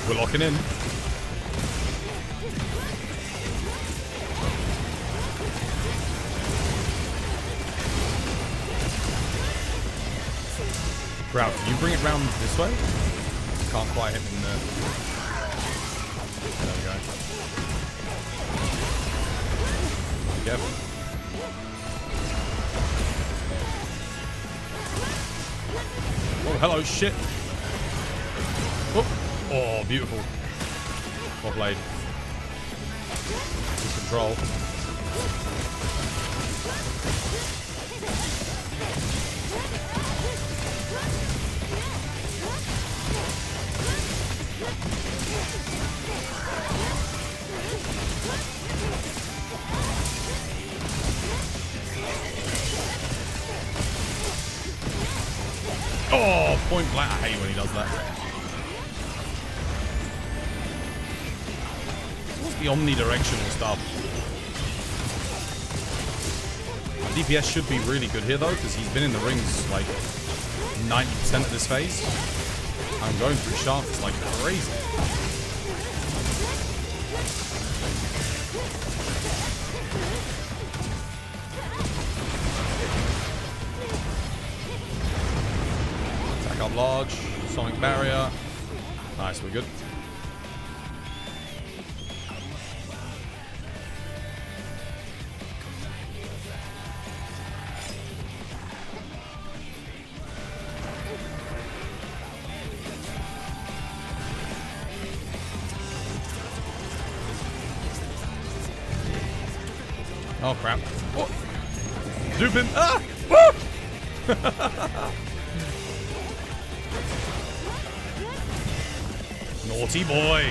We're locking in. Brow, can you bring it round this way? Can't quite hit him there. There we go. Be careful. Oh, hello, shit. Oh, beautiful. Well played. Good control. Oh, point blank. I hate when he does that. What's the omnidirectional stuff? DPS should be really good here, though, because he's been in the rings, like, 90% of this phase. I'm going through shafts like crazy. Attack up large. Sonic barrier. Nice, we're good. Oh crap. Oh. Dupe him. Ah! Woo! Naughty boy.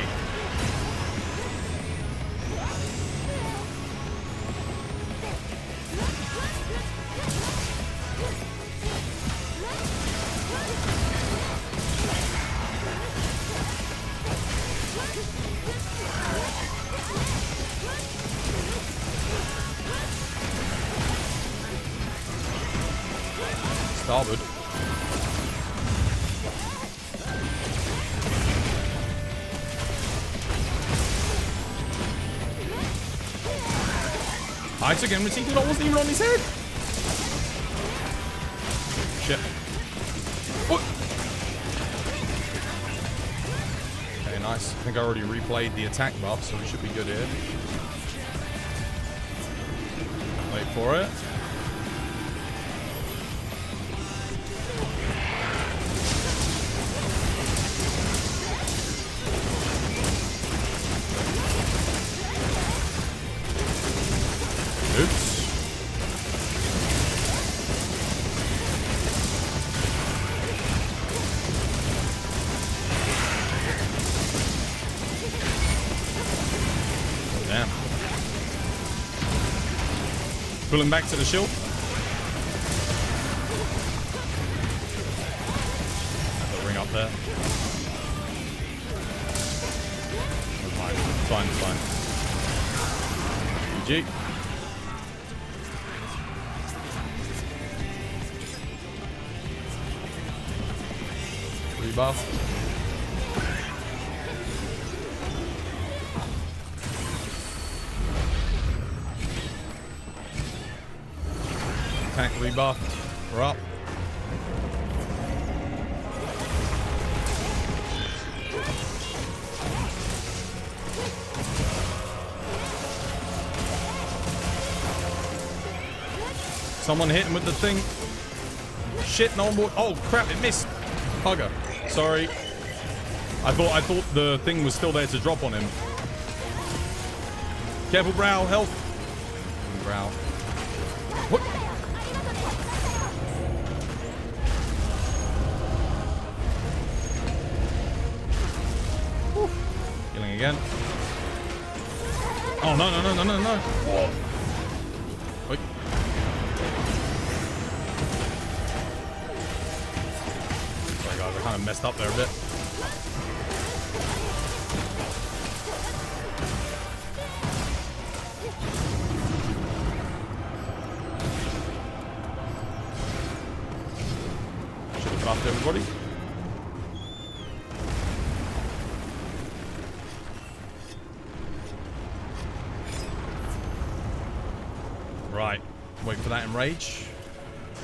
Starboard. I took him, he wasn't even on his head. Shit. Oh. Okay, nice. I think I already replayed the attack buff, so we should be good here. Wait for it. Oops. Damn. Pull him back to the shield. Have the ring up there. Fine, fine. GG. Buff. Tank rebuffed. We're up. Someone hit him with the thing. Shit, no one. Oh crap! It missed. Bugger. Sorry. I thought the thing was still there to drop on him. Careful, Brow. Health. Brow. What? Whew. Killing again. Oh, no. Whoa. Wait. Sorry, guys. I kind of messed up there a bit. Should have buffed everybody. Right. Wait for that enrage.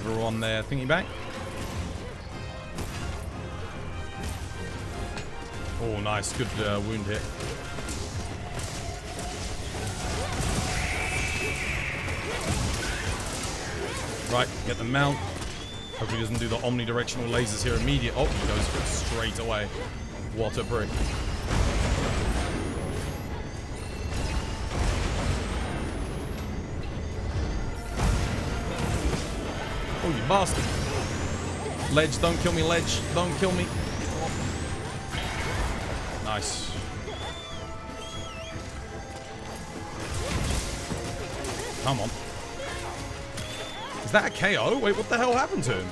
Everyone there thingy back. Oh, nice. Good wound hit. Right, get the mount. Hopefully he doesn't do the omnidirectional lasers here immediate. Oh, he goes straight away. What a brick. Oh, you bastard. Ledge, don't kill me, Ledge. Don't kill me. Nice. Come on. Is that a KO? Wait, what the hell happened to him?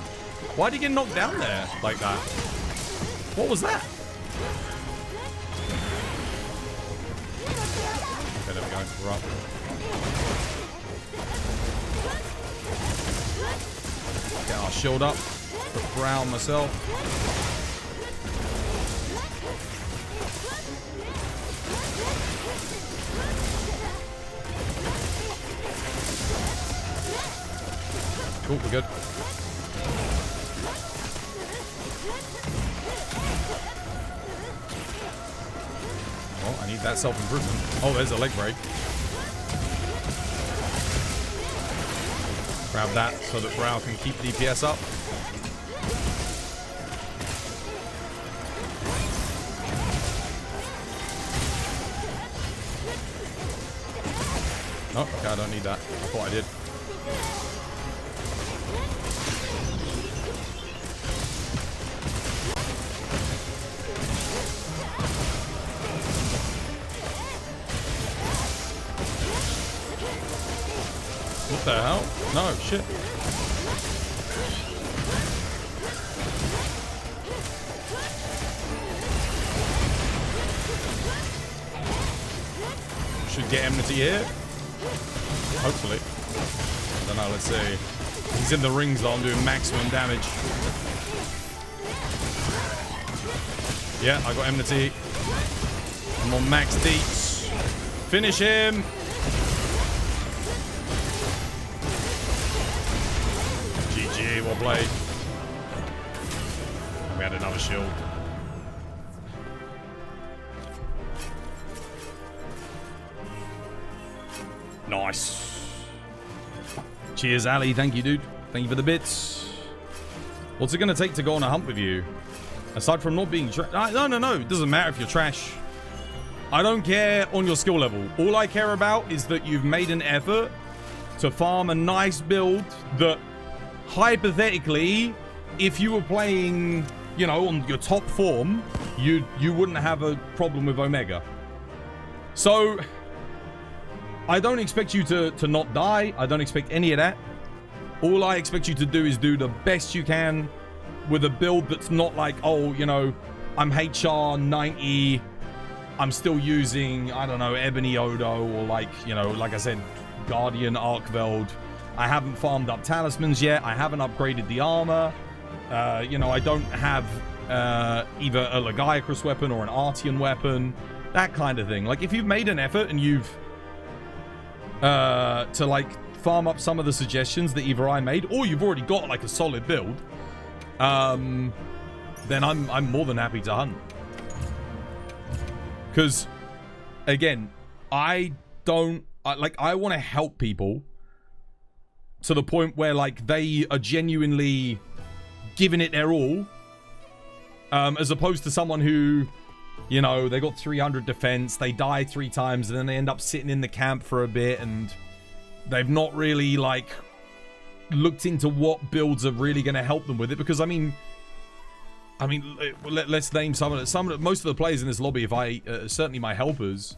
Why did he get knocked down there like that? What was that? Okay, there we go. We're up. shield up. Put brown myself. Cool, we're good. Oh, I need that self-improvement. Oh, there's a leg break. Grab that so that Brow can keep DPS up. Oh, okay, I don't need that. I thought I did. What the hell? No, shit. Should get enmity here. Hopefully. I don't know, let's see. He's in the ring zone, I'm doing maximum damage. Yeah, I got enmity. I'm on max deets. Finish him! GG, well played. And we had another shield. Nice. Cheers, Ali. Thank you, dude. Thank you for the bits. What's it going to take to go on a hunt with you? Aside from not being trash. No. It doesn't matter if you're trash. I don't care on your skill level. All I care about is that you've made an effort to farm a nice build that, hypothetically, if you were playing, you know, on your top form, you wouldn't have a problem with Omega. So I don't expect you to not die. I don't expect any of that. All I expect you to do is do the best you can with a build that's not like, oh, you know, I'm HR 90. I'm still using, I don't know, Ebony Odo, or like, you know, like I said, Guardian Arkveld. I haven't farmed up talismans yet. I haven't upgraded the armor. You know, I don't have either a Lagiacrus weapon or an Artian weapon. That kind of thing. Like, if you've made an effort and you've to like farm up some of the suggestions that either I made, or you've already got like a solid build, then I'm more than happy to hunt. Because again, I want to help people to the point where like they are genuinely giving it their all, as opposed to someone who, you know, they got 300 defense, they die 3 times, and then they end up sitting in the camp for a bit, and they've not really, like, looked into what builds are really going to help them with it. Because, I mean, let's name some of the, most of the players in this lobby, if I, certainly my helpers,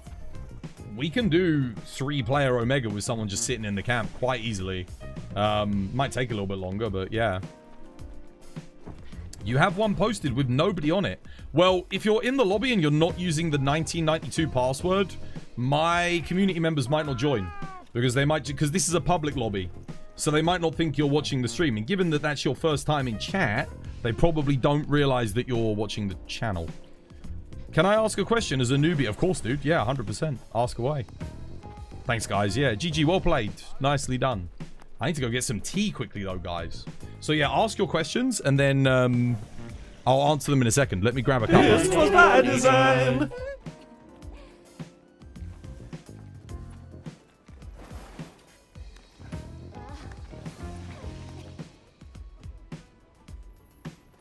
we can do 3-player Omega with someone just sitting in the camp quite easily. Might take a little bit longer, but yeah. You have one posted with nobody on it. Well, if you're in the lobby and you're not using the 1992 password, my community members might not join. Because they might, because this is a public lobby. So they might not think you're watching the stream. And given that that's your first time in chat, they probably don't realize that you're watching the channel. Can I ask a question as a newbie? Of course, dude. Yeah, 100%. Ask away. Thanks, guys. Yeah, GG, well played. Nicely done. I need to go get some tea quickly, though, guys. So, yeah, ask your questions, and then I'll answer them in a second. Let me grab a couple. This was by design.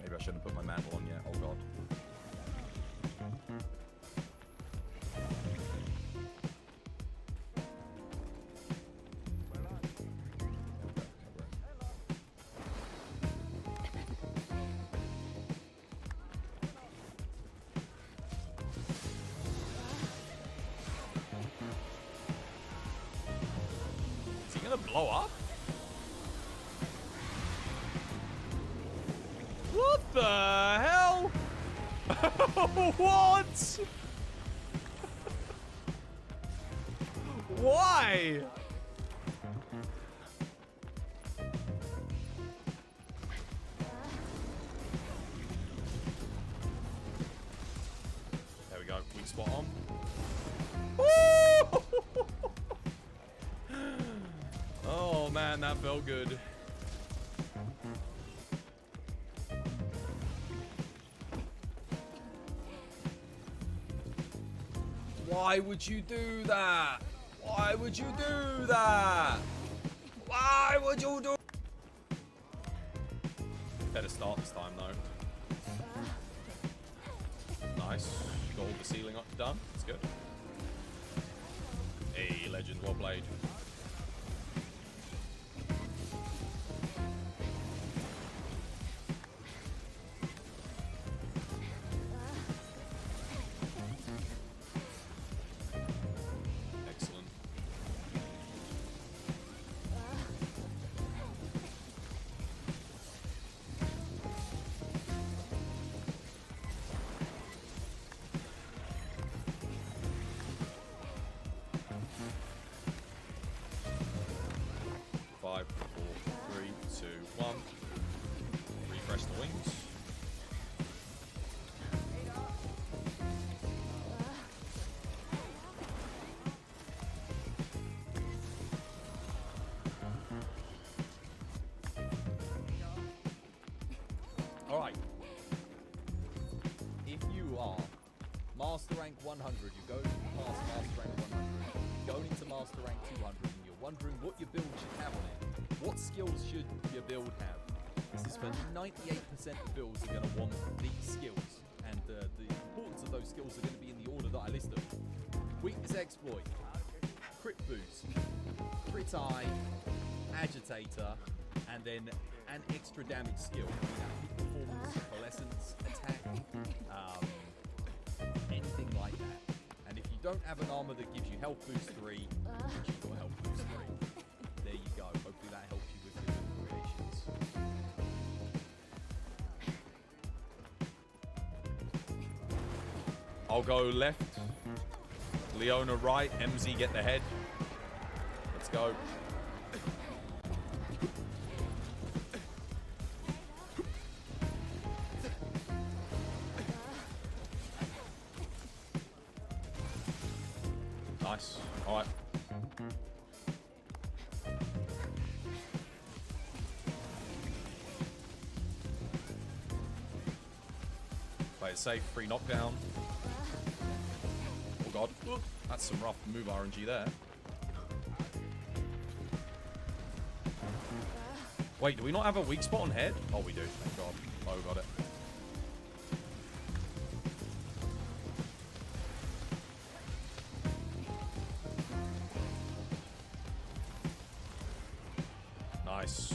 Maybe I shouldn't put my mantle on yet. Oh, God. Is he gonna blow up? What the hell? What? Why? go. Weak spot on. Oh man, that felt good. Why would you do that? Why would you do that? Why would you do? Better start this time though. Nice. Got all the ceiling up done. That's good. Hey, legend, well played. Excellent. Five, four, three, two, one. Refresh the wings. All right. If you are Master Rank 100, you go past Master Rank 100, going into Master Rank 200, and you're wondering what your build should have on it. What skills should your build have? This is for 98% of builds are going to want these skills, and the importance of those skills are going to be in the order that I list them. Weakness Exploit, Crit Boost, Crit Eye, Agitator, and then an extra damage skill. Peak Performance, Coalescence, Attack, anything like that. And if you don't have an armor that gives you Health Boost 3, you've got Health Boost 3. There you go. Hopefully that helps you with your creations. I'll go left. Leona right. MZ get the head. Let's go. Nice. All right. Play it safe. Free knockdown. Oh god. Ooh, that's some rough move RNG there. Wait, do we not have a weak spot on head? Oh, we do. Thank god. Oh, got it. Nice.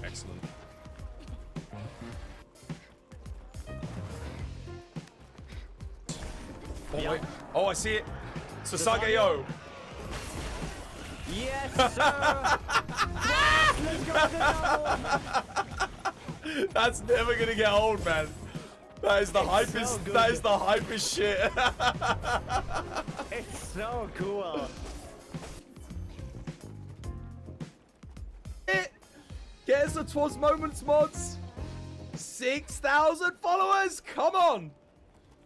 Excellent. Oh, wait. Oh, I see it. Sasage-yo. Yes, sir! Let's go to That's never gonna get old, man. That is the It's hypest. so good. That is the hypest shit. It's so cool. Get us a Twas Moments mods. 6,000 followers. Come on.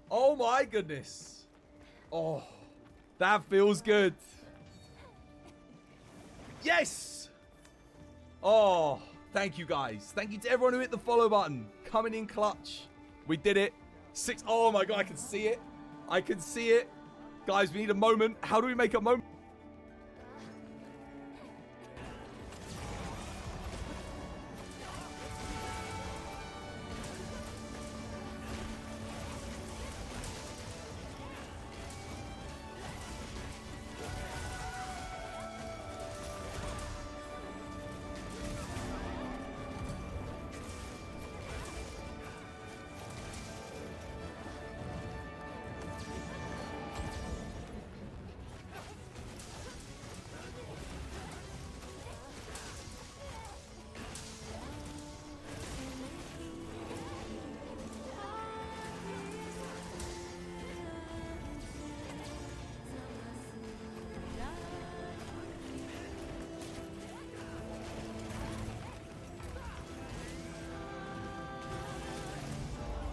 Oh my goodness. Oh, that feels good. Yes. Oh, thank you guys. Thank you to everyone who hit the follow button. Coming in clutch. We did it. Oh my god, I can see it. I can see it. Guys, we need a moment. How do we make a moment?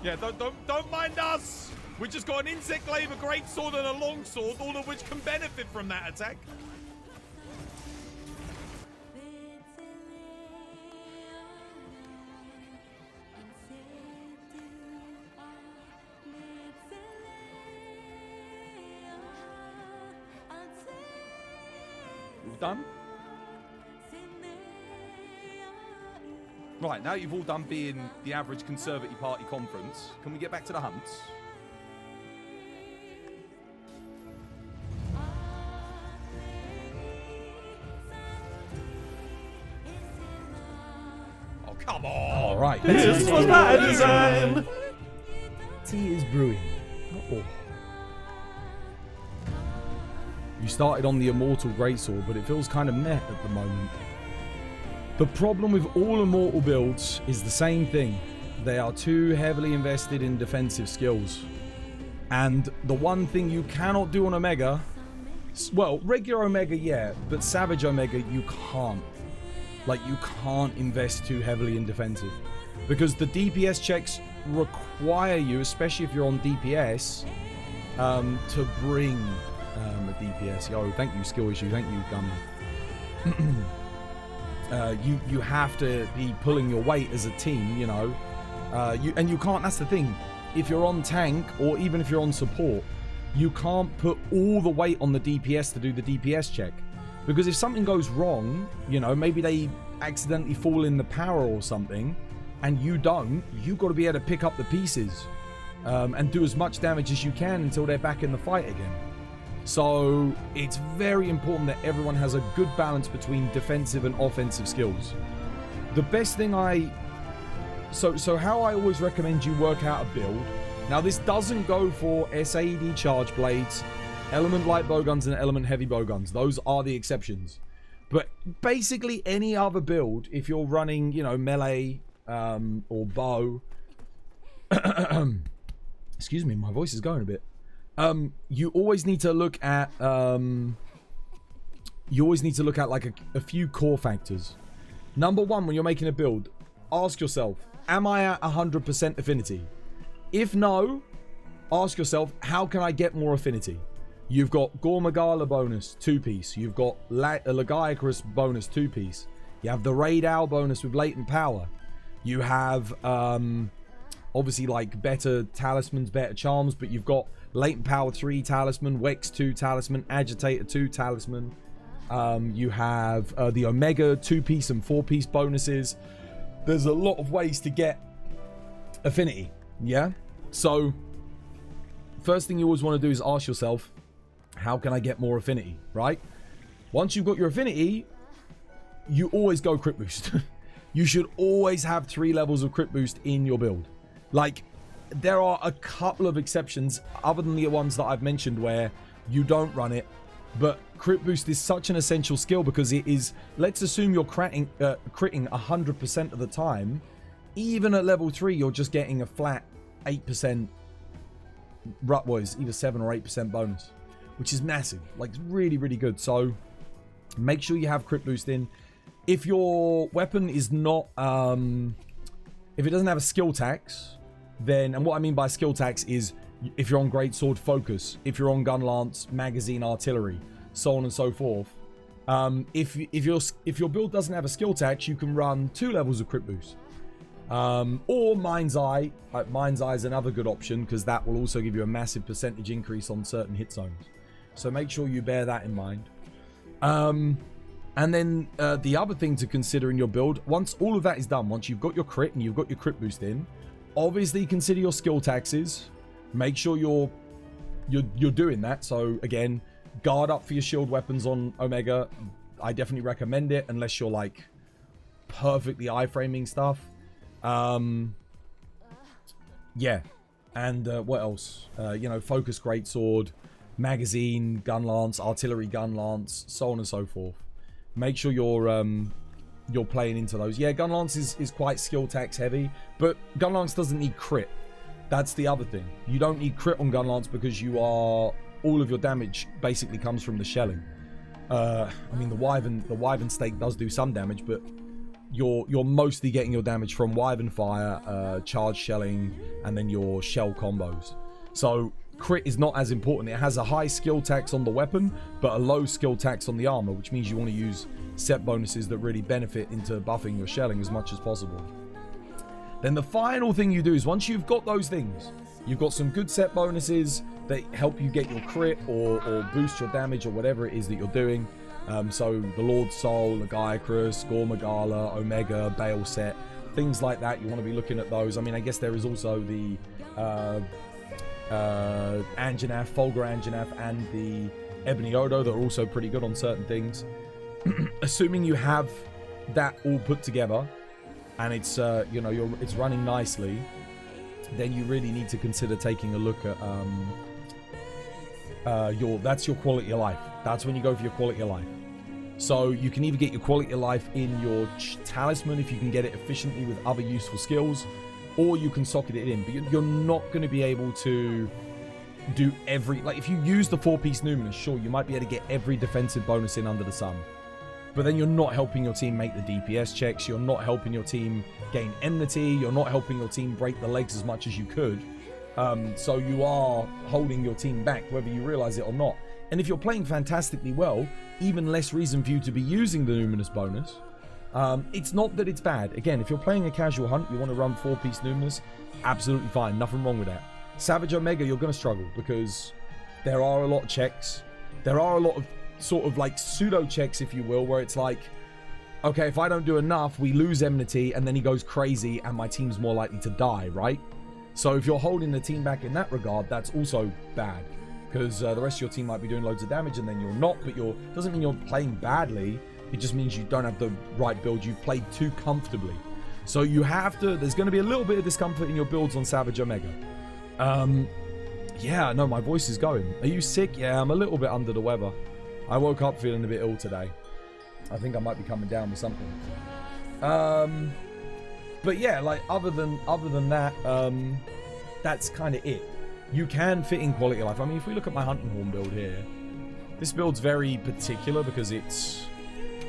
Yeah, don't mind us. We just got an insect glaive, a great sword, and a long sword, all of which can benefit from that attack. All done? Right, now you've all done being the average Conservative Party conference, can we get back to the hunts? Oh, come on! All right. This was my design. Tea is brewing. Oh. You started on the Immortal Greatsword, but it feels kind of meh at the moment. The problem with all Immortal builds is the same thing. They are too heavily invested in defensive skills. And the one thing you cannot do on Omega, well, regular Omega, yeah, but Savage Omega, you can't. Like, you can't invest too heavily in defensive. Because the DPS checks require you, especially if you're on DPS, to bring a DPS. Yo, thank you, Skill Issue. Thank you, Gummy. You have to be pulling your weight as a team, you know. And you can't, that's the thing. If you're on tank, or even if you're on support, you can't put all the weight on the DPS to do the DPS check. Because if something goes wrong, you know, maybe they accidentally fall in the power or something, and you don't, you've got to be able to pick up the pieces and do as much damage as you can until they're back in the fight again. So it's very important that everyone has a good balance between defensive and offensive skills. The best thing so how I always recommend you work out a build. Now this doesn't go for SAED charge blades, element light bowguns, and element heavy bowguns. Those are the exceptions. But basically any other build, if you're running, you know, melee or bow, excuse me, my voice is going a bit. You always need to look at like a few core factors. Number one, when you're making a build, ask yourself, am I at 100% affinity? If no, ask yourself, how can I get more affinity? You've got Gormagala bonus 2-piece. You've got Lagiacrus bonus 2-piece. You have the Raid Owl bonus with latent power. You have obviously like better talismans, better charms, but you've got Latent Power 3 Talisman, Wex 2 Talisman, Agitator 2 Talisman. You have the Omega 2-piece and 4-piece bonuses. There's a lot of ways to get affinity, yeah? So, first thing you always want to do is ask yourself, how can I get more affinity, right? Once you've got your affinity, you always go crit boost. You should always have 3 levels of crit boost in your build. Like, there are a couple of exceptions other than the ones that I've mentioned where you don't run it, but crit boost is such an essential skill because it is, let's assume you're critting 100% of the time. Even at level 3, you're just getting a flat 8%, either 7 or 8% bonus, which is massive. Like, really, really good. So make sure you have crit boost in. If your weapon is not, if it doesn't have a skill tax, then, and what I mean by skill tax is if you're on greatsword, focus. If you're on gun lance, magazine, artillery, so on and so forth. If your build doesn't have a skill tax, you can run 2 levels of crit boost. Or Mind's Eye. Mind's Eye is another good option because that will also give you a massive percentage increase on certain hit zones. So make sure you bear that in mind. And then the other thing to consider in your build, once all of that is done, once you've got your crit and you've got your crit boost in, obviously consider your skill taxes. Make sure you're doing that. So again, guard up for your shield weapons on Omega. I definitely recommend it unless you're like perfectly iframing stuff. Yeah. And what else? You know, focus greatsword, magazine, gun lance, artillery gun lance, so on and so forth. Make sure you're playing into those. Yeah, gun lance is quite skill tax heavy, but gun lance doesn't need crit. That's the other thing. You don't need crit on gun lance because all of your damage basically comes from the shelling. I mean, the wyvern stake does do some damage, but you're mostly getting your damage from Wyvern Fire, charge shelling, and then your shell combos. So crit is not as important. It has a high skill tax on the weapon, but a low skill tax on the armor, which means you want to use set bonuses that really benefit into buffing your shelling as much as possible. Then the final thing you do is, once you've got those things, you've got some good set bonuses that help you get your crit or boost your damage or whatever it is that you're doing. So the Lord's Soul, Lagiacrus, Gormagala, Omega, Bale set, things like that. You want to be looking at those. I mean, I guess there is also the Anjanath, Fulgur Anjanath, and the Ebony Odo that are also pretty good on certain things. Assuming you have that all put together and it's you know, it's running nicely, then you really need to consider taking a look at that's your quality of life. That's when you go for your quality of life. So you can either get your quality of life in your talisman if you can get it efficiently with other useful skills, or you can socket it in. But you're not going to be able to do every... Like, if you use the 4-piece Numinous, sure, you might be able to get every defensive bonus in under the sun. But then you're not helping your team make the DPS checks. You're not helping your team gain enmity. You're not helping your team break the legs as much as you could. So you are holding your team back, whether you realize it or not. And if you're playing fantastically well, even less reason for you to be using the Numinous bonus. It's not that it's bad. Again, if you're playing a casual hunt, you want to run 4-piece Numinous, absolutely fine. Nothing wrong with that. Savage Omega, you're going to struggle because there are a lot of checks. There are a lot of sort of like pseudo checks, if you will, where it's like, okay, if I don't do enough, we lose enmity, and then he goes crazy and my team's more likely to die, right? So if you're holding the team back in that regard, that's also bad, because the rest of your team might be doing loads of damage and then you're not, but doesn't mean you're playing badly. It just means you don't have the right build. You've played too comfortably. So you have to, there's going to be a little bit of discomfort in your builds on Savage Omega. Yeah, no, my voice is going. Are you sick? Yeah, I'm a little bit under the weather. I woke up feeling a bit ill today. I think I might be coming down with something. But yeah, like other than that, that's kind of it. You can fit in quality of life. I mean, if we look at my Hunting Horn build here, this build's very particular because it's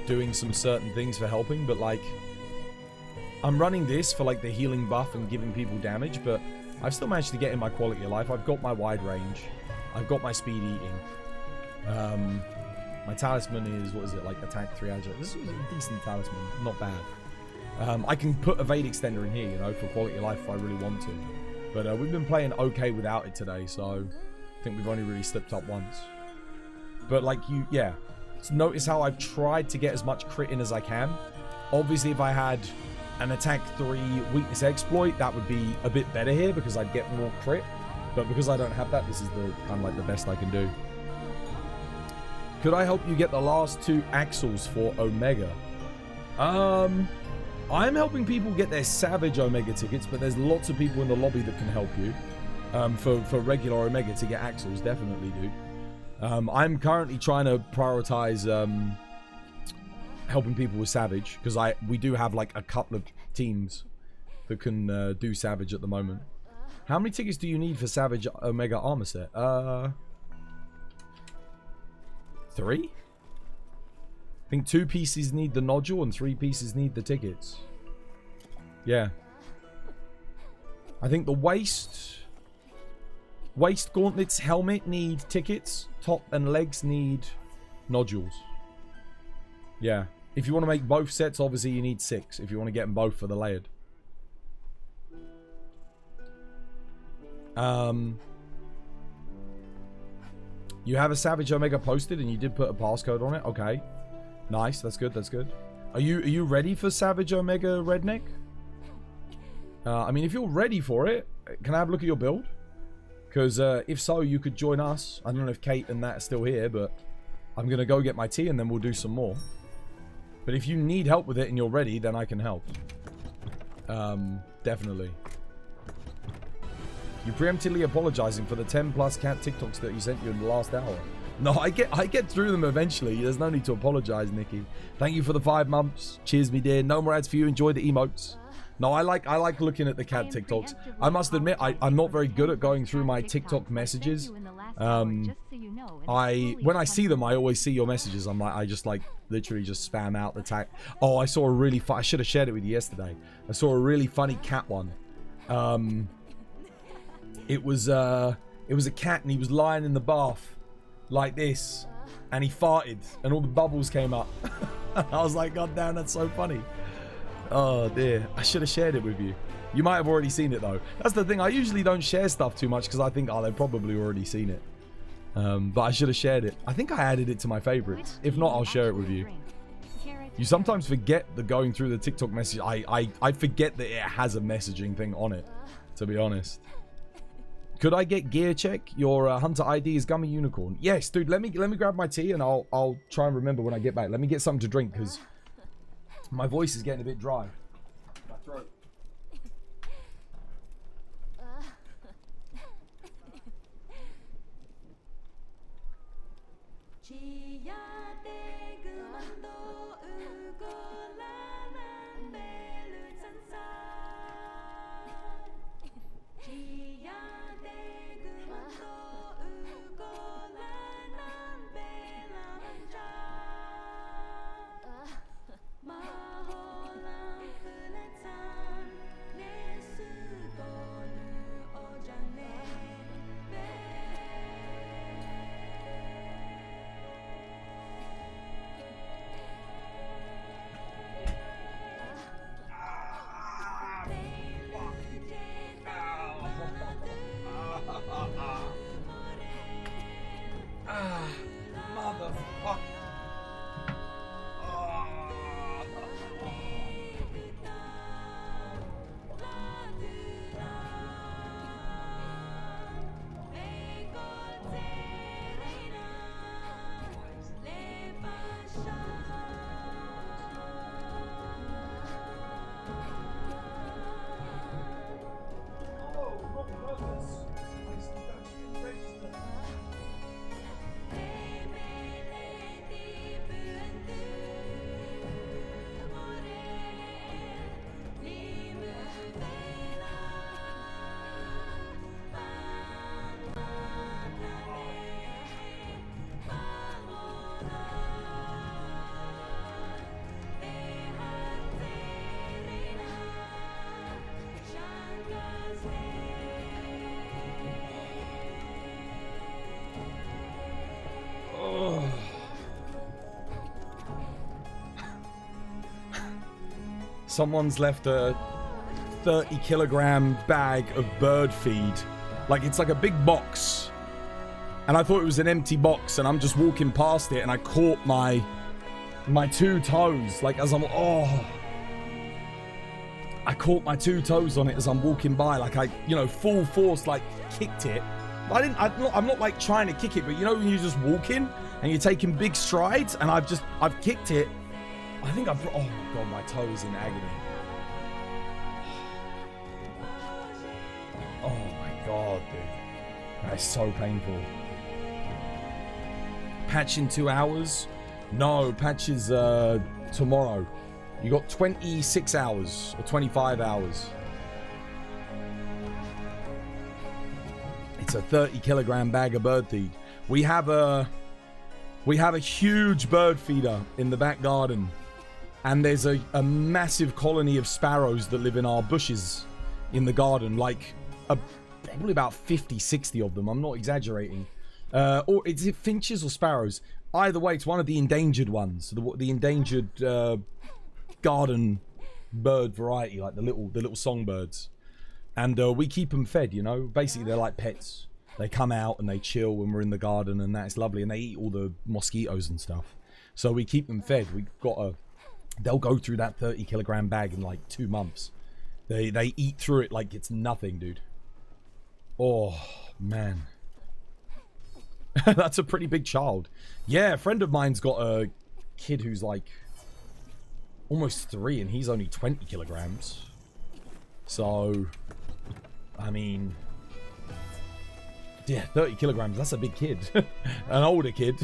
doing some certain things for helping, but like I'm running this for like the healing buff and giving people damage, but I've still managed to get in my quality of life. I've got my wide range. I've got my speed eating. My talisman is, what is it, like attack 3 agile. This is a decent talisman, not bad. I can put evade extender in here, you know, for quality of life if I really want to. But we've been playing okay without it today, so I think we've only really slipped up once. But like yeah. So notice how I've tried to get as much crit in as I can. Obviously, if I had an attack 3 weakness exploit, that would be a bit better here because I'd get more crit. But because I don't have that, this is the kind of like the best I can do. Could I help you get the last 2 axles for Omega? I'm helping people get their Savage Omega tickets, but there's lots of people in the lobby that can help you. For regular Omega to get axles, definitely do. I'm currently trying to prioritize helping people with Savage, because we do have like a couple of teams that can do Savage at the moment. How many tickets do you need for Savage Omega armor set? 3? I think 2 pieces need the nodule and 3 pieces need the tickets. Yeah. I think the waist gauntlets helmet need tickets. Top and legs need nodules. Yeah. If you want to make both sets, obviously you need 6. If you want to get them both for the layered. You have a Savage Omega posted and you did put a passcode on it. Okay. Nice. That's good. That's good. Are you ready for Savage Omega Redneck? I mean, if you're ready for it, can I have a look at your build? Because if so, you could join us. I don't know if Kate and that are still here, but I'm going to go get my tea and then we'll do some more. But if you need help with it and you're ready, then I can help. Definitely. You preemptively apologizing for the 10 plus cat TikToks that you sent you in the last hour. No, I get through them eventually. There's no need to apologize, Nikki. Thank you for the 5 months. Cheers, me dear. No more ads for you. Enjoy the emotes. No, I like looking at the cat TikToks. I must admit, I'm not very good at going through my TikTok messages. When I see them, I always see your messages. I just like literally just spam out the tag. Oh, I saw a really I should have shared it with you yesterday. I saw a really funny cat one. It was a cat and he was lying in the bath like this, and he farted and all the bubbles came up. I was like, God damn, that's so funny. Oh dear, I should have shared it with you. You might have already seen it though. That's the thing, I usually don't share stuff too much because I think, oh, they've probably already seen it. But I should have shared it. I think I added it to my favorites. If not, I'll share it with you. You sometimes forget that going through the TikTok message, I forget that it has a messaging thing on it, to be honest. Could I get gear check? Your hunter ID is Gummy Unicorn. Yes, dude, let me grab my tea and I'll try and remember when I get back. Let me get something to drink because my voice is getting a bit dry. My throat. Someone's left a 30-kilogram bag of bird feed. Like, it's like a big box. And I thought it was an empty box, and I'm just walking past it, and I caught my two toes. Like, as I'm... Oh... I caught my two toes on it as I'm walking by. Like, I, you know, full force, like, kicked it. I'm not, like, trying to kick it, but you know when you're just walking, and you're taking big strides, and I've kicked it. I think oh my god, my toe is in agony. Oh my god, dude. That is so painful. Patch in 2 hours? No, patch is tomorrow. You got 26 hours or 25 hours. It's a 30-kilogram bag of bird feed. We have a huge bird feeder in the back garden. And there's a massive colony of sparrows that live in our bushes in the garden. Like, probably about 50, 60 of them. I'm not exaggerating. Or is it finches or sparrows? Either way, it's one of the endangered ones. The endangered garden bird variety, like the little songbirds. And we keep them fed, you know. Basically, they're like pets. They come out and they chill when we're in the garden, and that's lovely. And they eat all the mosquitoes and stuff. So we keep them fed. We've got they'll go through that 30-kilogram bag in like 2 months. They eat through it like it's nothing, dude. Oh, man. That's a pretty big child. Yeah, a friend of mine's got a kid who's like almost 3, and he's only 20 kilograms. So, I mean, yeah, 30 kilograms, that's a big kid. An older kid.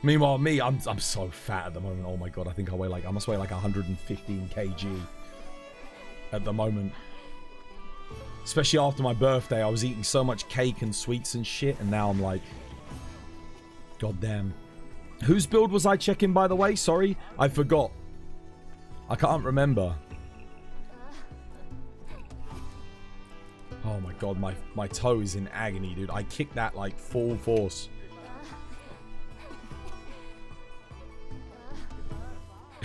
Meanwhile, me, I'm so fat at the moment. Oh my god, I think I must weigh like 115 kg at the moment. Especially after my birthday, I was eating so much cake and sweets and shit, and now I'm like, god damn. Whose build was I checking, by the way? Sorry, I forgot. I can't remember. Oh my god, my toe is in agony, dude. I kicked that like full force.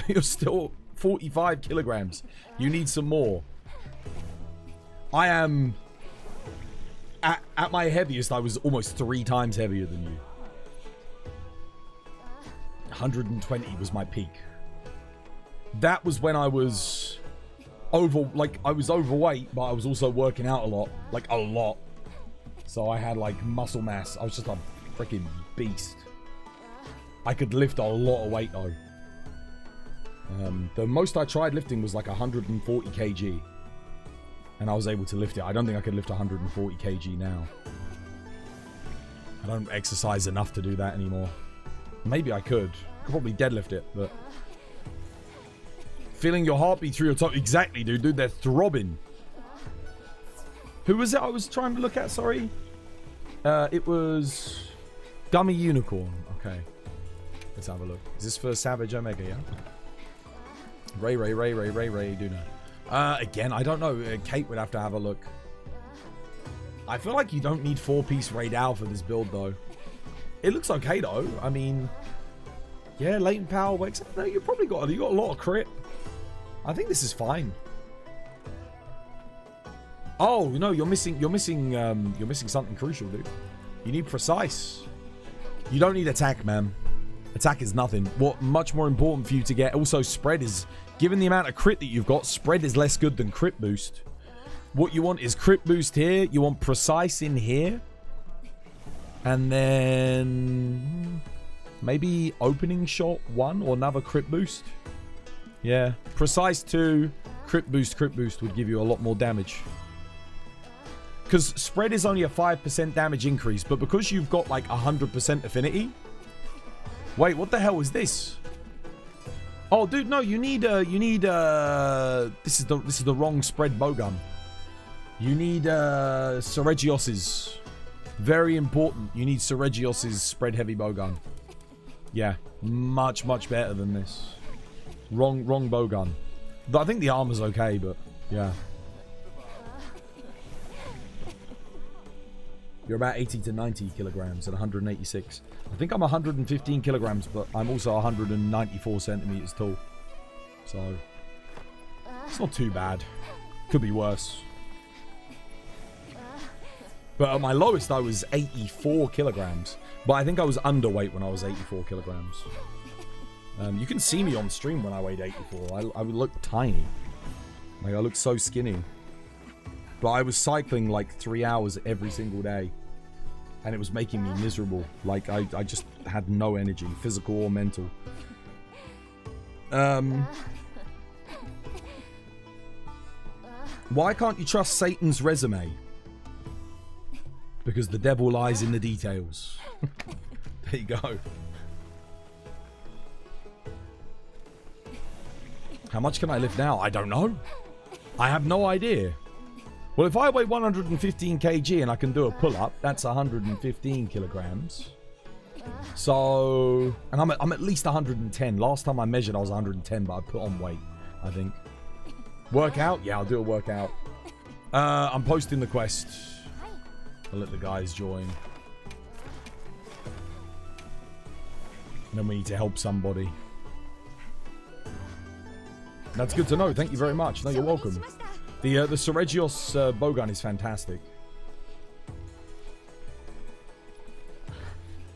You're still 45 kilograms. You need some more. I am... At my heaviest, I was almost 3 times heavier than you. 120 was my peak. That was when I was... I was overweight, but I was also working out a lot. Like, a lot. So I had, like, muscle mass. I was just a freaking beast. I could lift a lot of weight, though. The most I tried lifting was, like, 140 kg. And I was able to lift it. I don't think I could lift 140 kg now. I don't exercise enough to do that anymore. Maybe I could. I could probably deadlift it, but... Feeling your heartbeat through your top. Exactly, dude. Dude, they're throbbing. Who was it I was trying to look at? Sorry. It was... Gummy Unicorn. Okay. Let's have a look. Is this for Savage Omega, yeah? Ray, do know. Again, I don't know. Kate would have to have a look. I feel like you don't need 4-piece Raid Al for this build, though. It looks okay, though. I mean... Yeah, latent power works. No, you got a lot of crit. I think this is fine. Oh no, you're missing something crucial, dude. You need precise. You don't need attack, man. Attack is nothing. What much more important for you to get? Also, spread is, given the amount of crit that you've got, spread is less good than crit boost. What you want is crit boost here. You want precise in here, and then maybe opening shot 1 or another crit boost. Yeah, precise 2, crit boost would give you a lot more damage. Because spread is only a 5% damage increase, but because you've got like 100% affinity. Wait, what the hell is this? Oh, dude, no, you need this is the wrong spread bowgun. You need Seregios's. Very important. You need Seregios's spread heavy bowgun. Yeah, much better than this. Wrong bowgun. I think the armor's okay, but yeah. You're about 80 to 90 kilograms at 186. I think I'm 115 kilograms, but I'm also 194 centimeters tall. So it's not too bad. Could be worse. But at my lowest, I was 84 kilograms. But I think I was underweight when I was 84 kilograms. You can see me on stream when I weighed 84. I would look tiny. Like, I look so skinny. But I was cycling like 3 hours every single day. And it was making me miserable. Like, I just had no energy, physical or mental. Why can't you trust Satan's resume? Because the devil lies in the details. There you go. How much can I lift now? I don't know. I have no idea. Well, if I weigh 115 kg and I can do a pull-up, that's 115 kilograms. So, and I'm at least 110. Last time I measured, I was 110, but I put on weight, I think. Workout? Yeah, I'll do a workout. I'm posting the quest. I'll let the guys join. And then we need to help somebody. That's good to know. Thank you very much. No, you're welcome. The Seregios bowgun is fantastic.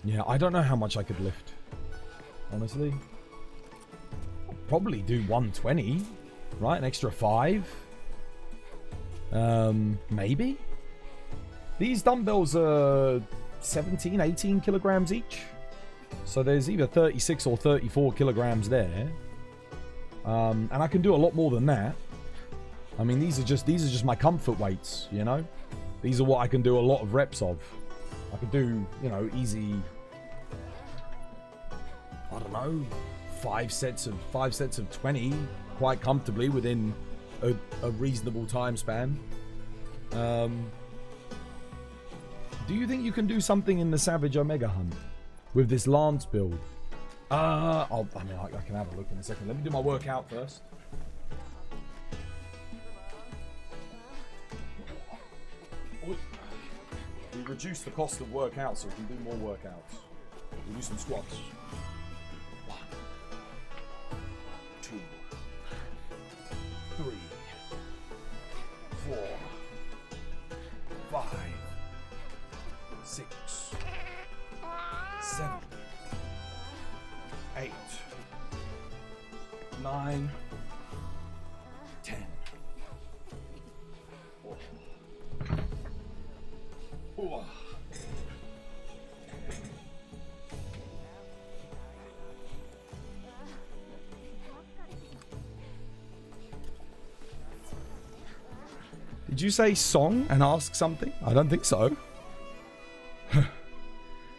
Yeah, I don't know how much I could lift. Honestly. I'll probably do 120. Right? An extra 5. Maybe? These dumbbells are 17, 18 kilograms each. So there's either 36 or 34 kilograms there. And I can do a lot more than that. I mean, these are just my comfort weights, you know? These are what I can do a lot of reps of. I could do, you know, easy I don't know, 5 sets of 20 quite comfortably within a reasonable time span. Do you think you can do something in the Savage Omega hunt with this Lance build? I can have a look in a second. Let me do my workout first. We reduce the cost of workouts so we can do more workouts. We'll do some squats. 1, 2, 3, 4, 5, 6, 7, 8, 9, 10. Ooh. Did you say song and ask something? I don't think so.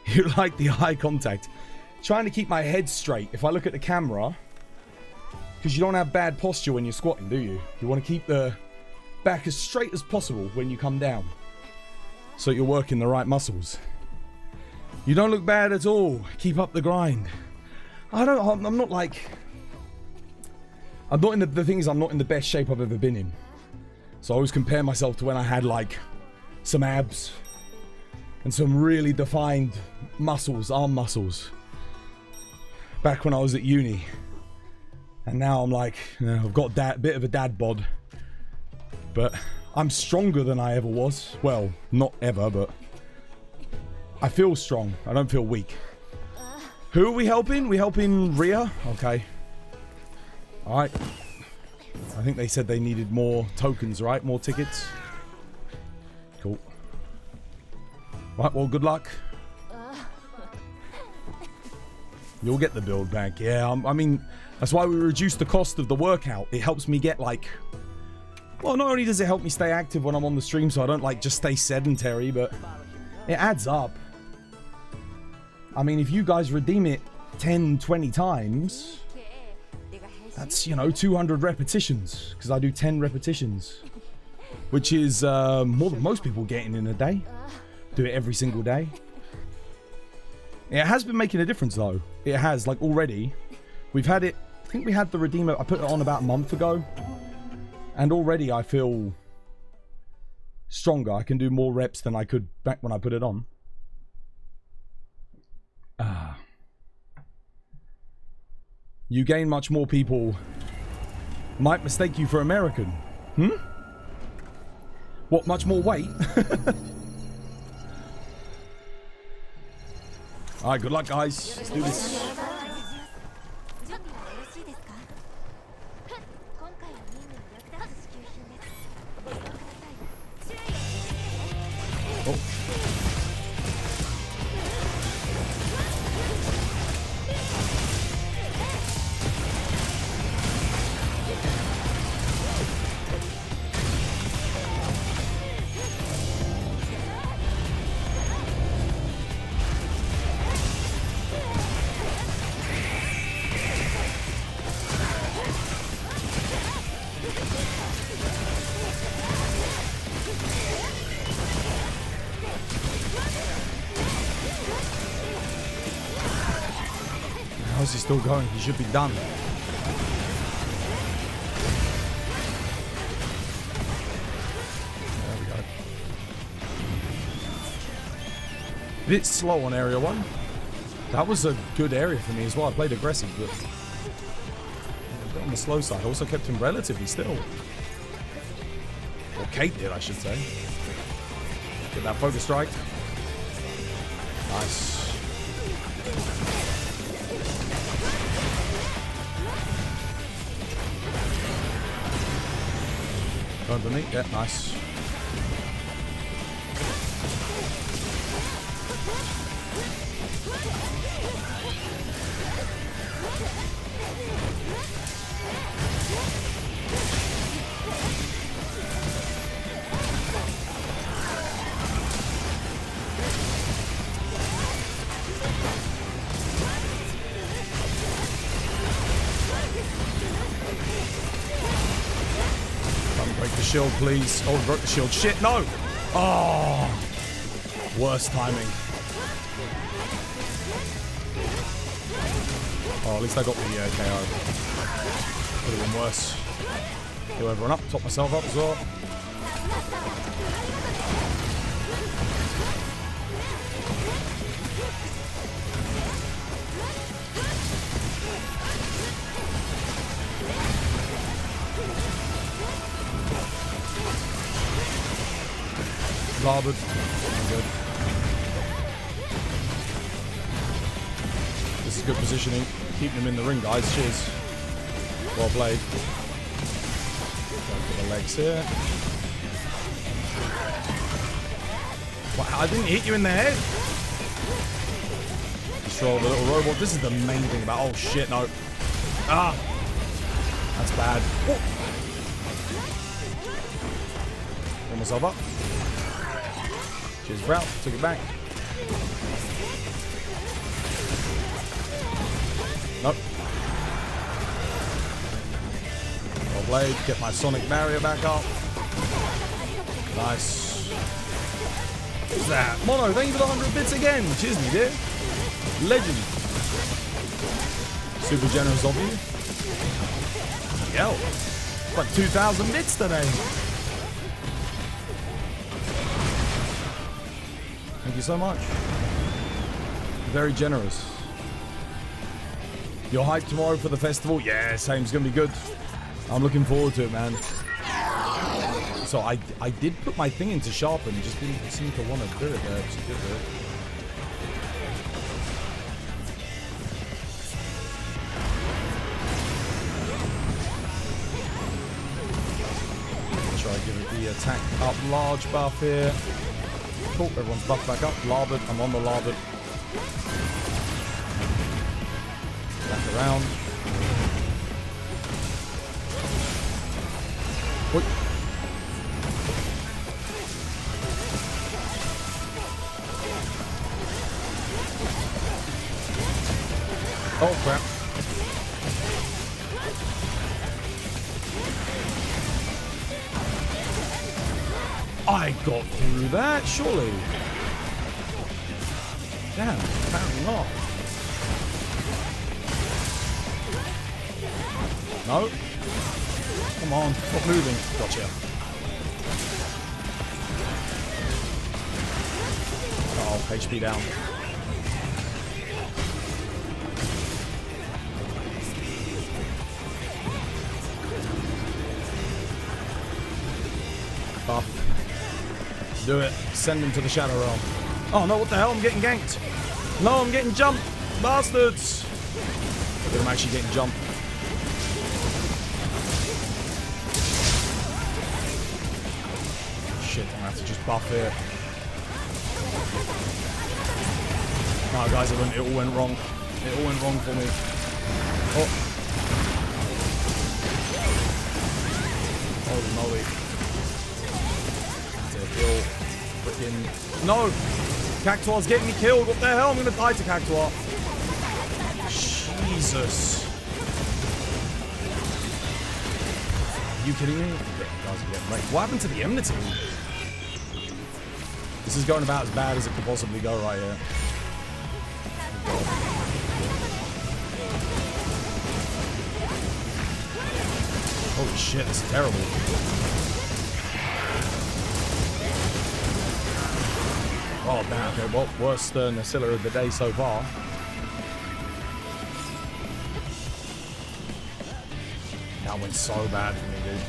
You like the eye contact. Trying to keep my head straight. If I look at the camera, because you don't have bad posture when you're squatting, do you? You want to keep the back as straight as possible when you come down, so you're working the right muscles. You don't look bad at all. Keep up the grind. I'm not like... I'm not in the thing is, I'm not in the best shape I've ever been in. So I always compare myself to when I had like some abs and some really defined muscles, arm muscles, back when I was at uni. And now I'm like, I've got a bit of a dad bod, but I'm stronger than I ever was. Well, not ever, but I feel strong. I don't feel weak. Who are we helping? We helping Rhea? Okay. Alright. I think they said they needed more tokens, right? More tickets. Cool. Right, well, good luck. You'll get the build back. Yeah, I mean, that's why we reduced the cost of the workout. It helps me get like... Well, not only does it help me stay active when I'm on the stream so I don't like just stay sedentary, but it adds up. I mean, if you guys redeem it 10, 20 times, that's, you know, 200 repetitions, because I do 10 repetitions, which is more than most people getting in a day. Do it every single day. It has been making a difference though. It has, like already. We've had it, I think we had the Redeemer, I put it on about a month ago. And already I feel stronger. I can do more reps than I could back when I put it on. You gain much more people might mistake you for American. What, much more weight? Alright, good luck guys. Let's do this. Oh. How's he still going? He should be done. There we go. Bit slow on area 1. That was a good area for me as well. I played aggressive, but a bit on the slow side. I also kept him relatively still. Or Kate did, I should say. Get that focus strike. Nice. Underneath, yeah, nice. shield, please. Oh, broke the shield. Shit, no! Oh! Worst timing. Oh, at least I got the KO. Could have been worse. Heal everyone up, top myself up as well. Larboard. Good. This is good positioning. Keeping him in the ring, guys. Cheers. Well played. Go for the legs here. Wow, I didn't hit you in the head. Destroy the little robot. This is the main thing about. Oh shit, no. Ah! That's bad. Oh. Pull myself up. Cheers, Brout. Took it back. Nope. Well played. Get my sonic barrier back up. Nice. What's that? Mono, thank you for the 100 bits again. Cheers, me dear. Legend. Super generous of you. Yo. It's like 2,000 bits today. Thank you so much. Very generous. You're hyped tomorrow for the festival? Yeah, same. It's going to be good. I'm looking forward to it, man. So I did put my thing into sharpen. Just didn't seem to want to do it there. Just did it. Try to give it the attack up large buff here. Cool, everyone's buffed back up. Larboard, I'm on the larboard. Back around. Oi. Oh crap. I got through that, surely. Damn, apparently not. No. Come on, stop moving. Gotcha. Oh, HP down. Buff. Do it. Send him to the Shadow Realm. Oh no, what the hell? I'm getting ganked. No, I'm getting jumped. Bastards. Look at him actually getting jumped. Shit, I'm gonna have to just buff it. No, guys, it all went wrong. It all went wrong for me. Oh. Holy moly. Kill. Freaking. No! Cactuar's getting me killed. What the hell? I'm gonna die to Cactuar. Jesus. Are you kidding me? Guys are getting wrecked. What happened to the enmity? This is going about as bad as it could possibly go right here. Oh, holy shit, this is terrible. Oh, damn. Okay, well, worst Nacilla of the day so far. That went so bad for me, dude.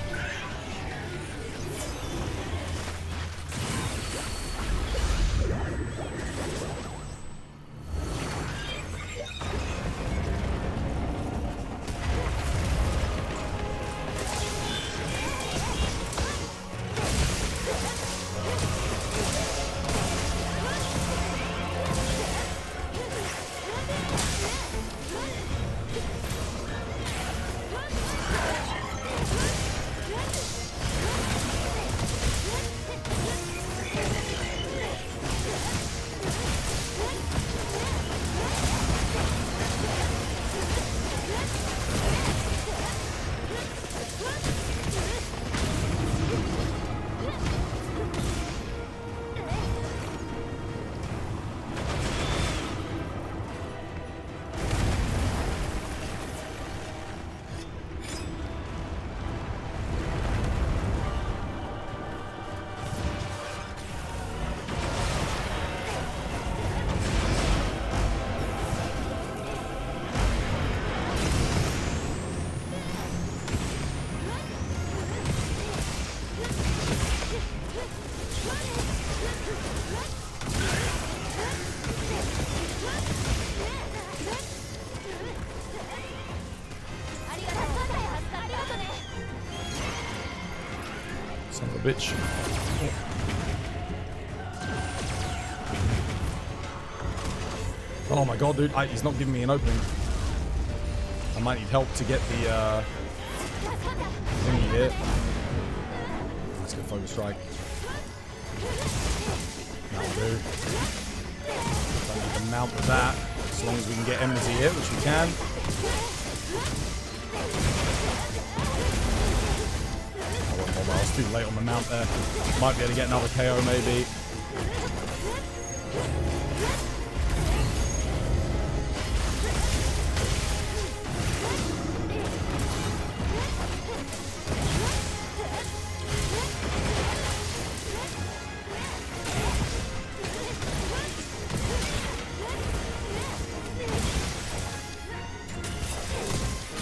bitch. Oh my god, dude. He's not giving me an opening. I might need help to get the thingy here. Let's go focus strike. That'll do. Don't need to mount with that. As long as we can get enmity here, which we can. Oh, I was too late on the mount there. Might be able to get another KO maybe.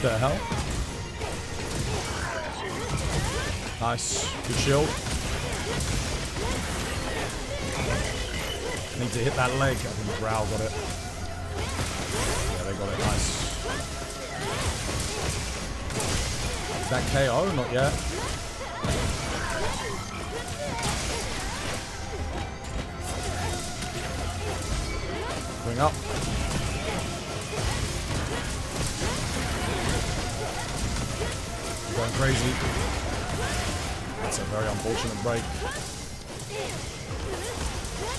The hell? Nice. Good shield. Need to hit that leg. I think Growl got it. Yeah, they got it. Nice. Is that KO? Not yet. Bring up. Going crazy. That's a very unfortunate break.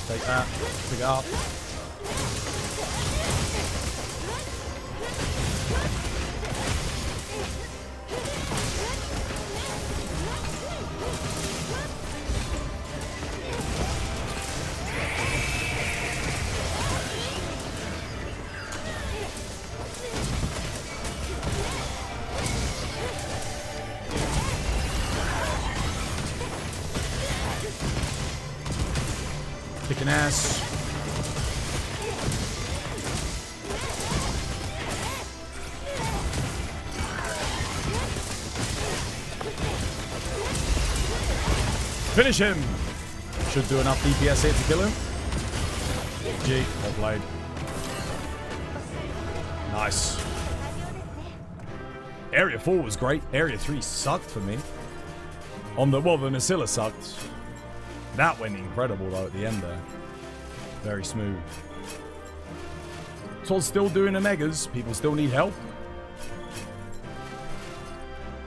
Take that. Pick it up. Kicking ass. Finish him. Should do enough DPS here to kill him. G, well played. Nice. Area 4 was great. Area 3 sucked for me. The Nasilla sucked. That went incredible though at the end there. Very smooth. Todd's still doing Omegas. People still need help.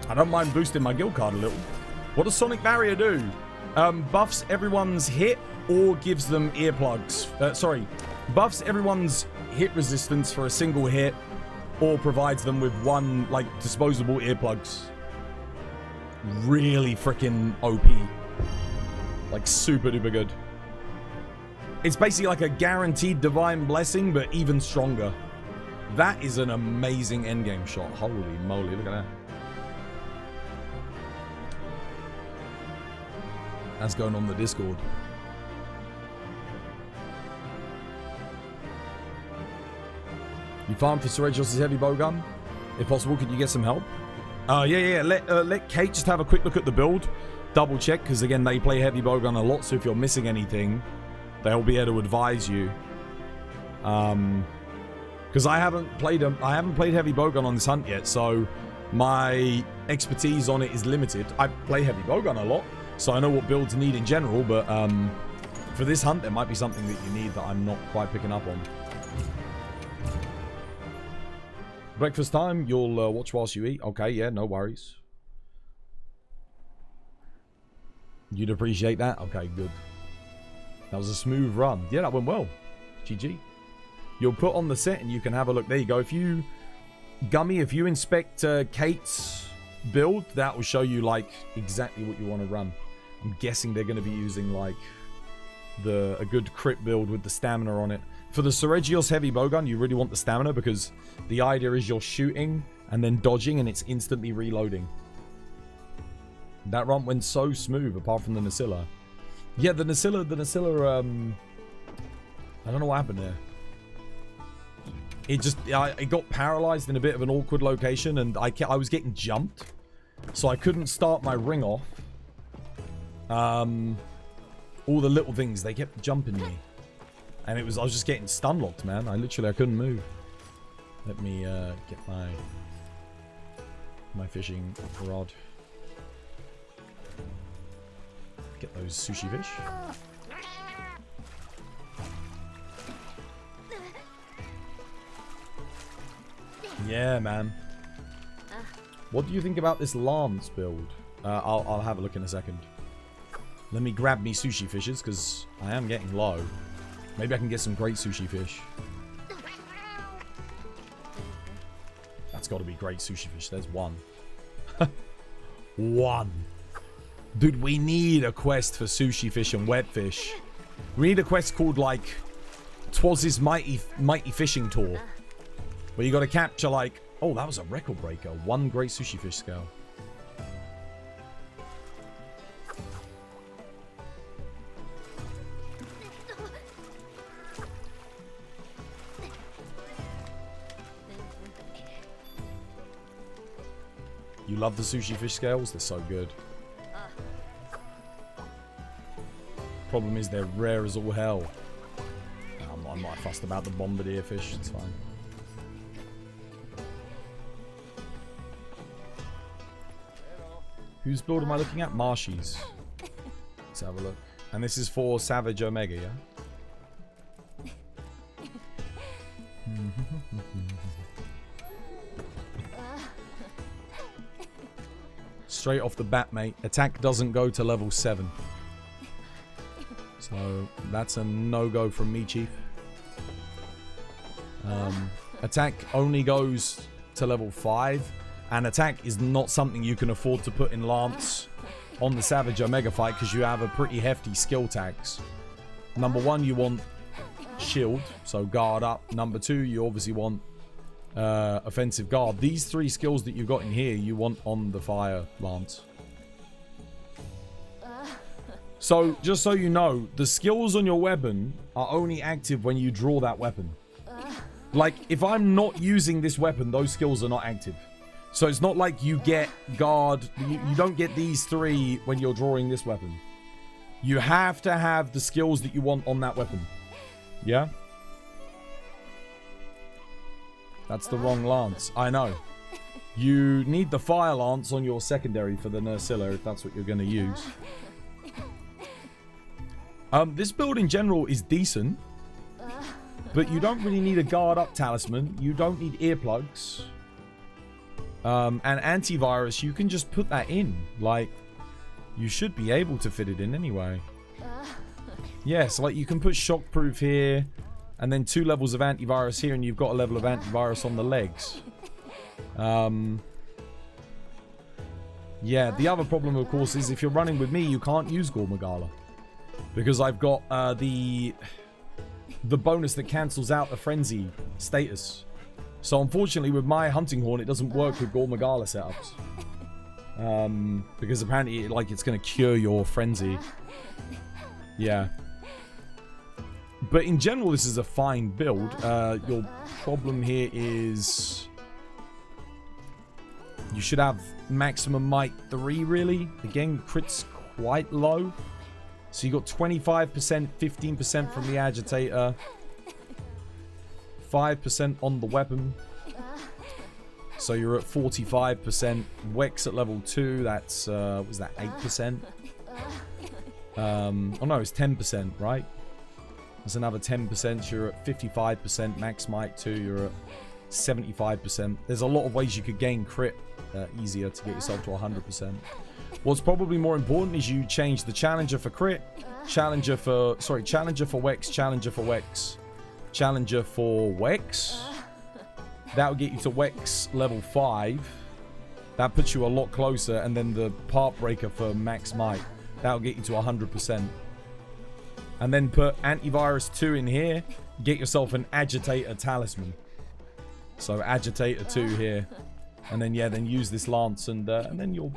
I don't mind boosting my guild card a little. What does Sonic Barrier do? Buffs everyone's hit or gives them earplugs. Buffs everyone's hit resistance for a single hit or provides them with one, like, disposable earplugs. Really freaking OP. Like, super duper good. It's basically like a guaranteed divine blessing, but even stronger. That is an amazing endgame shot. Holy moly, look at that. That's going on the Discord. You farm for Seregios' heavy bowgun? If possible, could you get some help? Yeah. Let Kate just have a quick look at the build. Double check, because again, they play heavy bowgun a lot, so if you're missing anything, they'll be able to advise you. Because I haven't played heavy bowgun on this hunt yet, so my expertise on it is limited. I play heavy bowgun a lot, so I know what builds need in general, but for this hunt, there might be something that you need that I'm not quite picking up on. Breakfast time, you'll watch whilst you eat. Okay, yeah, no worries. You'd appreciate that? Okay, good. That was a smooth run. Yeah, that went well. GG. You'll put on the set and you can have a look. There you go. If you, Gummy, if you inspect Kate's build, that will show you, like, exactly what you want to run. I'm guessing they're going to be using, like, a good crit build with the stamina on it. For the Seregios heavy bowgun, you really want the stamina because the idea is you're shooting and then dodging and it's instantly reloading. That run went so smooth, apart from the Nasilla. Yeah, the Nasilla, I don't know what happened there. It got paralyzed in a bit of an awkward location, and I was getting jumped, so I couldn't start my ring off. All the little things, they kept jumping me, and I was just getting stun locked, man. I couldn't move. Let me get my fishing rod. those sushi fish. Yeah, man. What do you think about this Lance build? I'll have a look in a second. Let me grab me sushi fishes, because I am getting low. Maybe I can get some great sushi fish. That's got to be great sushi fish. There's one. One. Dude, we need a quest for sushi fish and wet fish. We need a quest called, like, Twaz's Mighty Fishing Tour. Where you got to capture, like... Oh, that was a record breaker. 1 great sushi fish scale. You love the sushi fish scales? They're so good. Problem is they're rare as all hell. I'm not fussed about the bombardier fish. It's fine. Whose build am I looking at? Marshy's. Let's have a look. And this is for Savage Omega, yeah? Straight off the bat, mate. Attack doesn't go to level 7. So, that's a no-go from me, Chief. Attack only goes to level 5. And attack is not something you can afford to put in Lance on the Savage Omega fight, because you have a pretty hefty skill tax. Number 1, you want shield, so guard up. Number 2, you obviously want offensive guard. These 3 skills that you've got in here, you want on the fire Lance. So, just so you know, the skills on your weapon are only active when you draw that weapon. Like, if I'm not using this weapon, those skills are not active. So it's not like you get guard. You don't get these 3 when you're drawing this weapon. You have to have the skills that you want on that weapon. Yeah? That's the wrong lance. I know. You need the fire lance on your secondary for the Nursilla if that's what you're going to use. This build in general is decent. But you don't really need a guard up talisman. You don't need earplugs. And antivirus, you can just put that in. Like, you should be able to fit it in anyway. Yeah, so like you can put shockproof here, and then 2 levels of antivirus here, and you've got a level of antivirus on the legs. Yeah, the other problem, of course, is if you're running with me, you can't use Gogmazios. Because I've got the bonus that cancels out the frenzy status. So unfortunately with my hunting horn, it doesn't work with Gogmazios setups. Because apparently like it's going to cure your frenzy. Yeah. But in general, this is a fine build. Your problem here is you should have maximum might 3 really. Again, crit's quite low. So you got 25%, 15% from the agitator. 5% on the weapon. So you're at 45%. Wex at level 2, that's, was that 8%? Oh no, it's 10%, right? There's another 10%, so you're at 55%. Max might 2, you're at 75%. There's a lot of ways you could gain crit easier to get yourself to 100%. What's probably more important is you change the challenger for crit, challenger for Wex, challenger for Wex. Challenger for Wex. That will get you to Wex level 5. That puts you a lot closer. And then the part breaker for max might. That will get you to 100%. And then put antivirus 2 in here. Get yourself an agitator talisman. So agitator 2 here. And then yeah, then use this lance, and then your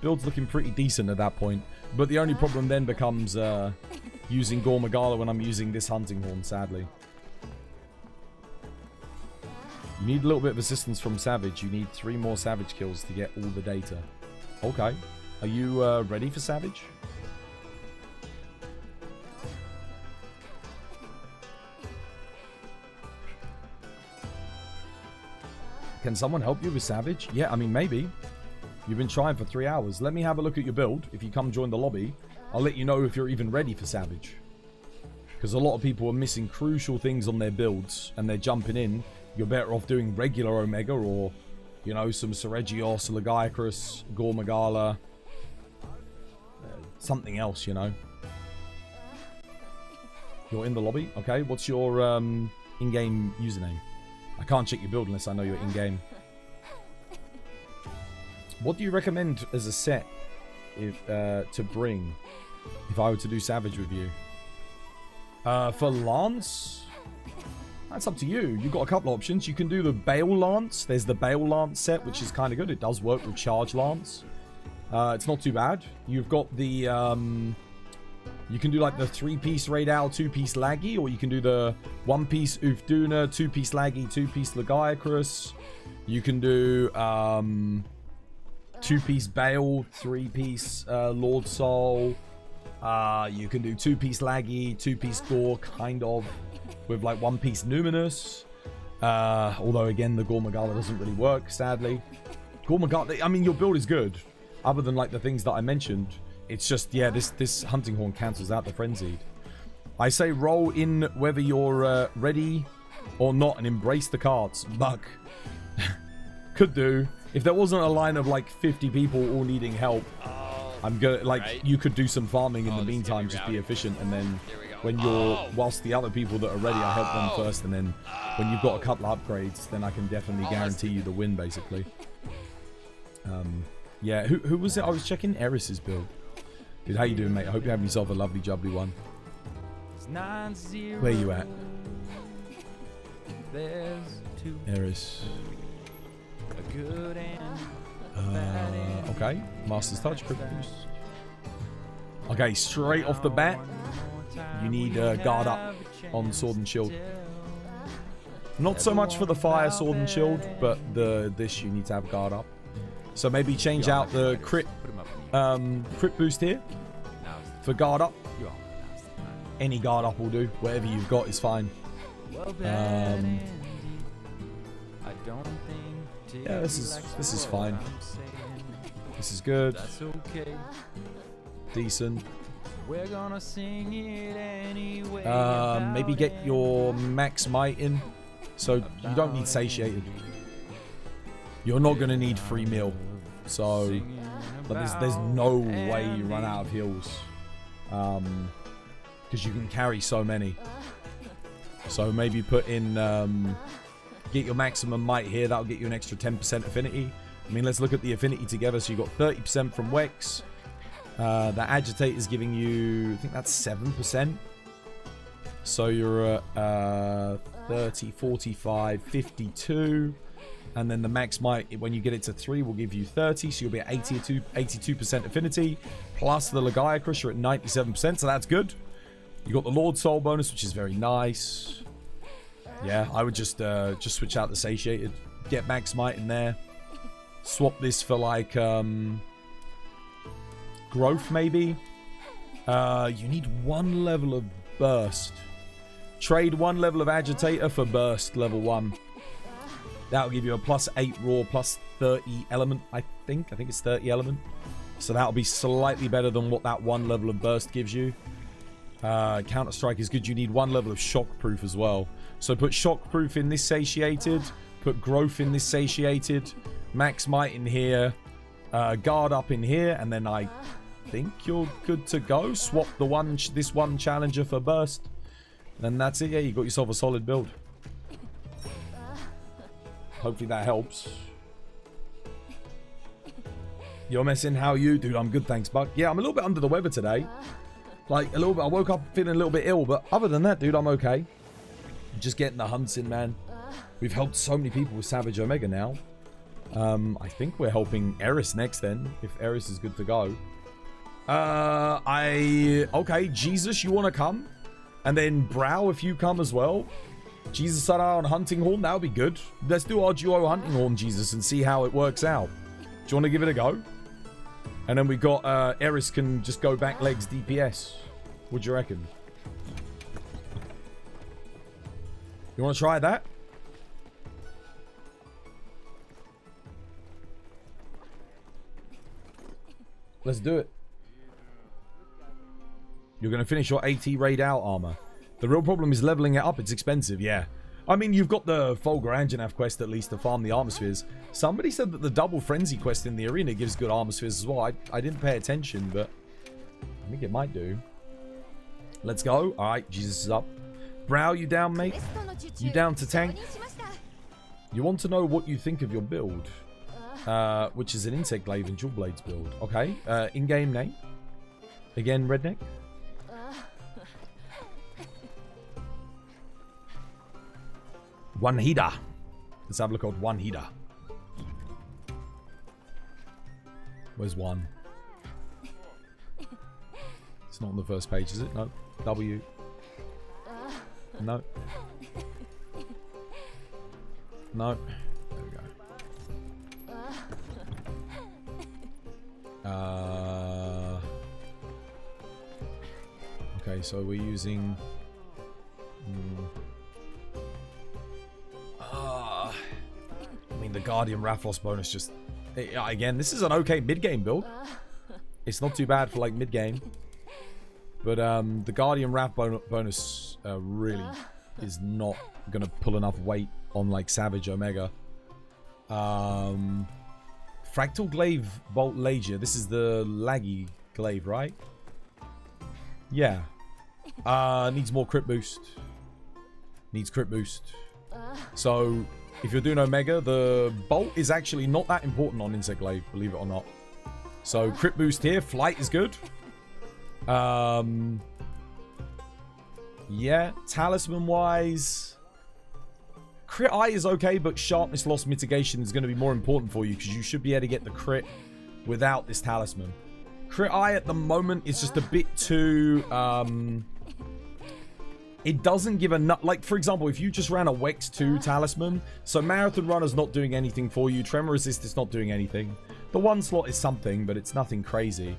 build's looking pretty decent at that point. But the only problem then becomes using Gogmazios when I'm using this hunting horn, sadly. You need a little bit of assistance from Savage. You need 3 more Savage kills to get all the data. Okay. Are you ready for Savage? Can someone help you with Savage? Yeah, I mean, maybe. You've been trying for 3 hours. Let me have a look at your build. If you come join the lobby, I'll let you know if you're even ready for Savage. Because a lot of people are missing crucial things on their builds, and they're jumping in. You're better off doing regular Omega, or, you know, some Seregios, Lagiacrus, Gormagala, something else, you know. You're in the lobby? Okay, what's your in-game username? I can't check your build unless I know you're in-game. What do you recommend as a set if to bring if I were to do Savage with you? For Lance? That's up to you. You've got a couple options. You can do the Bale Lance. There's the Bale Lance set, which is kind of good. It does work with Charge Lance. It's not too bad. You've got the... you can do like the 3-piece Raidal, 2-piece Laggy, or you can do the 1-piece Ufduna, 2-piece Laggy, 2-piece Lagiacrus. You can do 2-piece Bale, 3-piece Lord Soul. You can do 2-piece Laggy, 2-piece Gore, kind of, with like 1-piece Numinous. Although again, the Gormagala doesn't really work, sadly. Gormagala, I mean, your build is good, other than like the things that I mentioned. It's just, yeah, this Hunting Horn cancels out the Frenzied. I say roll in whether you're ready or not and embrace the cards. Buck. Could do. If there wasn't a line of like 50 people all needing help, I'm gonna, like, right. You could do some farming in the meantime, just be efficient, and then when you're, whilst the other people that are ready, I help them first, and then when you've got a couple of upgrades, then I can definitely guarantee you the win, basically. Yeah, who was it I was checking? Eris's build. Dude, how you doing, mate? I hope you're having yourself a lovely, jubbly one. Where you at? Eris. Okay, Master's Touch, Crit Boost. Okay, straight off the bat, you need guard up on Sword and Shield. Not so much for the fire Sword and Shield, but this you need to have guard up. So maybe change out the crit boost here for guard up. Any guard up will do. Whatever you've got is fine. Yeah, this is fine. This is good. Decent. Maybe get your max might in, so you don't need satiated. You're not gonna need free meal, so but there's no way you run out of heals, because you can carry so many. So maybe put in get your maximum might here. That'll get you an extra 10% affinity. I mean, let's look at the affinity together. So you got 30% from Wex. The Agitate is giving you, I think that's 7%. So you're at 30, 45, 52. And then the max might, when you get it to 3, will give you 30. So you'll be at 82% affinity. Plus the Lagiacrus, you're at 97%. So that's good. You got the Lord Soul bonus, which is very nice. Yeah, I would just switch out the Satiated. Get max might in there. Swap this for like growth maybe. You need 1 level of burst. Trade 1 level of agitator for burst level 1. That'll give you a +8 raw, +30 element, I think. I think it's 30 element. So that'll be slightly better than what that 1 level of burst gives you. Counter strike is good. You need 1 level of shock proof as well. So put shock proof in this satiated. Put growth in this satiated. Max might in here. Guard up in here. And then I think you're good to go. Swap the this one challenger for burst. And that's it. Yeah, you got yourself a solid build. Hopefully that helps. You're messing. How are you? Dude, I'm good, thanks, Buck. Yeah, I'm a little bit under the weather today. Like, a little bit. I woke up feeling a little bit ill, but other than that, dude, I'm okay. Just getting the hunts in, man. We've helped so many people with Savage Omega now. I think we're helping Eris next then, if Eris is good to go. Okay, Jesus, you want to come? And then Brow, if you come as well. Jesus said on Hunting Horn, that would be good. Let's do our duo Hunting Horn, Jesus, and see how it works out. Do you want to give it a go? And then we got Eris can just go back legs DPS. What do you reckon? You want to try that? Let's do it. You're going to finish your AT raid out armor. The real problem is leveling it up. It's expensive, yeah. I mean, you've got the Fulgur Anjanath quest at least to farm the armor spheres. Somebody said that the double frenzy quest in the arena gives good armor spheres as well. I didn't pay attention, but I think it might do. Let's go. All right, Jesus is up. Brow, you down, mate? You down to tank? You want to know what you think of your build, which is an insect glaive and dual blades build. Okay, in-game name. Again, redneck. One heater. Let's have a look at one heater. Where's one? It's not on the first page, is it? No. W. No. No. There we go. Okay, so we're using... I mean, the Guardian Rathlos bonus just... Again, this is an okay mid-game build. It's not too bad for, like, mid-game. But the Guardian Wrath bonus really is not going to pull enough weight on, like, Savage Omega. Fractal Glaive Bolt Lager. This is the laggy glaive, right? Yeah. Needs more crit boost. Needs crit boost. So, if you're doing Omega, the bolt is actually not that important on Insect Glaive, believe it or not. So, crit boost here. Flight is good. Yeah, talisman-wise, crit eye is okay, but sharpness loss mitigation is going to be more important for you because you should be able to get the crit without this talisman. Crit eye at the moment is just a bit too... it doesn't give enough... Like, for example, if you just ran a Wex 2 talisman, so Marathon Runner's not doing anything for you, Tremor Resist is not doing anything. The one slot is something, but it's nothing crazy.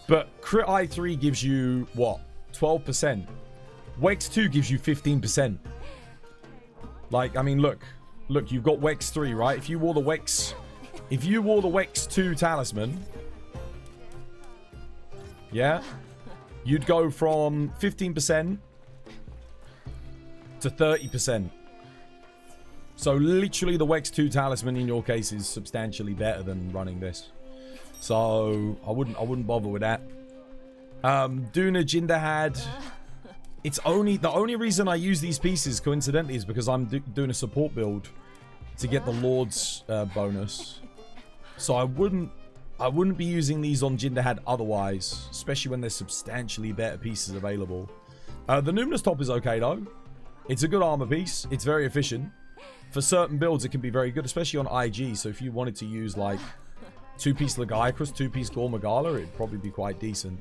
But Crit Eye 3 gives you, what, 12%? Wex 2 gives you 15%. Like, I mean, look, you've got Wex 3, right? If you wore the Wex 2 talisman, yeah, you'd go from 15% to 30%. So literally the Wex 2 talisman in your case is substantially better than running this. So I wouldn't bother with that. Duna Jindahad. It's the only reason I use these pieces coincidentally is because I'm doing a support build to get the Lord's bonus. So I wouldn't be using these on Jindahad otherwise, especially when there's substantially better pieces available. The Numinous Top is okay though. It's a good armor piece. It's very efficient. For certain builds it can be very good, especially on IG. So if you wanted to use like 2-piece Lagiacrus, 2-piece Gore Magala, it'd probably be quite decent.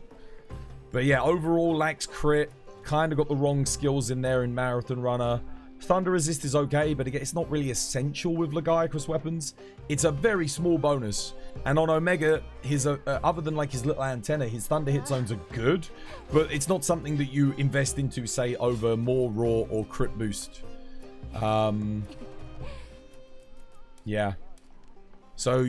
But yeah, overall lacks crit. Kind of got the wrong skills in there in Marathon Runner. Thunder Resist is okay, but again, it's not really essential with Lagiacrus weapons. It's a very small bonus. And on Omega, his other than like his little antenna, his Thunder hit zones are good. But it's not something that you invest into, say, over more Raw or crit boost. Yeah. So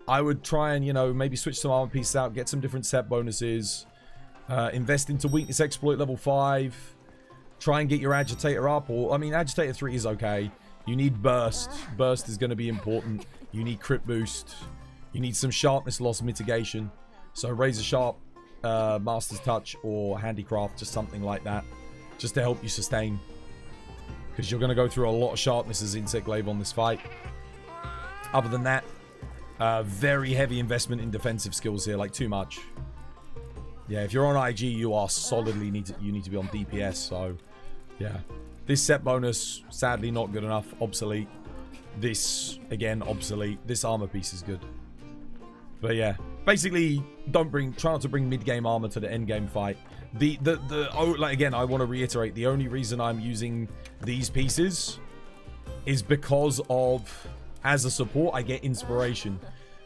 I would try and, you know, maybe switch some armor pieces out, get some different set bonuses, invest into weakness exploit level 5, try and get your agitator up, or, I mean, agitator 3 is okay. You need burst. Burst is going to be important. You need crit boost. You need some sharpness loss mitigation. So Razor Sharp, Master's Touch, or Handicraft, just something like that, just to help you sustain. Because you're going to go through a lot of sharpness as Insect Glaive on this fight. Other than that, very heavy investment in defensive skills here, like too much. Yeah, if you're on IG, you are solidly need to be on DPS. So, yeah, this set bonus sadly not good enough, obsolete. This again obsolete. This armor piece is good, but yeah, basically try not to bring mid game armor to the end game fight. Like again, I want to reiterate, the only reason I'm using these pieces is because of, as a support, I get inspiration,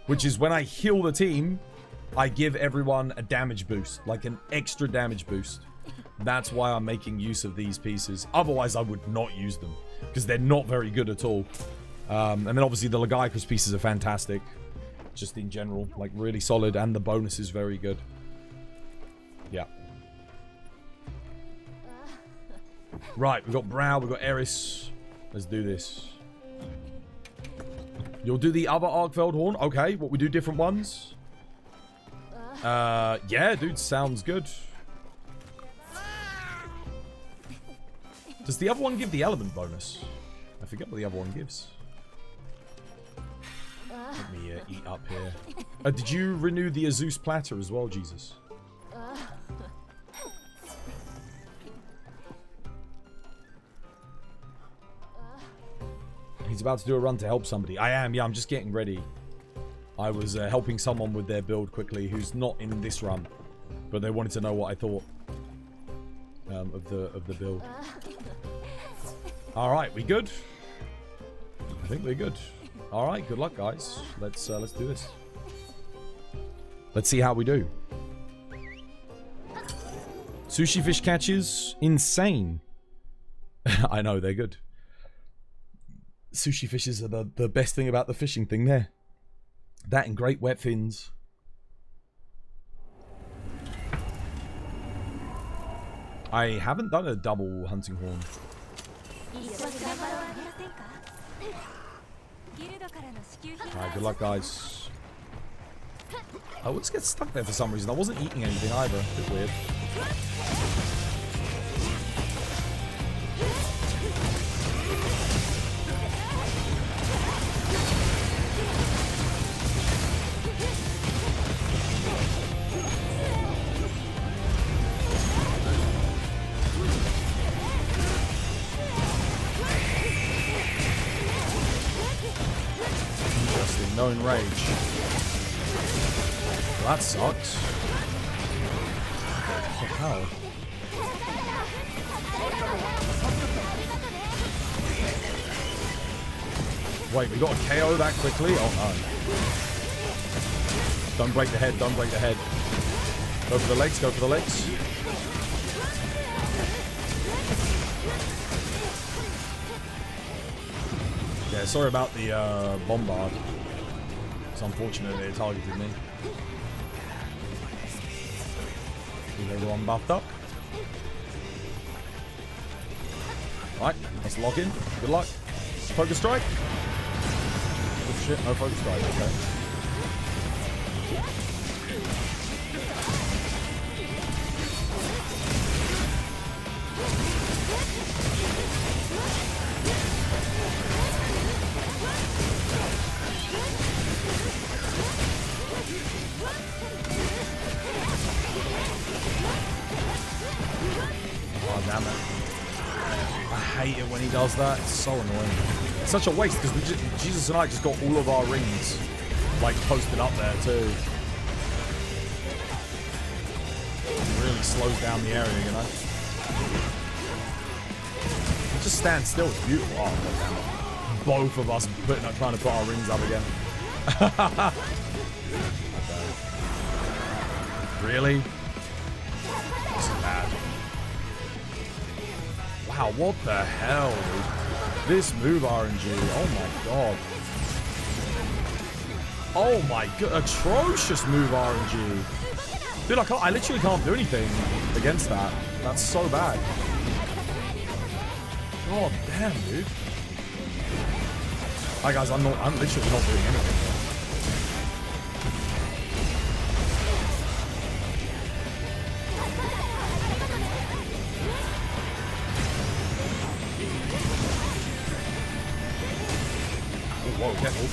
which is when I heal the team, I give everyone a damage boost, like an extra damage boost. That's why I'm making use of these pieces. Otherwise, I would not use them because they're not very good at all. And then obviously the Lagiacrus pieces are fantastic, just in general, like really solid, and the bonus is very good. Yeah. Right, we've got Brow, we've got Eris. Let's do this. You'll do the other Arkfeld horn? Okay, what, we do different ones? Yeah, dude, sounds good. Does the other one give the element bonus? I forget what the other one gives. Let me eat up here. Did you renew the Azus platter as well, Jesus? He's about to do a run to help somebody. I am, yeah, I'm just getting ready. I was helping someone with their build quickly who's not in this run. But they wanted to know what I thought of the build. Alright, we good? I think we're good. Alright, good luck guys. Let's do this. Let's see how we do. Sushi fish catches, insane. I know, they're good. Sushi fishes are the best thing about the fishing thing there. That and great wet fins. I haven't done a double hunting horn. Alright, good luck guys. I would just get stuck there for some reason. I wasn't eating anything either. A bit weird. No enrage. Well, that sucks. Oh, how? Wait, we got a KO that quickly? Oh no. Don't break the head, don't break the head. Go for the legs, go for the legs. Yeah, sorry about the bombard. It's unfortunate that it targeted me. Keep everyone buffed up. Right, let's lock in. Good luck. Focus strike. Oh shit, no focus strike. Okay. Oh, damn it. I hate it when he does that. It's so annoying. It's such a waste because Jesus and I just got all of our rings like posted up there too. It really slows down the area, you know? It just stands still. It's beautiful. Oh, God damn it. Both of us trying to put our rings up again. Really? This is bad. Wow, what the hell, dude? This move RNG. Oh my god. Oh my god. Atrocious move RNG. Dude, I literally can't do anything against that. That's so bad. God damn, dude. Hi guys, I'm literally not doing anything. Whoa, careful.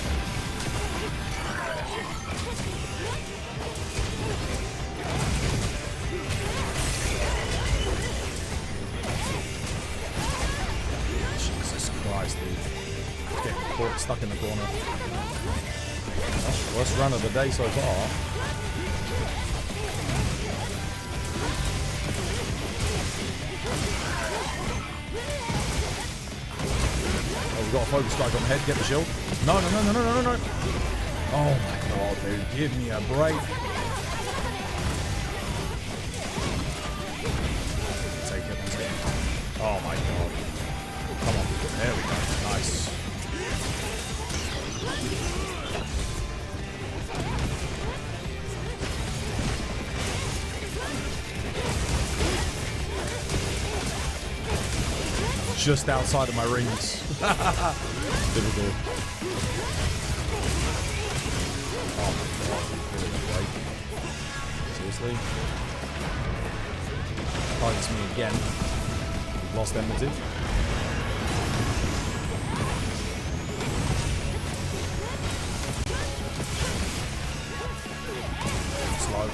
Jesus Christ, dude. Getting caught, stuck in the corner. That's the worst run of the day so far. Oh, we've got a focus strike on the head. Get the shield. No. Oh my god, dude. Give me a break. Take it. Oh my god. Come on. There we go. Nice. just outside of my rings. Typical. Oh my god. Seriously? Targets me again. Lost enmity. Slow.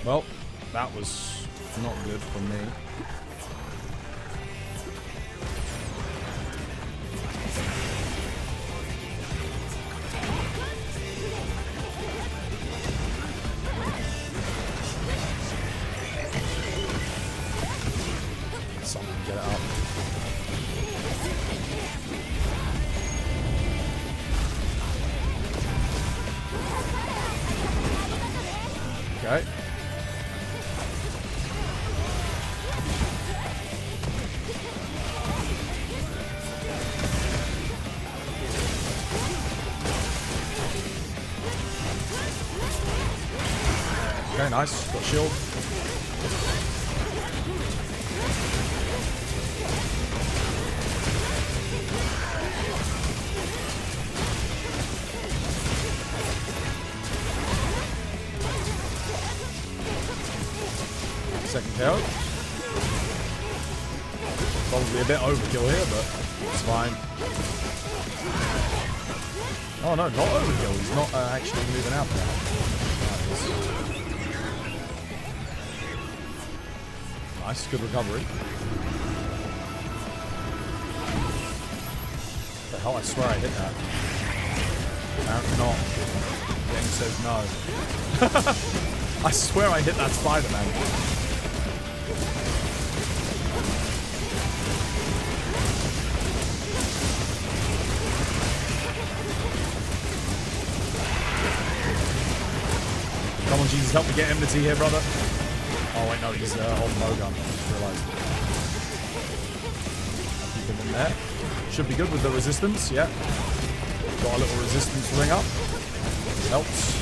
Well, that was not good for me. Someone get it up. Okay. Okay, nice. Got shield. Second KO. Probably a bit overkill here, but it's fine. Oh no, not overkill. He's not actually moving out there. Nice, good recovery. What the hell? I swear I hit that. Apparently not. The game says no. I swear I hit that Spider-Man. Come on, Jesus, help me get enmity here, brother. Oh, wait, no, he's on bow gun. I just realized. I'll keep him in there. Should be good with the resistance, yeah. Got a little resistance ring up. Helps.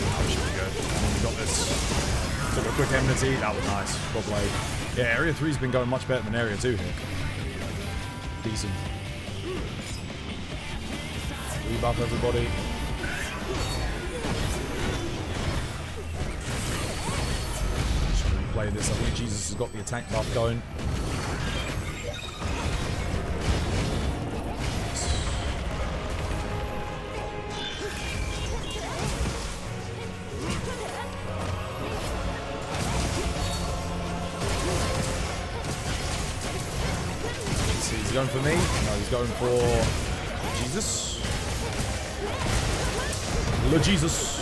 Oh, should be good. And we got this. Took a quick enmity. That was nice. Well played. Yeah, Area 3's been going much better than Area 2 here. Decent. Rebuff everybody. Play this. I think Jesus has got the attack buff going. Let's see, he's going for me. No, he's going for Jesus. Lord Jesus.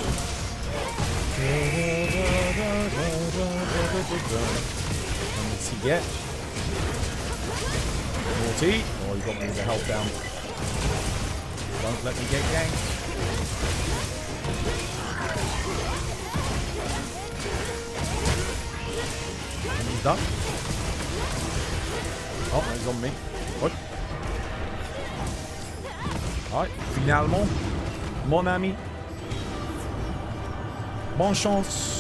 Let's see, get 40. Oh, you got me with the health down. Don't let me get ganked. And he's done. Oh, he's on me. What? Alright, finalement, mon ami. Bonne chance.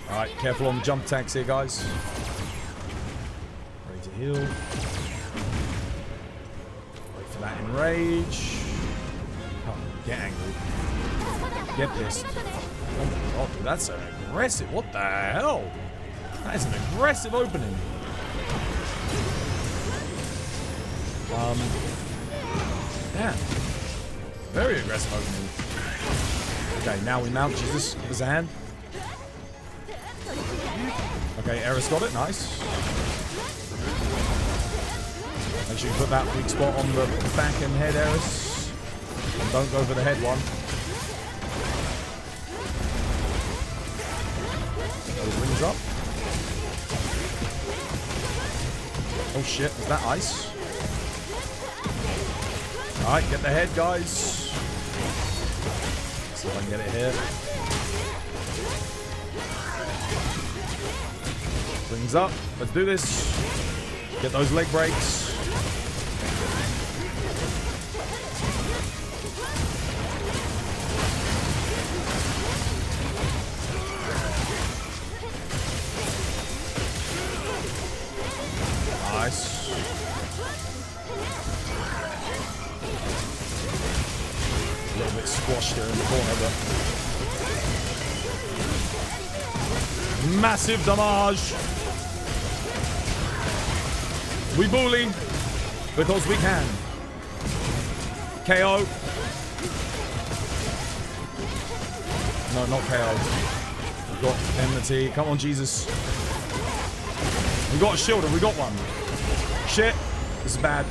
Alright, careful on the jump attacks here, guys. Ready to heal. Wait for that enrage. Oh, get angry. Get pissed. Oh my god, dude, that's aggressive. What the hell? That is an aggressive opening. Damn. Very aggressive opening. Okay, now we mount Jesus. Give us a hand. Okay, Eris got it. Nice. Make sure you put that weak spot on the back and head, Eris. And don't go for the head one. Those wings up. Oh shit, is that ice? Alright, get the head, guys. See if I can get it here. Wings up. Let's do this. Get those leg breaks. Nice. A little bit squashed there in the corner, but massive damage. We bully because we can. KO. No, not KO. We've got enmity. Come on, Jesus. We got a shield and we got one. Shit. This is bad.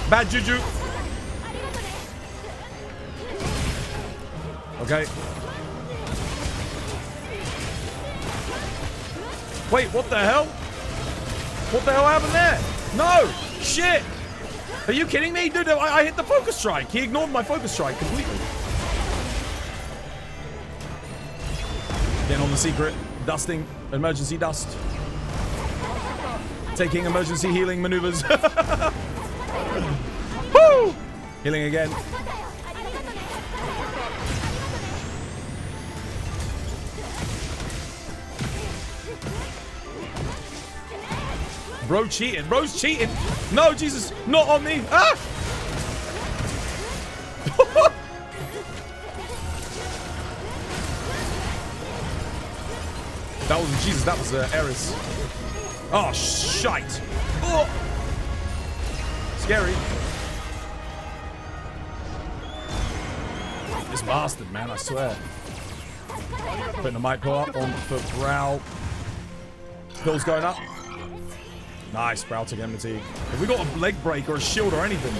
Bad juju. Okay. Wait, what the hell? What the hell happened there? No! Shit! Are you kidding me? Dude, I hit the focus strike. He ignored my focus strike completely. Getting on the secret. Dusting. Emergency dust. Taking emergency healing maneuvers. Woo! Healing again. Bro cheating. Bro's cheating. No, Jesus. Not on me. Ah! That wasn't Jesus. That was Eris. Oh, shite. Oh. Scary. This bastard, man. I swear. Putting the mic pull up on for Brow. Pills going up. Nice, Brow took enmity. If we got a leg break or a shield or anything,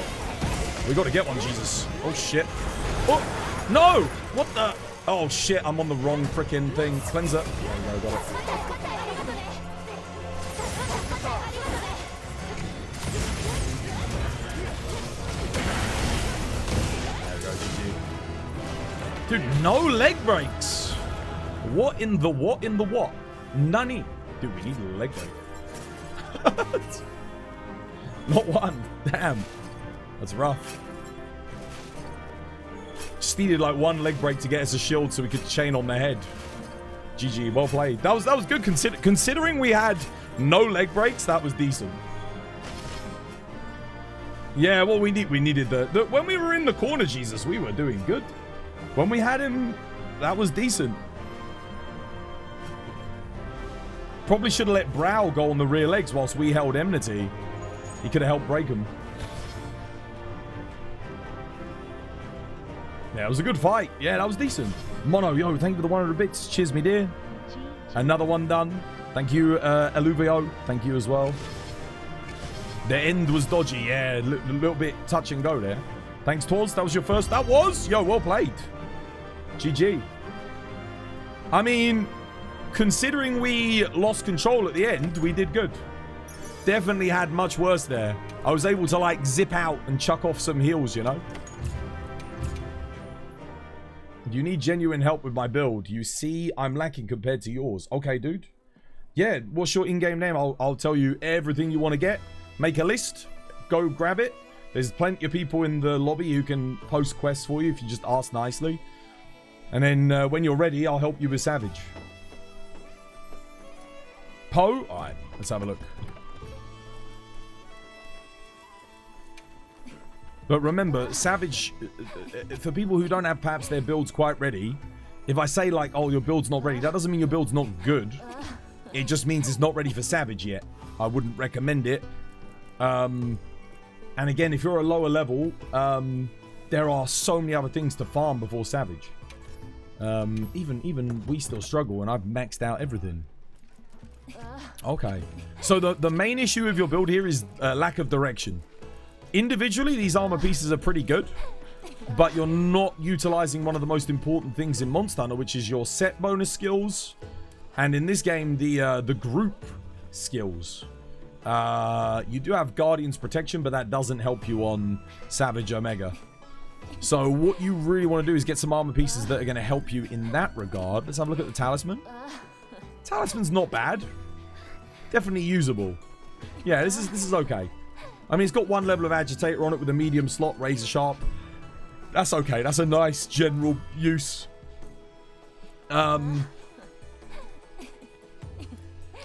we got to get one, Jesus. Oh, shit. Oh, no! What the? Oh, shit, I'm on the wrong freaking thing. Cleanser. There we go, got it. There we go, GG. Dude, no leg breaks. What in the what in the what? Nani. Dude, we need a leg break. Not one. Damn. That's rough. Just needed like one leg break to get us a shield so we could chain on their head. GG. Well played. That was good considering we had no leg breaks. That was decent. Yeah, well, we needed the when we were in the corner, Jesus, we were doing good. When we had him, that was decent. Probably should have let Brow go on the rear legs whilst we held enmity. He could have helped break him. Yeah, it was a good fight. Yeah, that was decent. Mono, yo, thank you for the 100 bits. Cheers, me dear. Another one done. Thank you, Eluvio. Thank you as well. The end was dodgy. Yeah, a little bit touch and go there. Thanks, Tors. That was your first. That was? Yo, well played. GG. I mean, considering we lost control at the end, we did good. Definitely had much worse there. I was able to, like, zip out and chuck off some heals, you know? You need genuine help with my build. You see, I'm lacking compared to yours. Okay, dude. Yeah, what's your in-game name? I'll tell you everything you want to get. Make a list. Go grab it. There's plenty of people in the lobby who can post quests for you if you just ask nicely. And then when you're ready, I'll help you with Savage. Poe? Alright, let's have a look. But remember, Savage, for people who don't have perhaps their builds quite ready, if I say like, oh, your build's not ready, that doesn't mean your build's not good. It just means it's not ready for Savage yet. I wouldn't recommend it. And again, if you're a lower level, there are so many other things to farm before Savage. Even we still struggle, and I've maxed out everything. Okay. So the main issue of your build here is lack of direction. Individually, these armor pieces are pretty good, but you're not utilizing one of the most important things in Monster Hunter, which is your set bonus skills, and in this game, the group skills. You do have Guardian's Protection, but that doesn't help you on Savage Omega. So what you really want to do is get some armor pieces that are going to help you in that regard. Let's have a look at the Talisman. Talisman's not bad. Definitely usable. Yeah, this is okay. I mean, it's got one level of agitator on it with a medium slot, razor sharp. That's okay. That's a nice general use.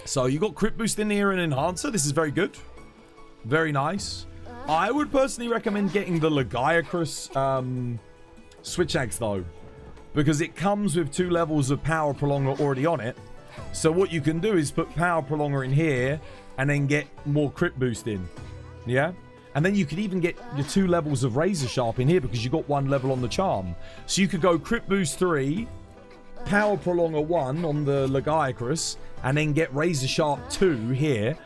So you got crit boost in here and enhancer. This is very good. Very nice. I would personally recommend getting the Lagiacrus switch axe though, because it comes with 2 levels of power prolonger already on it. So what you can do is put power prolonger in here and then get more crit boost in. Yeah? And then you could even get your 2 levels of razor sharp in here because you got 1 level on the charm. So you could go crit boost 3, power prolonger 1 on the Lagiacrus, and then get razor sharp 2 here.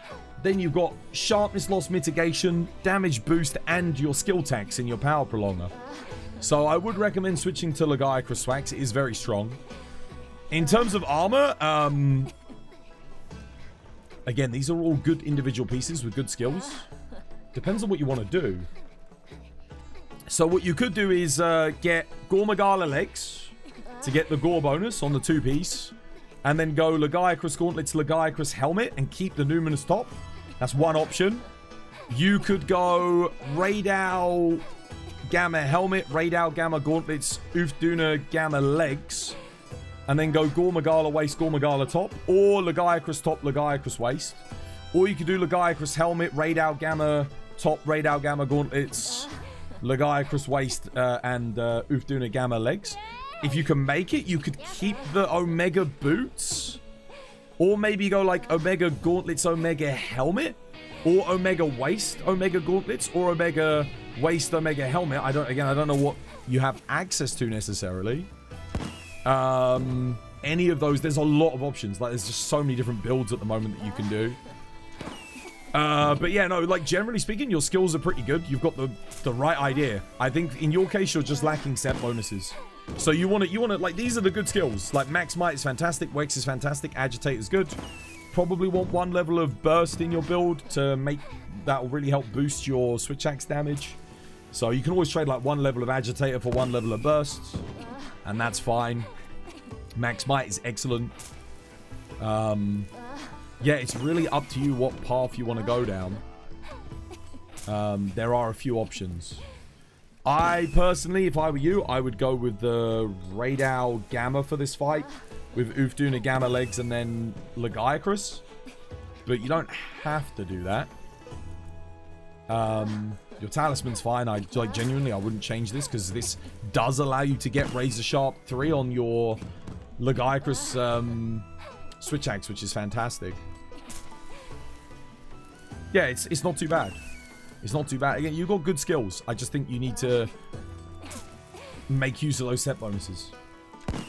Then you've got sharpness loss mitigation, damage boost, and your skill tax in your power prolonger. So I would recommend switching to Lagiacrus Swax. It is very strong. In terms of armor, again, these are all good individual pieces with good skills. Depends on what you want to do. So what you could do is get Gormagala legs to get the gore bonus on the 2-piece. And then go Lagiacrus Gauntlets, Lagiacrus Helmet, and keep the Numinous top. That's one option. You could go Raidal Gamma Helmet, Raidal Gamma Gauntlets, Ufduna Gamma Legs, and then go Gormagala Waist, Gormagala top, or Lagiacrus top, Lagiacrus Waist. Or you could do Lagiacrus Helmet, Raidal Gamma top, Raidal Gamma Gauntlets, Lagiacrus Waist, and Ufduna Gamma Legs. If you can make it, you could keep the Omega Boots. Or maybe go like Omega Gauntlets, Omega Helmet. Or Omega Waist, Omega Gauntlets. Or Omega Waist, Omega Helmet. I don't know what you have access to necessarily. Any of those, there's a lot of options. Like, there's just so many different builds at the moment that you can do. But yeah, no, like generally speaking, your skills are pretty good. You've got the right idea. I think in your case, you're just lacking set bonuses. So you want to, like, these are the good skills. Like, Max Might is fantastic, Wex is fantastic, Agitate is good. Probably want 1 level of burst in your build to make, that will really help boost your switch axe damage. So you can always trade like 1 level of Agitator for 1 level of burst. And that's fine. Max Might is excellent. Yeah, it's really up to you what path you want to go down. There are a few options. I personally, if I were you, I would go with the Raidal Gamma for this fight, with Ufduna Gamma Legs and then Lagiacrus. But you don't have to do that. Your Talisman's fine. Like, genuinely, I wouldn't change this because this does allow you to get Razor Sharp 3 on your Lagiacrus Switch Axe, which is fantastic. Yeah, it's not too bad. It's not too bad. Again, you've got good skills. I just think you need to make use of those set bonuses.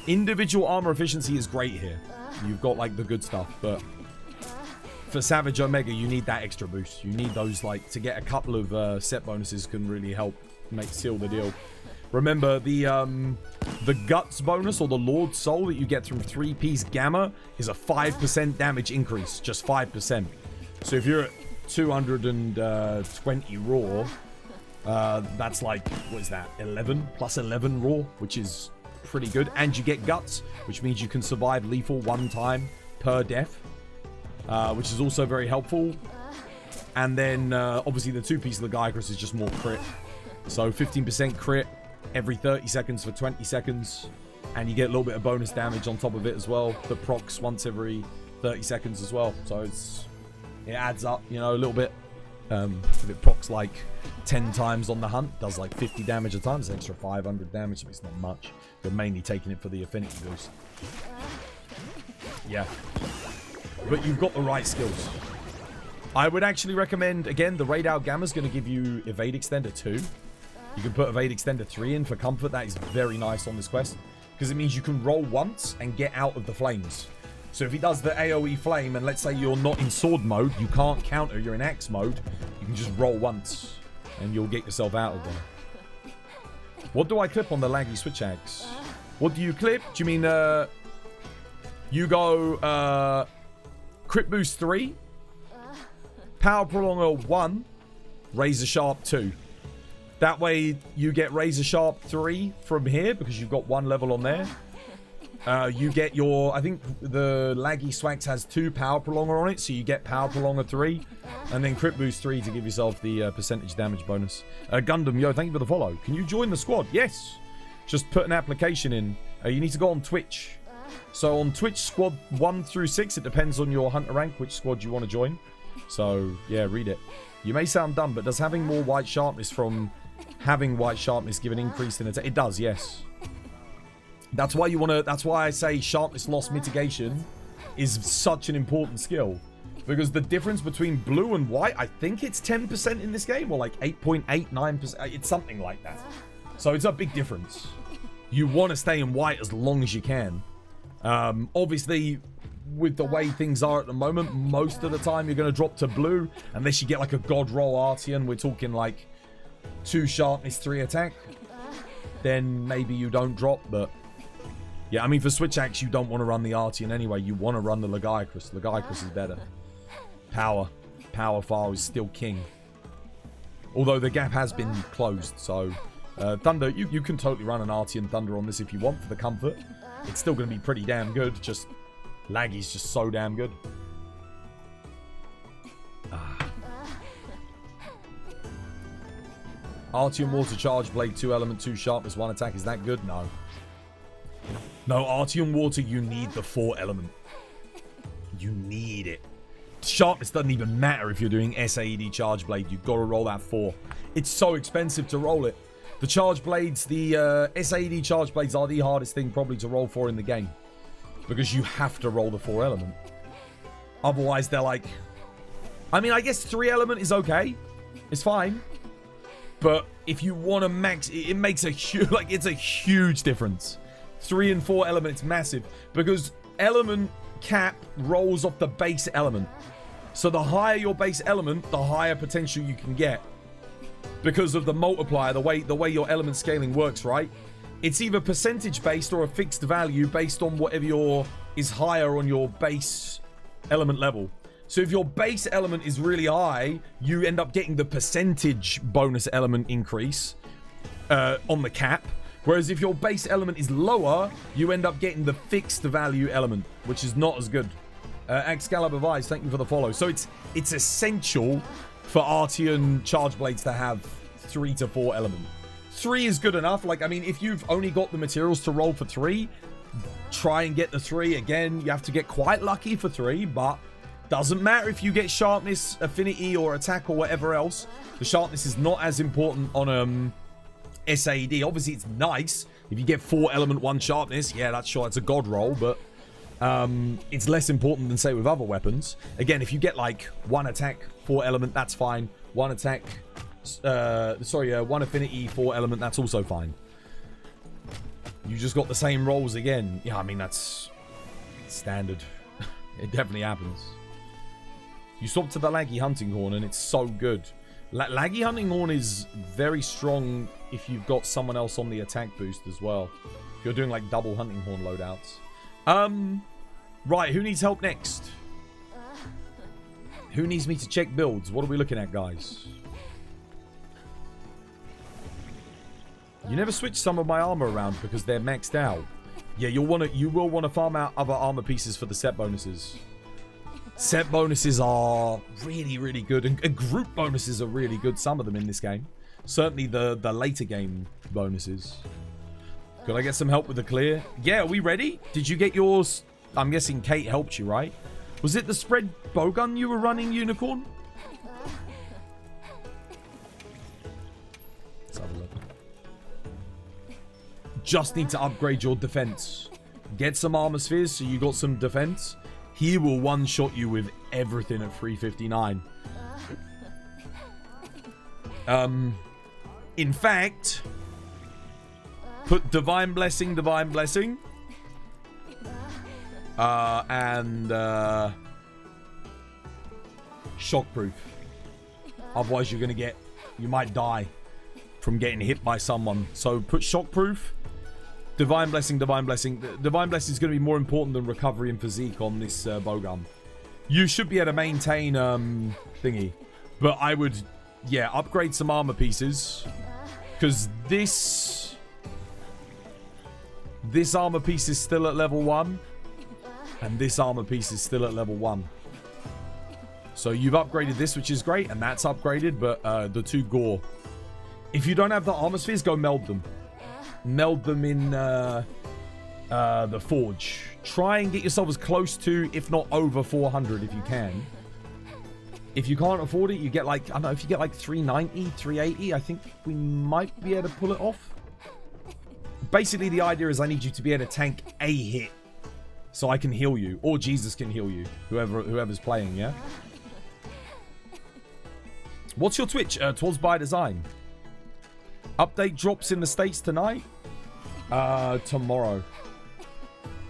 Individual armor efficiency is great here. You've got, like, the good stuff, but for Savage Omega, you need that extra boost. You need those, like, to get a couple of set bonuses can really help seal the deal. Remember, the Guts bonus or the Lord Soul that you get from 3-piece Gamma is a 5% damage increase. Just 5%. So if you're at 220 raw, that's like, what is that, 11 plus 11 raw, which is pretty good. And you get Guts, which means you can survive lethal 1 time per death, which is also very helpful. And then obviously the 2-piece Lagiacrus is just more crit, so 15% crit every 30 seconds for 20 seconds, and you get a little bit of bonus damage on top of it as well that procs once every 30 seconds as well. So it adds up, you know, a little bit. If it procs like 10 times on the hunt, does like 50 damage a time. It's an extra 500 damage, but it's not much. You're mainly taking it for the affinity boost. Yeah. But you've got the right skills. I would actually recommend, again, the Raidal Gamma is going to give you Evade Extender 2. You can put Evade Extender 3 in for comfort. That is very nice on this quest, because it means you can roll once and get out of the flames. So if he does the AoE flame, and let's say you're not in sword mode, you can't counter, you're in axe mode, you can just roll once, and you'll get yourself out of there. What do I clip on the laggy switch axe? What do you clip? Do you mean, you go, crit boost 3, power prolonger 1, razor sharp 2. That way you get razor sharp 3 from here, because you've got 1 level on there. You get your, I think the laggy swax has 2 power prolonger on it, so you get power prolonger 3, and then crit boost 3 to give yourself the percentage damage bonus. Gundam, yo, thank you for the follow. Can you join the squad? Yes. Just put an application in. You need to go on Twitch. So on Twitch, squad 1 through 6, it depends on your hunter rank, which squad you want to join. So, yeah, read it. You may sound dumb, but does having more white sharpness from having white sharpness give an increase in attack? It does, yes. That's why you want to, that's why I say sharpness loss mitigation is such an important skill. Because the difference between blue and white, I think it's 10% in this game, or like 8.89%. It's something like that. So it's a big difference. You want to stay in white as long as you can. Obviously, with the way things are at the moment, most of the time you're going to drop to blue, unless you get like a god roll Artian. We're talking like 2 sharpness, 3 attack. Then maybe you don't drop, but yeah, I mean, for switch axe, you don't want to run the Artian anyway. You want to run the Legiacrus. Legiacrus is better. Power file is still king. Although the gap has been closed, so Thunder, you can totally run an Artian Thunder on this if you want for the comfort. It's still going to be pretty damn good. Just laggy's just so damn good. Artian Water Charge Blade 2 element 2 sharpness 1 attack. Is that good? No. No, Artian Water, you need the 4 element. You need it. Sharpness doesn't even matter if you're doing SAED Charge Blade. You've got to roll that 4. It's so expensive to roll it. The Charge Blades, the SAED Charge Blades are the hardest thing probably to roll for in the game. Because you have to roll the 4 element. Otherwise, they're like... I mean, I guess 3 element is okay. It's fine. But if you want to max... It makes a huge... Like, it's a huge difference. 3 and 4 element, it's massive. Because element cap rolls off the base element. So the higher your base element, the higher potential you can get. Because of the multiplier, the way your element scaling works, right? It's either percentage based or a fixed value based on whatever is higher on your base element level. So if your base element is really high, you end up getting the percentage bonus element increase on the cap. Whereas if your base element is lower, you end up getting the fixed value element, which is not as good. Excalibur Vice, thank you for the follow. So it's essential for Artian Charge Blades to have 3 to 4 element. 3 is good enough. Like, I mean, if you've only got the materials to roll for 3, try and get the 3. Again, you have to get quite lucky for 3, but doesn't matter if you get sharpness, affinity, or attack, or whatever else. The sharpness is not as important on SAED. Obviously, it's nice if you get 4 element 1 sharpness. Yeah, that's sure it's a god roll, but it's less important than, say, with other weapons. Again, if you get like 1 attack, 4 element, that's fine. 1 attack, 1 affinity, 4 element, that's also fine. You just got the same rolls again. Yeah, I mean, that's standard. It definitely happens. You swap to the Laggy Hunting Horn and it's so good. Laggy Hunting Horn is very strong if you've got someone else on the attack boost as well. If you're doing like double Hunting Horn loadouts. Right, who needs help next? Who needs me to check builds? What are we looking at, guys? You never switch some of my armor around because they're maxed out. Yeah, you will want to farm out other armor pieces for the set bonuses. Set bonuses are really, really good. And group bonuses are really good. Some of them in this game. Certainly the later game bonuses. Could I get some help with the clear? Yeah, are we ready? Did you get yours? I'm guessing Kate helped you, right? Was it the spread bowgun you were running, Unicorn? Let's have a look. Just need to upgrade your defense. Get some armor spheres so you got some defense. He will one-shot you with everything at 359. In fact, put Divine Blessing, Divine Blessing. And shockproof. Otherwise, you might die from getting hit by someone. So put shockproof. Divine Blessing, Divine Blessing. Divine Blessing is going to be more important than recovery and physique on this bowgun. You should be able to maintain thingy. But I would, yeah, upgrade some armor pieces. Because this armor piece is still at level 1. And this armor piece is still at level 1. So you've upgraded this, which is great. And that's upgraded, but the 2 gore. If you don't have the armor spheres, go meld them. Meld them in the forge. Try and get yourself as close to, if not over 400 if you can. If you can't afford it, you get like, I don't know, if you get like 390, 380, I think we might be able to pull it off. Basically, the idea is I need you to be able to tank a hit so I can heal you, or Jesus can heal you, whoever's playing, yeah? What's your Twitch? 'Twas by design. Update drops in the States tonight. Tomorrow.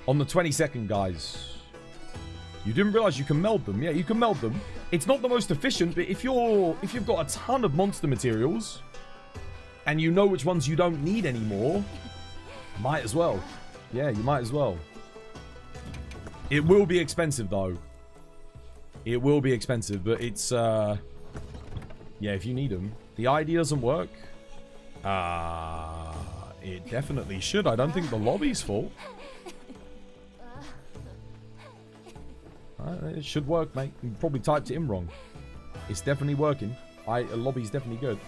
On the 22nd, guys. You didn't realize you can meld them. Yeah, you can meld them. It's not the most efficient, but if you've got a ton of monster materials and you know which ones you don't need anymore, might as well. Yeah, you might as well. It will be expensive though. It will be expensive, but it's yeah, if you need them. The ID doesn't work. It definitely should. I don't think the lobby's full. It should work, mate. You probably typed it in wrong. It's definitely working. Lobby's definitely good.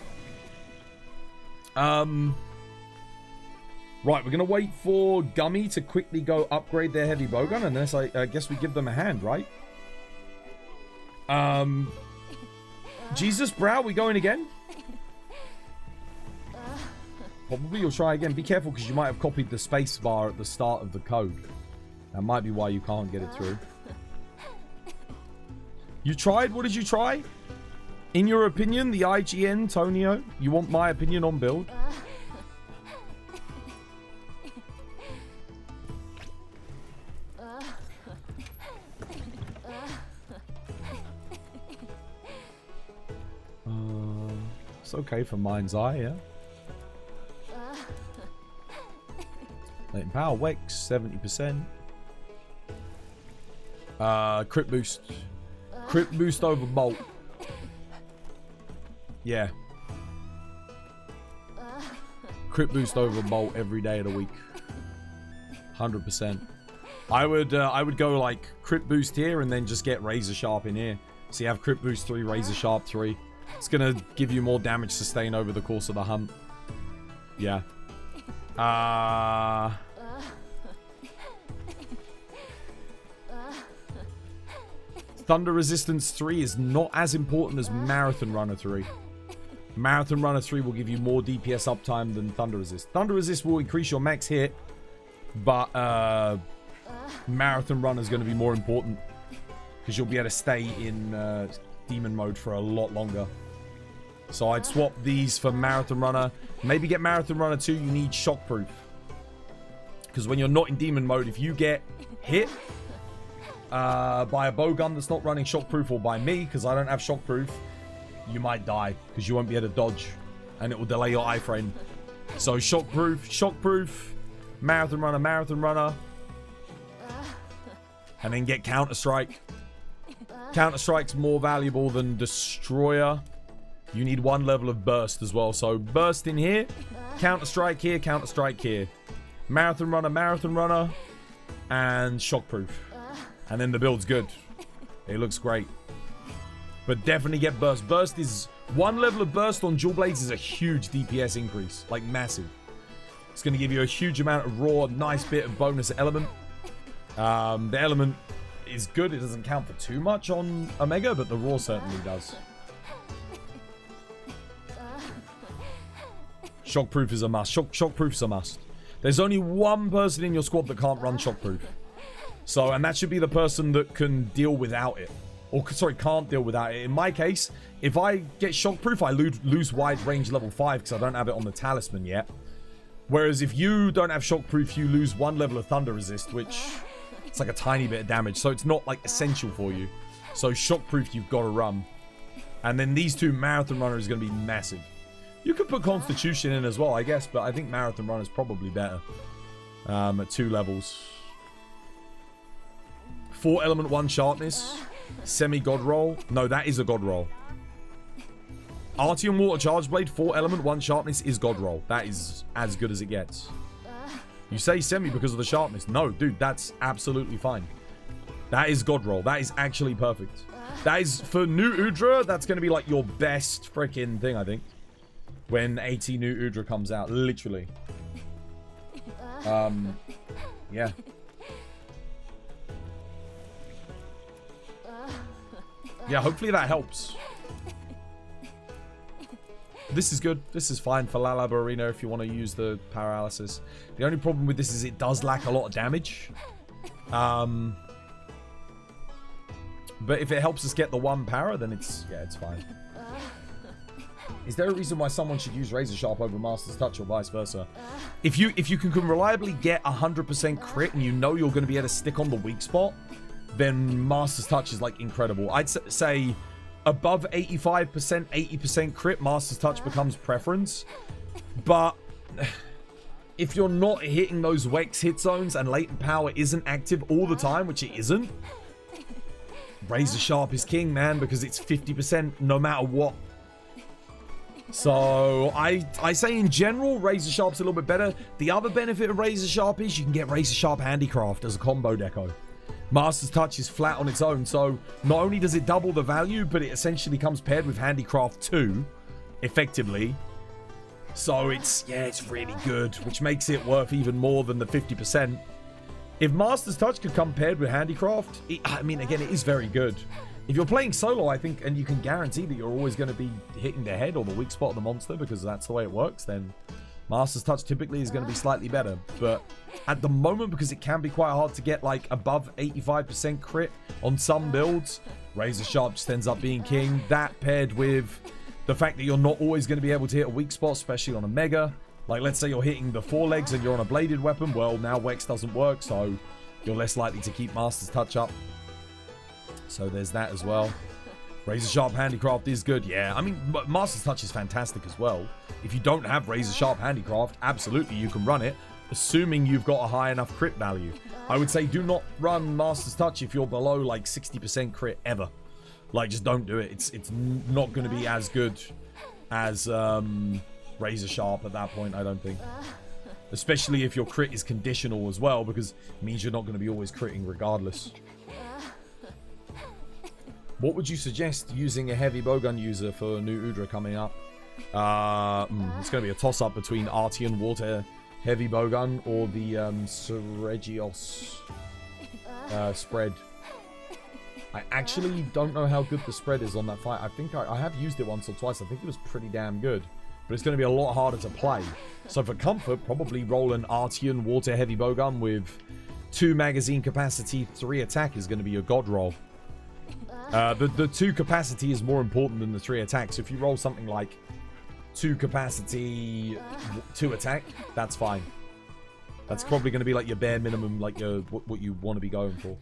Right, we're gonna wait for Gummy to quickly go upgrade their heavy bowgun, unless I guess we give them a hand, right? Jesus, Brow, we going again? Probably you'll try again. Be careful because you might have copied the space bar at the start of the code. That might be why you can't get it through. You tried? What did you try? In your opinion, the IGN, Tonio? You want my opinion on build? It's okay for Mind's Eye, yeah? Latent power, Wex, 70%. Crit boost. Crit boost over bolt. Yeah. Crit boost over bolt every day of the week. 100%. I would go like crit boost here and then just get razor sharp in here. So you have crit boost 3, razor sharp 3. It's gonna give you more damage sustain over the course of the hunt. Yeah. Thunder Resistance 3 is not as important as Marathon Runner 3. Marathon Runner 3 will give you more DPS uptime than Thunder Resist. Thunder Resist will increase your max hit, but Marathon Runner is going to be more important because you'll be able to stay in Demon mode for a lot longer. So I'd swap these for Marathon Runner. Maybe get Marathon Runner 2, you need Shockproof. Because when you're not in Demon mode, if you get hit by a bowgun that's not running Shockproof, or by me, because I don't have Shockproof, you might die. Because you won't be able to dodge. And it will delay your iframe. So Shockproof, Shockproof, Marathon Runner. And then get Counter-Strike. Counter-Strike's more valuable than Destroyer. You need 1 level of Burst as well. So Burst in here, Counter-Strike here, Counter-Strike here. Marathon Runner, and Shockproof. And then the build's good. It looks great. But definitely get Burst. Burst is 1 level of Burst on Dual Blades is a huge DPS increase. Like massive. It's going to give you a huge amount of raw, nice bit of bonus element. The element is good. It doesn't count for too much on Omega, but the raw certainly does. Shockproof is a must. Shockproof's a must. There's only 1 person in your squad that can't run Shockproof. So, and that should be the person that can deal without it. Or, sorry, can't deal without it. In my case, if I get Shockproof, I lose wide range level 5 because I don't have it on the talisman yet. Whereas if you don't have Shockproof, you lose 1 level of Thunder Resist, which It's like a tiny bit of damage, so it's not like essential for you. So shockproof, you've got to run. And then these two, Marathon Runner is going to be massive. You could put Constitution in as well, I guess, but I think Marathon Runner is probably better at 2 levels. 4 element 1 sharpness, semi-god roll. No, that is a god roll. Artium Water Charge Blade, 4 element 1 sharpness is god roll. That is as good as it gets. You say semi because of the sharpness. No, dude, that's absolutely fine. That is god roll. That is actually perfect. That is, for Nu Udra, that's going to be like your best freaking thing, I think. When AT Nu Udra comes out, literally. Yeah. Yeah, hopefully that helps. This is good. This is fine for Lalab Arena if you want to use the paralysis. The only problem with this is it does lack a lot of damage. But if it helps us get the 1 para, then it's fine. Is there a reason why someone should use Razor Sharp over Master's Touch or vice versa? If you can reliably get 100% crit and you know you're going to be able to stick on the weak spot, then Master's Touch is like incredible. I'd say above 85%, 80% crit, Master's Touch becomes preference. But if you're not hitting those Wex hit zones and latent power isn't active all the time, which it isn't, Razor Sharp is king, man, because it's 50% no matter what. So I say in general, Razor Sharp's a little bit better. The other benefit of Razor Sharp is you can get Razor Sharp Handicraft as a combo deco. Master's Touch is flat on its own, so not only does it double the value, but it essentially comes paired with Handicraft 2, effectively. So it's really good, which makes it worth even more than the 50%. If Master's Touch could come paired with Handicraft, I mean, again, it is very good. If you're playing solo, I think, and you can guarantee that you're always going to be hitting the head or the weak spot of the monster because that's the way it works, then Master's Touch typically is going to be slightly better. But at the moment, because it can be quite hard to get like above 85% crit on some builds, Razor Sharp just ends up being king. That paired with the fact that you're not always going to be able to hit a weak spot, especially on a Mega. Like, let's say you're hitting the forelegs and you're on a bladed weapon. Well, now Wex doesn't work, so you're less likely to keep Master's Touch up. So there's that as well. Razor Sharp Handicraft is good. Yeah, I mean, Master's Touch is fantastic as well. If you don't have Razor Sharp Handicraft, absolutely you can run it, assuming you've got a high enough crit value. I would say do not run Master's Touch if you're below like 60% crit ever. Like, just don't do it. It's not going to be as good as Razor Sharp at that point, I don't think. Especially if your crit is conditional as well, because it means you're not going to be always critting regardless. What would you suggest using a heavy bowgun user for Nu Udra coming up? It's going to be a toss-up between Artian Water Heavy Bowgun or the Seregios spread. I actually don't know how good the spread is on that fight. I think I have used it once or twice. I think it was pretty damn good. But it's going to be a lot harder to play. So for comfort, probably roll an Artian Water Heavy Bowgun with 2 magazine capacity, 3 attack is going to be your god roll. The 2 capacity is more important than the 3 attack. So if you roll something like 2 capacity, 2 attack, that's fine. That's probably going to be like your bare minimum, like your what you want to be going for.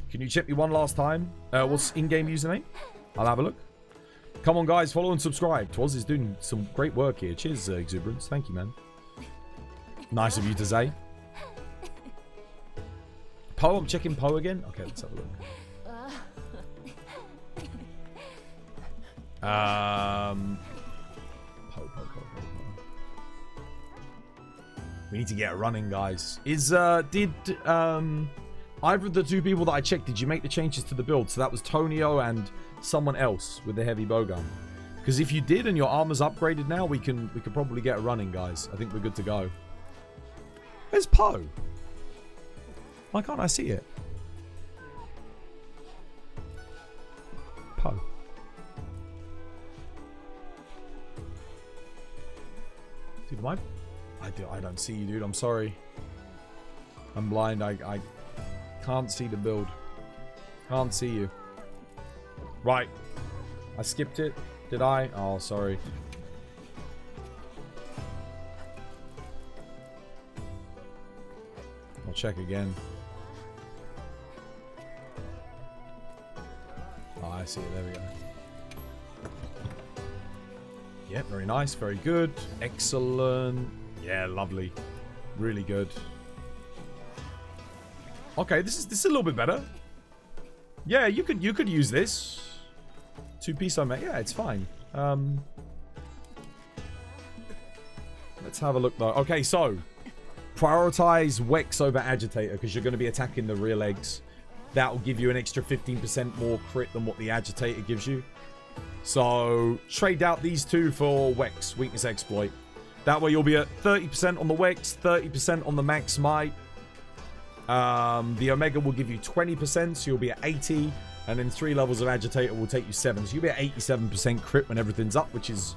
Can you check me one last time? What's in-game username? I'll have a look. Come on, guys, follow and subscribe. Twas is doing some great work here. Cheers, Exuberance. Thank you, man. Nice of you to say. Poe, I'm checking Poe again. Okay, let's have a look. Poe. We need to get running, guys. Did either of the 2 people that I checked, did you make the changes to the build? So that was Tonio and someone else with the heavy bowgun. Because if you did and your armor's upgraded now, we could probably get running, guys. I think we're good to go. Where's Poe? Why can't I see it? Poe. Dude, I don't see you, dude. I'm sorry. I'm blind. I can't see the build. Can't see you. Right. I skipped it. Did I? Oh, sorry. I'll check again. Oh, I see it. There we go. Yeah, very nice. Very good. Excellent. Yeah, lovely. Really good. Okay, this is a little bit better. Yeah, you could use this. 2-piece I made. Yeah, it's fine. Let's have a look though. Okay, so prioritize Wex over Agitator because you're going to be attacking the rear legs. That will give you an extra 15% more crit than what the Agitator gives you. So trade out these two for Wex, Weakness Exploit. That way you'll be at 30% on the Wex, 30% on the Max Might. The Omega will give you 20%, so you'll be at 80. And then 3 levels of Agitator will take you 7. So you'll be at 87% crit when everything's up, which is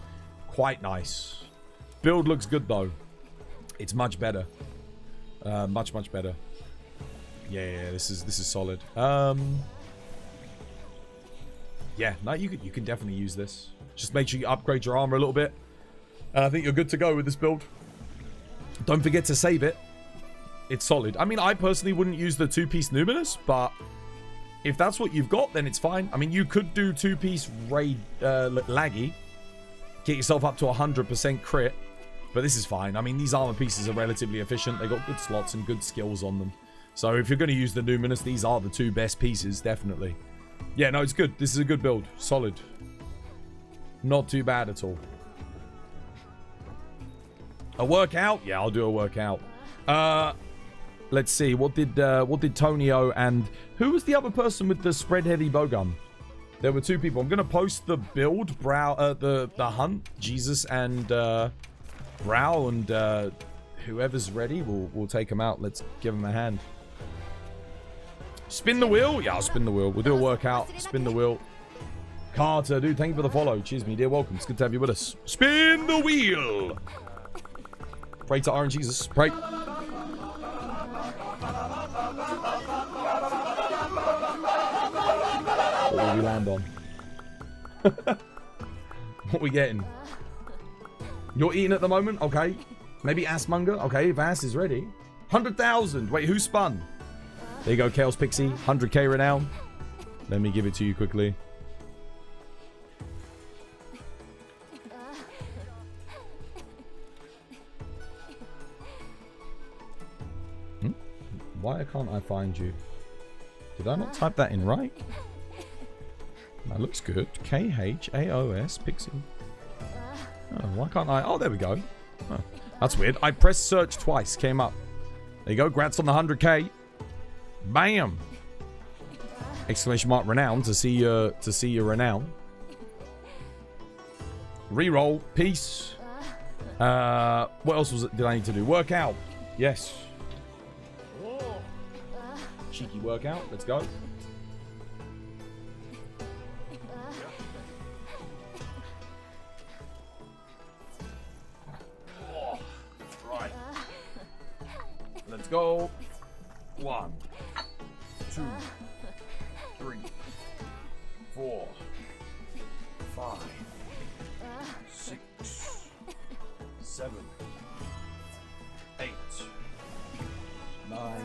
quite nice. Build looks good though. It's much better. Much better. Yeah, this is solid. Yeah, no, you can definitely use this. Just make sure you upgrade your armor a little bit. And I think you're good to go with this build. Don't forget to save it. It's solid. I mean, I personally wouldn't use the 2-piece Numinous, but if that's what you've got, then it's fine. I mean, you could do 2-piece Raid Laggy. Get yourself up to 100% crit. But this is fine. I mean, these armor pieces are relatively efficient. They got good slots and good skills on them. So if you're going to use the Numinous, these are the 2 best pieces, definitely. Yeah, no, it's good. This is a good build. Solid. Not too bad at all. A workout? Yeah, I'll do a workout. Let's see. What did Tonio and who was the other person with the spread heavy bowgun? There were 2 people. I'm gonna post the build, the hunt, Jesus and Brow, and whoever's ready, we'll take them out. Let's give them a hand. Spin the wheel? Yeah, I'll spin the wheel. We'll do a workout. Spin the wheel. Carter, dude, thank you for the follow. Cheers, me dear. Welcome. It's good to have you with us. Spin the wheel. Pray to Iron Jesus. Pray. What will we land on? What we getting? You're eating at the moment? Okay. Maybe Assmonger? Okay, if Ass is ready. 100,000. Wait, who spun? There you go, Chaos Pixie. 100k renown. Let me give it to you quickly. Why can't I find you? Did I not type that in right? That looks good. K-H-A-O-S Pixie. Oh, why can't I? Oh, there we go. Oh, that's weird. I pressed search twice. Came up. There you go. Grats on the 100k. Bam! Exclamation mark renown to see your renown. Reroll. Peace. What else did I need to do? Workout. Yes. Cheeky workout. Let's go. Right. Let's go. 1, 2, 3, 4, 5, 6, 7, 8, 9,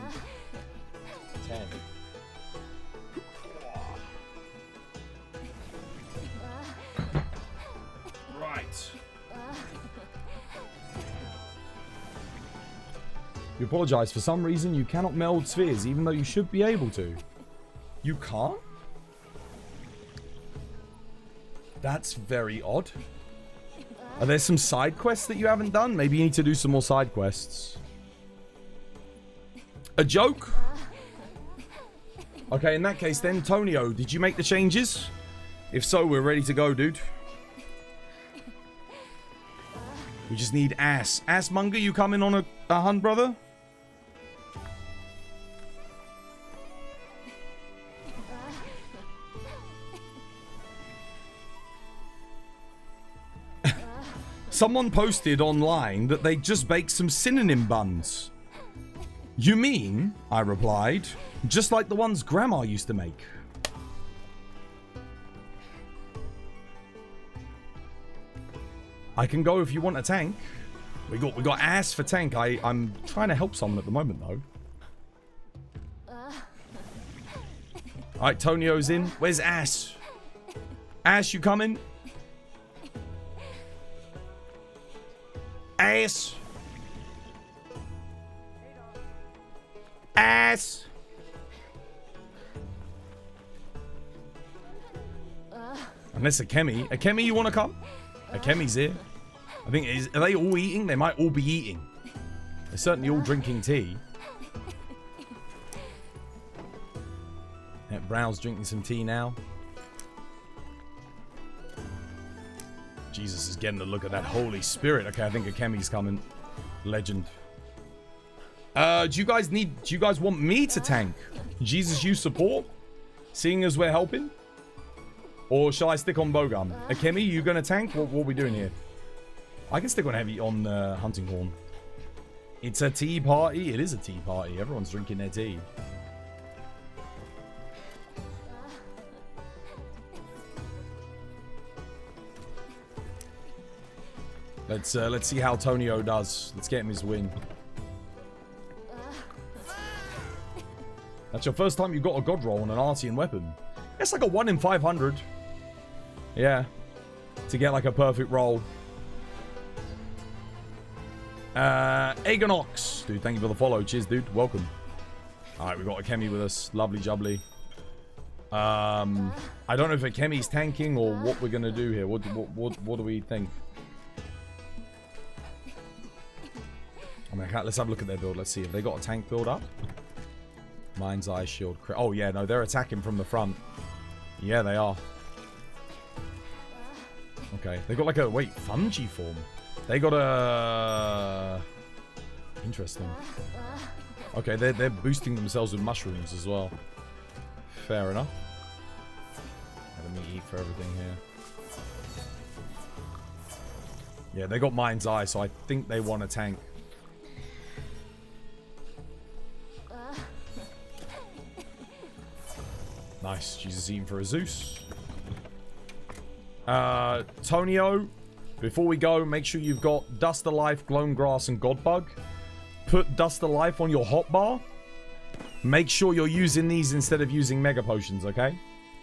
10. Right. You apologize. For some reason, you cannot meld spheres, even though you should be able to. You can't? That's very odd. Are there some side quests that you haven't done? Maybe you need to do some more side quests. A joke? Okay, in that case then, Tonio, did you make the changes? If so, we're ready to go, dude. We just need Ass. Assmonger, you coming on a hunt, brother? Someone posted online that they just baked some synonym buns. You mean, I replied, just like the ones Grandma used to make. I can go if you want a tank. We got Ass for tank. I'm trying to help someone at the moment though. All right, Tonio's in. Where's Ash? Ash, you coming? Ash. Ash. Unless Akemi. Akemi, you want to come? Akemi's here. I think, are they all eating? They might all be eating. They're certainly all drinking tea. Yeah, Brown's drinking some tea now. Jesus is getting a look at that Holy Spirit. Okay, I think Akemi's coming. Legend. Do you guys want me to tank? Jesus, you support? Seeing as we're helping? Or shall I stick on Bogum? Akemi, you gonna tank? What are we doing here? I can stick on heavy on Hunting Horn. It's a tea party. It is a tea party. Everyone's drinking their tea. Let's see how Tonio does. Let's get him his win. That's your first time you got a god roll on an Artian weapon. It's like a 1 in 500. Yeah. To get like a perfect roll. Agonox. Dude, thank you for the follow. Cheers, dude. Welcome. Alright, we've got Akemi with us. Lovely jubbly. I don't know if Akemi's tanking or what we're gonna do here. What do we think? I mean, let's have a look at their build. Let's see if they got a tank build up. Mind's Eye Shield. Oh, yeah, no, they're attacking from the front. Yeah, they are. Okay, they got like a, wait, fungi form. They got a... Interesting. Okay, they're boosting themselves with mushrooms as well. Fair enough. Let me eat for everything here. Yeah, they got Mind's Eye, so I think they want a tank. Nice. Jesus eating for a Zeus. Tonio, before we go, make sure you've got Dust of Life, Gloam Grass, and Godbug. Put Dust of Life on your hotbar. Make sure you're using these instead of using Mega Potions, okay?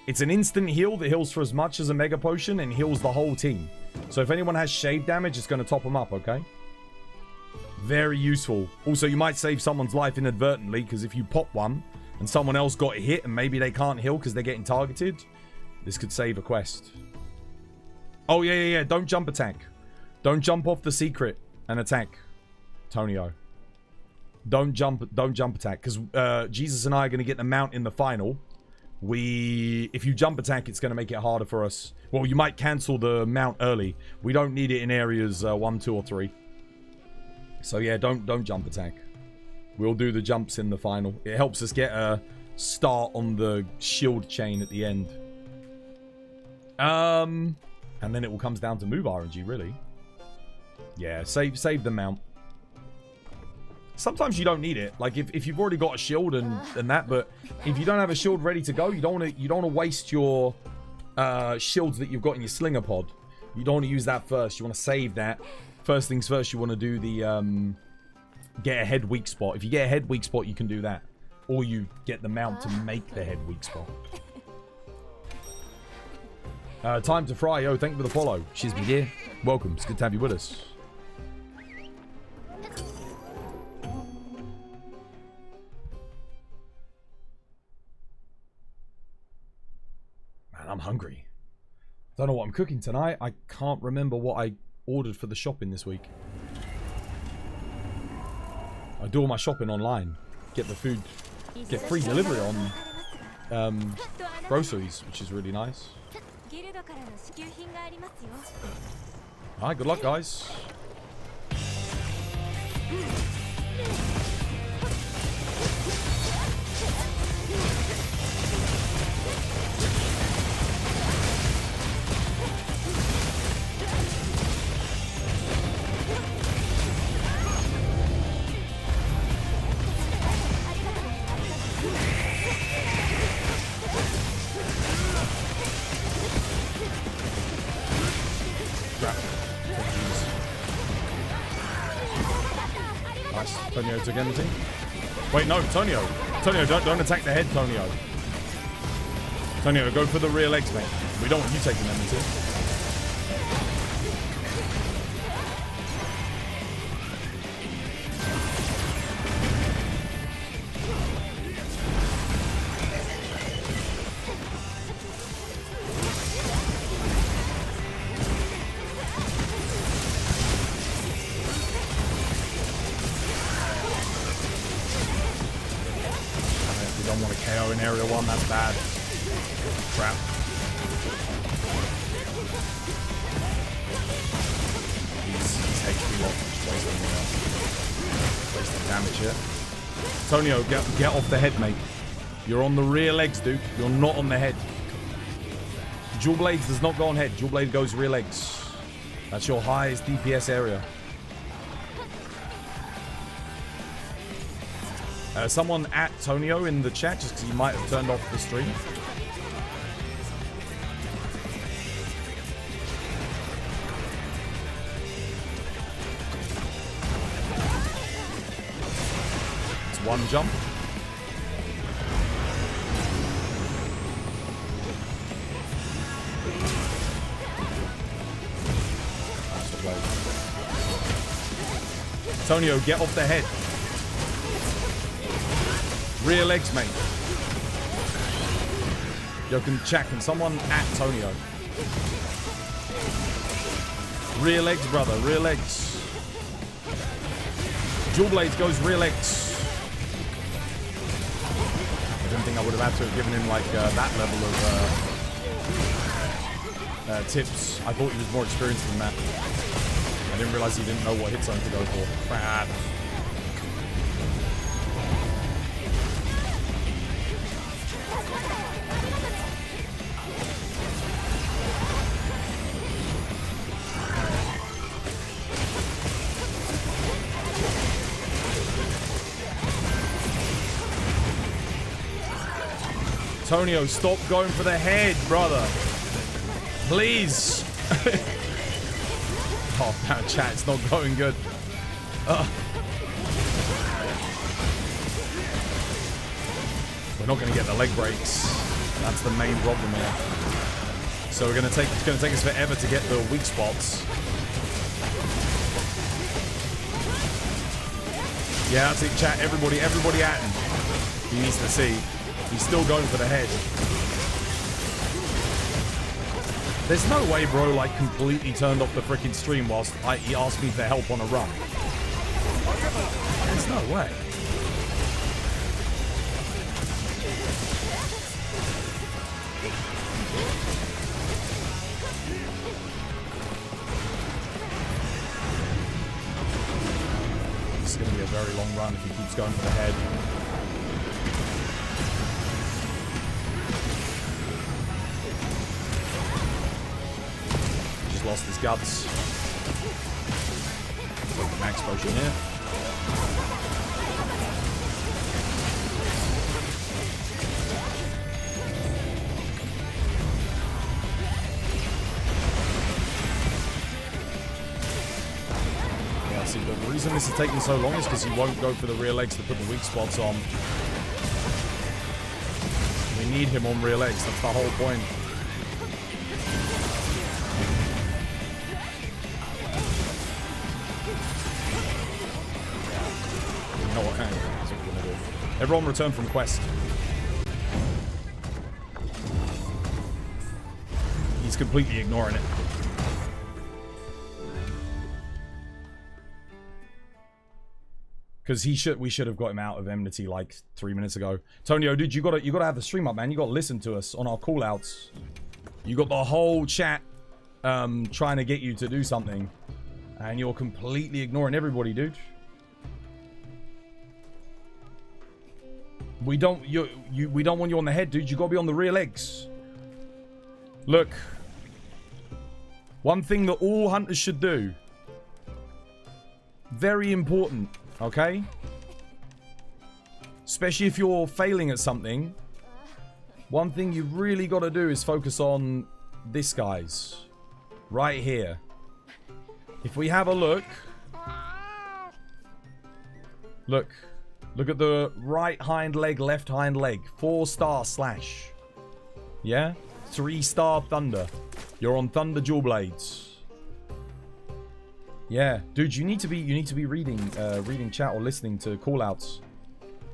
It's an instant heal that heals for as much as a Mega Potion and heals the whole team. So if anyone has shade damage, it's going to top them up, okay? Very useful. Also, you might save someone's life inadvertently, because if you pop one and someone else got hit and maybe they can't heal because they're getting targeted, this could save a quest. Oh, yeah. Don't jump attack. Don't jump off the secret and attack, Tonio. Don't jump attack, because Jesus and I are going to get the mount in the final. If you jump attack, it's going to make it harder for us. Well, you might cancel the mount early. We don't need it in areas 1, 2, or 3. So yeah, don't jump attack. We'll do the jumps in the final. It helps us get a start on the shield chain at the end. And then it all comes down to move RNG, really. Yeah, save the mount. Sometimes you don't need it. Like if you've already got a shield and that, but if you don't have a shield ready to go, you don't want to waste your shields that you've got in your slinger pod. You don't want to use that first. You want to save that. First things first, you want to do the get a head weak spot. If you get a head weak spot, you can do that. Or you get the mount to make the head weak spot. Time to fry. Yo, thank you for the follow. Cheers, me dear. Welcome. It's good to have you with us. Man, I'm hungry. Don't know what I'm cooking tonight. I can't remember what I ordered for the shopping this week. I do all my shopping online. Get the food, get free delivery on groceries, which is really nice. Alright, good luck, guys. Nice. Tonio took anything? Wait, no, Tonio. Tonio, don't attack the head, Tonio. Tonio, go for the rear legs, mate. We don't want you taking them into. We don't want a KO in area 1, that's bad. Crap. He's HP locked. Wasting damage here. Tonio, get off the head, mate. You're on the rear legs, dude. You're not on the head. Dual blades does not go on head. Dual blade goes rear legs. That's your highest DPS area. Someone at Tonio in the chat, just because he might have turned off the stream. It's one jump. Tonio, get off the head. Rear legs, mate. Yo, can someone at Tonio? Rear legs, brother. Rear legs. Dual blades goes rear legs. I didn't think I would have had to have given him like that level of tips. I thought he was more experienced than that. I didn't realize he didn't know what hit zone to go for. Crap. Tonio, stop going for the head, brother. Please. Oh, man, chat, it's not going good. We're not going to get the leg breaks. That's the main problem here. So it's going to take us forever to get the weak spots. Yeah, that's it, chat. Everybody at him. He needs to see. He's still going for the head. There's no way, bro, like, completely turned off the freaking stream whilst he asked me for help on a run. There's no way. This is going to be a very long run if he keeps going for the head. Lost his guts. Max potion here. Yeah, see, the reason this is taking so long is because he won't go for the rear legs to put the weak spots on. We need him on rear legs, that's the whole point. Everyone return from quest. He's completely ignoring it. Because we should have got him out of enmity like 3 minutes ago. Tonio, dude, you gotta have the stream up, man. You gotta listen to us on our call-outs. You got the whole chat trying to get you to do something, and you're completely ignoring everybody, dude. We don't want you on the head, dude. You gotta be on the rear legs. Look. One thing that all hunters should do. Very important, okay? Especially if you're failing at something. One thing you really gotta do is focus on this, guys. Right here. If we have a look. Look. Look at the right hind leg, left hind leg. 4-star slash. Yeah? 3-star Thunder. You're on Thunder Dual Blades. Yeah, dude, you need to be reading chat or listening to callouts.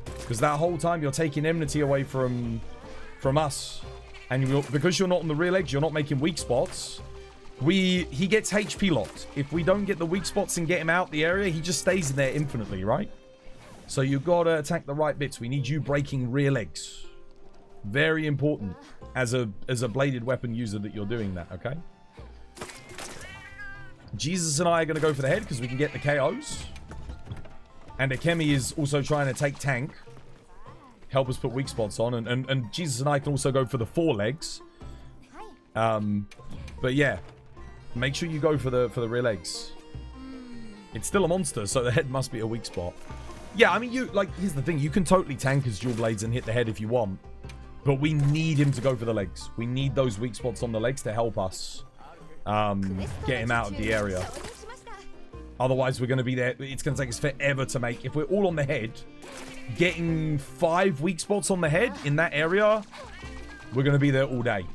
Because that whole time you're taking enmity away from us. And because you're not on the rear legs, you're not making weak spots. He gets HP locked. If we don't get the weak spots and get him out the area, he just stays in there infinitely, right? So you've got to attack the right bits. We need you breaking rear legs. Very important as a bladed weapon user that you're doing that, okay? Jesus and I are going to go for the head because we can get the KOs. And Akemi is also trying to take tank. Help us put weak spots on. And Jesus and I can also go for the forelegs. But yeah. Make sure you go for the rear legs. It's still a monster, so the head must be a weak spot. Yeah, I mean, here's the thing. You can totally tank his dual blades and hit the head if you want. But we need him to go for the legs. We need those weak spots on the legs to help us get him out of the area. Otherwise, we're going to be there. It's going to take us forever to make. If we're all on the head, getting 5 weak spots on the head in that area, we're going to be there all day.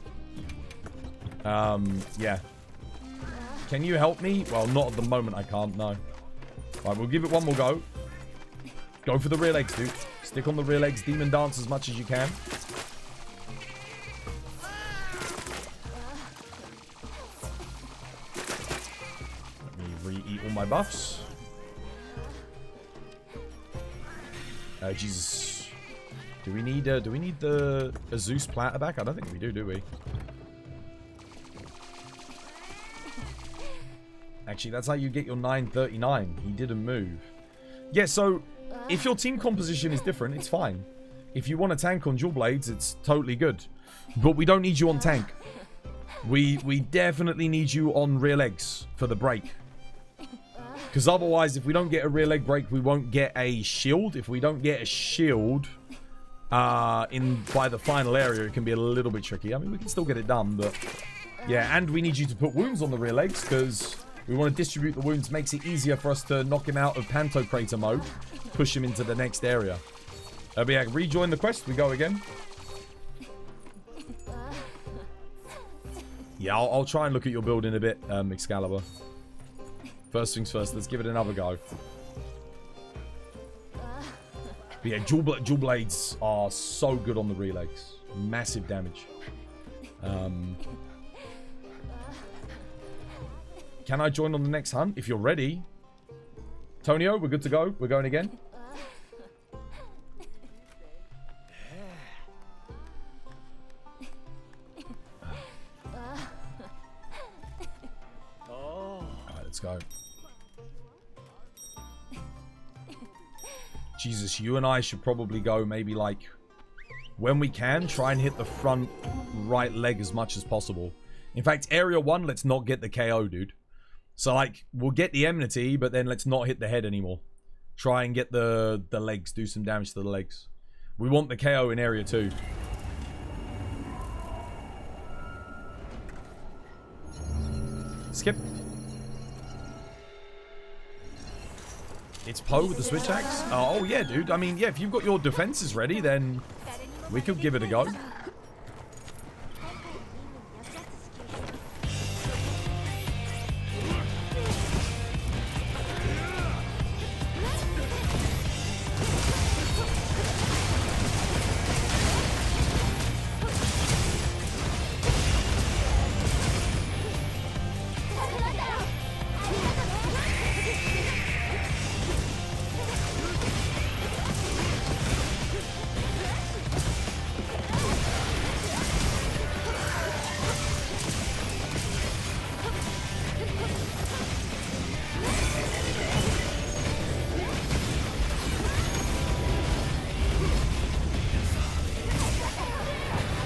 Yeah. Can you help me? Well, not at the moment, I can't, no. Alright, we'll give it one more go. Go for the rear legs, dude. Stick on the rear legs. Demon dance as much as you can. Let me re-eat all my buffs. Jesus. Do we need the Zeus platter back? I don't think we do we? Actually, that's how you get your 939. He didn't move. Yeah, so if your team composition is different, it's fine. If you want to tank on dual blades, it's totally good. But we don't need you on tank. We definitely need you on rear legs for the break. Because otherwise, if we don't get a rear leg break, we won't get a shield. If we don't get a shield by the final area, it can be a little bit tricky. I mean, we can still get it done, but yeah. And we need you to put wounds on the rear legs because we want to distribute the wounds. Makes it easier for us to knock him out of Pantocrator mode. Push him into the next area. But yeah, rejoin the quest. We go again. Yeah, I'll try and look at your build in a bit, Excalibur. First things first. Let's give it another go. But yeah, dual blades are so good on the rear legs. Massive damage. Can I join on the next hunt? If you're ready. Tonio, we're good to go. We're going again. Alright, let's go. Jesus, you and I should probably go maybe like... When we can, try and hit the front right leg as much as possible. In fact, area 1, let's not get the KO, dude. So, like, we'll get the enmity, but then let's not hit the head anymore. Try and get the legs. Do some damage to the legs. We want the KO in area 2. Skip. It's Poe with the switch axe? Oh, yeah, dude. I mean, yeah, if you've got your defenses ready, then we could give it a go.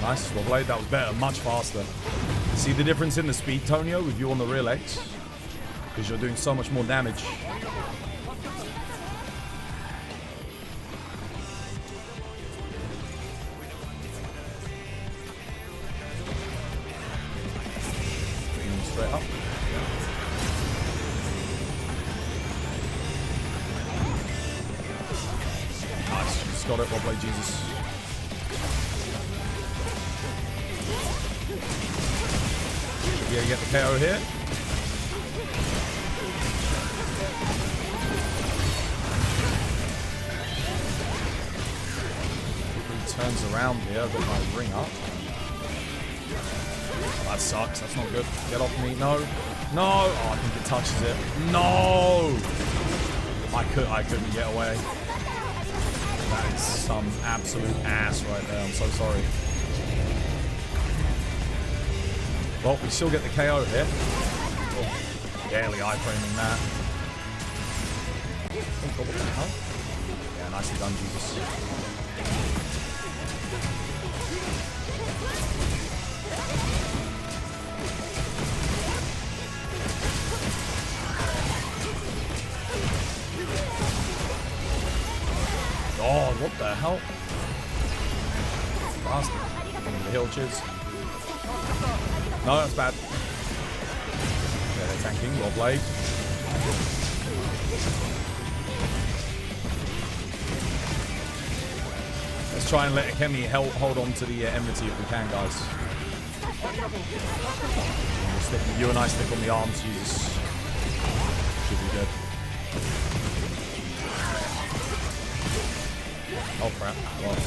Nice, well played. That was better, much faster. See the difference in the speed, Tonio, with you on the rear legs? Because you're doing so much more damage. Straight up. Nice, just got it. Well played, Jesus. Yeah, you get the KO here. He turns around here, I've got my ring up. Oh, that sucks, that's not good. Get off me, no. No! Oh, I think it touches it. No! I couldn't get away. That is some absolute ass right there, I'm so sorry. Well, we still get the KO here. Oh, barely iframing that. Oh, God, what the hell? Yeah, nicely done, Jesus. God, what the hell? Bastard. Getting the hill chiz. No, that's bad. Yeah, they're tanking. Well played. Let's try and let Akemi hold on to the enmity if we can, guys. You and I stick on the arms, Jesus. Should be good. Oh crap. Well.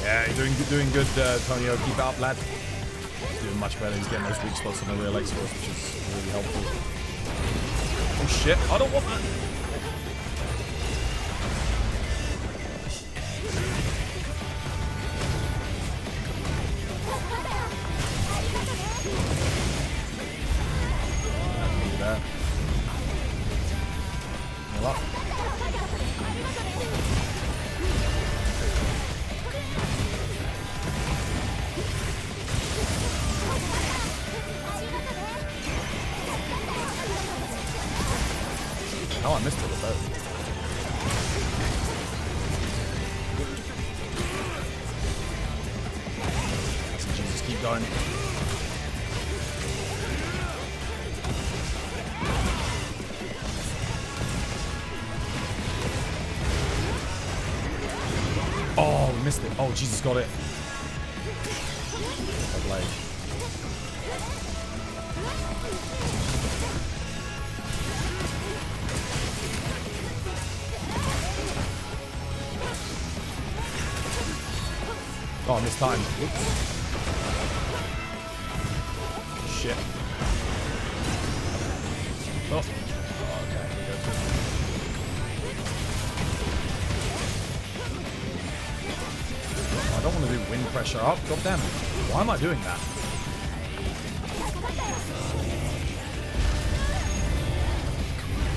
Yeah, you're doing good, Tonio. Keep it up, lad. He's doing much better. He's getting those weak spots on the rear legs for us, which is really helpful. Oh shit! I don't want that. There. Well up. Oh, I missed it with that. Jesus, keep going. Oh, we missed it. Oh, Jesus, got it. Blade. Oh, I missed time. Whoops. Shit. Oh. Okay, good. I don't want to do wind pressure up. God damn it. Why am I doing that?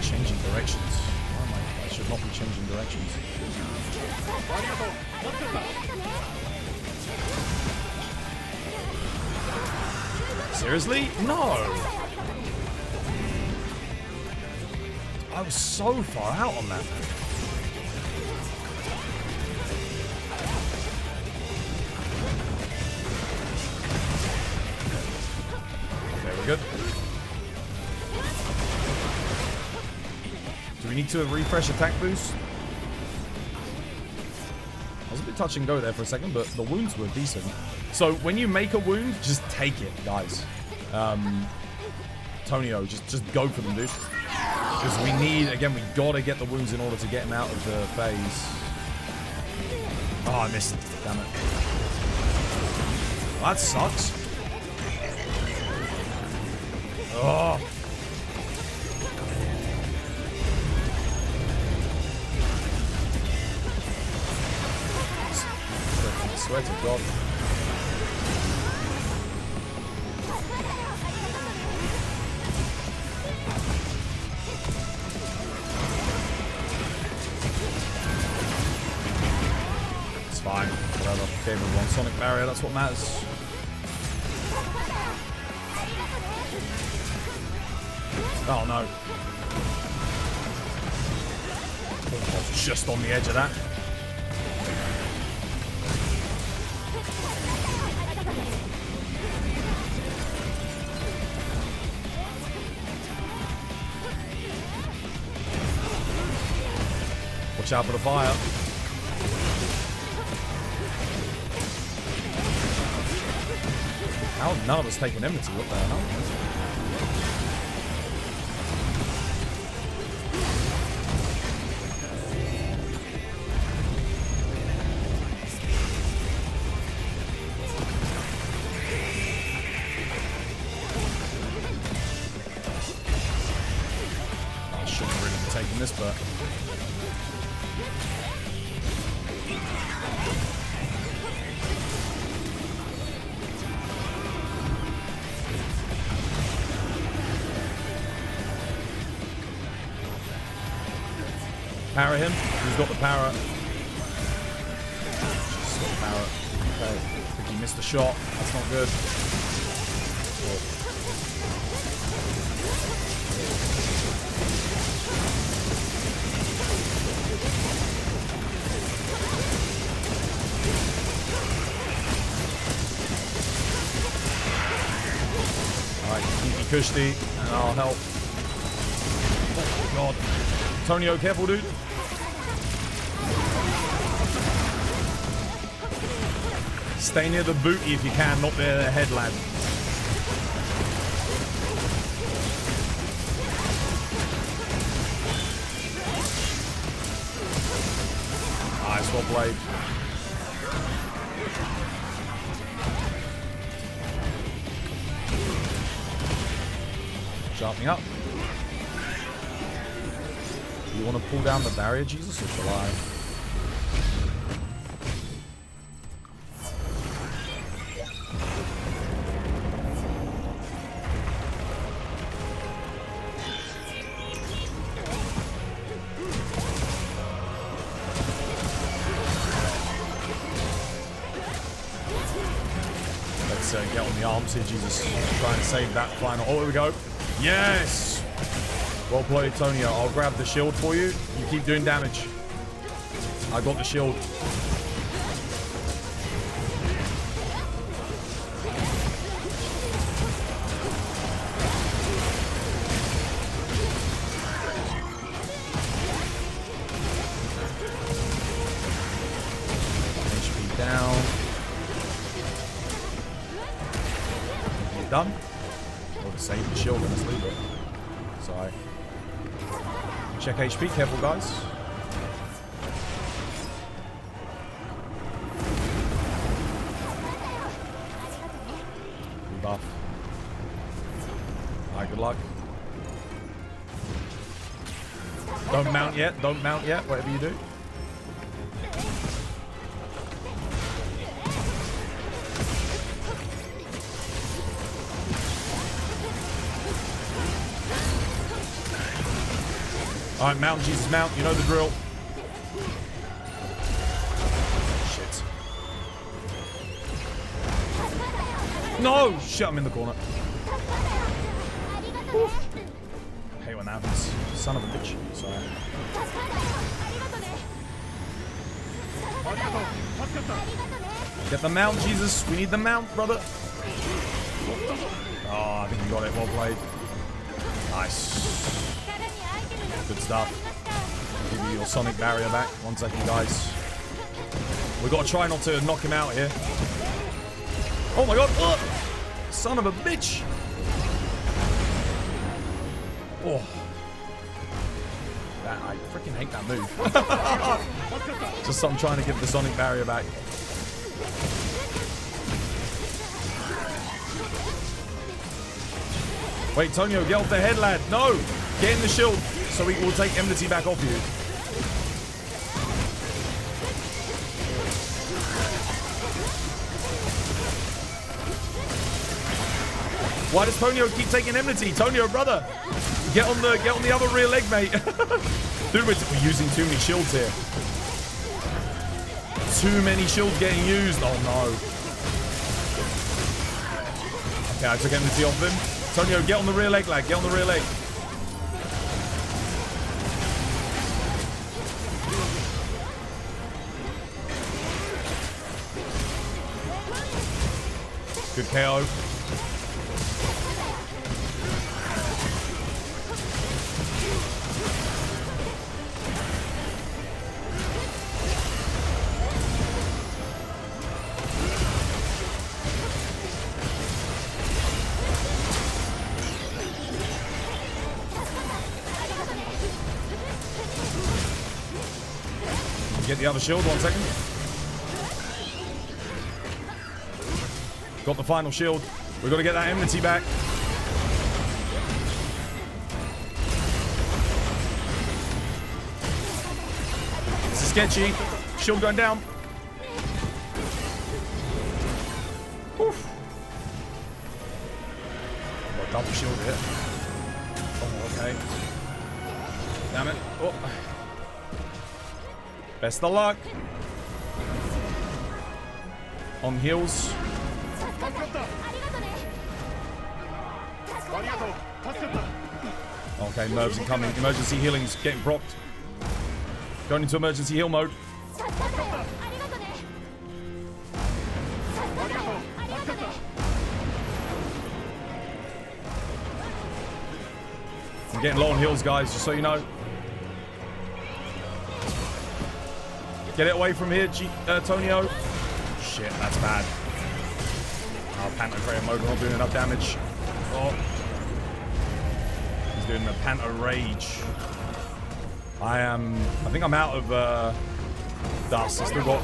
Changing directions. Why am I should not be changing directions. Seriously? No! I was so far out on that. There we go. Do we need to refresh attack boost? I was a bit touch and go there for a second, but the wounds were decent. So when you make a wound, just take it, guys. Tonio, just go for them, dude. Because we need, again, we gotta get the wounds in order to get him out of the phase. Oh, I missed it. Damn it. That sucks. Oh. I swear to God. It's fine. Whatever. Gave him one sonic barrier. That's what matters. Oh no. I was just on the edge of that. Watch out for the fire. How none of us taking enmity? What the hell? I shouldn't really be taking this, but. Power him. He's got the power. He's got the power. Okay. I think he missed the shot. That's not good. Alright, keep me cushy, and I'll help. Oh, God. Tonio, careful, dude. Stay near the booty if you can, not the head, lad. Nice, well played. Sharpening up. You want to pull down the barrier, Jesus, or shall I? Let's get on the arms here, Jesus. Try and save that final. Oh, here we go. Yes! Well played, Tonio. I'll grab the shield for you. You keep doing damage. I got the shield. HP down. You done? I'll save the shield and let's leave it. Sorry. Check HP, careful guys. Rebuff. Alright, good luck. Don't mount yet, whatever you do. Alright, mount, Jesus, mount. You know the drill. Shit. No! Shit, I'm in the corner. Oof. I hate when that happens. Son of a bitch. Sorry. Get the mount, Jesus. We need the mount, brother. Oh, I think you got it. Well played. Nice. Good stuff. I'll give you your sonic barrier back. 1 second, guys. We gotta try not to knock him out here. Oh my god! Oh, son of a bitch! Oh, that, I freaking hate that move. Just I'm trying to give the sonic barrier back. Wait, Tonio, get off the head, lad. No, get in the shield. So we will take enmity back off you. Why does Tonio keep taking enmity? Tonio, brother, get on the other rear leg, mate. Dude, we're using too many shields here. Too many shields getting used. Oh no. Okay, I took enmity off him. Tonio, get on the rear leg, lad. Get on the rear leg. Good KO. the other shield, 1 second. Got the final shield. We've got to get that enmity back. This is sketchy. Shield going down. Oof. Got a double shield here. Oh, okay. Damn it. Oh. Best of luck. On heals. Okay, Merv's incoming. Emergency healing's getting procced. Going into emergency heal mode. I'm getting low on heals, guys, just so you know. Get it away from here, Tonio. Shit, that's bad. Oh, Pantocrator mode, we're not doing enough damage. Oh. He's doing the Panto Rage. I think I'm out of dust. I still got...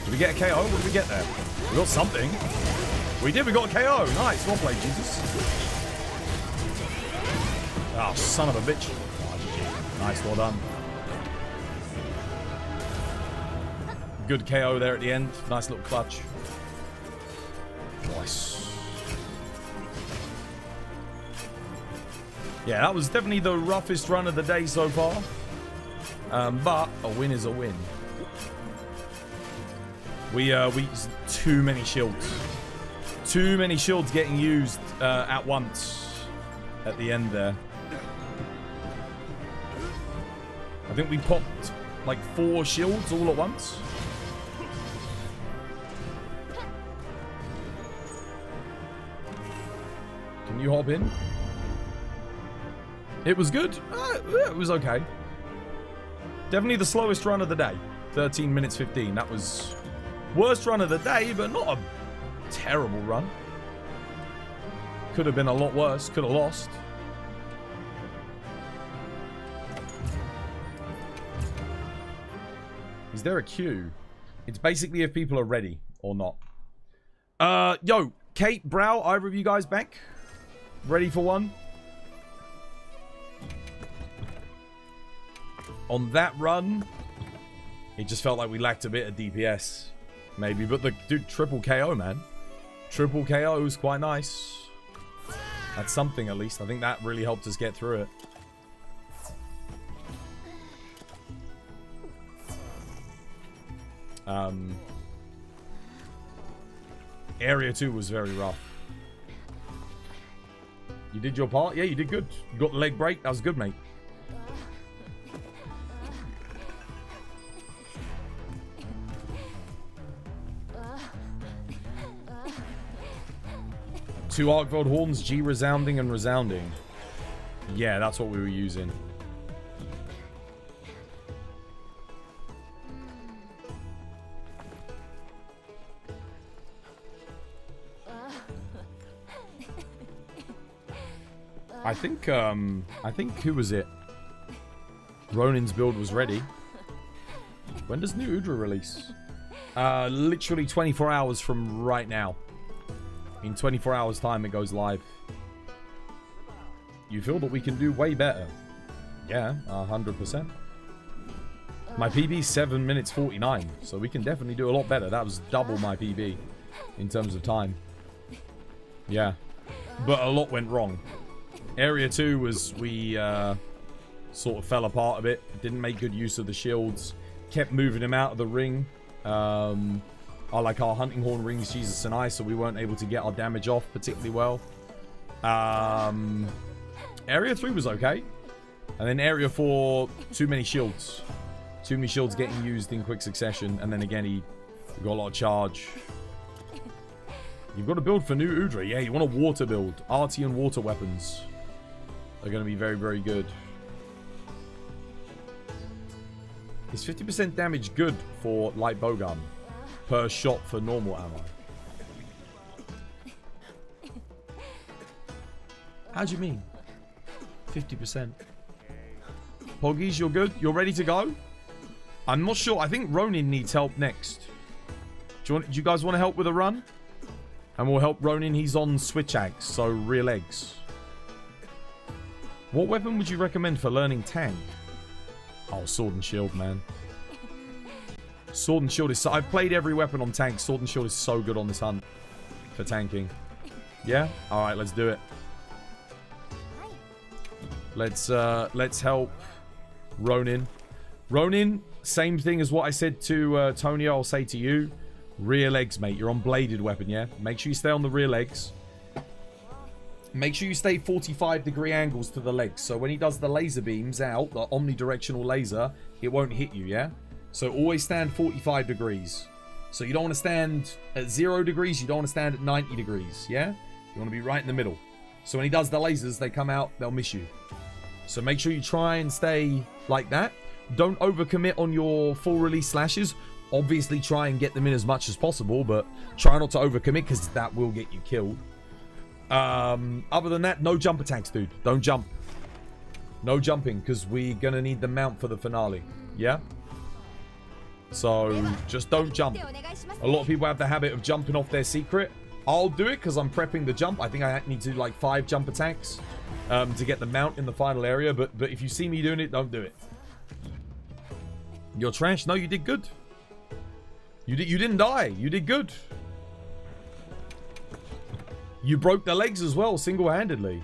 Did we get a KO? What did we get there? We got something. We did, we got a KO. Nice, well played, Jesus. Oh, son of a bitch. Nice, well done. Good KO there at the end. Nice little clutch. Nice. Yeah, that was definitely the roughest run of the day so far. But a win is a win. We used too many shields. Too many shields getting used at once at the end there. I think we popped like 4 shields all at once. Can you hop in? It was good. It was okay. Definitely the slowest run of the day. 13 minutes 15. That was worst run of the day, but not a terrible run. Could have been a lot worse. Could have lost. Is there a queue? It's basically if people are ready or not. Yo, Kate, Brow, either of you guys back? Ready for one? On that run, it just felt like we lacked a bit of DPS. Maybe, but the dude, triple KO, man. Triple KO was quite nice. That's something, at least. I think that really helped us get through it. Area 2 was very rough. You did your part? Yeah, you did good. You got the leg break. That was good, mate. Two Arkveld horns, G resounding and resounding. Yeah, that's what we were using. I think who was it? Ronin's build was ready. When does Nu Udra release? Literally 24 hours from right now. In 24 hours time it goes live. You feel that we can do way better? Yeah, 100%. My PB is 7 minutes 49, so we can definitely do a lot better. That was double my PB in terms of time. Yeah, but a lot went wrong. Area 2 was we sort of fell apart a bit. Didn't make good use of the shields. Kept moving him out of the ring. Our hunting horn rings Jesus and I, so we weren't able to get our damage off particularly well. Area 3 was okay. And then Area 4, too many shields. Too many shields getting used in quick succession. And then again, he got a lot of charge. You've got to build for Nu Udra. Yeah, you want a water build. Arty and water weapons are going to be very, very good. Is 50% damage good for light bowgun per shot for normal ammo? How do you mean? 50%. Poggies, you're good? You're ready to go? I'm not sure. I think Ronin needs help next. Do you guys want to help with a run? And we'll help Ronin. He's on switch axe, so rear legs. What weapon would you recommend for learning tank? Oh, sword and shield, man. Sword and shield is so... I've played every weapon on tank. Sword and shield is so good on this hunt for tanking. Yeah? Alright, let's do it. Let's help Ronin. Ronin, same thing as what I said to Tony, I'll say to you. Rear legs, mate. You're on bladed weapon, yeah? Make sure you stay on the rear legs. Make sure you stay 45-degree angles to the legs. So when he does the laser beams out, the omnidirectional laser, it won't hit you, yeah? So always stand 45 degrees. So you don't want to stand at 0 degrees. You don't want to stand at 90 degrees, yeah? You want to be right in the middle. So when he does the lasers, they come out, they'll miss you. So make sure you try and stay like that. Don't overcommit on your full release slashes. Obviously try and get them in as much as possible, but try not to overcommit because that will get you killed. Other than that, no jump attacks, dude. Don't jump. No jumping because we're going to need the mount for the finale. Yeah? So just don't jump. A lot of people have the habit of jumping off their secret. I'll do it because I'm prepping the jump. I think I need to do like 5 jump attacks to get the mount in the final area. But if you see me doing it, don't do it. You're trash. No, you did good. You didn't die. You did good. You broke the legs as well, single-handedly.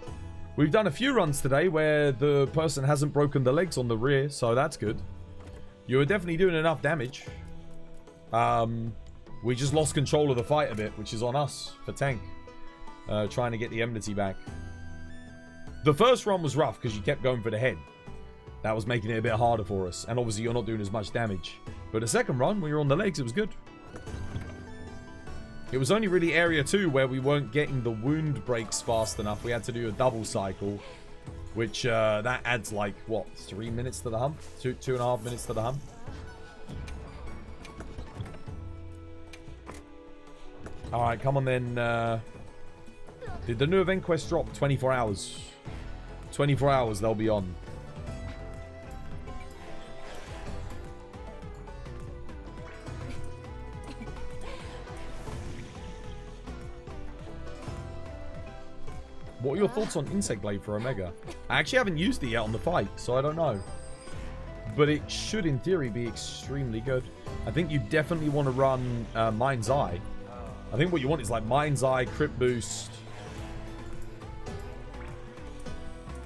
We've done a few runs today where the person hasn't broken the legs on the rear, so that's good. You were definitely doing enough damage. We just lost control of the fight a bit, which is on us for tank. Trying to get the enmity back. The first run was rough because you kept going for the head. That was making it a bit harder for us. And obviously you're not doing as much damage. But the second run, when you're on the legs, it was good. It was only really area 2 where we weren't getting the wound breaks fast enough. We had to do a double cycle. Which, that adds like, what, 3 minutes to the hump? 2.5 minutes to the hump? Alright, come on then. Did the new event quest drop? 24 hours. 24 hours, they'll be on. What are your thoughts on Insect Blade for Omega? I actually haven't used it yet on the fight, so I don't know. But it should, in theory, be extremely good. I think you definitely want to run Mind's Eye. I think what you want is like Mind's Eye, Crit Boost,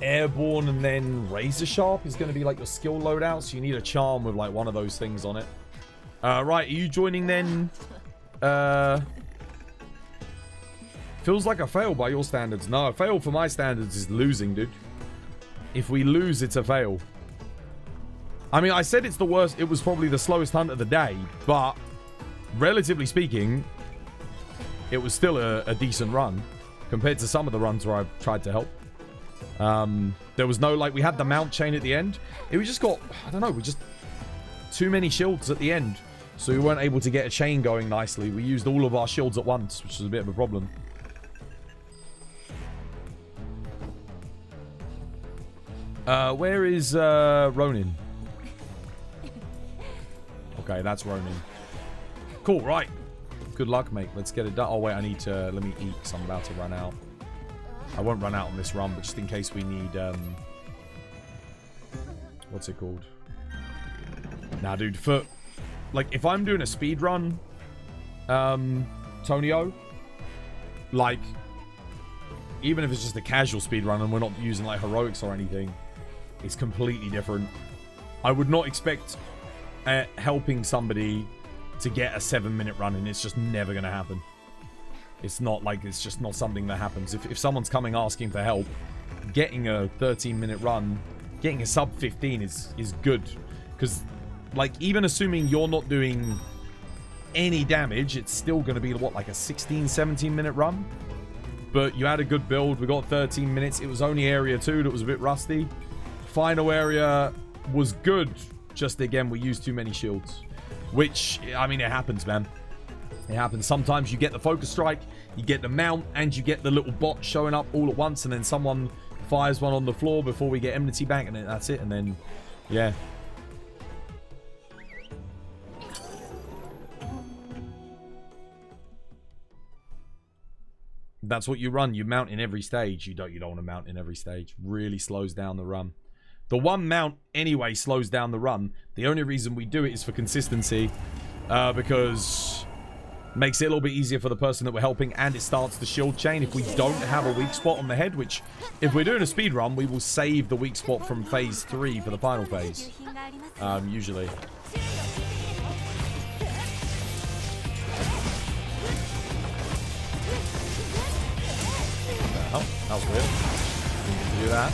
Airborne, and then Razor Sharp is going to be like your skill loadout. So you need a charm with like one of those things on it. Right, are you joining then? Feels like a fail by your standards. No, a fail for my standards is losing, dude. If we lose, it's a fail. I mean, I said it's the worst. It was probably the slowest hunt of the day, but relatively speaking, it was still a decent run compared to some of the runs where I've tried to help. There was no, like, we had the mount chain at the end. We just got, I don't know, we just too many shields at the end. So we weren't able to get a chain going nicely. We used all of our shields at once, which was a bit of a problem. Where is Ronin? Okay, that's Ronin. Cool, right. Good luck, mate. Let's get it done. Oh, wait, I need to... Let me eat because I'm about to run out. I won't run out on this run, but just in case we need... what's it called? Nah, dude, for... Like, if I'm doing a speed run, Tonio, like, even if it's just a casual speed run and we're not using, like, heroics or anything, it's completely different. I would not expect helping somebody to get a 7-minute run in. It's just never going to happen. It's not like, it's just not something that happens. If someone's coming asking for help, getting a 13-minute run, getting a sub 15 is good. Because, like, even assuming you're not doing any damage, it's still going to be, what, like a 16, 17-minute run? But you had a good build. We got 13 minutes. It was only area 2 that was a bit rusty. Final area was good. just again, we use too many shields. Which, I mean, it happens, man. It happens. Sometimes you get the focus strike, you get the mount, and you get the little bot showing up all at once, and then someone fires one on the floor before we get enmity back, and then that's it, and then, yeah. That's what you run. You mount in every stage. You don't want to mount in every stage. Really slows down the run. The one mount anyway slows down the run. The only reason we do it is for consistency, because it makes it a little bit easier for the person that we're helping, and it starts the shield chain. If we don't have a weak spot on the head, which if we're doing a speed run, we will save the weak spot from phase 3 for the final phase, usually. Oh, that was weird. Didn't get to do that.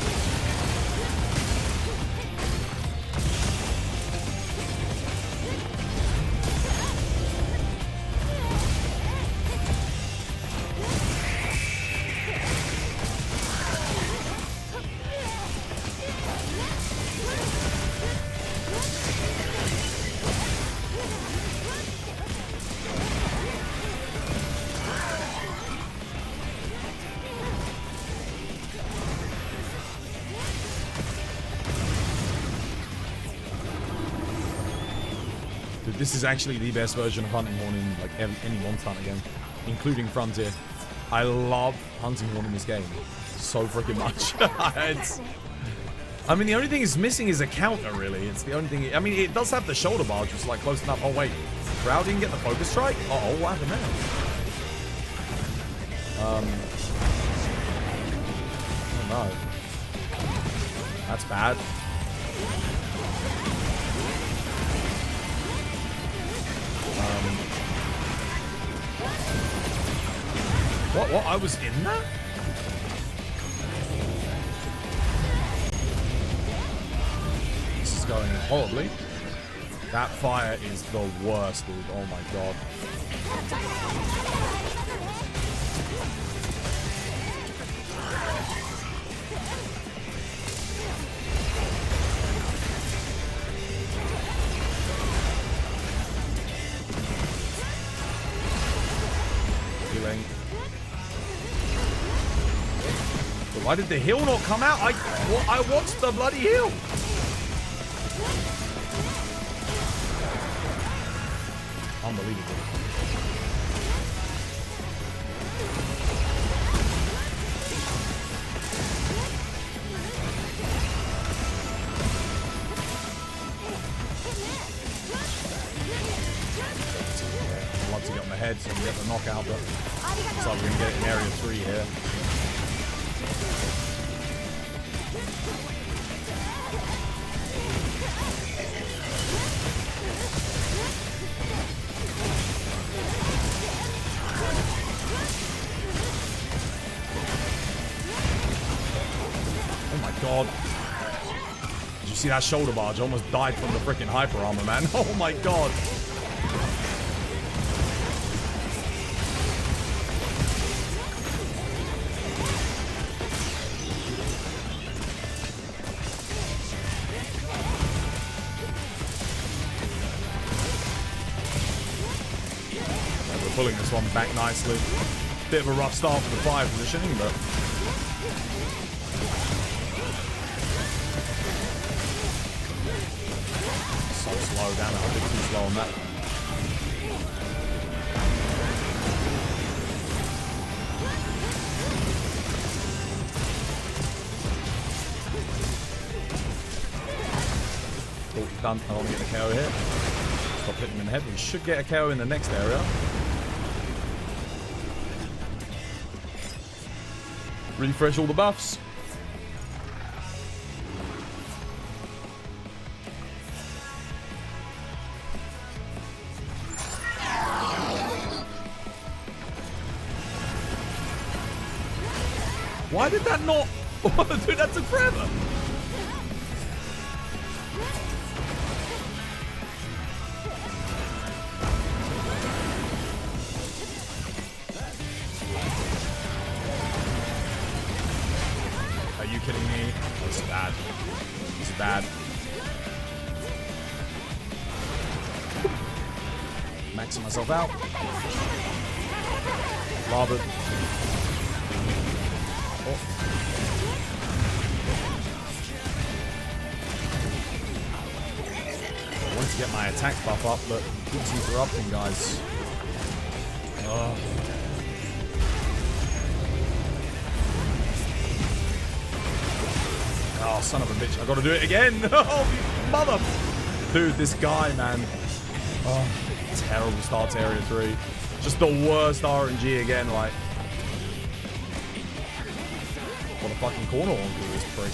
This is actually the best version of Hunting Horn in like any Monster Hunter game, including Frontier. I love Hunting Horn in this game so freaking much. I mean, the only thing it's missing is a counter, really. It's the only thing. I mean, it does have the shoulder barge, which is like close enough. Oh wait, Crowd didn't get the focus strike. Uh oh, what happened there? Oh no, that's bad. What? I was in that? This is going horribly. That fire is the worst, dude. Oh my god. Healing. Why did the heal not come out? I watched the bloody heal. Unbelievable. I'd love to get on the head so we can get the knockout, but looks like we're going to get it in area 3 here. Oh my god. Did you see that shoulder barge? I almost died from the freaking hyper armor, man. Oh my god. Pulling this one back nicely. Bit of a rough start for the fire positioning, but so slow. Damn it, I did too slow on that. Oh, done. I want to get a KO here. Stop hitting him in the head. We should get a KO in the next area. Refresh all the buffs. Why did that not? Dude, that took forever. Are you kidding me? This is bad. This is bad. maxing myself out. Lava. Oh. I want to get my attack buff up, but it keeps interrupting, guys. Oh. Oh, son of a bitch. I gotta do it again. Oh, mother. Dude, this guy, man. Oh, terrible start to Area 3. Just the worst RNG again, like. What a fucking corner on this prick.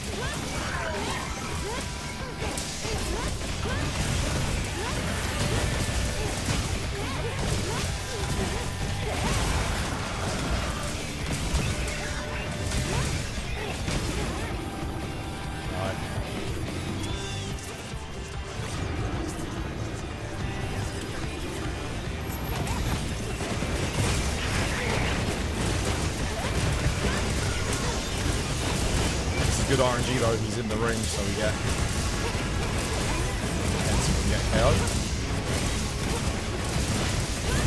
Good RNG though, he's in the ring, so we get KO.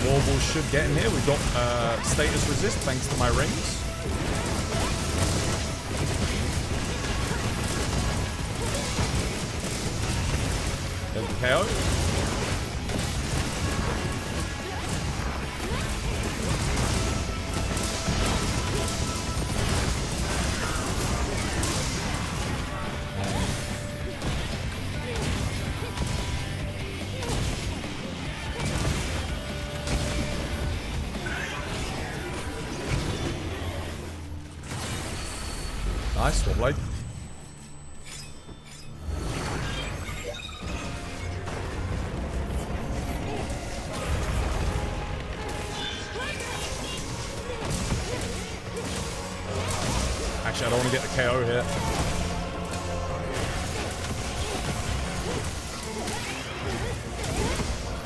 Warble should get in here. We've got status resist thanks to my rings. There's the KO. Nice, sword blade. Actually, I don't want to get the KO here.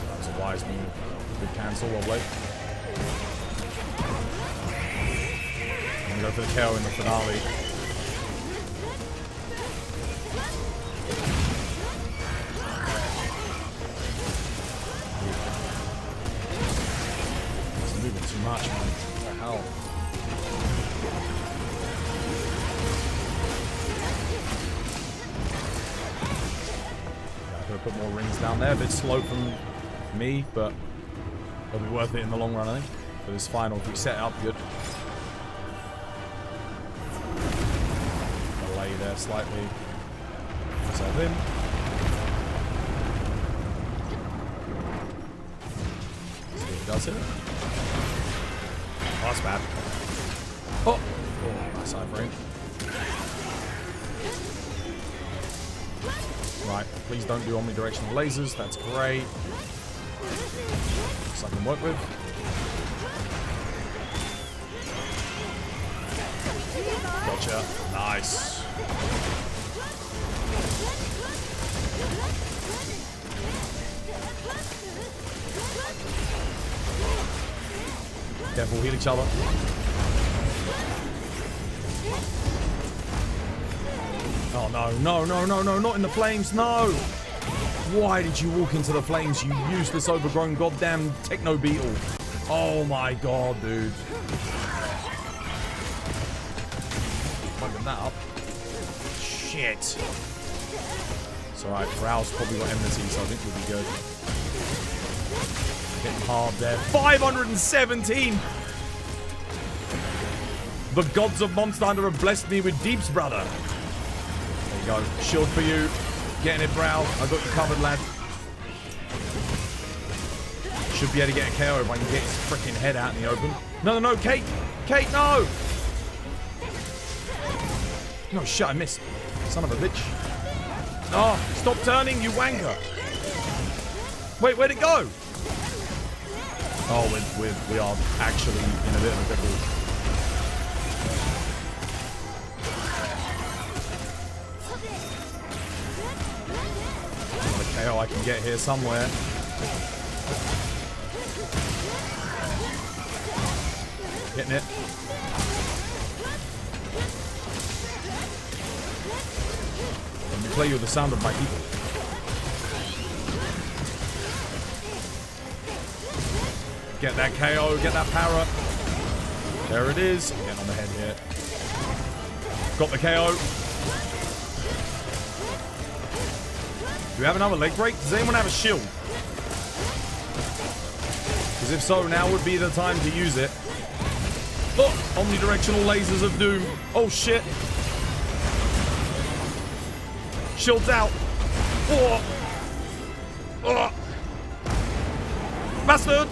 That was a wise move. Good cancel, well played. I'm gonna go for the KO in the finale. Too much, man. What the hell? Yeah, I could have put more rings down there. A bit slow from me, but it'll be worth it in the long run, I think. For this final, if we set it up good. Delay there slightly. Myself in. See if he does it. Oh, that's bad. Oh! Oh, nice side frame. Right, please don't do omnidirectional lasers. That's great. So I can work with. Gotcha. Nice. Careful, heal each other. Oh no, no, no, no, no, not in the flames, no! Why did you walk into the flames, you useless overgrown goddamn techno beetle? Oh my god, dude. Fucking that up. Shit. It's alright, Rao's probably got enmity, so I think we'll be good. Getting hard there. 517! The gods of Monster Hunter have blessed me with deeps, brother. There you go. Shield for you. Getting it, Brow. I got you covered, lad. Should be able to get a KO if I can get his freaking head out in the open. No, no, no, Kate! Kate, no! No, shit, I missed. Son of a bitch. Oh, stop turning, you wanker. Wait, where'd it go? Oh, we are actually in a bit of a pickle. Not a KO I can get here somewhere. Getting it. Let me play you the sound of my people. Get that KO, get that para. There it is. Getting on the head here. Got the KO. Do we have another leg break? Does anyone have a shield? Because if so, now would be the time to use it. Oh, omnidirectional lasers of doom. Oh, shit. Shield's out. Oh. Oh. Bastard.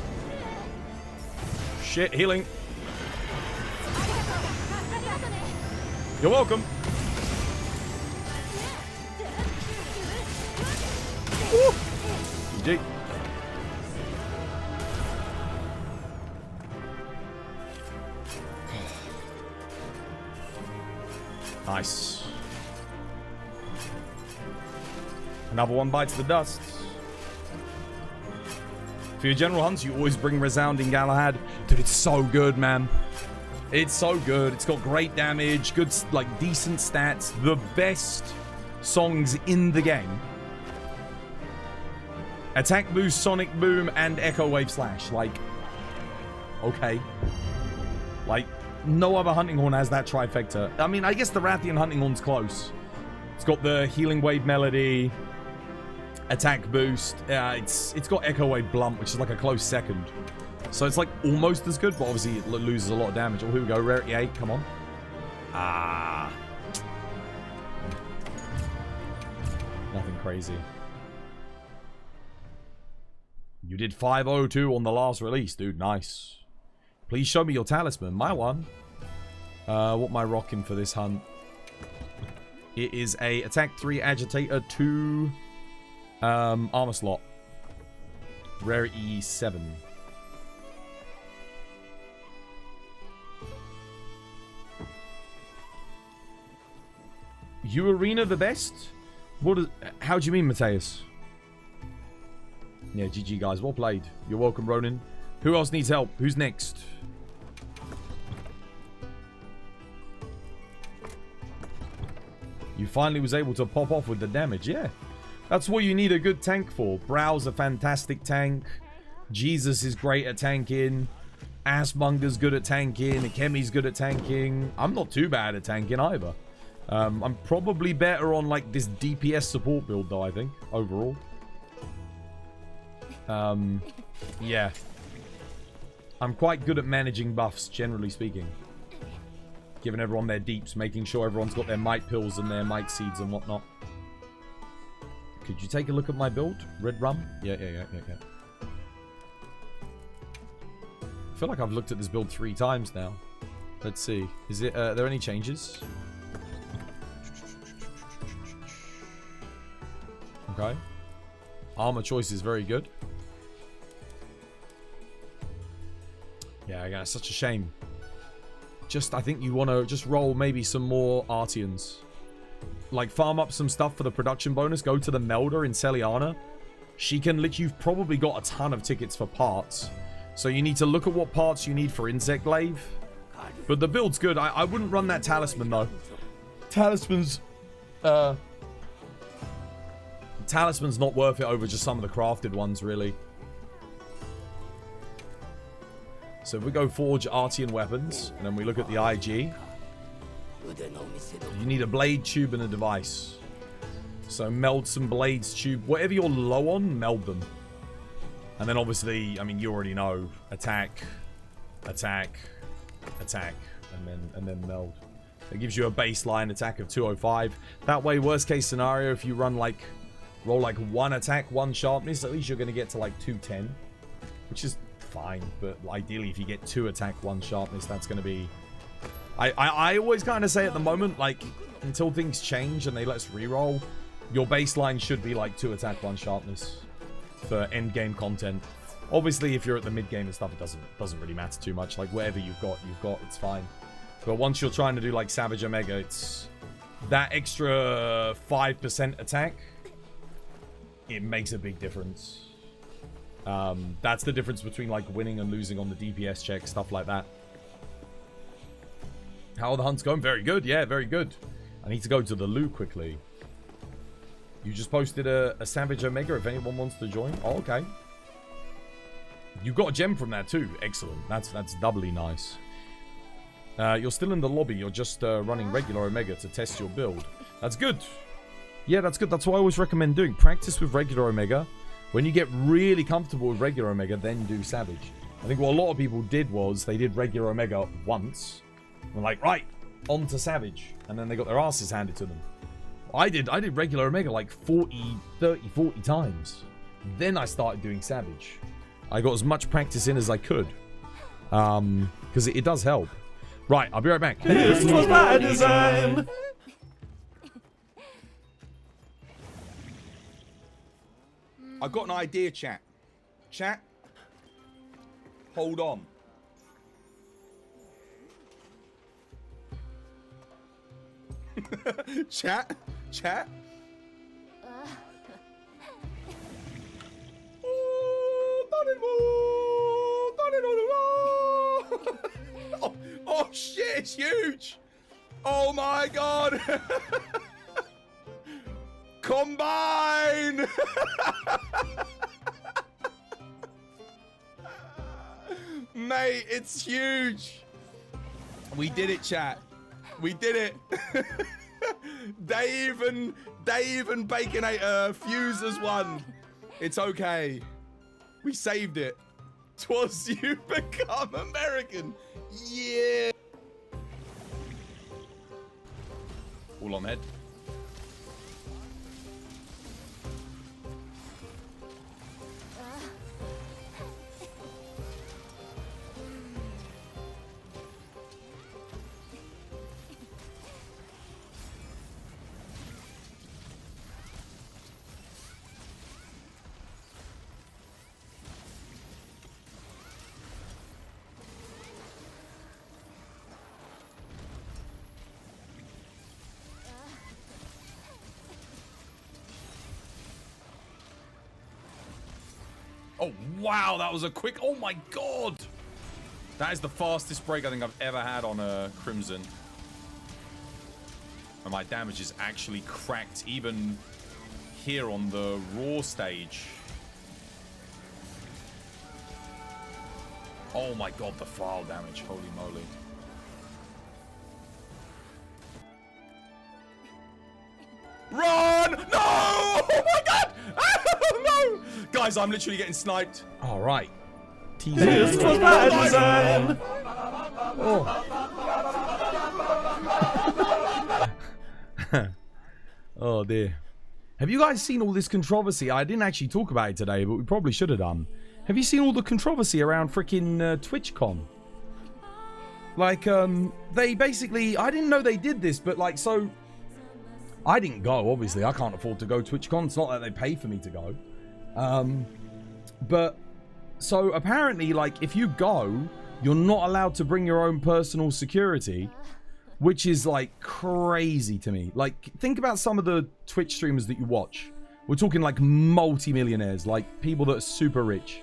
Shit, healing. You're welcome. Woo. GG. Nice. Another one bites the dust. For your general hunts, you always bring Resounding Galahad. Dude, it's so good, man. It's so good. It's got great damage, good, like, decent stats. The best songs in the game. Attack Boost, Sonic Boom, and Echo Wave Slash. Like, okay. Like, no other Hunting Horn has that trifecta. I mean, I guess the Rathian Hunting Horn's close. It's got the Healing Wave Melody, Attack Boost. It's got Echo Wave Blunt, which is like a close second. So it's like almost as good, but obviously it loses a lot of damage. Oh, here we go. Rarity 8. Come on. Ah. Nothing crazy. You did 502 on the last release, dude. Nice. Please show me your talisman. My one. What am I rocking for this hunt? It is a attack 3 agitator 2 armor slot. Rarity 7. You arena the best? How do you mean, Mateus? Yeah, GG guys, well played. You're welcome, Ronin. Who else needs help? Who's next? You finally was able to pop off with the damage, yeah. That's what you need a good tank for. Brow's a fantastic tank. Jesus is great at tanking. Assmonger's good at tanking. Akemi's good at tanking. I'm not too bad at tanking either. I'm probably better on like this DPS support build though, I think, overall. Yeah. I'm quite good at managing buffs, generally speaking. Giving everyone their deeps, making sure everyone's got their might pills and their might seeds and whatnot. Could you take a look at my build? Red rum? Yeah. I feel like I've looked at this build 3 times now. Let's see. Is it, are there any changes? Okay. Armor choice is very good. Yeah, it's such a shame. I think you want to just roll maybe some more Artians. Like, farm up some stuff for the production bonus. Go to the Melder in Celiana. She can you've probably got a ton of tickets for parts. So you need to look at what parts you need for Insect Glaive. But the build's good. I wouldn't run that Talisman, though. Talisman's not worth it over just some of the crafted ones, really. So if we go Forge Artian Weapons, and then we look at the IG, you need a blade, tube, and a device. So meld some blades, tube, whatever you're low on, meld them. And then obviously, I mean, you already know, attack, attack, attack, and then meld. It gives you a baseline attack of 205. That way, worst case scenario, if you run like, roll like 1 attack, 1 sharpness, at least you're going to get to like 210, which is fine. But ideally, if you get 2 attack, 1 sharpness, that's going to be... I always kind of say at the moment, like, until things change and they let us reroll, your baseline should be like 2 attack, 1 sharpness for end game content. Obviously, if you're at the mid game and stuff, it doesn't really matter too much. Like, whatever you've got, it's fine. But once you're trying to do like Savage Omega, it's that extra 5% attack. It makes a big difference. That's the difference between like winning and losing on the DPS check, stuff like that. How are the hunts going? Very good. Yeah, very good. I need to go to the loo quickly. You just posted a Savage Omega if anyone wants to join. Oh, okay. You got a gem from that too. Excellent. That's doubly nice. You're still in the lobby. You're just running regular Omega to test your build. That's good. Yeah, that's good. That's what I always recommend doing. Practice with regular Omega. When you get really comfortable with regular Omega, then do Savage. I think what a lot of people did was they did regular Omega once. And like, right, on to Savage. And then they got their asses handed to them. I did regular Omega like 40 times. Then I started doing Savage. I got as much practice in as I could. Because it does help. Right, I'll be right back. This was by design. I've got an idea, chat. Chat. Hold on. Chat. Oh shit, it's huge. Oh my god. Combine. Mate, it's huge. We did it, chat. We did it. They even Baconator Fusers won. It's okay. We saved it. 'Twas you become American. Yeah. All on head. Oh, wow, that was a quick... Oh, my God. That is the fastest break I think I've ever had on a Crimson. And my damage is actually cracked even here on the Raw stage. Oh, my God, the file damage. Holy moly. Run! No! Oh, my God! Oh, no! Guys, I'm literally getting sniped. All right. This was by design. Oh, dear. Have you guys seen all this controversy? I didn't actually talk about it today, but we probably should have done. Have you seen all the controversy around freaking TwitchCon? Like, they basically... I didn't know they did this, but like, so... I didn't go, obviously. I can't afford to go TwitchCon. It's not that they pay for me to go. But so apparently, like, if you go, you're not allowed to bring your own personal security, which is like crazy to me. Like, think about some of the Twitch streamers that you watch. We're talking like multi-millionaires, like people that are super rich.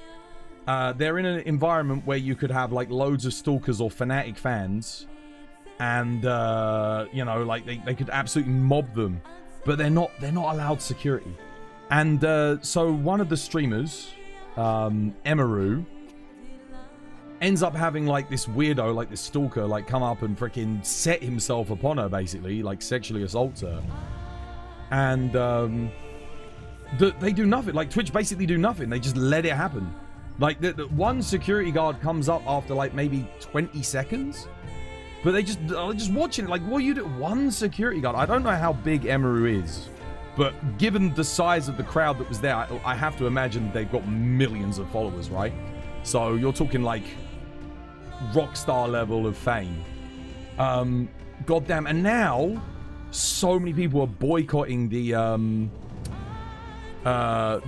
They're in an environment where you could have like loads of stalkers or fanatic fans, and you know, like they could absolutely mob them, but they're not allowed security. And so one of the streamers, Emaru, ends up having like this weirdo, like this stalker, like come up and freaking set himself upon her, basically, like sexually assaults her. And they do nothing. Like Twitch basically do nothing. They just let it happen. Like the one security guard comes up after like maybe 20 seconds, but they just watching it. Like, what are you doing? One security guard. I don't know how big Emaru is, but given the size of the crowd that was there, I have to imagine they've got millions of followers, right? So you're talking like rock star level of fame. Goddamn. And now so many people are boycotting the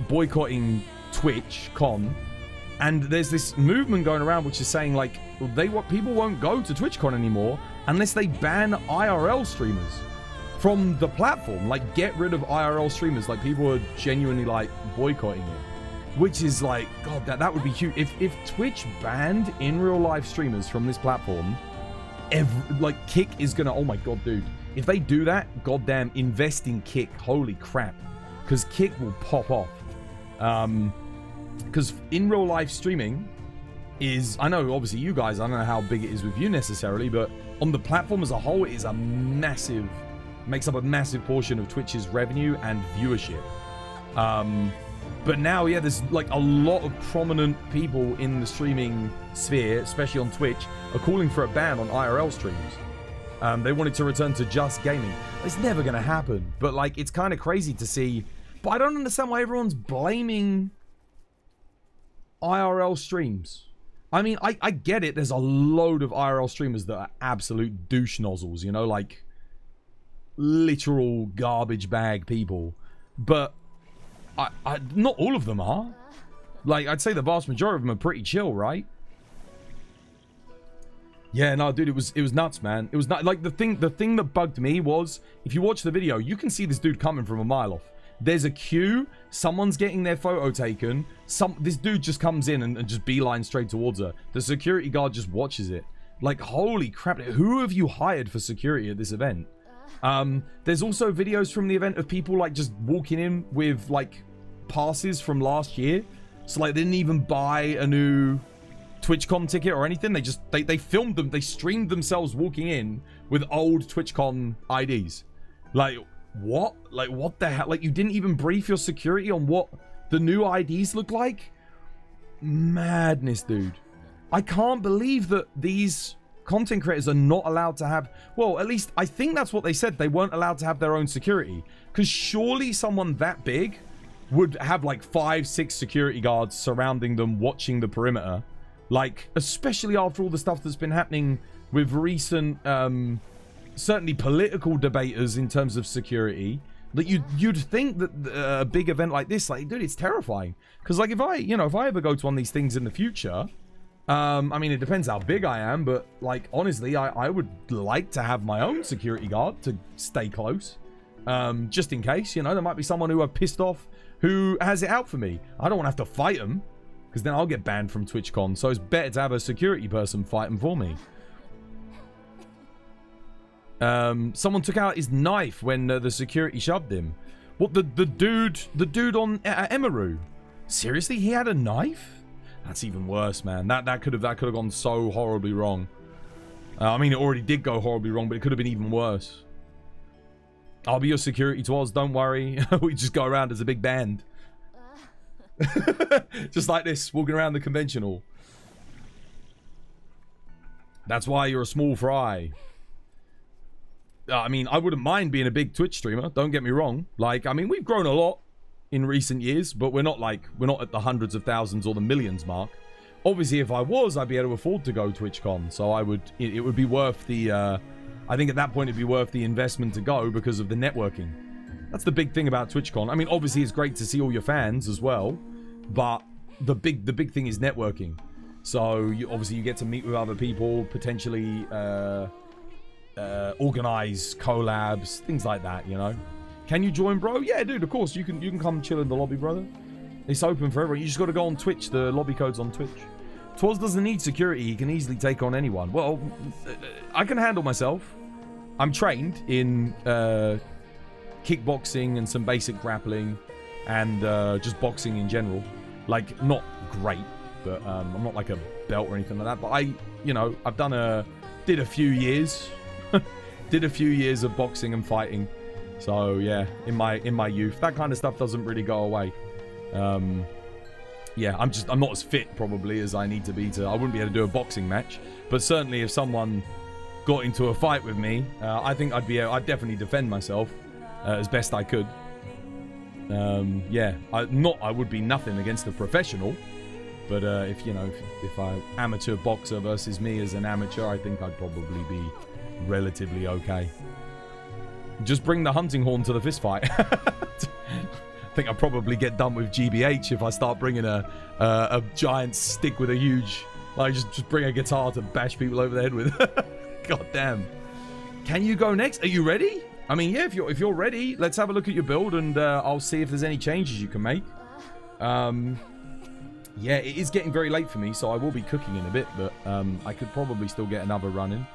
boycotting TwitchCon, and there's this movement going around which is saying like people won't go to TwitchCon anymore unless they ban IRL streamers from the platform. Like, get rid of IRL streamers. Like, people are genuinely like boycotting it, which is like, God, that would be huge. If Twitch banned in real life streamers from this platform, like Kick is gonna, oh my God, dude, if they do that, goddamn, invest in Kick. Holy crap, because Kick will pop off. Because in real life streaming, is, I know obviously you guys, I don't know how big it is with you necessarily, but on the platform as a whole, it is a massive, makes up a massive portion of Twitch's revenue and viewership. But now, yeah, there's like a lot of prominent people in the streaming sphere, especially on Twitch, are calling for a ban on IRL streams. They wanted to return to just gaming. It's never going to happen, but like, it's kind of crazy to see. But I don't understand why everyone's blaming IRL streams. I mean, I get it. There's a load of IRL streamers that are absolute douche nozzles, you know, like literal garbage bag people. But not all of them are. Like, I'd say the vast majority of them are pretty chill, right? Yeah, no, dude, it was nuts, man. It was not like the thing that bugged me was, if you watch the video, you can see this dude coming from a mile off. There's a queue, someone's getting their photo taken, this dude just comes in and just beeline straight towards her. The security guard just watches it. Like, holy crap, who have you hired for security at this event? There's also videos from the event of people like just walking in with like passes from last year. So like they didn't even buy a new TwitchCon ticket or anything. They filmed them, they streamed themselves walking in with old TwitchCon IDs. Like, what? Like, what the hell? Like, you didn't even brief your security on what the new IDs look like? Madness, dude. I can't believe that these content creators are not allowed to have, well, at least I think that's what they said. They weren't allowed to have their own security. Because surely someone that big would have like 5-6 security guards surrounding them, watching the perimeter. Like, especially after all the stuff that's been happening with recent, certainly political debaters in terms of security, that you'd think that a big event like this, like, dude, it's terrifying. Because like, if I ever go to one of these things in the future, I mean, it depends how big I am, but like, honestly, I would like to have my own security guard to stay close, just in case, you know, there might be someone who I've pissed off who has it out for me. I don't want to have to fight them, because then I'll get banned from TwitchCon. So it's better to have a security person fight them for me. Someone took out his knife when the security shoved him. What, the dude on Emaru? Seriously, he had a knife? That's even worse, man. That could have gone so horribly wrong. I mean, it already did go horribly wrong, but it could have been even worse. I'll be your security, Twas. Don't worry. We just go around as a big band. Just like this, walking around the convention hall. That's why you're a small fry. I mean, I wouldn't mind being a big Twitch streamer. Don't get me wrong. Like, I mean, we've grown a lot in recent years, but we're not at the hundreds of thousands or the millions mark. Obviously, if I was, I'd be able to afford to go TwitchCon. So it would be worth the, I think at that point it'd be worth the investment to go because of the networking. That's the big thing about TwitchCon. I mean, obviously it's great to see all your fans as well, but the big thing is networking. So obviously you get to meet with other people, potentially organize collabs, things like that, you know. Can you join, bro? Yeah, dude, of course. You can come chill in the lobby, brother. It's open for everyone. You just got to go on Twitch. The lobby code's on Twitch. Twas doesn't need security. He can easily take on anyone. Well, I can handle myself. I'm trained in kickboxing and some basic grappling and just boxing in general. Like, not great, but I'm not like a belt or anything like that. But I've did a few years. Did a few years of boxing and fighting. So yeah, in my youth, that kind of stuff doesn't really go away. Yeah, I'm not as fit probably as I need to be I wouldn't be able to do a boxing match, but certainly if someone got into a fight with me, I think I'd definitely defend myself as best I could. Yeah, I would be nothing against a professional, but if I amateur boxer versus me as an amateur, I think I'd probably be relatively okay. Just bring the hunting horn to the fist fight. I think I'll probably get done with GBH if I start bringing a giant stick with a huge, like, just bring a guitar to bash people over the head with. God damn. Can you go next? Are you ready? I mean, yeah, if you're ready, let's have a look at your build and I'll see if there's any changes you can make. Yeah, it is getting very late for me, so I will be cooking in a bit, but I could probably still get another run in.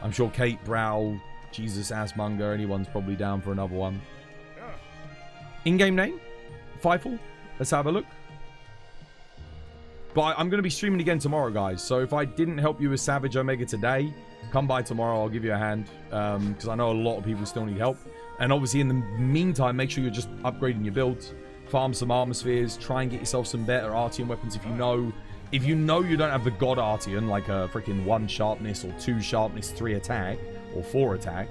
I'm sure Kate, Brow, Jesus, Assmonger, anyone's probably down for another one. In-game name? Fifle? Let's have a look. But I'm going to be streaming again tomorrow, guys. So if I didn't help you with Savage Omega today, come by tomorrow. I'll give you a hand. Because I know a lot of people still need help. And obviously, in the meantime, make sure you're just upgrading your builds. Farm some armor spheres. Try and get yourself some better Artian weapons if you know... If you know you don't have the God Artian, like a freaking 1 sharpness or 2 sharpness, 3 attack, or 4 attack,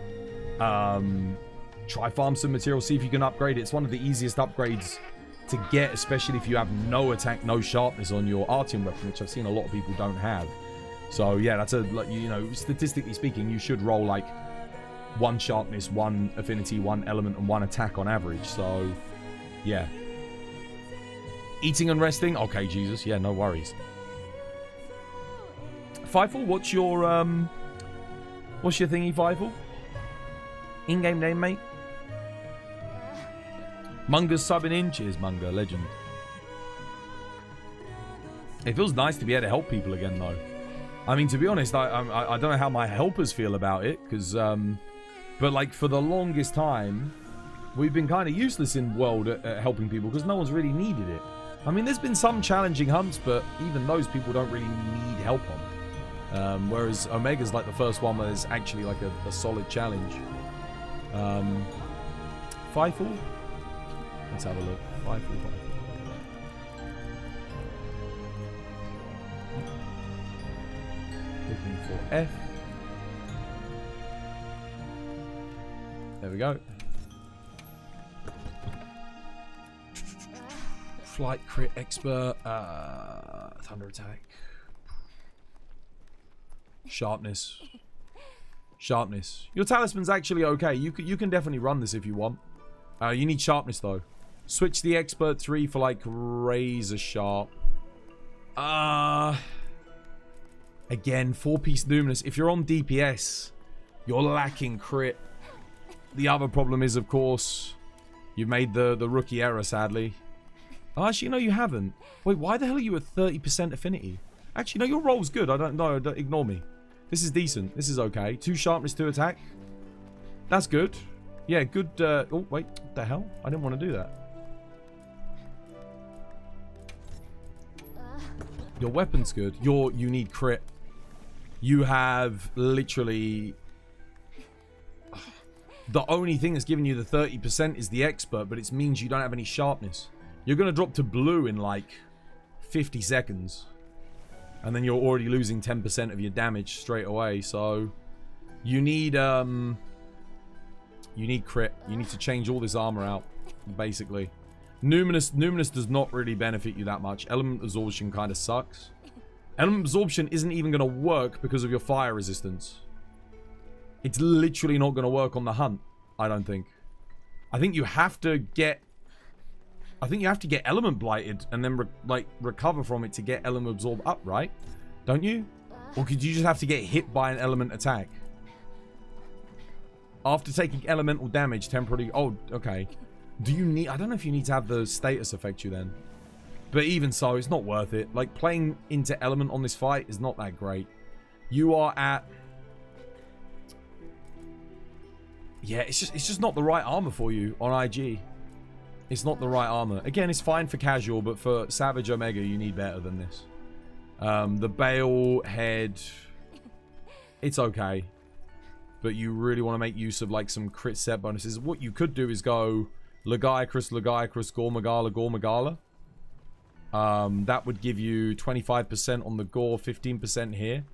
try farm some material, see if you can upgrade it. It's one of the easiest upgrades to get, especially if you have no attack, no sharpness on your Artian weapon, which I've seen a lot of people don't have. So yeah, that's a, like, you know, statistically speaking, you should roll like 1 sharpness, 1 affinity, 1 element, and 1 attack on average. So yeah. Eating and resting? Okay, Jesus. Yeah, no worries. Fifle, what's your thingy, Fifle? In-game name, mate? Munga's subbing in. Cheers, Munga. Legend. It feels nice to be able to help people again, though. I mean, to be honest, I don't know how my helpers feel about it, because, but, like, for the longest time, we've been kind of useless in World at helping people, because no one's really needed it. I mean, there's been some challenging hunts, but even those people don't really need help on. Whereas Omega's like the first one where there's actually like a solid challenge. Fifle? Let's have a look. Fifle. Looking for F. There we go. Flight crit expert, thunder attack, sharpness. Your talisman's actually okay. You can definitely run this if you want. You need sharpness though. Switch the expert 3 for like razor sharp. Again, 4-piece numinous. If you're on DPS, you're lacking crit. The other problem is, of course, you've made the rookie error, sadly. Oh, actually, no, you haven't. Wait, why the hell are you at 30% affinity? Actually, no, your roll's good. I don't know. Ignore me. This is decent. This is okay. 2 sharpness, 2 attack. That's good. Yeah, good. Oh, wait. What the hell? I didn't want to do that. Your weapon's good. You need crit. You have literally... The only thing that's giving you the 30% is the expert, but it means you don't have any sharpness. You're going to drop to blue in like 50 seconds. And then you're already losing 10% of your damage straight away. So you need crit. You need to change all this armor out, basically. Numinous does not really benefit you that much. Element absorption kind of sucks. Element absorption isn't even going to work because of your fire resistance. It's literally not going to work on the hunt, I don't think. I think you have to get element blighted and then recover from it to get element absorb up, right? Don't you? Or could you just have to get hit by an element attack? After taking elemental damage temporarily. Oh, okay. Do you need... I don't know if you need to have the status affect you then. But even so, it's not worth it. Like, playing into element on this fight is not that great. You are at... Yeah, it's just not the right armor for you on IG. It's not the right armor. Again, it's fine for casual, but for Savage Omega, you need better than this. The Bale head, it's okay. But you really want to make use of like some crit set bonuses. What you could do is go Legiacrus, Gormagala. That would give you 25% on the Gore, 15% here.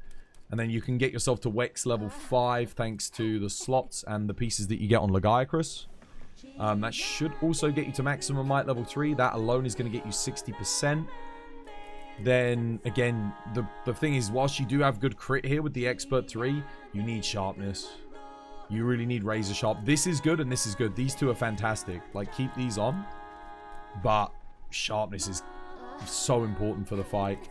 And then you can get yourself to Wex level 5 thanks to the slots and the pieces that you get on Legiacrus. That should also get you to maximum might level 3. That alone is going to get you 60%. Then, again, the thing is, whilst you do have good crit here with the Expert 3, you need sharpness. You really need Razor Sharp. This is good and this is good. These two are fantastic. Like, keep these on. But sharpness is so important for the fight.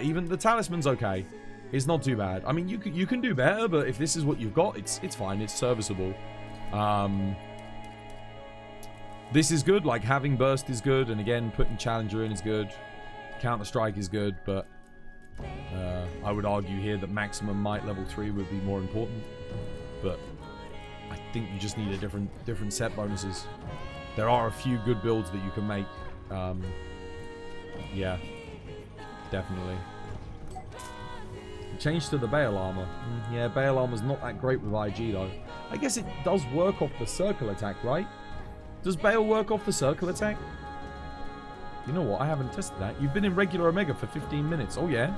Even the Talisman's okay. It's not too bad. I mean, you can do better, but if this is what you've got, it's fine. It's serviceable. This is good. Like, having Burst is good. And again, putting Challenger in is good. Counter-Strike is good, but I would argue here that maximum might level 3 would be more important. But I think you just need a different set bonuses. There are a few good builds that you can make. Yeah. definitely. Change to the Bale armor. Yeah, Bale armor's not that great with IG though. I guess it does work off the circle attack, right? Does Bale work off the circle attack? You know what? I haven't tested that. You've been in regular Omega for 15 minutes. Oh yeah.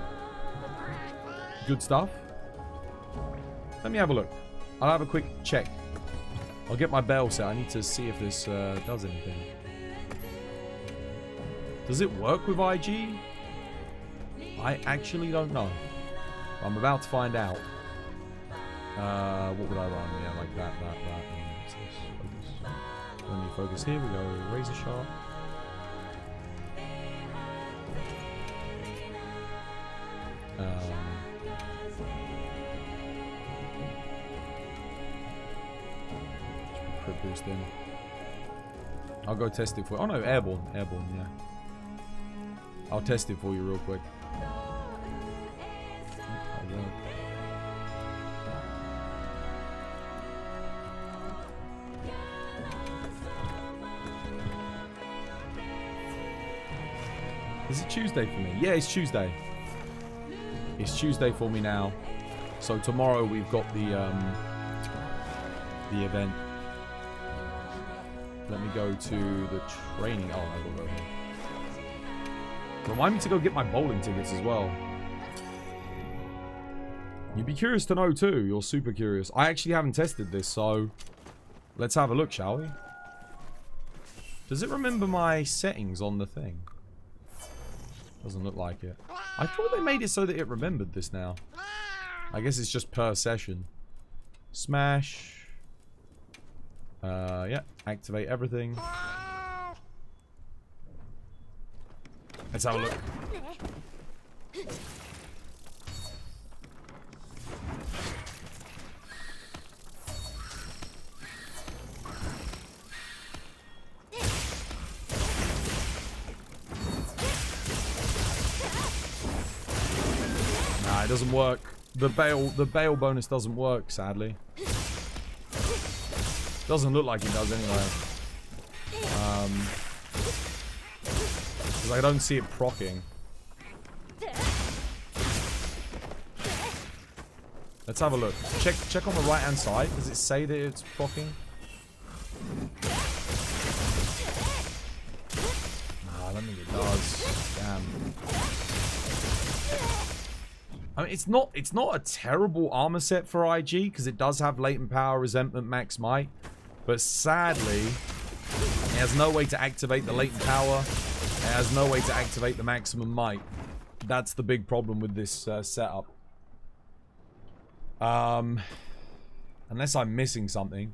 Good stuff. Let me have a look. I'll have a quick check. I'll get my Bale set. I need to see if this does anything. Does it work with IG? I actually don't know. I'm about to find out. What would I run? Yeah, like that. Focus. Let me focus here. We go razor sharp. Crit boost in. I'll go test it for. Oh no, airborne, yeah. I'll test it for you real quick. Is it Tuesday for me? Yeah, it's Tuesday. It's Tuesday for me now. So tomorrow we've got the event. Let me go to the training. Oh, I will go here. Remind me to go get my bowling tickets as well. You'd be curious to know too. You're super curious. I actually haven't tested this, so let's have a look, shall we? Does it remember my settings on the thing? Doesn't look like it. I thought they made it so that it remembered this now. I guess it's just per session. Smash. Yeah. Activate everything. Let's have a look. Nah, it doesn't work. The bail bonus doesn't work, sadly. Doesn't look like it does anyway. Because I don't see it proccing. Let's have a look. Check on the right hand side. Does it say that it's proccing? Nah, I don't think it does. Damn. I mean, it's not a terrible armor set for IG because it does have latent power, resentment, max might, but sadly, it has no way to activate the latent power. It has no way to activate the maximum might. That's the big problem with this setup. Unless I'm missing something.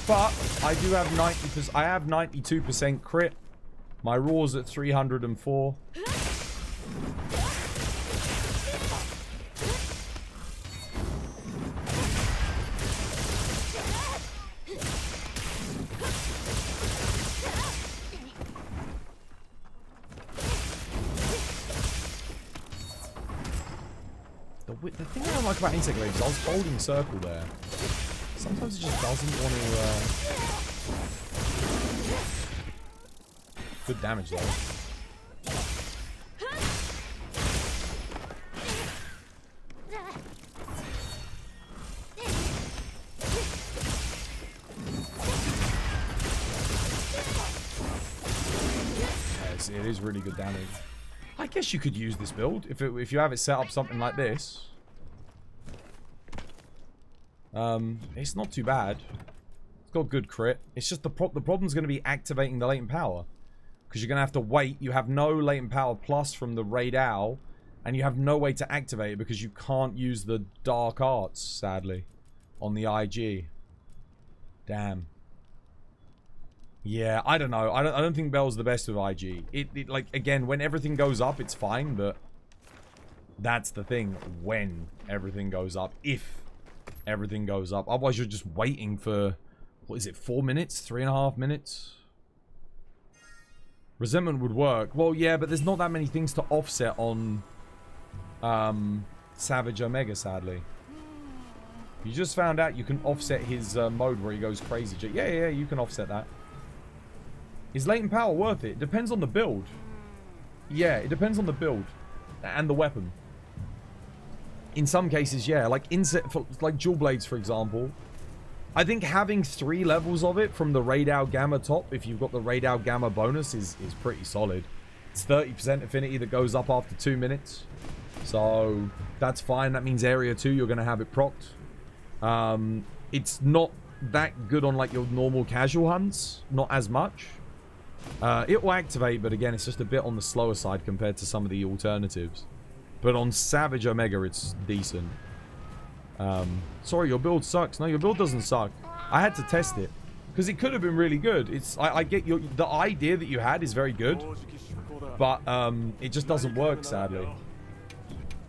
But I do have 90%. I have 92% crit. My raw's at 304. The thing I don't like about insect glaives is I was holding circle there. Sometimes it just doesn't want to... Good damage though. Yes, it is really good damage. I guess you could use this build if you have it set up something like this. It's not too bad. It's got good crit. It's just the problem's going to be activating the latent power. Because you're going to have to wait. You have no latent power plus from the Raid Owl. And you have no way to activate it because you can't use the Dark Arts, sadly. On the IG. Damn. Yeah, I don't know. I don't think Bell's the best with IG. It like, again, when everything goes up, it's fine. But that's the thing. When everything goes up. If everything goes up. Otherwise, you're just waiting for... What is it? 4 minutes? 3.5 minutes? Resentment would work. Well, yeah, but there's not that many things to offset on Savage Omega, sadly. You just found out you can offset his mode where he goes crazy. Yeah, you can offset that. Is latent power worth it? It depends on the build. Yeah, it depends on the build and the weapon. In some cases, yeah, like like dual blades, for example. I think having 3 levels of it from the Radau Gamma top, if you've got the Radau Gamma bonus, is pretty solid. It's 30% affinity that goes up after 2 minutes. So that's fine. That means area 2, you're going to have it procced. It's not that good on like your normal casual hunts. Not as much. It will activate, but again, it's just a bit on the slower side compared to some of the alternatives. But on Savage Omega, it's decent. Sorry, your build sucks. No, your build doesn't suck. I had to test it because it could have been really good. I get the idea that you had is very good, but it just doesn't work, sadly.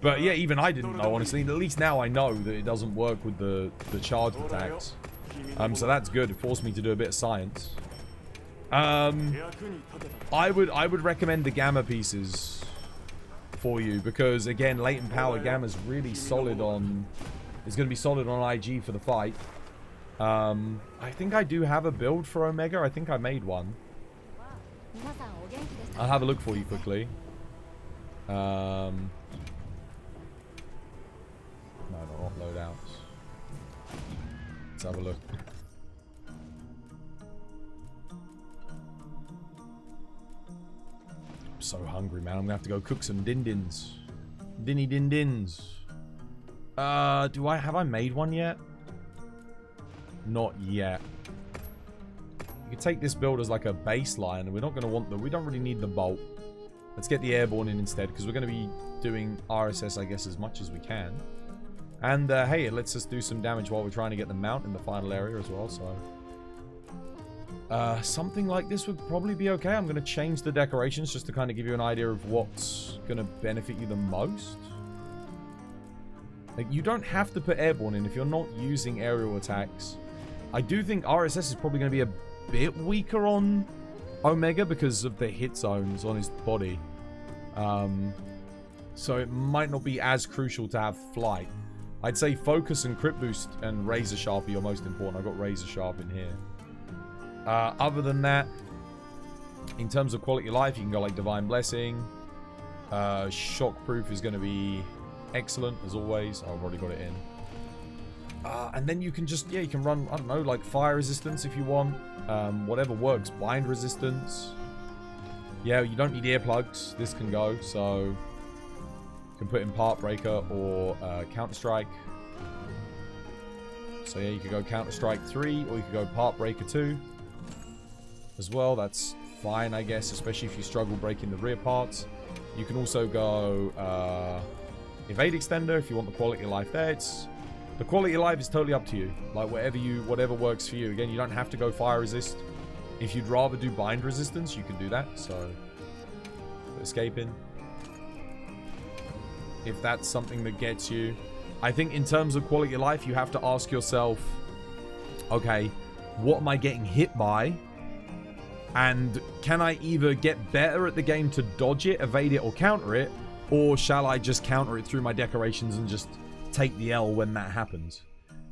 But yeah, even I didn't know, honestly. At least now I know that it doesn't work with the charged attacks. So that's good. It forced me to do a bit of science. I would recommend the Gamma pieces for you because again, latent power Gamma is really solid on. It's going to be solid on IG for the fight. I think I do have a build for Omega. I think I made one. I'll have a look for you quickly. No, not loadouts. Let's have a look. I'm so hungry, man. I'm gonna have to go cook some din-dins. Dinny din-dins. Have I made one yet? Not yet. You can take this build as like a baseline, and we're not gonna want we don't really need the bolt. Let's get the airborne in instead, because we're gonna be doing RSS, I guess, as much as we can. And hey, it lets us do some damage while we're trying to get the mount in the final area as well, so something like this would probably be okay. I'm going to change the decorations just to kind of give you an idea of what's going to benefit you the most. Like, you don't have to put airborne in if you're not using aerial attacks. I do think RSS is probably going to be a bit weaker on Omega because of the hit zones on his body. So it might not be as crucial to have flight. I'd say focus and crit boost and razor sharp are your most important. I've got razor sharp in here. Other than that, in terms of quality of life, you can go like divine blessing. Shock proof is going to be excellent as always. I've already got it in. And then you can just, yeah, you can run, I don't know, like fire resistance if you want. Whatever works. Bind resistance. Yeah, you don't need earplugs. This can go, so you can put in Part Breaker or Counter Strike. So yeah, you could go Counter Strike 3 or you could go Part Breaker 2 as well. That's fine, I guess, especially if you struggle breaking the rear parts. You can also go Evade Extender if you want the quality of life there. The quality of life is totally up to you. Like whatever works for you. Again, you don't have to go fire resist. If you'd rather do bind resistance, you can do that. So escaping, if that's something that gets you. I think in terms of quality of life, you have to ask yourself, okay, what am I getting hit by? And can I either get better at the game to dodge it, evade it, or counter it? Or shall I just counter it through my decorations and just take the L when that happens?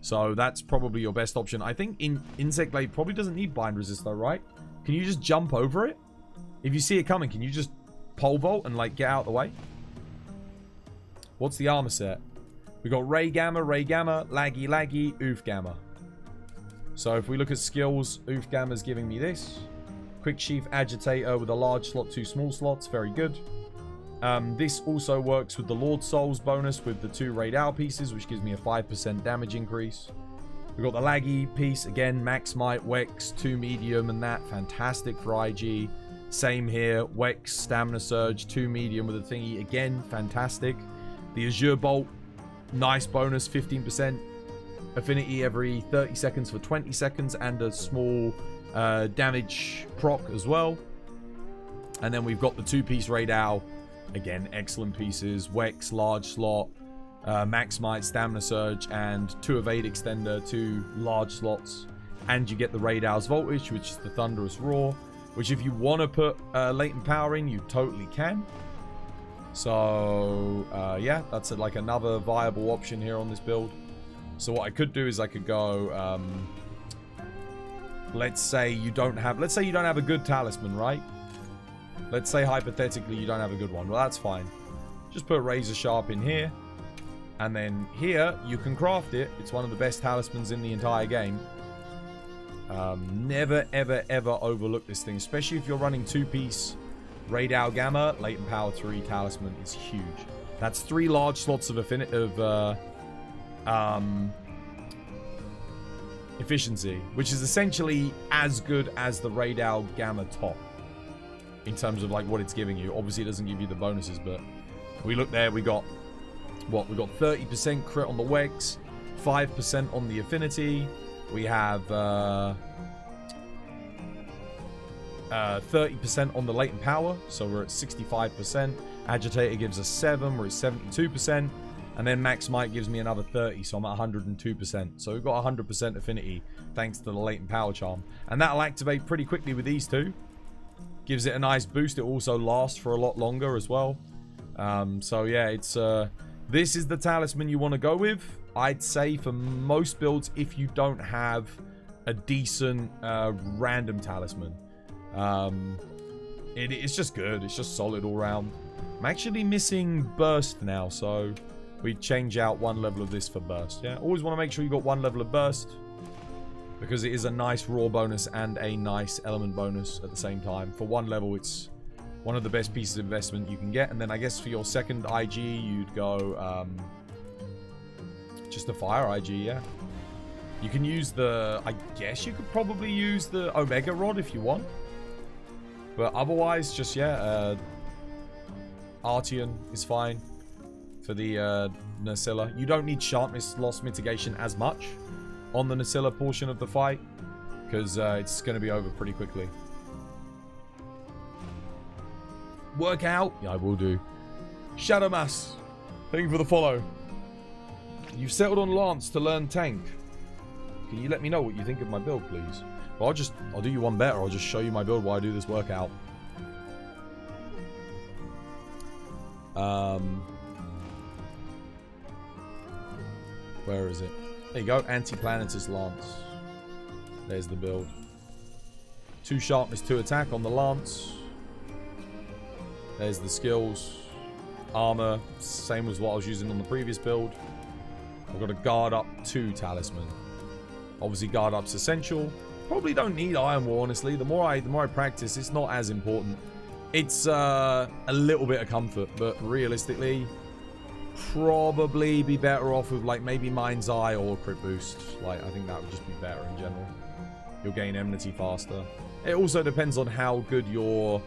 So that's probably your best option. I think Insect Blade probably doesn't need bind resist though, right? Can you just jump over it? If you see it coming, can you just pole vault and like get out of the way? What's the armor set? We got Ray Gamma, Laggy Laggy, Oof Gamma. So if we look at skills, Oof Gamma's giving me this. Quick Sheath Agitator with a large slot, 2 small slots. Very good. This also works with the Lord Souls bonus with the 2 Raid Owl pieces, which gives me a 5% damage increase. We've got the Laggy piece, again, Max Might, Wex, 2 medium and that. Fantastic for IG. Same here, Wex, Stamina Surge, 2 medium with a thingy. Again, fantastic. The Azure Bolt, nice bonus, 15% affinity every 30 seconds for 20 seconds and a small damage proc as well. And then we've got the 2-piece Raid Owl. Again, excellent pieces. Wex, large slot, Max Might, Stamina Surge, and 2 Evade Extender, 2 large slots. And you get the Raid Owl's Voltage, which is the Thunderous Roar, which if you want to put latent power in, you totally can. So, yeah, that's like another viable option here on this build. So what I could do is I could go let's say you don't have a good talisman, right? Let's say hypothetically you don't have a good one. Well, that's fine. Just put razor sharp in here. And then here, you can craft it. It's one of the best talismans in the entire game. Never, ever, ever overlook this thing. Especially if you're running 2-piece Radar Gamma, Latent Power 3 talisman is huge. That's 3 large slots of efficiency, which is essentially as good as the Radar Gamma top in terms of like what it's giving you. Obviously, it doesn't give you the bonuses, but we look there. We got what? We got 30% crit on the Wex, 5% on the affinity. We have 30% on the latent power, so we're at 65%. Agitator gives us 7, we're at 72%. And then Max Might gives me another 30, so I'm at 102%. So we've got 100% affinity thanks to the latent power charm. And that'll activate pretty quickly with these two. Gives it a nice boost. It also lasts for a lot longer as well. So yeah, it's this is the talisman you want to go with. I'd say for most builds, if you don't have a decent random talisman. It's just good. It's just solid all around. I'm actually missing burst now, so we change out 1 level of this for burst. Yeah, always want to make sure you got 1 level of burst, because it is a nice raw bonus and a nice element bonus at the same time. For 1 level, it's one of the best pieces of investment you can get. And then I guess for your second IG, you'd go just a fire IG, yeah. You can use the, I guess you could probably use the Omega Rod if you want. But otherwise, just, yeah, Artian is fine for the Nacilla. You don't need sharpness loss mitigation as much on the Nacilla portion of the fight, because it's going to be over pretty quickly. Workout? Yeah, I will do. Shadowmass, thank you for the follow. You've settled on Lance to learn tank. Can you let me know what you think of my build, please? Well, I'll do you one better. I'll just show you my build while I do this workout. Where is it? There you go. Anti-Planetus Lance. There's the build. 2 sharpness, 2 attack on the Lance. There's the skills. Armor, same as what I was using on the previous build. I've got a guard up 2 talisman. Obviously, guard up's essential. Probably don't need Iron War, honestly. The more I practice, it's not as important. It's a little bit of comfort, but realistically, probably be better off with like maybe Mind's Eye or Crit Boost. Like, I think that would just be better in general. You'll gain enmity faster. It also depends on how good your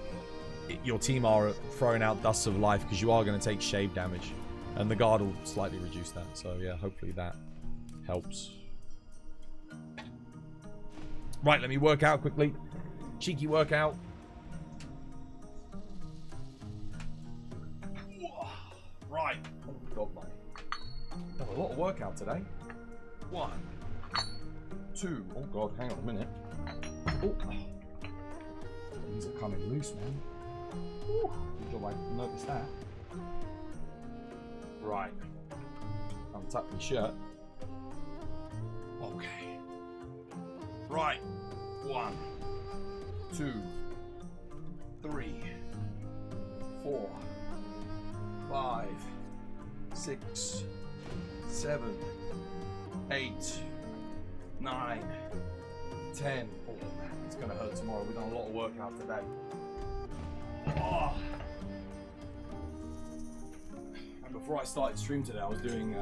team are at throwing out Dusts of Life, because you are going to take shave damage, and the guard will slightly reduce that. So yeah, hopefully that helps. Right, let me work out quickly. Cheeky workout. Right. Oh god, mate. Got a lot of workout today. 1, 2. Oh god, hang on a minute. Oh, these are coming loose, man. Ooh, good job I noticed that. Right. Untuck my shirt. Okay. Right. 1, 2, 3, 4, 5, 6, 7, 8, 9, 10. Oh man, it's gonna hurt tomorrow. We've done a lot of workout today. Oh. And before I started stream today, I was doing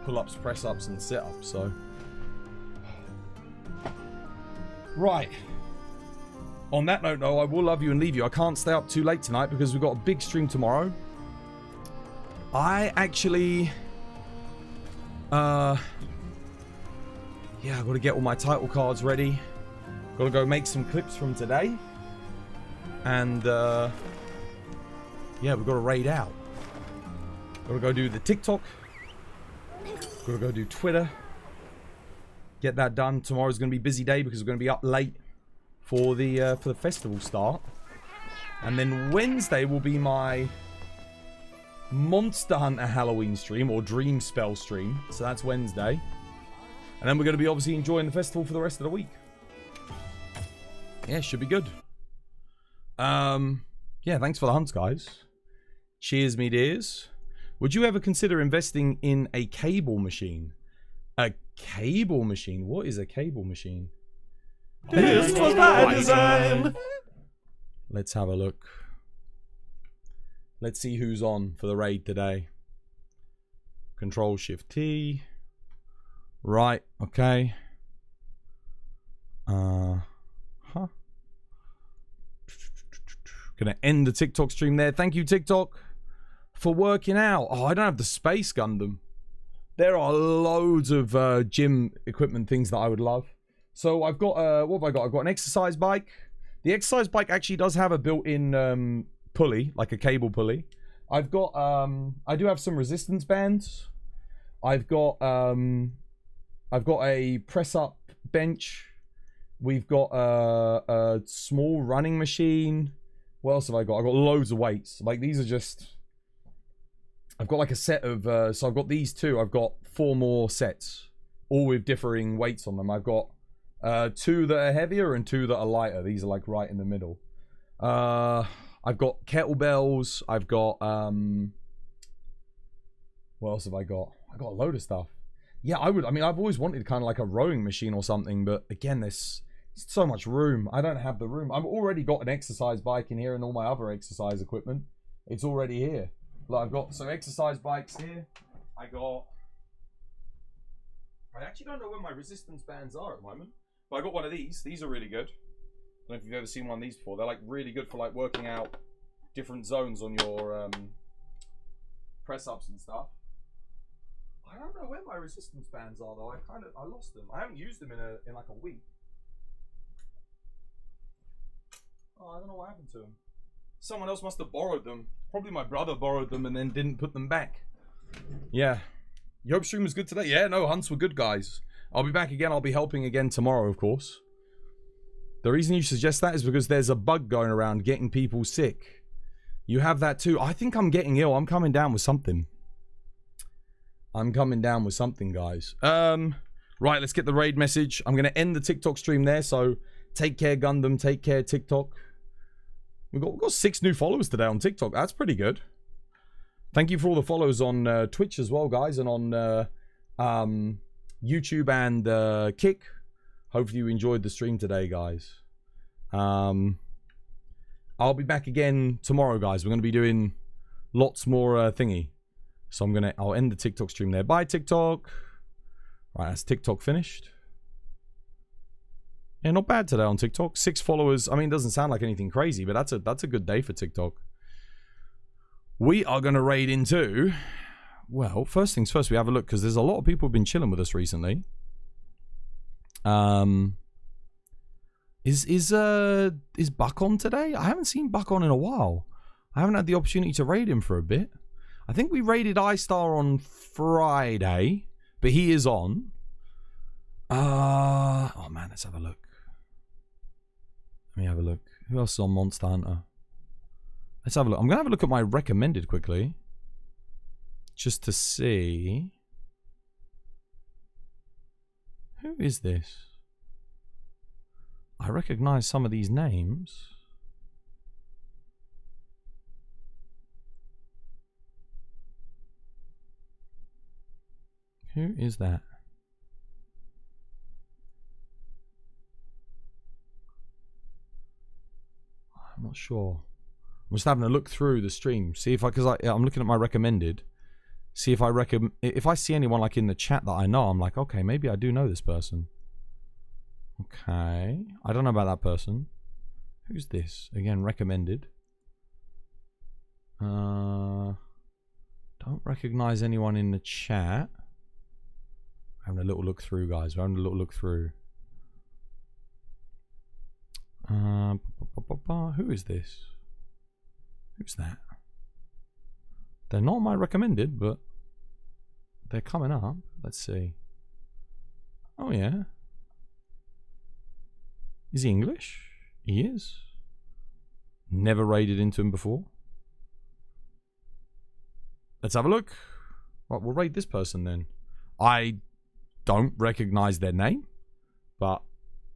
pull-ups, press-ups, and sit-ups. So, right. On that note, though, I will love you and leave you. I can't stay up too late tonight because we've got a big stream tomorrow. I actually, yeah, I've got to get all my title cards ready. Got to go make some clips from today. And, yeah, we've got to raid out. Got to go do the TikTok. Got to go do Twitter. Get that done. Tomorrow's going to be a busy day because we're going to be up late for the festival start. And then Wednesday will be my Monster Hunter Halloween stream, or Dream Spell stream. So that's Wednesday. And then we're going to be obviously enjoying the festival for the rest of the week. Yeah, should be good. Yeah, thanks for the hunts, guys. Cheers, me dears. Would you ever consider investing in a cable machine? A cable machine? What is a cable machine? This was by design. Let's have a look. Let's see who's on for the raid today. Control Shift T. Right, okay. Gonna end the TikTok stream there. Thank you, TikTok, for working out. Oh, I don't have the Space Gundam. There are loads of gym equipment things that I would love. So I've got, what have I got? I've got an exercise bike. The exercise bike actually does have a built-in pulley, like a cable pulley. I've got, I do have some resistance bands. I've got a press-up bench. We've got a small running machine. What else have I got? I've got loads of weights. Like, these are just... I've got like a set of... so I've got these two. I've got 4 more sets. All with differing weights on them. I've got 2 that are heavier and 2 that are lighter. These are like right in the middle. I've got kettlebells. I've got... what else have I got? I got a load of stuff. Yeah, I mean, I've always wanted kind of like a rowing machine or something. But again, there's so much room. I don't have the room. I've already got an exercise bike in here and all my other exercise equipment. It's already here. Like, I've got some exercise bikes here. I actually don't know where my resistance bands are at the moment. But I got one of these. These are really good. I don't know if you've ever seen one of these before. They're like really good for like working out different zones on your press ups and stuff. I don't know where my resistance bands are though. I lost them. I haven't used them in like a week. Oh, I don't know what happened to them. Someone else must have borrowed them. Probably my brother borrowed them and then didn't put them back. Yeah. You hope stream was good today? Yeah, no, hunts were good, guys. I'll be back again. I'll be helping again tomorrow, of course. The reason you suggest that is because there's a bug going around getting people sick. You have that too. I think I'm getting ill. I'm coming down with something. I'm coming down with something, guys. Right, let's get the raid message. I'm going to end the TikTok stream there, so take care, Gundam. Take care, TikTok. We've got 6 new followers today on TikTok. That's pretty good. Thank you for all the follows on Twitch as well, guys, and on YouTube and Kick. Hopefully you enjoyed the stream today, guys. I'll be back again tomorrow, guys. We're going to be doing lots more thingy. So I'll end the TikTok stream there. Bye, TikTok. Right, that's TikTok finished. Yeah, not bad today on TikTok. 6 followers. I mean, it doesn't sound like anything crazy, but that's a good day for TikTok. We are going to raid into... Well, first things first, we have a look, because there's a lot of people who've been chilling with us recently. Is Buck on today? I haven't seen Buck on in a while. I haven't had the opportunity to raid him for a bit. I think we raided iStar on Friday, but he is on. Oh man, let's have a look. Let me have a look. Who else is on Monster Hunter? Let's have a look. I'm going to have a look at my recommended quickly. Just to see. Who is this? I recognize some of these names. Who is that? I'm not sure. I'm just having a look through the stream, see if because I'm looking at my recommended, see if if I see anyone like in the chat that I know, I'm like, okay, maybe I do know this person. Okay, I don't know about that person. Who's this? Again, recommended. Don't recognize anyone in the chat. Having a little look through, guys. We're having a little look through. Who is this? Who's that? They're not my recommended, but they're coming up. Let's see. Oh yeah. Is he English? He is. Never raided into him before. Let's have a look. Right, we'll raid this person then. I don't recognize their name, but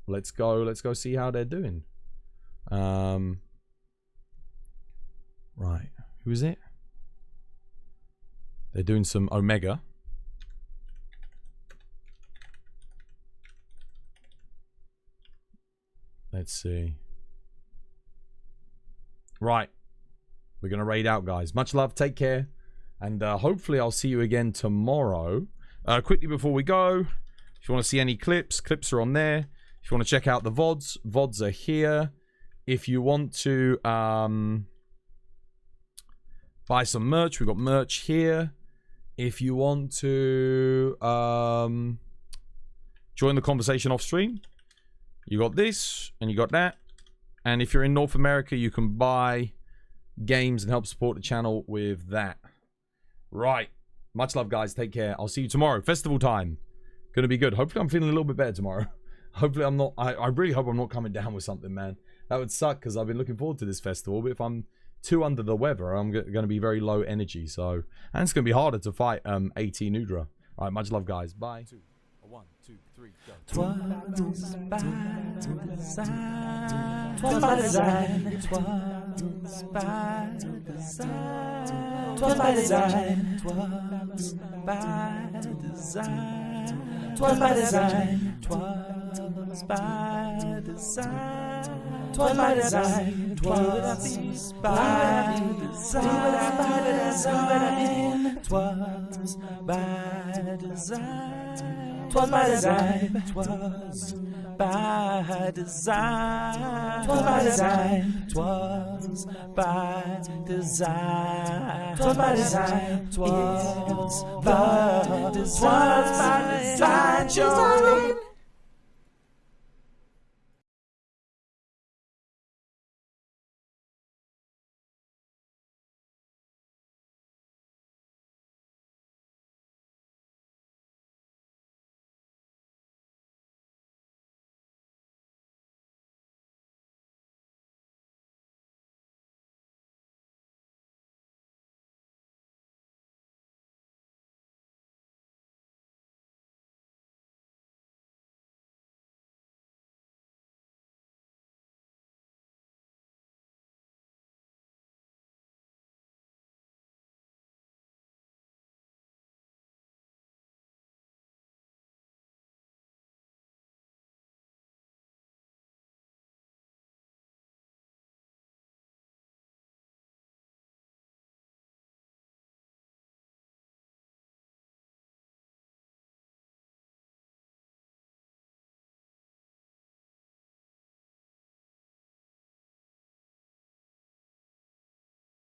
let's go see how they're doing. Right. Who is it? They're doing some Omega. Let's see. Right. We're going to raid out, guys. Much love. Take care. And hopefully I'll see you again tomorrow. Quickly before we go, if you want to see any clips, clips are on there. If you want to check out the VODs, VODs are here. If you want to buy some merch, we've got merch here. If you want to join the conversation off stream, you got this and you got that. And if you're in North America, you can buy games and help support the channel with that. Right. Much love, guys. Take care. I'll see you tomorrow. Festival time. Gonna be good. Hopefully I'm feeling a little bit better tomorrow. Hopefully I'm not. I really hope I'm not coming down with something, man. That would suck because I've been looking forward to this festival. But if I'm too under the weather, I'm going to be very low energy. So, and it's going to be harder to fight AT Nu Udra. All right, much love, guys. Bye. 1, 2, 3, go. 'Twas by design. 'Twas by design. 'Twas by design. 'Twas by design. 'Twas by design. 'Twas by design. 'Twas by design. 'Twas by design. 'Twas by design. 'Twas by design. 'Twas by design. 'Twas by design. 'Twas by design. 'Twas by design. 'Twas by design. 'Twas by design.